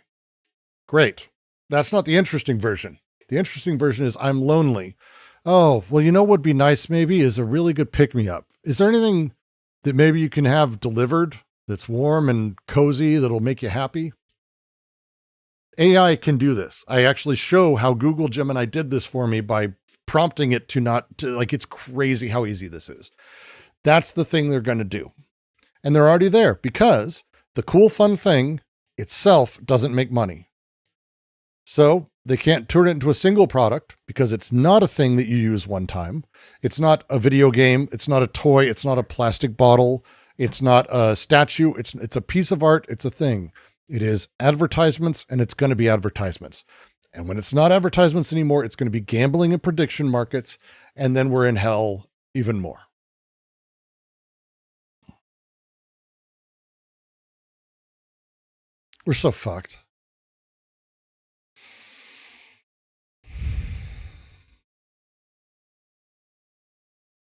Great. That's not the interesting version. The interesting version is I'm lonely. Oh, well, you know what would be nice maybe is a really good pick-me-up. Is there anything that maybe you can have delivered that's warm and cozy that'll make you happy? AI can do this. I actually show how Google Gemini did this for me by prompting it it's crazy how easy this is. That's the thing they're going to do. And they're already there because the cool, fun thing itself doesn't make money. So they can't turn it into a single product because it's not a thing that you use one time. It's not a video game. It's not a toy. It's not a plastic bottle. It's not a statue. It's a piece of art. It's a thing. It is advertisements, and it's going to be advertisements. And when it's not advertisements anymore, it's going to be gambling and prediction markets. And then we're in hell even more. We're so fucked.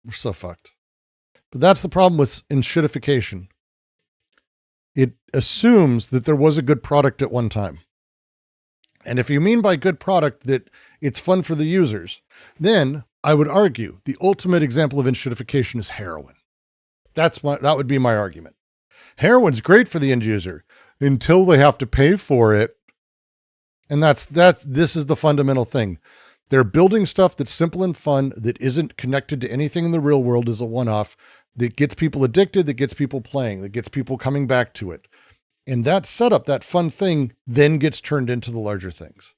We're so fucked. But that's the problem with enshittification. It assumes that there was a good product at one time. And if you mean by good product that it's fun for the users, then I would argue the ultimate example of enshittification is heroin. That would be my argument. Heroin's great for the end user until they have to pay for it. And this is the fundamental thing. They're building stuff that's simple and fun, that isn't connected to anything in the real world, as a one-off, that gets people addicted, that gets people playing, that gets people coming back to it. And that setup, that fun thing, then gets turned into the larger things.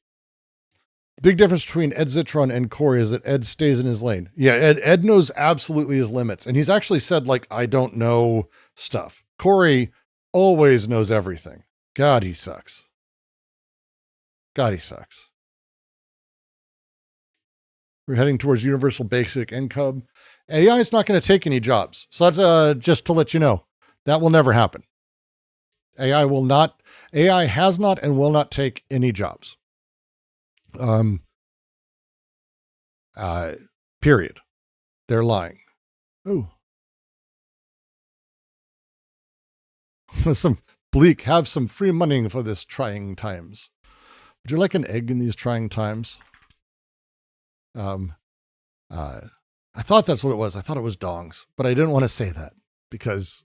The big difference between Ed Zitron and Corey is that Ed stays in his lane. Yeah, Ed knows absolutely his limits. And he's actually said, I don't know stuff. Corey always knows everything. God, he sucks. God, he sucks. We're heading towards universal basic income. AI is not going to take any jobs. So that's just to let you know, that will never happen. AI has not and will not take any jobs. Period. They're lying. Oh. Some bleak, have some free money for this trying times. Would you like an egg in these trying times? I thought that's what it was. I thought it was dongs, but I didn't want to say that because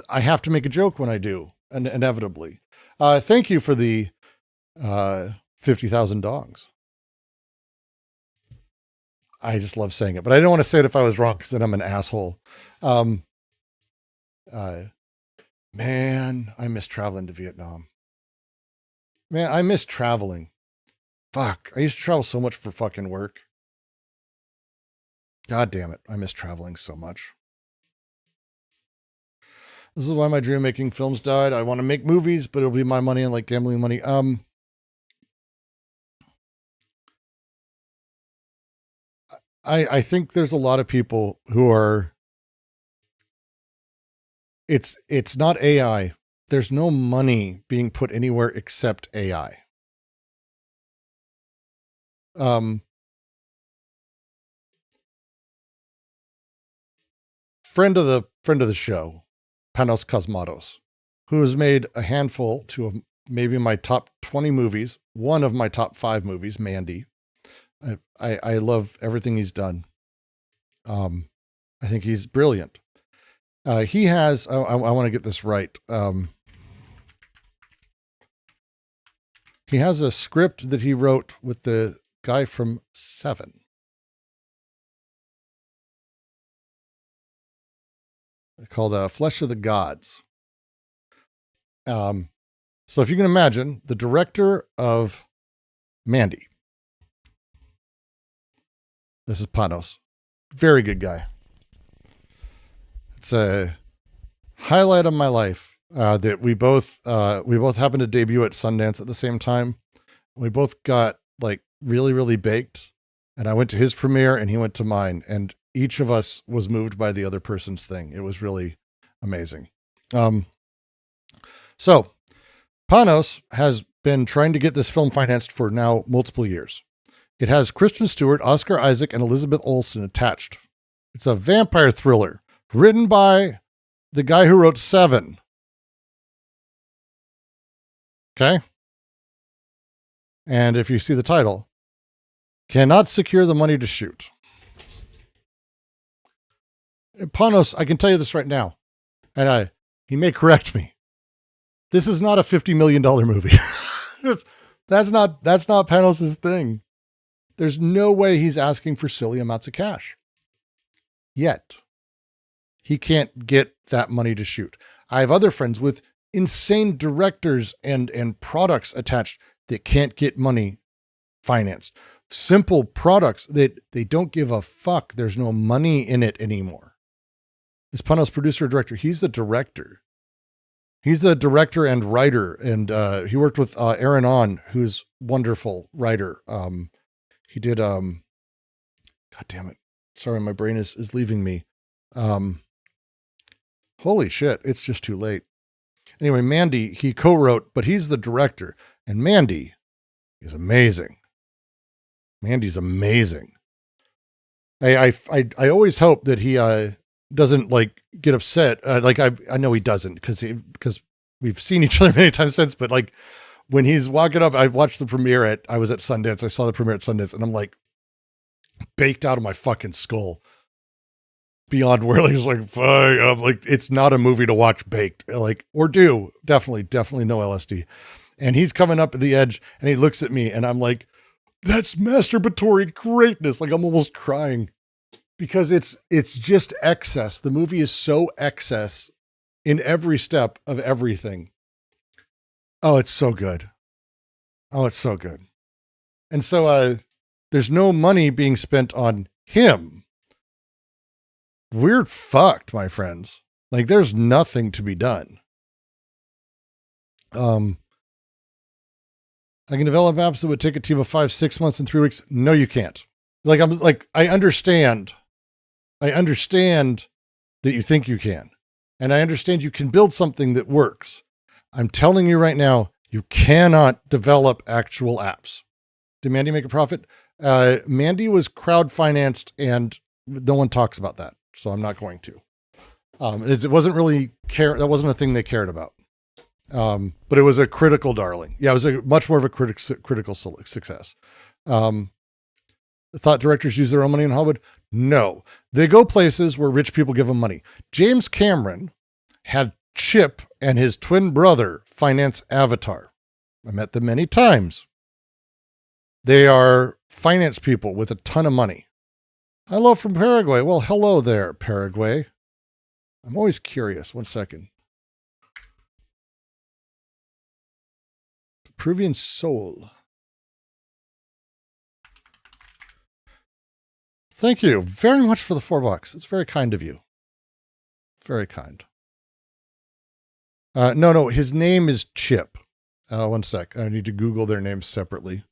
I have to make a joke when I do, and inevitably. Thank you for the 50,000 dongs. I just love saying it, but I didn't want to say it if I was wrong because then I'm an asshole. Man, I miss traveling to Vietnam. Man, I miss traveling. Fuck, I used to travel so much for fucking work. God damn it, I miss traveling so much. This is why my dream of making films died. I want to make movies, but it'll be my money and gambling money. I think there's a lot of people who are, it's not AI. There's no money being put anywhere except AI. Friend of the show, Panos Cosmatos, who has made a handful of maybe my top 20 movies, one of my top 5 movies, Mandy. I love everything he's done. I think he's brilliant. He has, I want to get this right. He has a script that he wrote with the guy from Seven. called Flesh of the Gods. So if you can imagine, the director of Mandy. This is Panos. Very good guy. It's a highlight of my life that we both happened to debut at Sundance at the same time. We both got like really, really baked. And I went to his premiere and he went to mine. And each of us was moved by the other person's thing. It was really amazing. So Panos has been trying to get this film financed for now multiple years. It has Kristen Stewart, Oscar Isaac, and Elizabeth Olsen attached. It's a vampire thriller written by the guy who wrote Seven. Okay? And if you see the title, cannot secure the money to shoot. Panos, I can tell you this right now, and he may correct me. This is not a $50 million movie. That's not Panos' thing. There's no way he's asking for silly amounts of cash. Yet. He can't get that money to shoot. I have other friends with insane directors and products attached that can't get money financed. Simple products that they don't give a fuck. There's no money in it anymore. Is Panos producer or director? He's the director. He's the director and writer, and he worked with Aaron On, who's wonderful writer. He did God damn it. Sorry, my brain is leaving me. Holy shit, it's just too late. Anyway, Mandy, he co-wrote, but he's the director, and Mandy is amazing. Mandy's amazing. I always hope that he doesn't like get upset. I know he doesn't because we've seen each other many times since. But like when he's walking up, I watched the premiere I was at Sundance. I saw the premiere at Sundance, and I'm like baked out of my fucking skull. Beyond where he's like, fuck. And I'm like, it's not a movie to watch baked. Like, or do definitely no LSD. And he's coming up at the edge, and he looks at me, and I'm like, that's masturbatory greatness. Like I'm almost crying. Because it's just excess. The movie is so excess in every step of everything. Oh, it's so good. Oh, it's so good. And so there's no money being spent on him. We're fucked, my friends. Like there's nothing to be done. I can develop apps that would take a team of 5, 6 months and 3 weeks. No, you can't. I understand that you think you can. And I understand you can build something that works. I'm telling you right now, you cannot develop actual apps. Did Mandy make a profit? Mandy was crowd-financed and no one talks about that. So I'm not going to. It wasn't really that wasn't a thing they cared about. But it was a critical darling. Yeah, it was much more of a critical success. Thought directors use their own money in Hollywood? No. They go places where rich people give them money. James Cameron had Chip and his twin brother finance Avatar. I met them many times. They are finance people with a ton of money. Hello from Paraguay. Well, hello there, Paraguay. I'm always curious. 1 second. Peruvian soul. Thank you very much for the $4. It's very kind of you. Very kind. No, his name is Chip. 1 sec. I need to Google their names separately.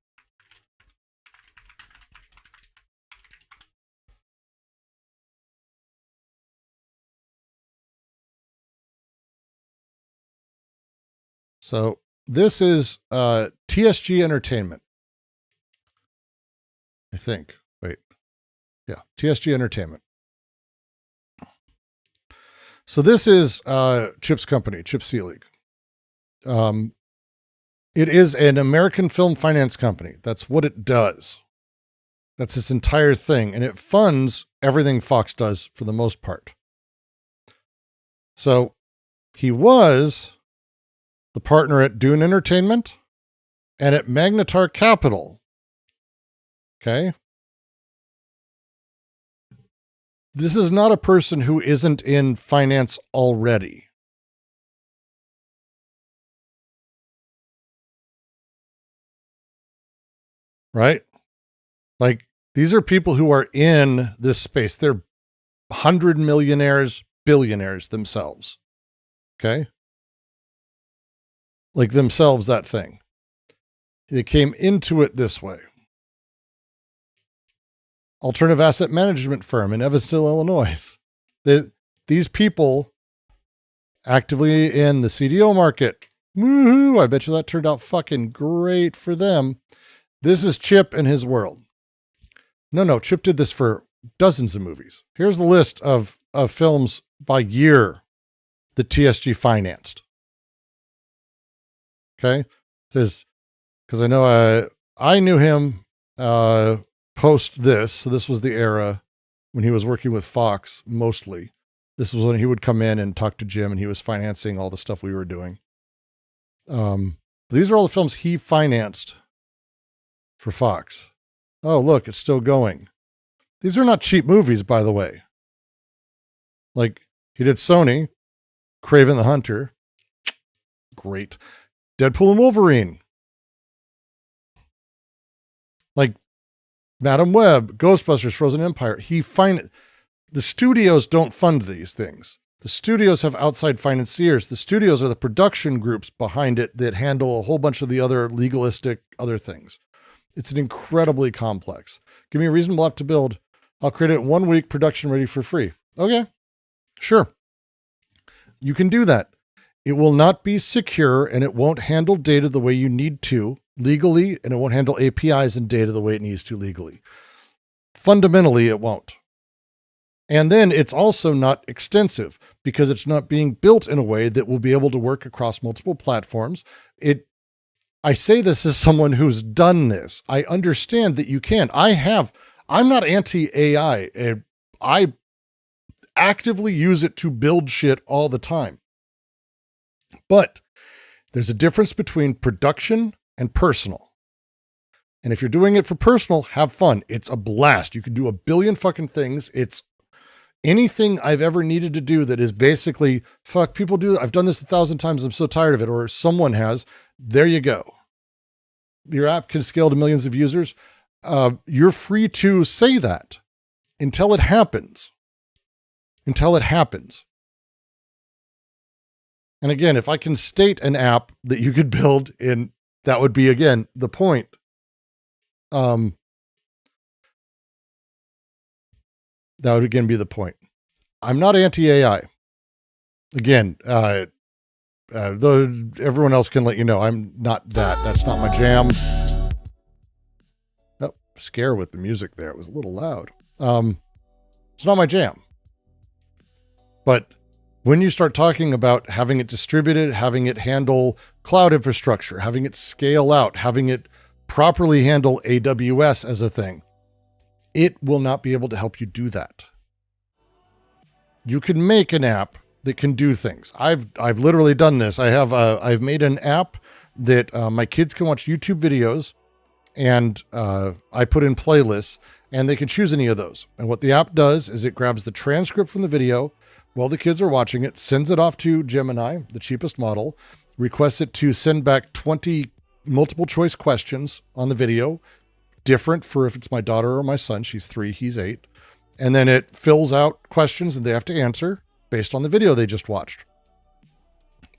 So this is TSG Entertainment. I think. Wait. Yeah, TSG Entertainment. So this is Chip's company, Chip Seelig. It is an American film finance company. That's what it does. That's its entire thing. And it funds everything Fox does for the most part. So he was the partner at Dune Entertainment and at Magnetar Capital. Okay. This is not a person who isn't in finance already. Right? Like, these are people who are in this space. They're 100 millionaires, billionaires themselves. Okay? Like themselves, that thing. They came into it this way. Alternative asset management firm in Evansville, Illinois. These people actively in the CDO market. Woohoo! I bet you that turned out fucking great for them. This is Chip and his world. No, Chip did this for dozens of movies. Here's the list of films by year that TSG financed. Okay? Because I know I knew him post this. So this was the era when he was working with Fox mostly. This was when he would come in and talk to Jim, and he was financing all the stuff we were doing. These are all the films he financed for Fox. Oh, look, it's still going. These are not cheap movies, by the way. Like, he did Sony, Kraven the Hunter. Great. Deadpool and Wolverine. Like, Madam Web, Ghostbusters, Frozen Empire. The studios don't fund these things. The studios have outside financiers. The studios are the production groups behind it that handle a whole bunch of the other legalistic other things. It's an incredibly complex. Give me a reasonable app to build. I'll create it in 1 week, production ready for free. Okay, sure. You can do that. It will not be secure, and it won't handle data the way you need to legally, and it won't handle APIs and data the way it needs to legally. Fundamentally, it won't. And then it's also not extensive because it's not being built in a way that will be able to work across multiple platforms. I say this as someone who's done this. I understand that you can. I'm not anti-AI. I actively use it to build shit all the time. But there's a difference between production and personal. And if you're doing it for personal, have fun. It's a blast. You can do a billion fucking things. It's anything I've ever needed to do that is basically, fuck, people do that. I've done this 1,000 times. I'm so tired of it. Or someone has. There you go. Your app can scale to millions of users. You're free to say that until it happens. Until it happens. And again, if I can state an app that you could build in, that would be, again, the point. That would again be the point. I'm not anti-AI. Again, though everyone else can let you know I'm not that. That's not my jam. Oh, scare with the music there. It was a little loud. It's not my jam. But when you start talking about having it distributed, having it handle cloud infrastructure, having it scale out, having it properly handle AWS as a thing, it will not be able to help you do that. You can make an app that can do things. I've literally done this. I've made an app that my kids can watch YouTube videos, and I put in playlists, and they can choose any of those. And what the app does is it grabs the transcript from the video while the kids are watching it, sends it off to Gemini, the cheapest model, requests it to send back 20 multiple choice questions on the video, different for if it's my daughter or my son. She's 3, he's 8. And then it fills out questions that they have to answer based on the video they just watched.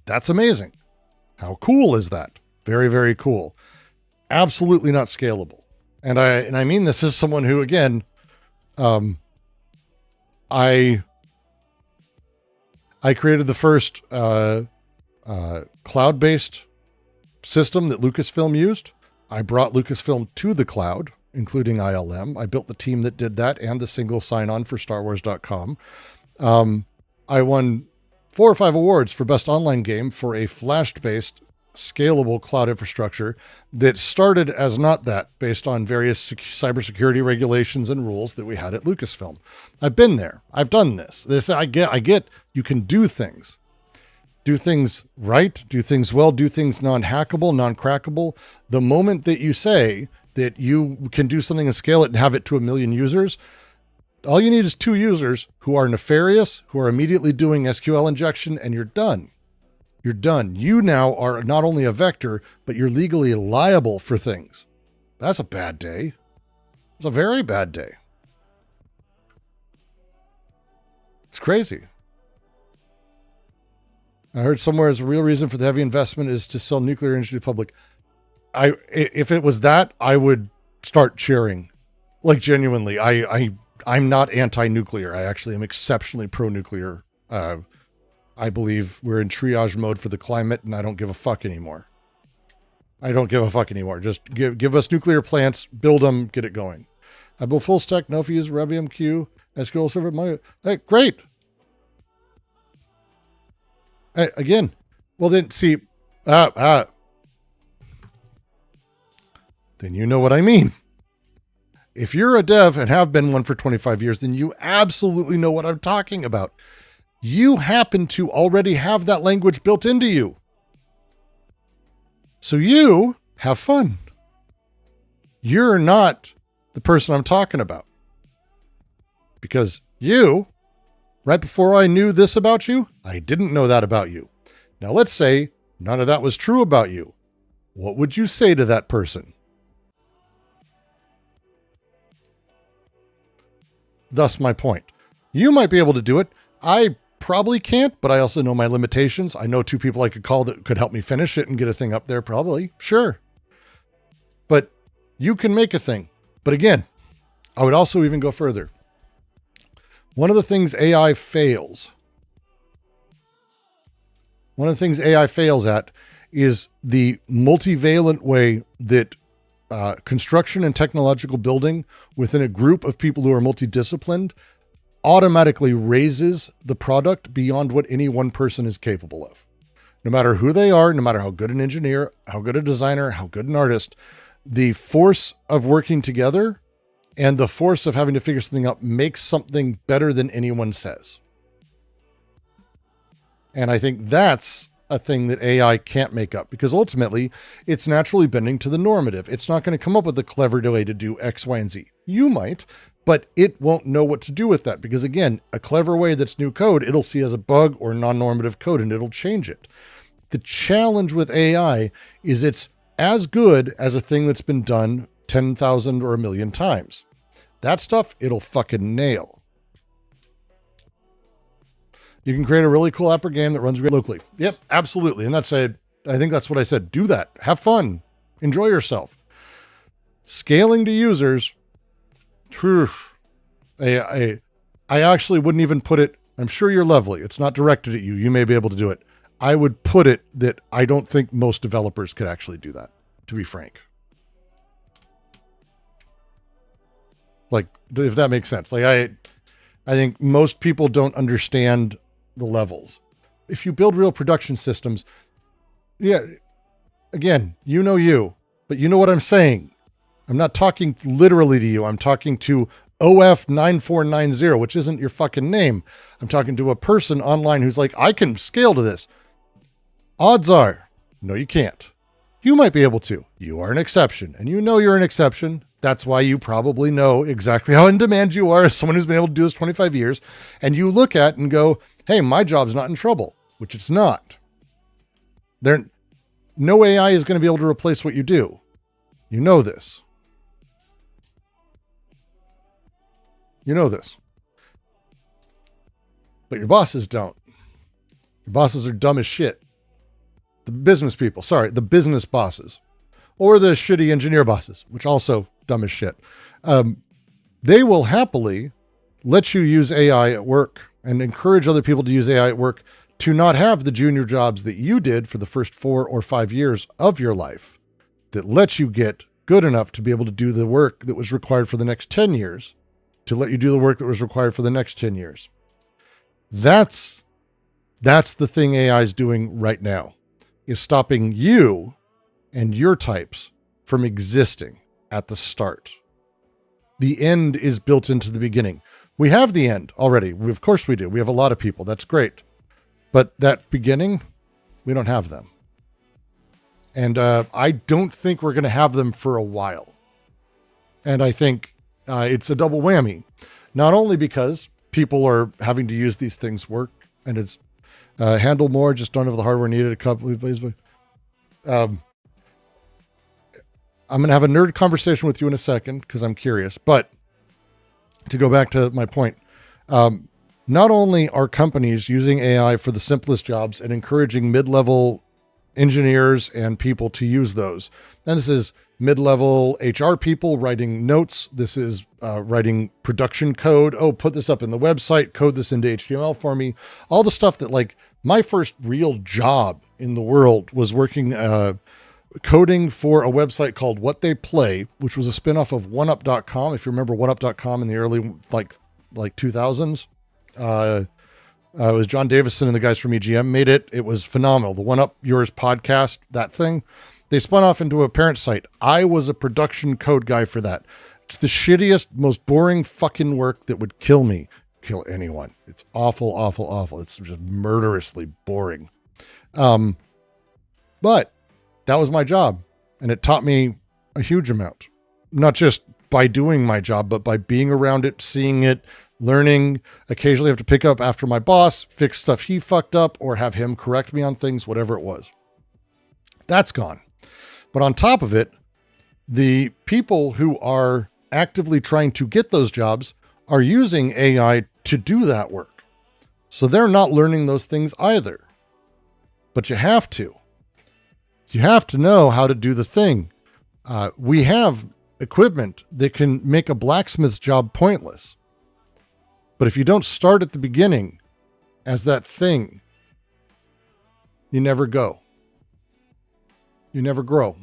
That's amazing. How cool is that? Very, very cool. Absolutely not scalable. And I mean this as someone who, again, I created the first cloud-based system that Lucasfilm used. I brought Lucasfilm to the cloud, including ILM. I built the team that did that and the single sign-on for StarWars.com. I won 4 or 5 awards for best online game for a Flash-based scalable cloud infrastructure that started as not that, based on various cybersecurity regulations and rules that we had at Lucasfilm. I've been there. I've done this. I get you can do things. Do things right, do things well, do things non-hackable, non-crackable. The moment that you say that you can do something and scale it and have it to 1 million users, All you need is 2 users who are nefarious, who are immediately doing SQL injection, and you're done. You're done. You now are not only a vector, but you're legally liable for things. That's a bad day. It's a very bad day. It's crazy. I heard somewhere the real reason for the heavy investment is to sell nuclear energy to the public. If it was that, I would start cheering. Like, genuinely. I'm not anti-nuclear. I actually am exceptionally pro-nuclear. I believe we're in triage mode for the climate, and I don't give a fuck anymore. I don't give a fuck anymore. Just give us nuclear plants, build them, get it going. I build full stack, no fuse, RevMQ, SQL Server. Hey, great. Hey, again, well then, see, then you know what I mean. If you're a dev and have been one for 25 years, then you absolutely know what I'm talking about. You happen to already have that language built into you. So you have fun. You're not the person I'm talking about. Because you, right before I knew this about you, I didn't know that about you. Now let's say none of that was true about you. What would you say to that person? Thus my point. You might be able to do it. I probably can't, but I also know my limitations. I know 2 people I could call that could help me finish it and get a thing up there, probably. Sure. But you can make a thing. But again, I would also even go further. One of the things AI fails at is the multivalent way that construction and technological building within a group of people who are multidisciplined automatically raises the product beyond what any one person is capable of. No matter who they are, no matter how good an engineer, how good a designer, how good an artist, the force of working together and the force of having to figure something out makes something better than anyone says. And I think that's a thing that AI can't make up, because ultimately it's naturally bending to the normative. It's not going to come up with a clever way to do X, Y, and Z. You might, but it won't know what to do with that, because again, a clever way that's new code, it'll see as a bug or non-normative code and it'll change it. The challenge with AI is it's as good as a thing that's been done 10,000 or 1,000,000 times. That stuff, it'll fucking nail. You can create a really cool app or game that runs locally. Yep, absolutely. And I think that's what I said. Do that. Have fun. Enjoy yourself. Scaling to users. I actually wouldn't even put it, I'm sure you're lovely. It's not directed at you. You may be able to do it. I would put it that I don't think most developers could actually do that, to be frank. Like, if that makes sense. Like, I think most people don't understand the levels. If you build real production systems, yeah, again, you know you, but you know what I'm saying. I'm not talking literally to you. I'm talking to OF9490, which isn't your fucking name. I'm talking to a person online who's like, I can scale to this. Odds are, no, you can't. You might be able to. You are an exception, and you know you're an exception. That's why you probably know exactly how in demand you are as someone who's been able to do this 25 years. And you look at and go, hey, my job's not in trouble, which it's not. No AI is going to be able to replace what you do. You know this. You know this. But your bosses don't. Your bosses are dumb as shit. The business bosses. Or the shitty engineer bosses, which also dumb as shit. They will happily let you use AI at work and encourage other people to use AI at work to not have the junior jobs that you did for the first 4 or 5 years of your life that let you get good enough to be able to do the work that was required for the next 10 years, to let you do the work that was required for the next 10 years. That's the thing AI is doing right now, is stopping you and your types from existing at the start. The end is built into the beginning. We have the end already. Of course we do. We have a lot of people. That's great. But that beginning, we don't have them. And I don't think we're going to have them for a while. And I think it's a double whammy. not only because people are having to use these things work and it's handle more, just don't have the hardware needed a couple of places. I'm going to have a nerd conversation with you in a second because I'm curious. But to go back to my point, not only are companies using AI for the simplest jobs and encouraging mid-level engineers and people to use those. And this is mid-level HR people writing notes. This is writing production code. Oh, put this up in the website, code this into HTML for me. All the stuff that, like, my first real job in the world was working coding for a website called What They Play, which was a spinoff of oneup.com. If you remember oneup.com in the early like 2000s, it was John Davison and the guys from EGM made it. It was phenomenal. The One Up Yours podcast, that thing, they spun off into a parent site. I was a production code guy for that. It's the shittiest, most boring fucking work that would kill me, kill anyone. It's awful, awful, awful. It's just murderously boring. But that was my job, and it taught me a huge amount, not just by doing my job, but by being around it, seeing it, learning. Occasionally have to pick up after my boss, fix stuff he fucked up, or have him correct me on things, whatever it was. That's gone. But on top of it, the people who are actively trying to get those jobs are using AI to do that work. So they're not learning those things either. But you have to. You have to know how to do the thing. We have equipment that can make a blacksmith's job pointless. But if you don't start at the beginning as that thing, you never go. You never grow.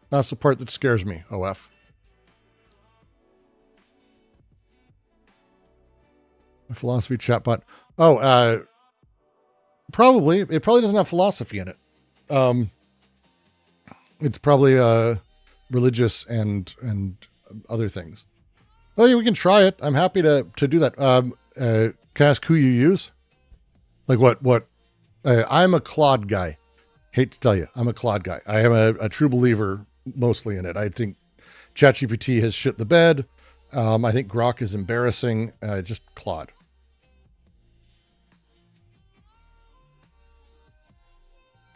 That's the part that scares me, OF. My philosophy chatbot. Oh, probably. It probably doesn't have philosophy in it. It's probably religious and other things. Oh yeah, we can try it. I'm happy to do that. Can I ask who you use? Like what? I'm a Claude guy. Hate to tell you, I'm a Claude guy. I am a true believer mostly in it. I think ChatGPT has shit the bed. I think Grok is embarrassing. Just Claude.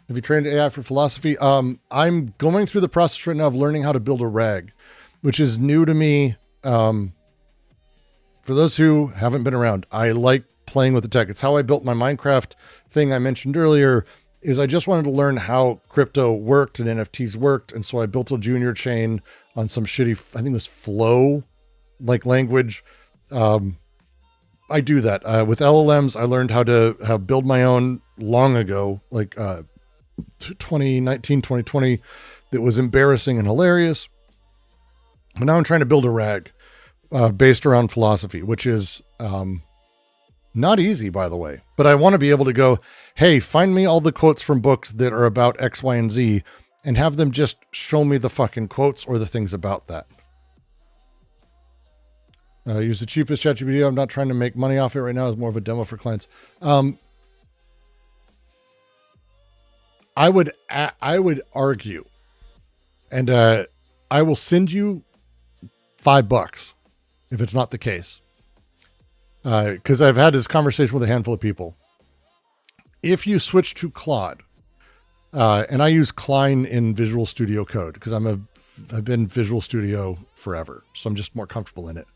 Have you trained AI for philosophy? I'm going through the process right now of learning how to build a RAG, which is new to me. For those who haven't been around, I like playing with the tech. It's how I built my Minecraft thing I mentioned earlier, is I just wanted to learn how crypto worked and NFTs worked. And so I built a junior chain on some shitty, I think it was Flow like language. I do that. With LLMs, I learned how to build my own long ago, like 2019, 2020, that was embarrassing and hilarious. But now I'm trying to build a RAG based around philosophy, which is not easy, by the way. But I want to be able to go, hey, find me all the quotes from books that are about X, Y, and Z, and have them just show me the fucking quotes or the things about that. Use the cheapest ChatGPT. I'm not trying to make money off it right now. It's more of a demo for clients. I would argue, and I will send you $5 if it's not the case, because I've had this conversation with a handful of people. If you switch to Claude, and I use Klein in Visual Studio Code because I've been Visual Studio forever, so I'm just more comfortable in it.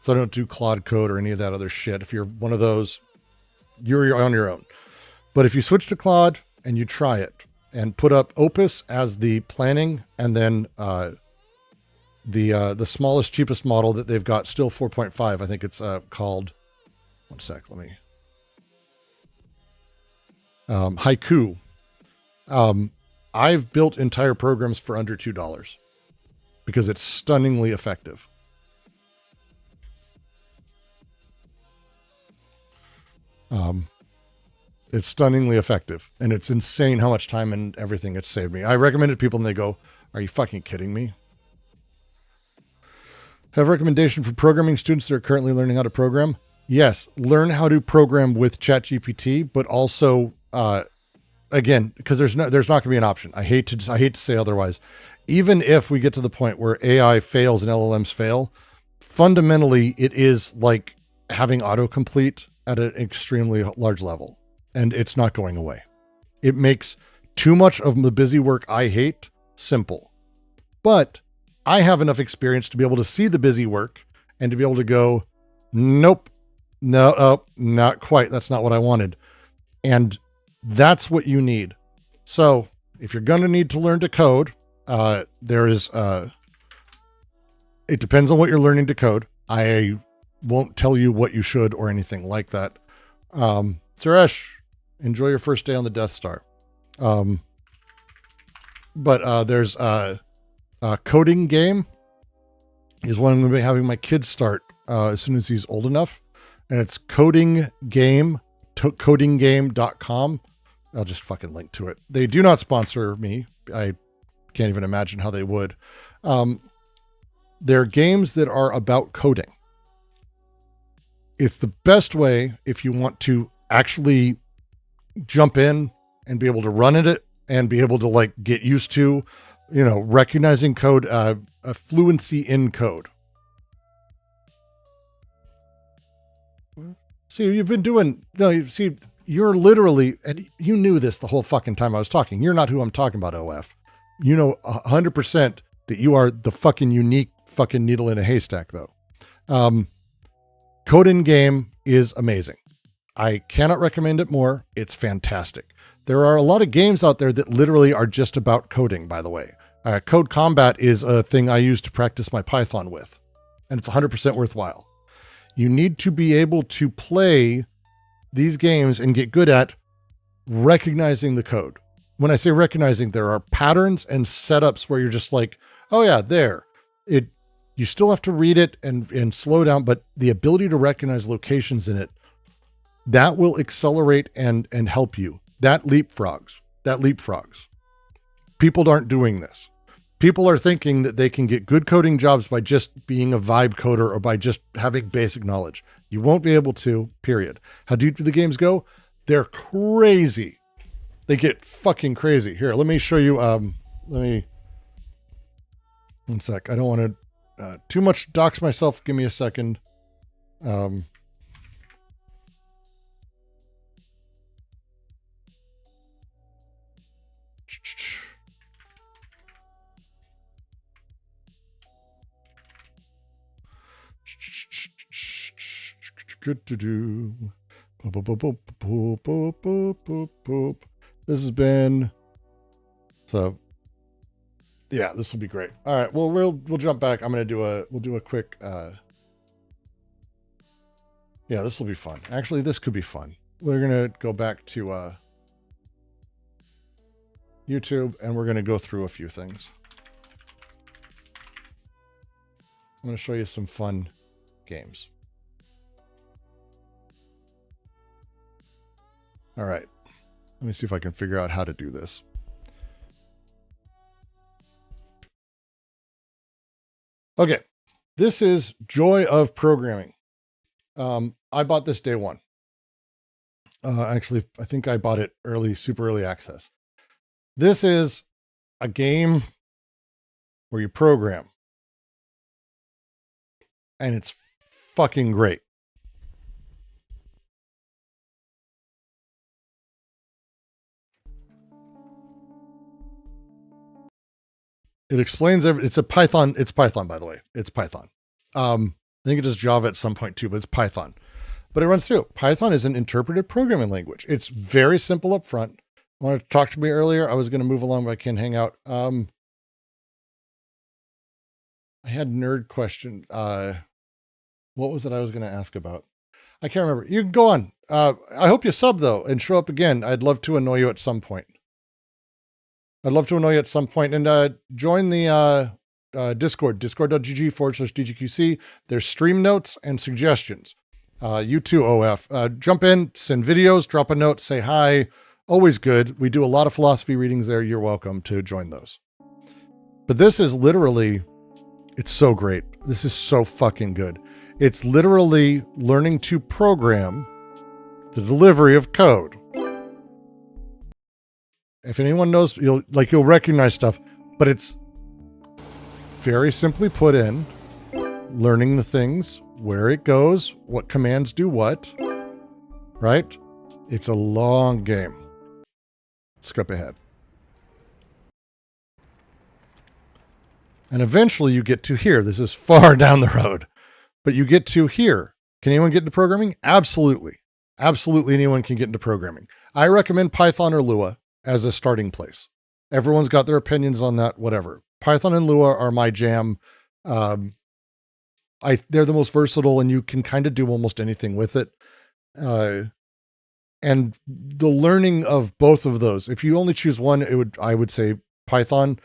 So I don't do Claude Code or any of that other shit. If you're one of those, you're on your own. But if you switch to Claude and you try it and put up Opus as the planning, and then the smallest, cheapest model that they've got, still 4.5. I think it's called, one sec, let me, Haiku. I've built entire programs for under $2 because it's stunningly effective. It's stunningly effective, and it's insane how much time and everything it's saved me. I recommend it to people and they go, are you fucking kidding me? Have a recommendation for programming students that are currently learning how to program? Yes. Learn how to program with ChatGPT, but also again, because there's not going to be an option. I hate to say otherwise. Even if we get to the point where AI fails and LLMs fail, fundamentally it is like having autocomplete at an extremely large level, and it's not going away. It makes too much of the busy work I hate simple. But I have enough experience to be able to see the busy work and to be able to go, nope, no, oh, not quite. That's not what I wanted. And that's what you need. So if you're going to need to learn to code, it depends on what you're learning to code. I won't tell you what you should or anything like that. Suresh, enjoy your first day on the Death Star. But there's a coding game is one I'm going to be having my kids start as soon as he's old enough. And it's codinggame.com. I'll just fucking link to it. They do not sponsor me. I can't even imagine how they would. They're games that are about coding. It's the best way if you want to actually jump in and be able to run at it and be able to like get used to, recognizing code, a fluency in code. See, you're literally, and you knew this the whole fucking time I was talking. You're not who I'm talking about, OF. You know 100% that you are the fucking unique fucking needle in a haystack, though. Code in Game is amazing. I cannot recommend it more. It's fantastic. There are a lot of games out there that literally are just about coding, by the way. Code Combat is a thing I use to practice my Python with, and it's 100% worthwhile. You need to be able to play these games and get good at recognizing the code. When I say recognizing, there are patterns and setups where you're just like, oh yeah, there. You still have to read it and slow down, but the ability to recognize locations in it, that will accelerate and help you. That leapfrogs. People aren't doing this. People are thinking that they can get good coding jobs by just being a vibe coder or by just having basic knowledge. You won't be able to, period. How deep do the games go? They're crazy. They get fucking crazy. Here, let me show you. One sec. I don't want to too much dox myself. Give me a second. Good to do. This has been so. Yeah, this will be great. All right, well, we'll jump back. We'll do a quick. Yeah, this will be fun. Actually, this could be fun. We're gonna go back to YouTube, and we're gonna go through a few things. I'm gonna show you some fun games. All right, let me see if I can figure out how to do this. Okay, this is Joy of Programming. I bought this day one. Actually, I think I bought it super early access. This is a game where you program. And it's fucking great. It explains it's a Python. It's Python, by the way. It's Python. I think it does Java at some point too, but it's Python. But it runs through. Python is an interpreted programming language. It's very simple up front. Want to talk to me earlier? I was going to move along, but I can't hang out. I had nerd question. What was it I was going to ask about? I can't remember. You can go on. I hope you sub though and show up again. I'd love to annoy you at some point. And join the Discord, discord.gg/DGQC. There's stream notes and suggestions. You too, OF. Jump in, send videos, drop a note, say hi. Always good. We do a lot of philosophy readings there. You're welcome to join those. But this is literally, it's so great. This is so fucking good. It's literally learning to program the delivery of code. If anyone knows, you'll recognize stuff, but it's very simply put in, learning the things, where it goes, what commands do what, right? It's a long game. Skip ahead. And eventually you get to here. This is far down the road, but you get to here. Can anyone get into programming? Absolutely. Absolutely anyone can get into programming. I recommend Python or Lua as a starting place. Everyone's got their opinions on that, whatever. Python and Lua are my jam. They're the most versatile and you can kind of do almost anything with it. And the learning of both of those, if you only choose one, I would say Python.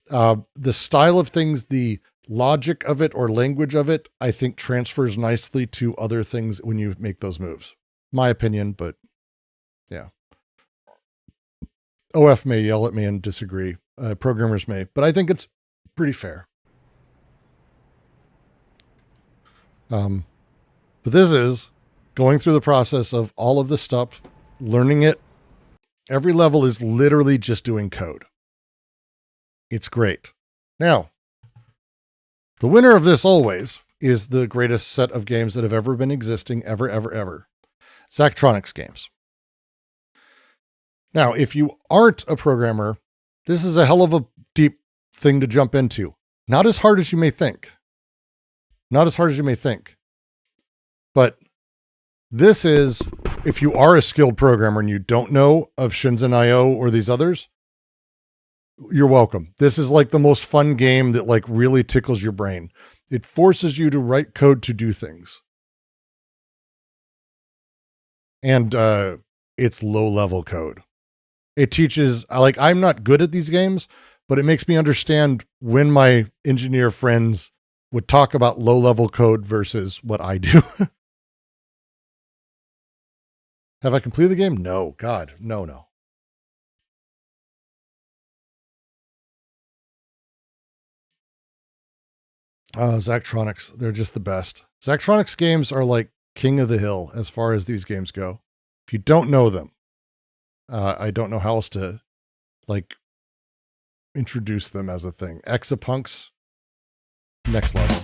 The style of things, the logic of it or language of it, I think transfers nicely to other things when you make those moves. My opinion, but yeah. OF may yell at me and disagree. Programmers may, but I think it's pretty fair. But this is going through the process of all of this stuff, learning it. Every level is literally just doing code. It's great. Now, the winner of this always is the greatest set of games that have ever been existing, ever. Zachtronics games. Now, if you aren't a programmer, this is a hell of a deep thing to jump into. Not as hard as you may think. Not as hard as you may think. But this is, if you are a skilled programmer and you don't know of Shenzhen.io or these others, you're welcome. This is like the most fun game that like really tickles your brain. It forces you to write code to do things. And it's low-level code. It teaches, I'm not good at these games, but it makes me understand when my engineer friends would talk about low-level code versus what I do. Have I completed the game? No, God, no. Zachtronics, they're just the best. Zachtronics games are like king of the hill as far as these games go. If you don't know them, I don't know how else to introduce them as a thing. Exapunks, next level.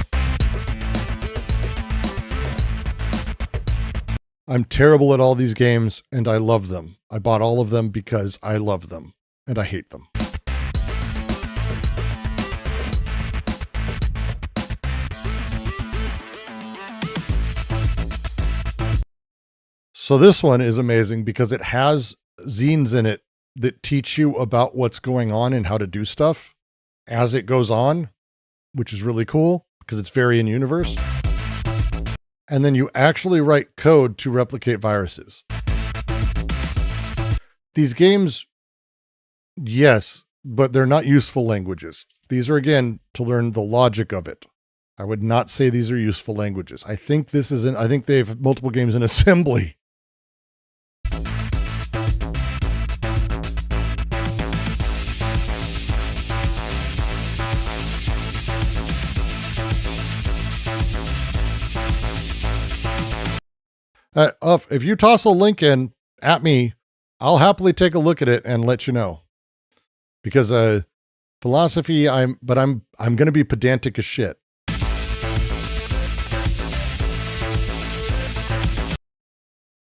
I'm terrible at all these games and I love them. I bought all of them because I love them and I hate them. So this one is amazing because it has zines in it that teach you about what's going on and how to do stuff as it goes on, which is really cool because it's very in universe. And then you actually write code to replicate viruses. These games, yes, but they're not useful languages. These are, again, to learn the logic of it. I would not say these are useful languages. I think I think they have multiple games in assembly. If you toss a link in at me, I'll happily take a look at it and let you know. Because philosophy, I'm going to be pedantic as shit.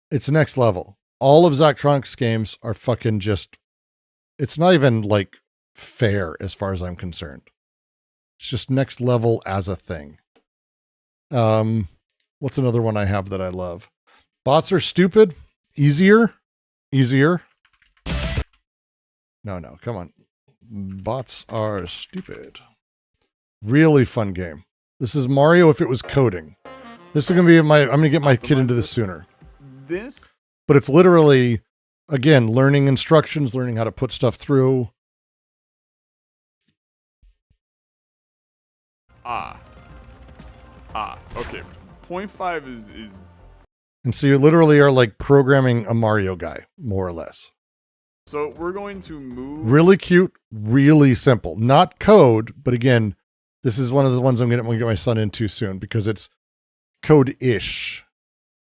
It's next level. All of Zachtronics games are fucking just, it's not even like fair as far as I'm concerned. It's just next level as a thing. What's another one I have that I love? Bots are stupid. Easier. No, come on. Bots are stupid. Really fun game. This is Mario if it was coding. This is going to be I'm going to get my kid into this sooner. But it's literally, again, learning instructions, learning how to put stuff through. Okay. 0.5 is And so you literally are like programming a Mario guy, more or less. So we're going to move. Really cute, really simple. Not code, but again, this is one of the ones I'm going to get my son into soon because it's code-ish.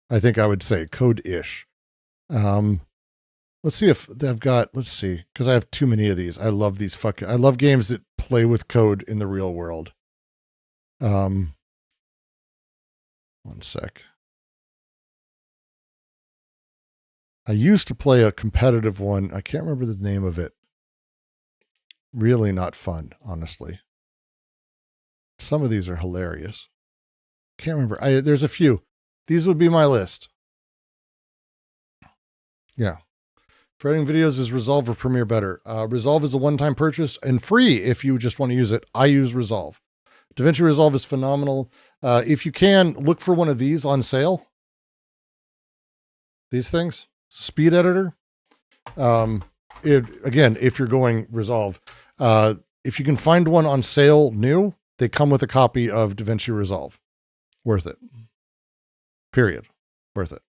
I think I would say code-ish. Let's see if I've got, let's see, because I have too many of these. I love games that play with code in the real world. One sec. I used to play a competitive one. I can't remember the name of it. Really not fun, honestly. Some of these are hilarious. Can't remember. There's a few. These would be my list. Yeah. For editing videos, is Resolve or Premiere better? Resolve is a one-time purchase and free if you just want to use it. I use Resolve. DaVinci Resolve is phenomenal. If you can, look for one of these on sale. These things. It's a speed editor. Again, if you're going Resolve, if you can find one on sale new, they come with a copy of DaVinci Resolve. Worth it. Period. Worth it.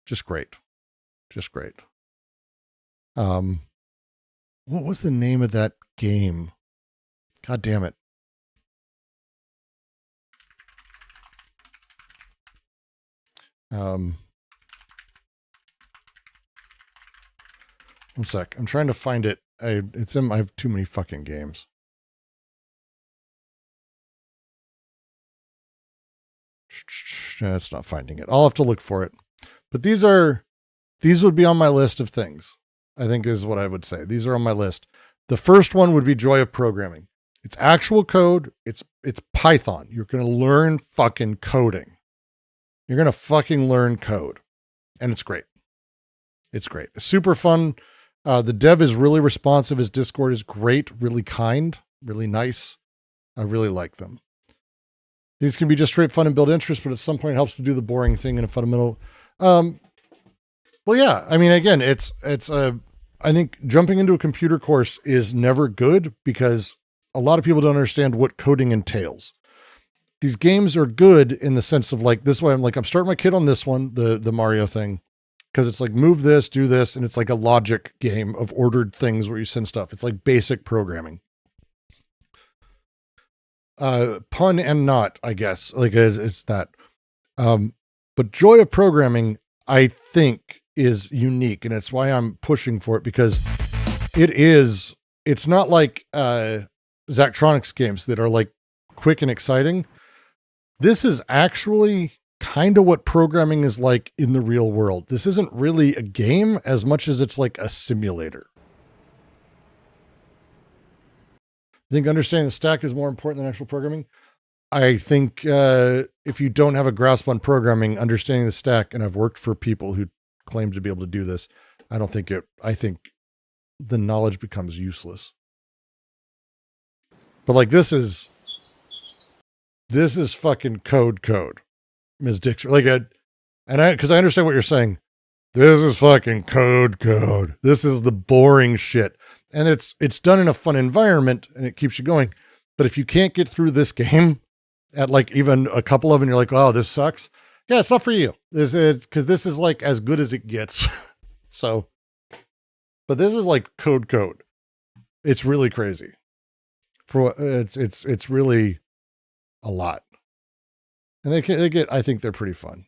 Just great. Just great. What was the name of that game? God damn it. One sec. I'm trying to find it. I have too many fucking games. It's not finding it. I'll have to look for it. But these would be on my list of things, I think is what I would say. These are on my list. The first one would be Joy of Programming. It's actual code. It's Python. You're going to learn fucking coding. You're going to fucking learn code. And it's great. It's great. It's super fun. The dev is really responsive. His Discord is great, really kind, really nice. I really like them. These can be just straight fun and build interest, but at some point it helps to do the boring thing in a fundamental. Well, yeah. I mean, again, I think jumping into a computer course is never good because a lot of people don't understand what coding entails. These games are good in the sense of like this way. I'm starting my kid on this one, the Mario thing, because it's like move this, do this, and it's like a logic game of ordered things where you send stuff. It's like basic programming. Pun and not, I guess. Like it's that. But Joy of Programming, I think, is unique, and it's why I'm pushing for it because it's not like Zachtronics games that are like quick and exciting. This is actually kind of what programming is like in the real world. This isn't really a game as much as it's like a simulator. I think understanding the stack is more important than actual programming. I think if you don't have a grasp on programming, understanding the stack, and I've worked for people who claim to be able to do this, I think the knowledge becomes useless. But like this is fucking code, Ms. Dixon. Because I understand what you're saying. This is fucking code. This is the boring shit. And it's done in a fun environment and it keeps you going. But if you can't get through this game at like even a couple of them, you're like, oh, this sucks. Yeah, it's not for you. Because this is like as good as it gets. So, but this is like code. It's really crazy. It's really a lot. And I think they're pretty fun.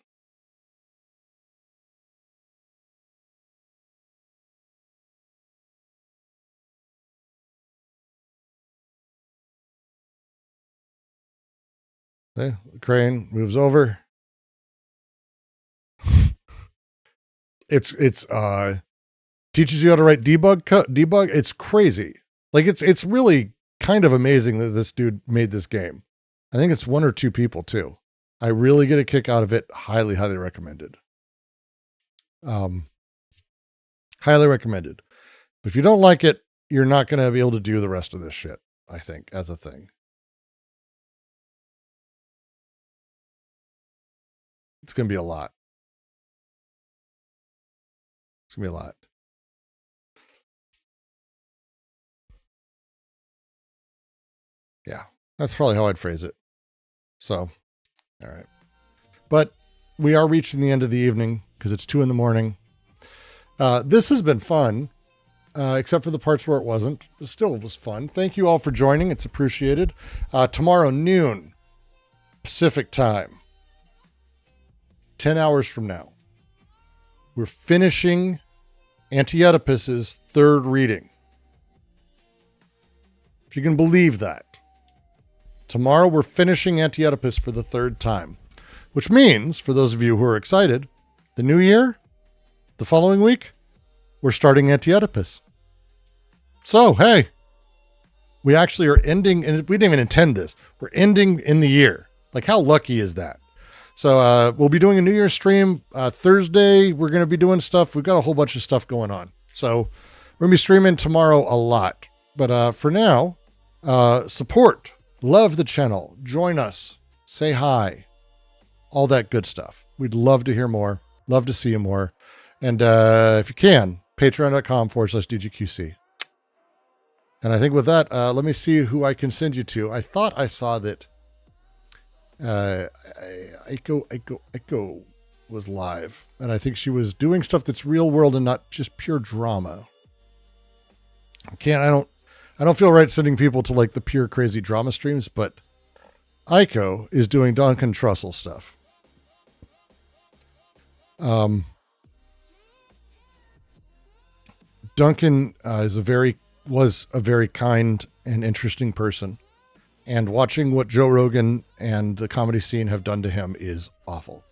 Okay, the crane moves over. It's teaches you how to write debug. It's crazy. Like it's really kind of amazing that this dude made this game. I think it's one or two people too. I really get a kick out of it. Highly recommended. Highly recommended. But if you don't like it, you're not going to be able to do the rest of this shit, I think, as a thing. It's going to be a lot. It's going to be a lot. Yeah, that's probably how I'd phrase it. So, all right. But we are reaching the end of the evening because it's 2 a.m. This has been fun, except for the parts where it wasn't. It still was fun. Thank you all for joining. It's appreciated. Tomorrow, noon, Pacific time. 10 hours from now. we're finishing Anti-Oedipus's third reading. If you can believe that. Tomorrow we're finishing Anti-Oedipus for the third time, which means, for those of you who are excited, the new year, the following week, we're starting Anti-Oedipus. So, hey, we actually are ending, and we didn't even intend this. We're ending in the year. Like, how lucky is that? So we'll be doing a New Year's stream Thursday. We're going to be doing stuff. We've got a whole bunch of stuff going on. So we're going to be streaming tomorrow a lot. But for now, support, love the channel, join us, say hi, all that good stuff. We'd love to hear more, love to see you more. And if you can, patreon.com/DGQC. And I think with that, let me see who I can send you to. I thought I saw that Aiko was live, and I think she was doing stuff that's real world and not just pure drama. I don't feel right sending people to like the pure crazy drama streams, but Aiko is doing Duncan Trussell stuff. Duncan was a very kind and interesting person. And watching what Joe Rogan and the comedy scene have done to him is awful.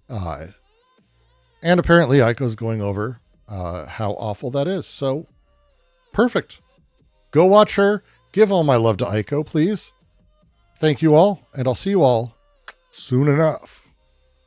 And apparently Aiko's going over how awful that is. So, perfect. Go watch her. Give all my love to Aiko, please. Thank you all, and I'll see you all soon enough.